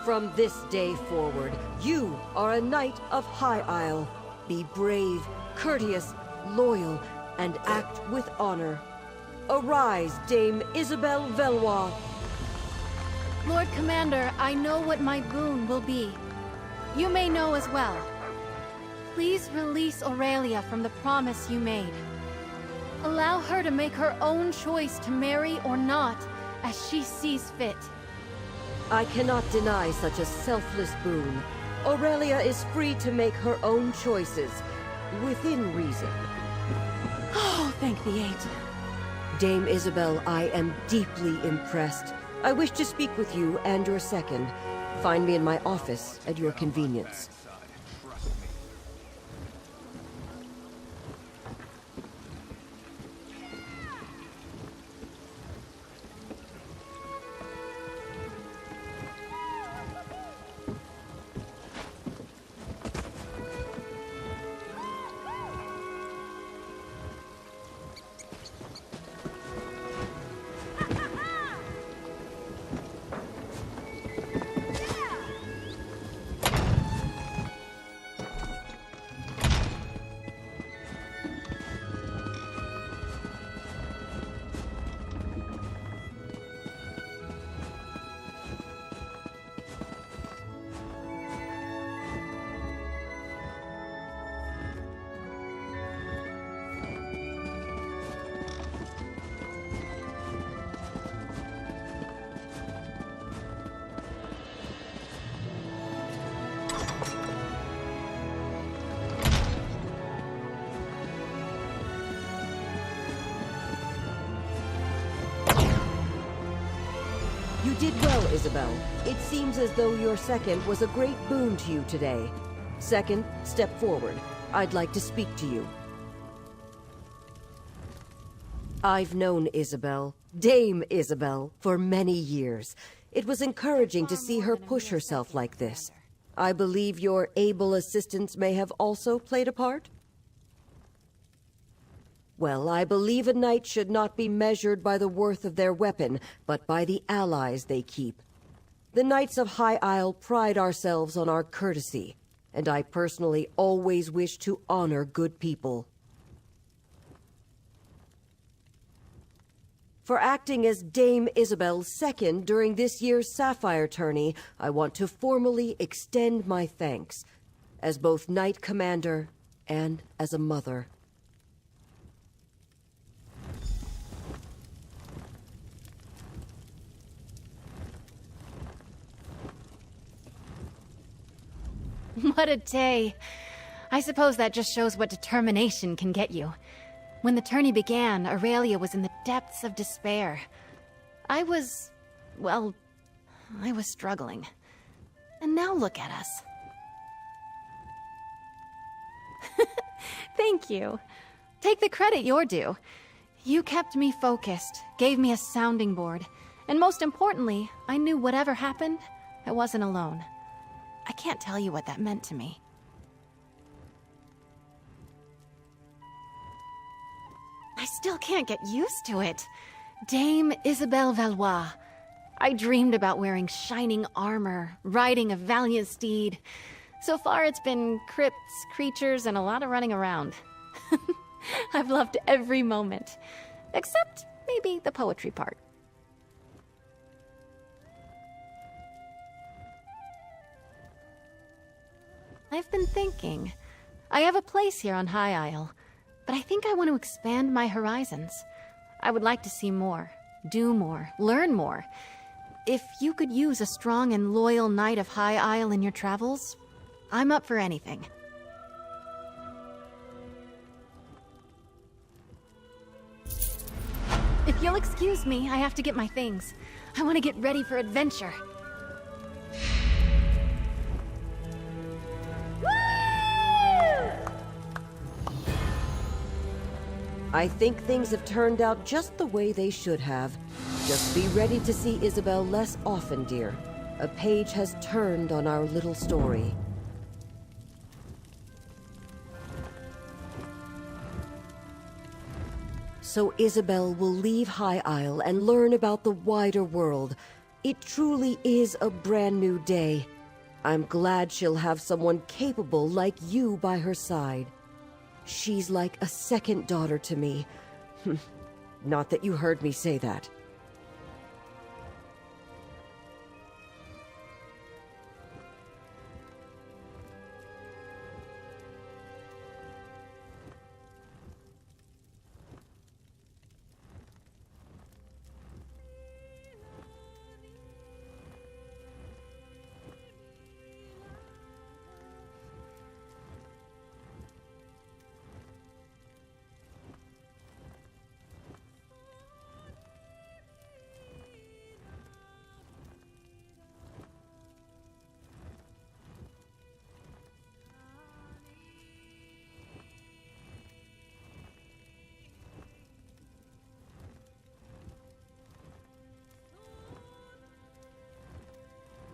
From this day forward, you are a knight of High Isle. Be brave, courteous, loyal, and act with honor. Arise, Dame Isabelle Valois. Lord Commander, I know what my boon will be. You may know as well. Please release Aurelia from the promise you made. Allow her to make her own choice to marry or not, as she sees fit. I cannot deny such a selfless boon. Aurelia is free to make her own choices, within reason. Oh, thank the eight. Dame Isabel, I am deeply impressed. I wish to speak with you and your second. Find me in my office at your convenience. You did well, Isabel. It seems as though your second was a great boon to you today. Second, step forward. I'd like to speak to you. I've known Isabel, Dame Isabel, for many years. It was encouraging to see her push herself like this. I believe your able assistants may have also played a part? Well, I believe a knight should not be measured by the worth of their weapon, but by the allies they keep. The Knights of High Isle pride ourselves on our courtesy, and I personally always wish to honor good people. For acting as Dame Isabel's second during this year's Sapphire Tourney, I want to formally extend my thanks, as both Knight Commander and as a mother. What a day. I suppose that just shows what determination can get you. When the tourney began, Aurelia was in the depths of despair. I was struggling. And now look at us. Thank you. Take the credit you're due. You kept me focused, gave me a sounding board, and most importantly, I knew whatever happened, I wasn't alone. I can't tell you what that meant to me. I still can't get used to it. Dame Isabelle Valois. I dreamed about wearing shining armor, riding a valiant steed. So far it's been crypts, creatures, and a lot of running around. I've loved every moment. Except maybe the poetry part. I've been thinking. I have a place here on High Isle, but I think I want to expand my horizons. I would like to see more, do more, learn more. If you could use a strong and loyal knight of High Isle in your travels, I'm up for anything. If you'll excuse me, I have to get my things. I want to get ready for adventure. I think things have turned out just the way they should have. Just be ready to see Isabel less often, dear. A page has turned on our little story. So Isabel will leave High Isle and learn about the wider world. It truly is a brand new day. I'm glad she'll have someone capable like you by her side. She's like a second daughter to me. Not that you heard me say that.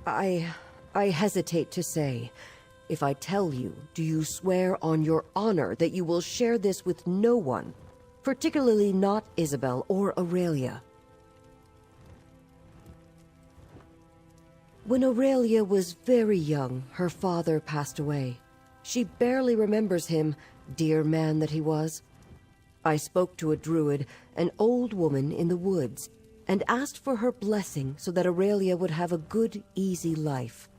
I hesitate to say. If I tell you, do you swear on your honor that you will share this with no one? Particularly not Isabel or Aurelia. When Aurelia was very young, her father passed away. She barely remembers him, dear man that he was. I spoke to a druid, an old woman in the woods, and asked for her blessing so that Aurelia would have a good, easy life.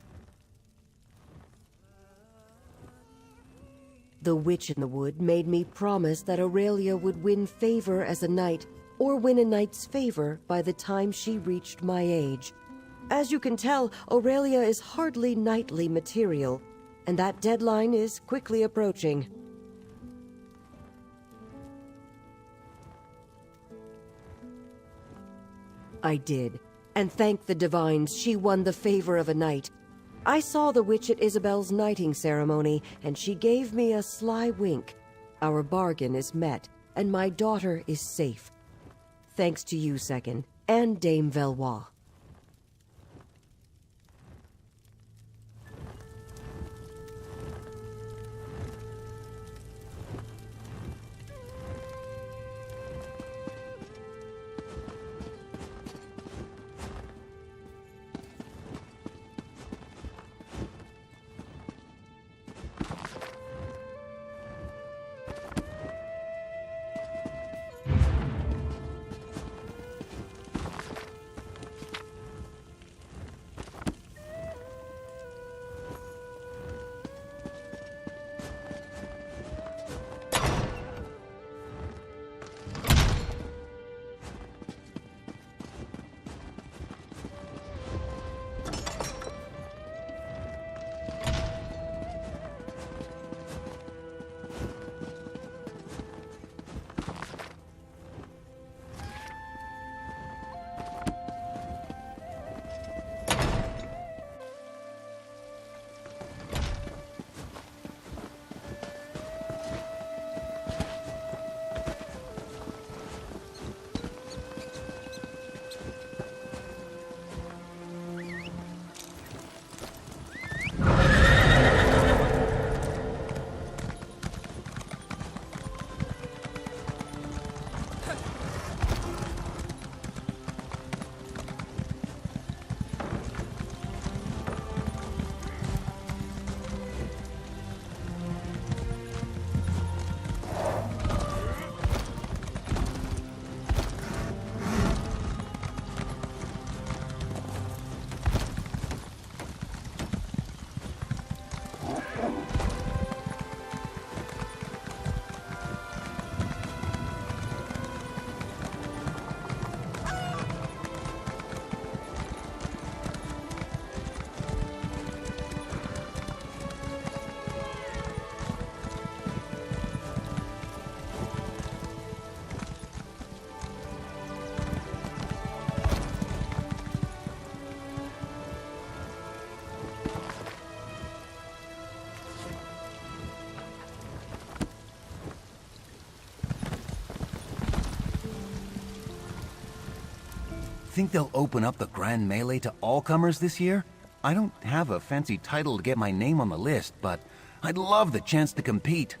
The witch in the wood made me promise that Aurelia would win favor as a knight, or win a knight's favor by the time she reached my age. As you can tell, Aurelia is hardly knightly material, and that deadline is quickly approaching. I did, and thank the divines she won the favor of a knight. I saw the witch at Isabel's knighting ceremony, and she gave me a sly wink. Our bargain is met, and my daughter is safe. Thanks to you, Second, and Dame Valois. Think they'll open up the Grand Melee to all comers this year? I don't have a fancy title to get my name on the list, but I'd love the chance to compete.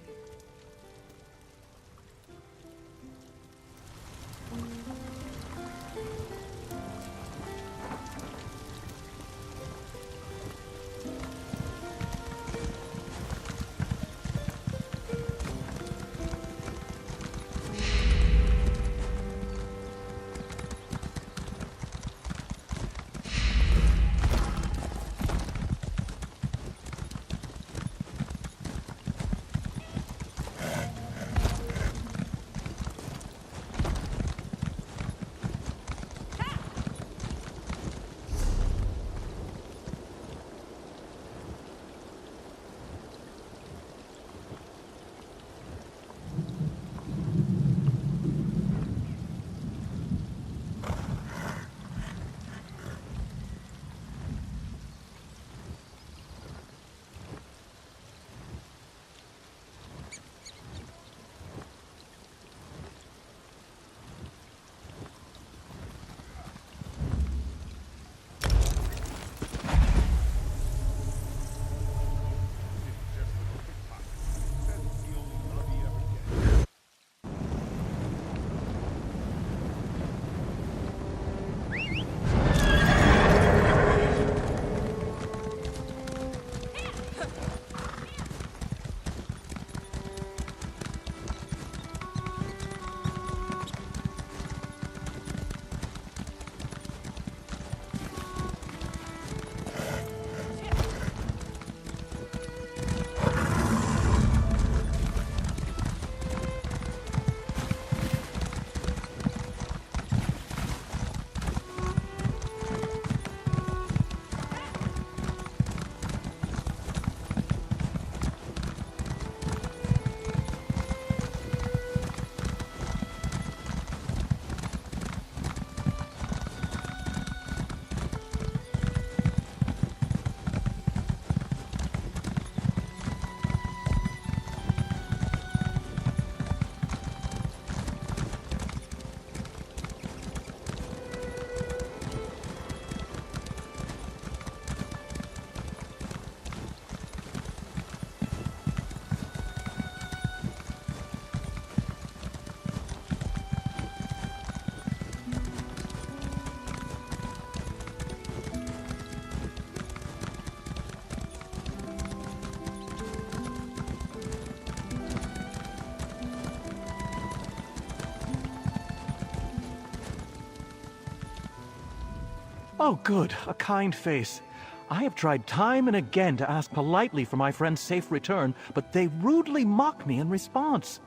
Oh, good. A kind face. I have tried time and again to ask politely for my friend's safe return, but they rudely mock me in response.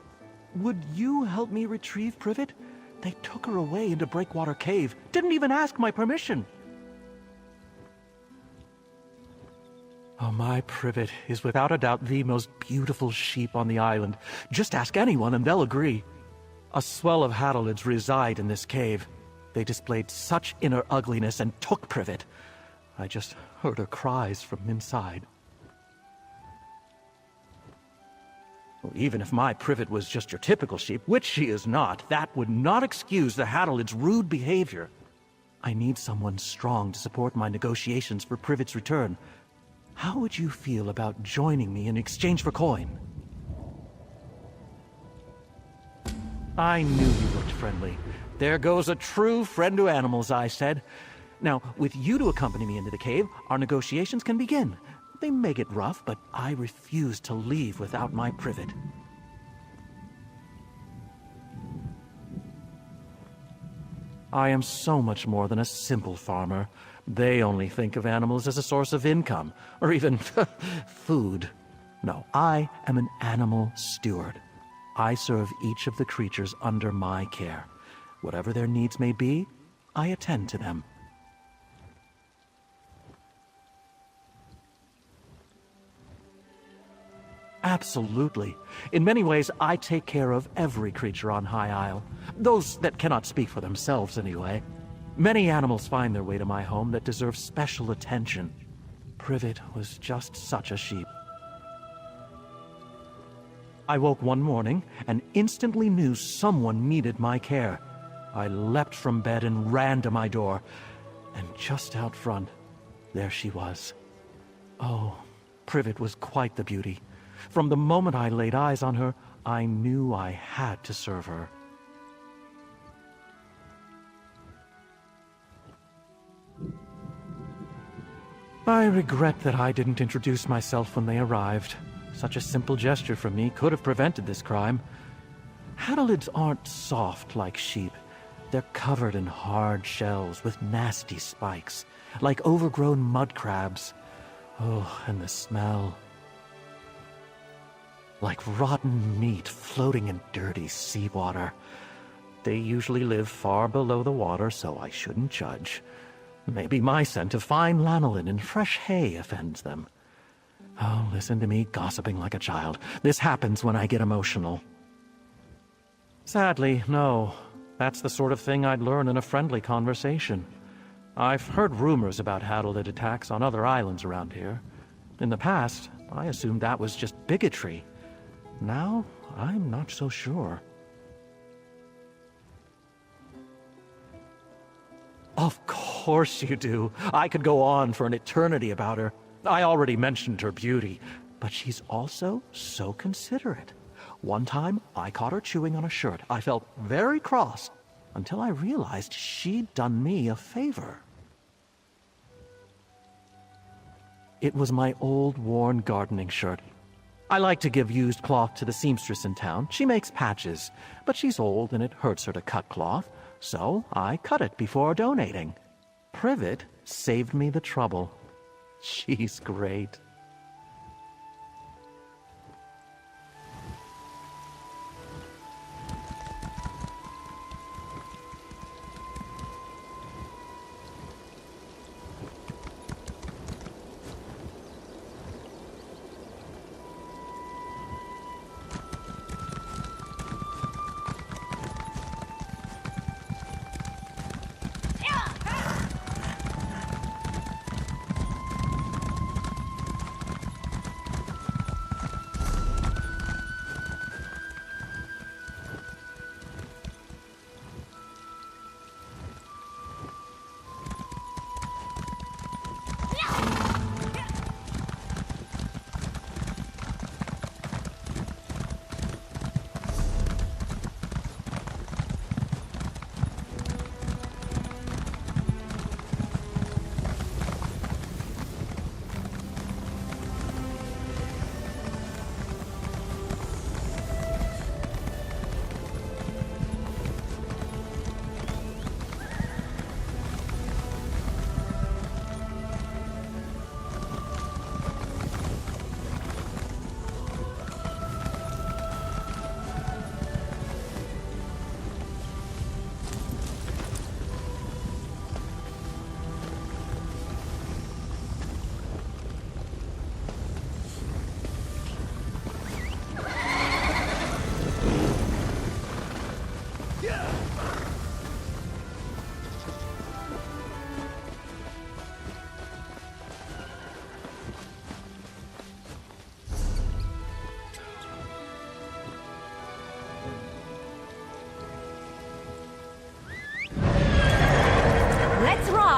Would you help me retrieve Privet? They took her away into Breakwater Cave. Didn't even ask my permission. Oh, my Privet is without a doubt the most beautiful sheep on the island. Just ask anyone and they'll agree. A swell of Hadalids reside in this cave. They displayed such inner ugliness and took Privet. I just heard her cries from inside. Well, even if my Privet was just your typical sheep, which she is not, that would not excuse the Hadalids' rude behavior. I need someone strong to support my negotiations for Privet's return. How would you feel about joining me in exchange for coin? I knew you looked friendly. There goes a true friend to animals, I said. Now, with you to accompany me into the cave, our negotiations can begin. They may get rough, but I refuse to leave without my Privet. I am so much more than a simple farmer. They only think of animals as a source of income, or even food. No, I am an animal steward. I serve each of the creatures under my care. Whatever their needs may be, I attend to them. Absolutely. In many ways, I take care of every creature on High Isle. Those that cannot speak for themselves, anyway. Many animals find their way to my home that deserve special attention. Privet was just such a sheep. I woke one morning and instantly knew someone needed my care. I leapt from bed and ran to my door. And just out front, there she was. Oh, Privet was quite the beauty. From the moment I laid eyes on her, I knew I had to serve her. I regret that I didn't introduce myself when they arrived. Such a simple gesture from me could have prevented this crime. Hadalids aren't soft like sheep. They're covered in hard shells with nasty spikes, like overgrown mud crabs. Oh, and the smell. Like rotten meat floating in dirty seawater. They usually live far below the water, so I shouldn't judge. Maybe my scent of fine lanolin and fresh hay offends them. Oh, listen to me gossiping like a child. This happens when I get emotional. Sadly, no. That's the sort of thing I'd learn in a friendly conversation. I've heard rumors about Hadalid attacks on other islands around here. In the past, I assumed that was just bigotry. Now, I'm not so sure. Of course you do. I could go on for an eternity about her. I already mentioned her beauty, but she's also so considerate. One time, I caught her chewing on a shirt. I felt very cross until I realized she'd done me a favor. It was my old, worn gardening shirt. I like to give used cloth to the seamstress in town. She makes patches, but she's old and it hurts her to cut cloth, so I cut it before donating. Privet saved me the trouble. She's great.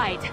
side!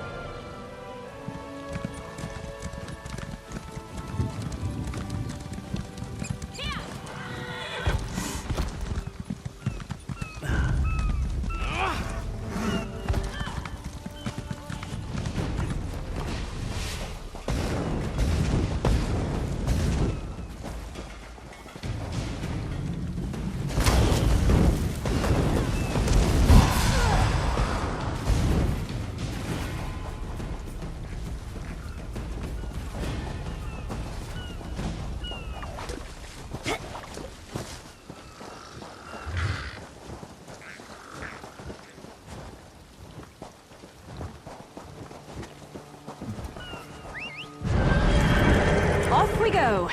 Off we go!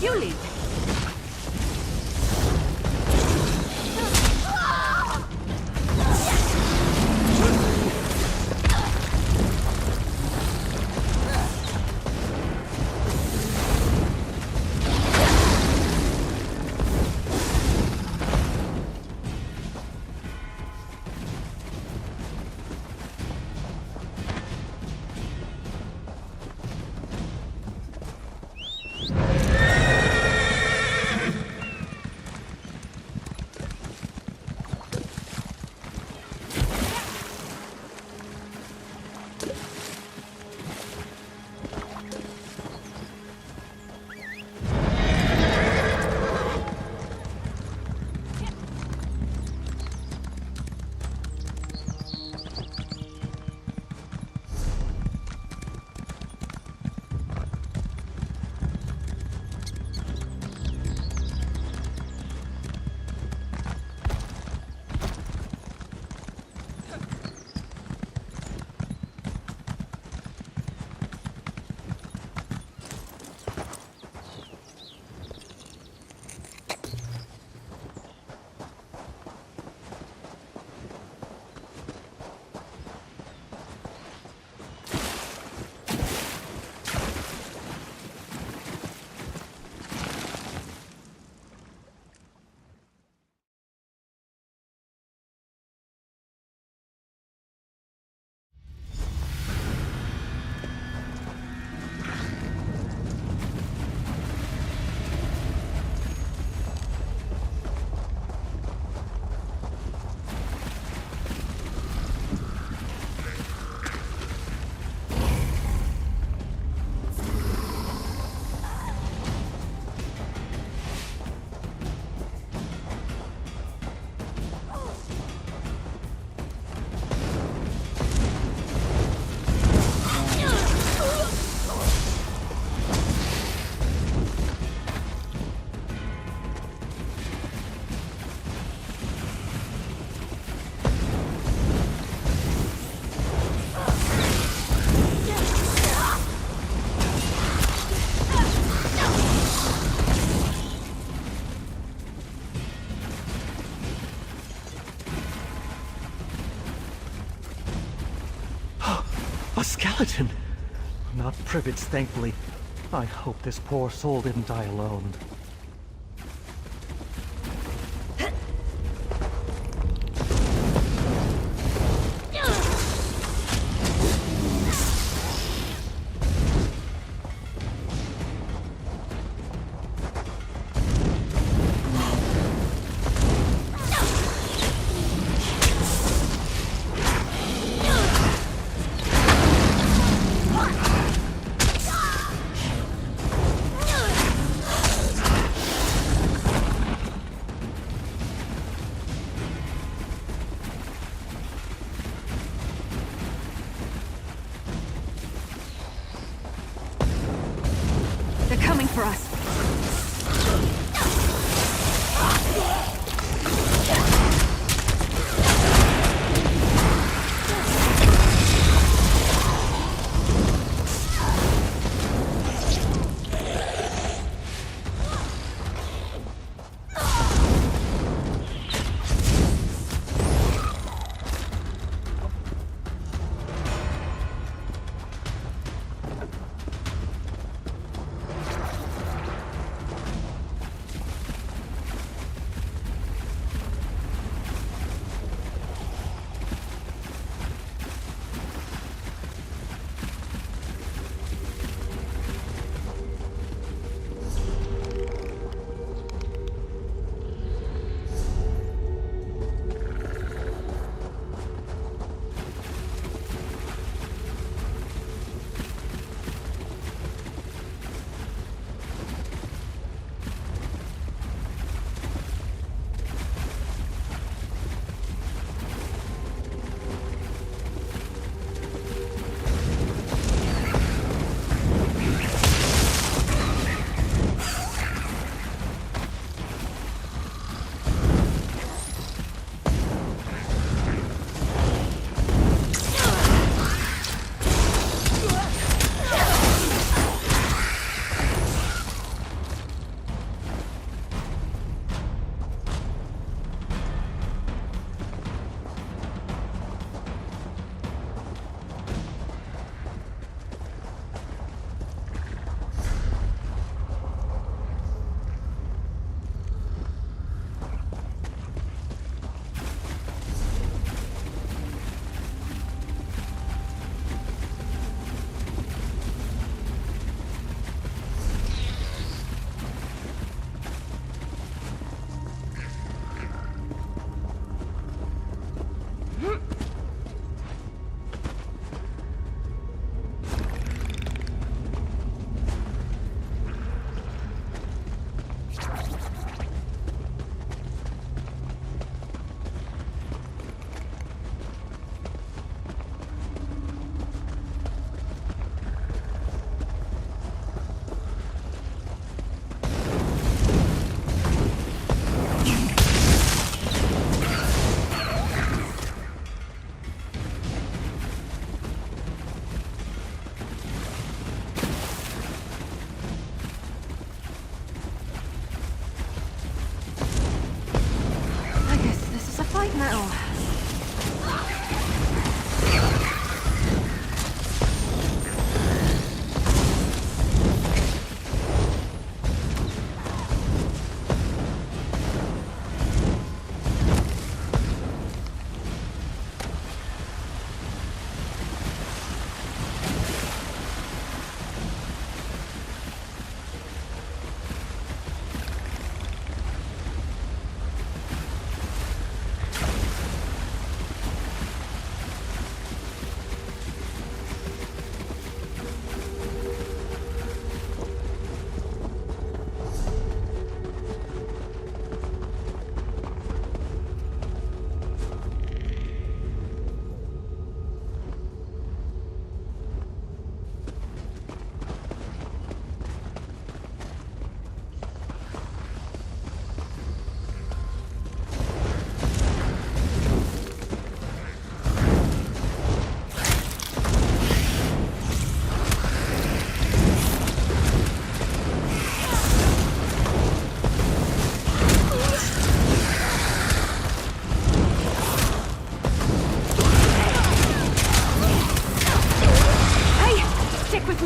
You lead. A skeleton! Not privates, thankfully. I hope this poor soul didn't die alone. They're coming for us.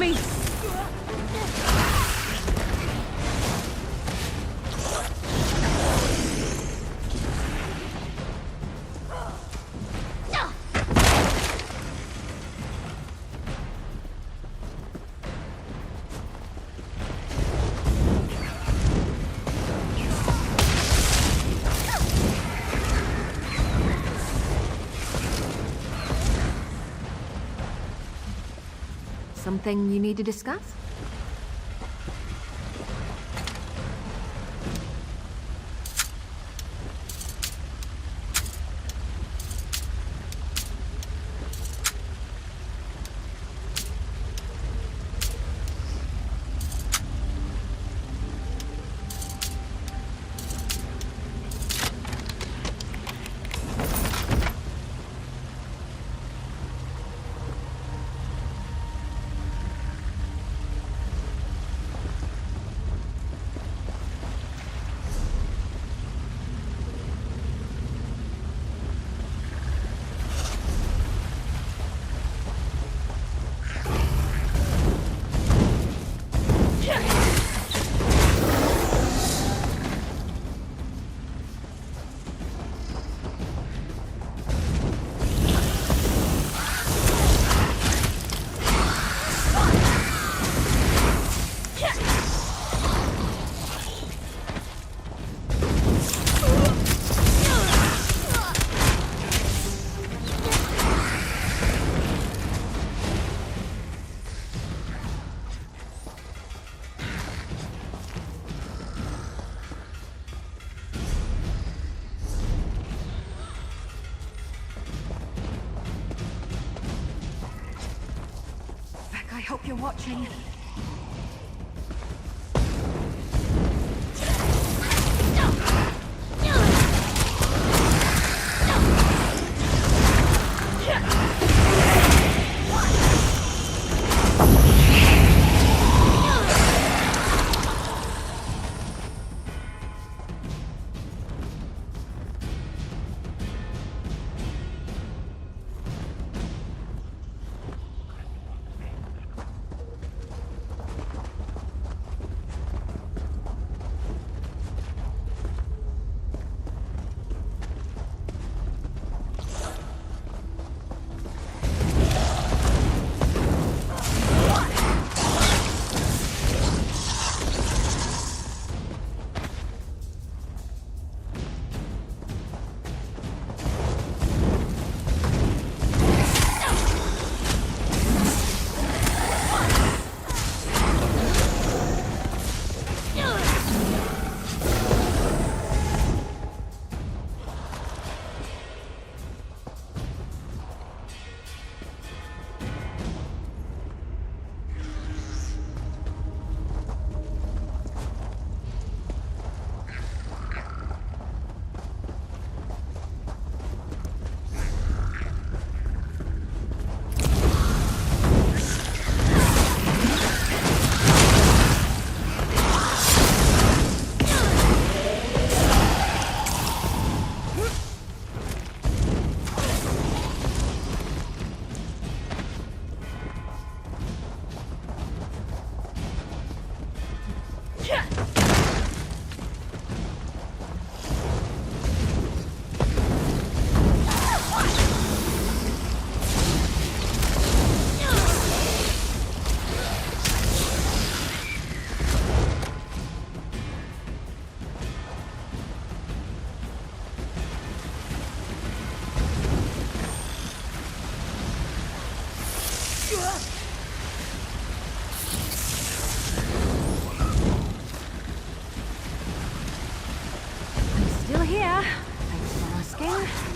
me! Something you need to discuss? I hope you're watching. Still here. Thanks for asking.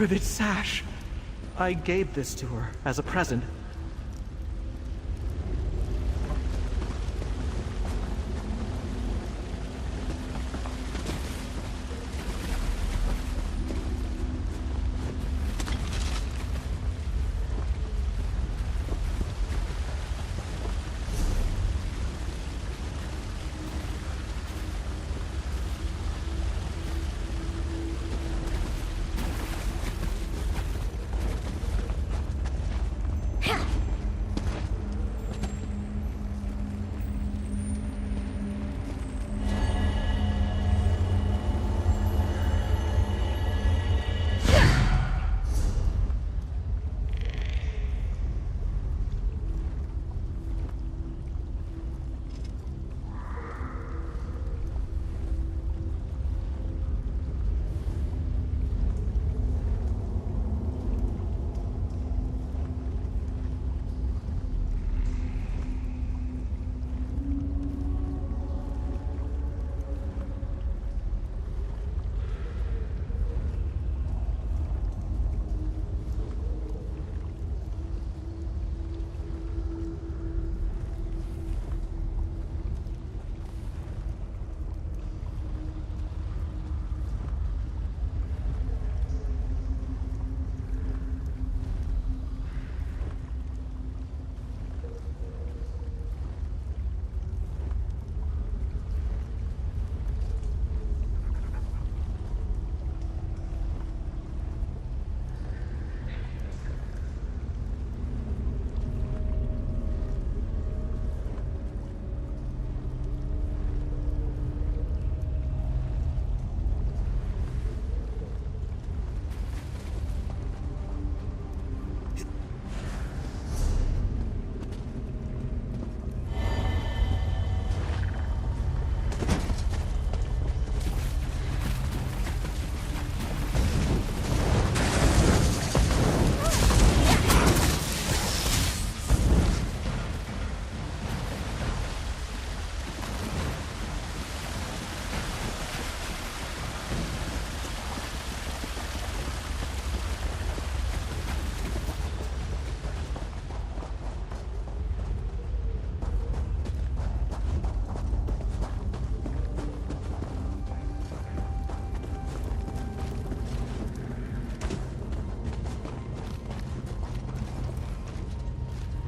Privet's sash. I gave this to her as a present.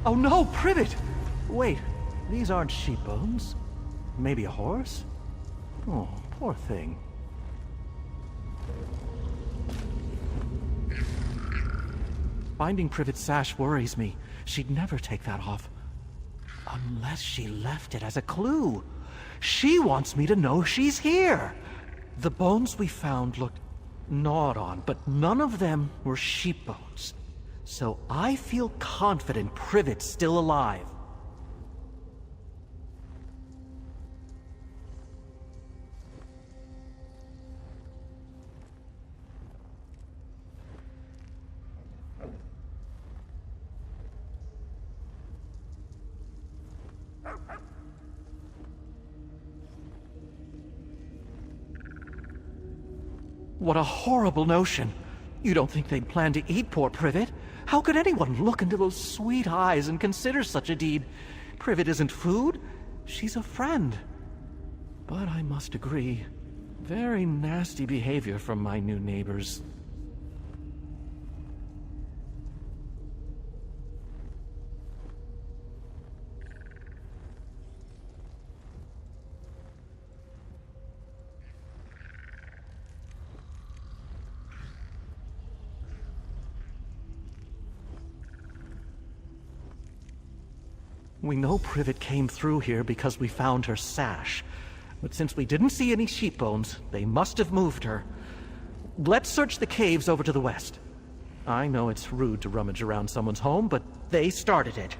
Oh no, Privet! Wait, these aren't sheep bones. Maybe a horse? Oh, poor thing. Finding Privet's sash worries me. She'd never take that off. Unless she left it as a clue. She wants me to know she's here! The bones we found looked gnawed on, but none of them were sheep bones. So I feel confident Privet's still alive. What a horrible notion. You don't think they'd plan to eat poor Privet? How could anyone look into those sweet eyes and consider such a deed? Privet isn't food. She's a friend. But I must agree, very nasty behavior from my new neighbors. We know Privet came through here because we found her sash. But since we didn't see any sheep bones, they must have moved her. Let's search the caves over to the west. I know it's rude to rummage around someone's home, but they started it.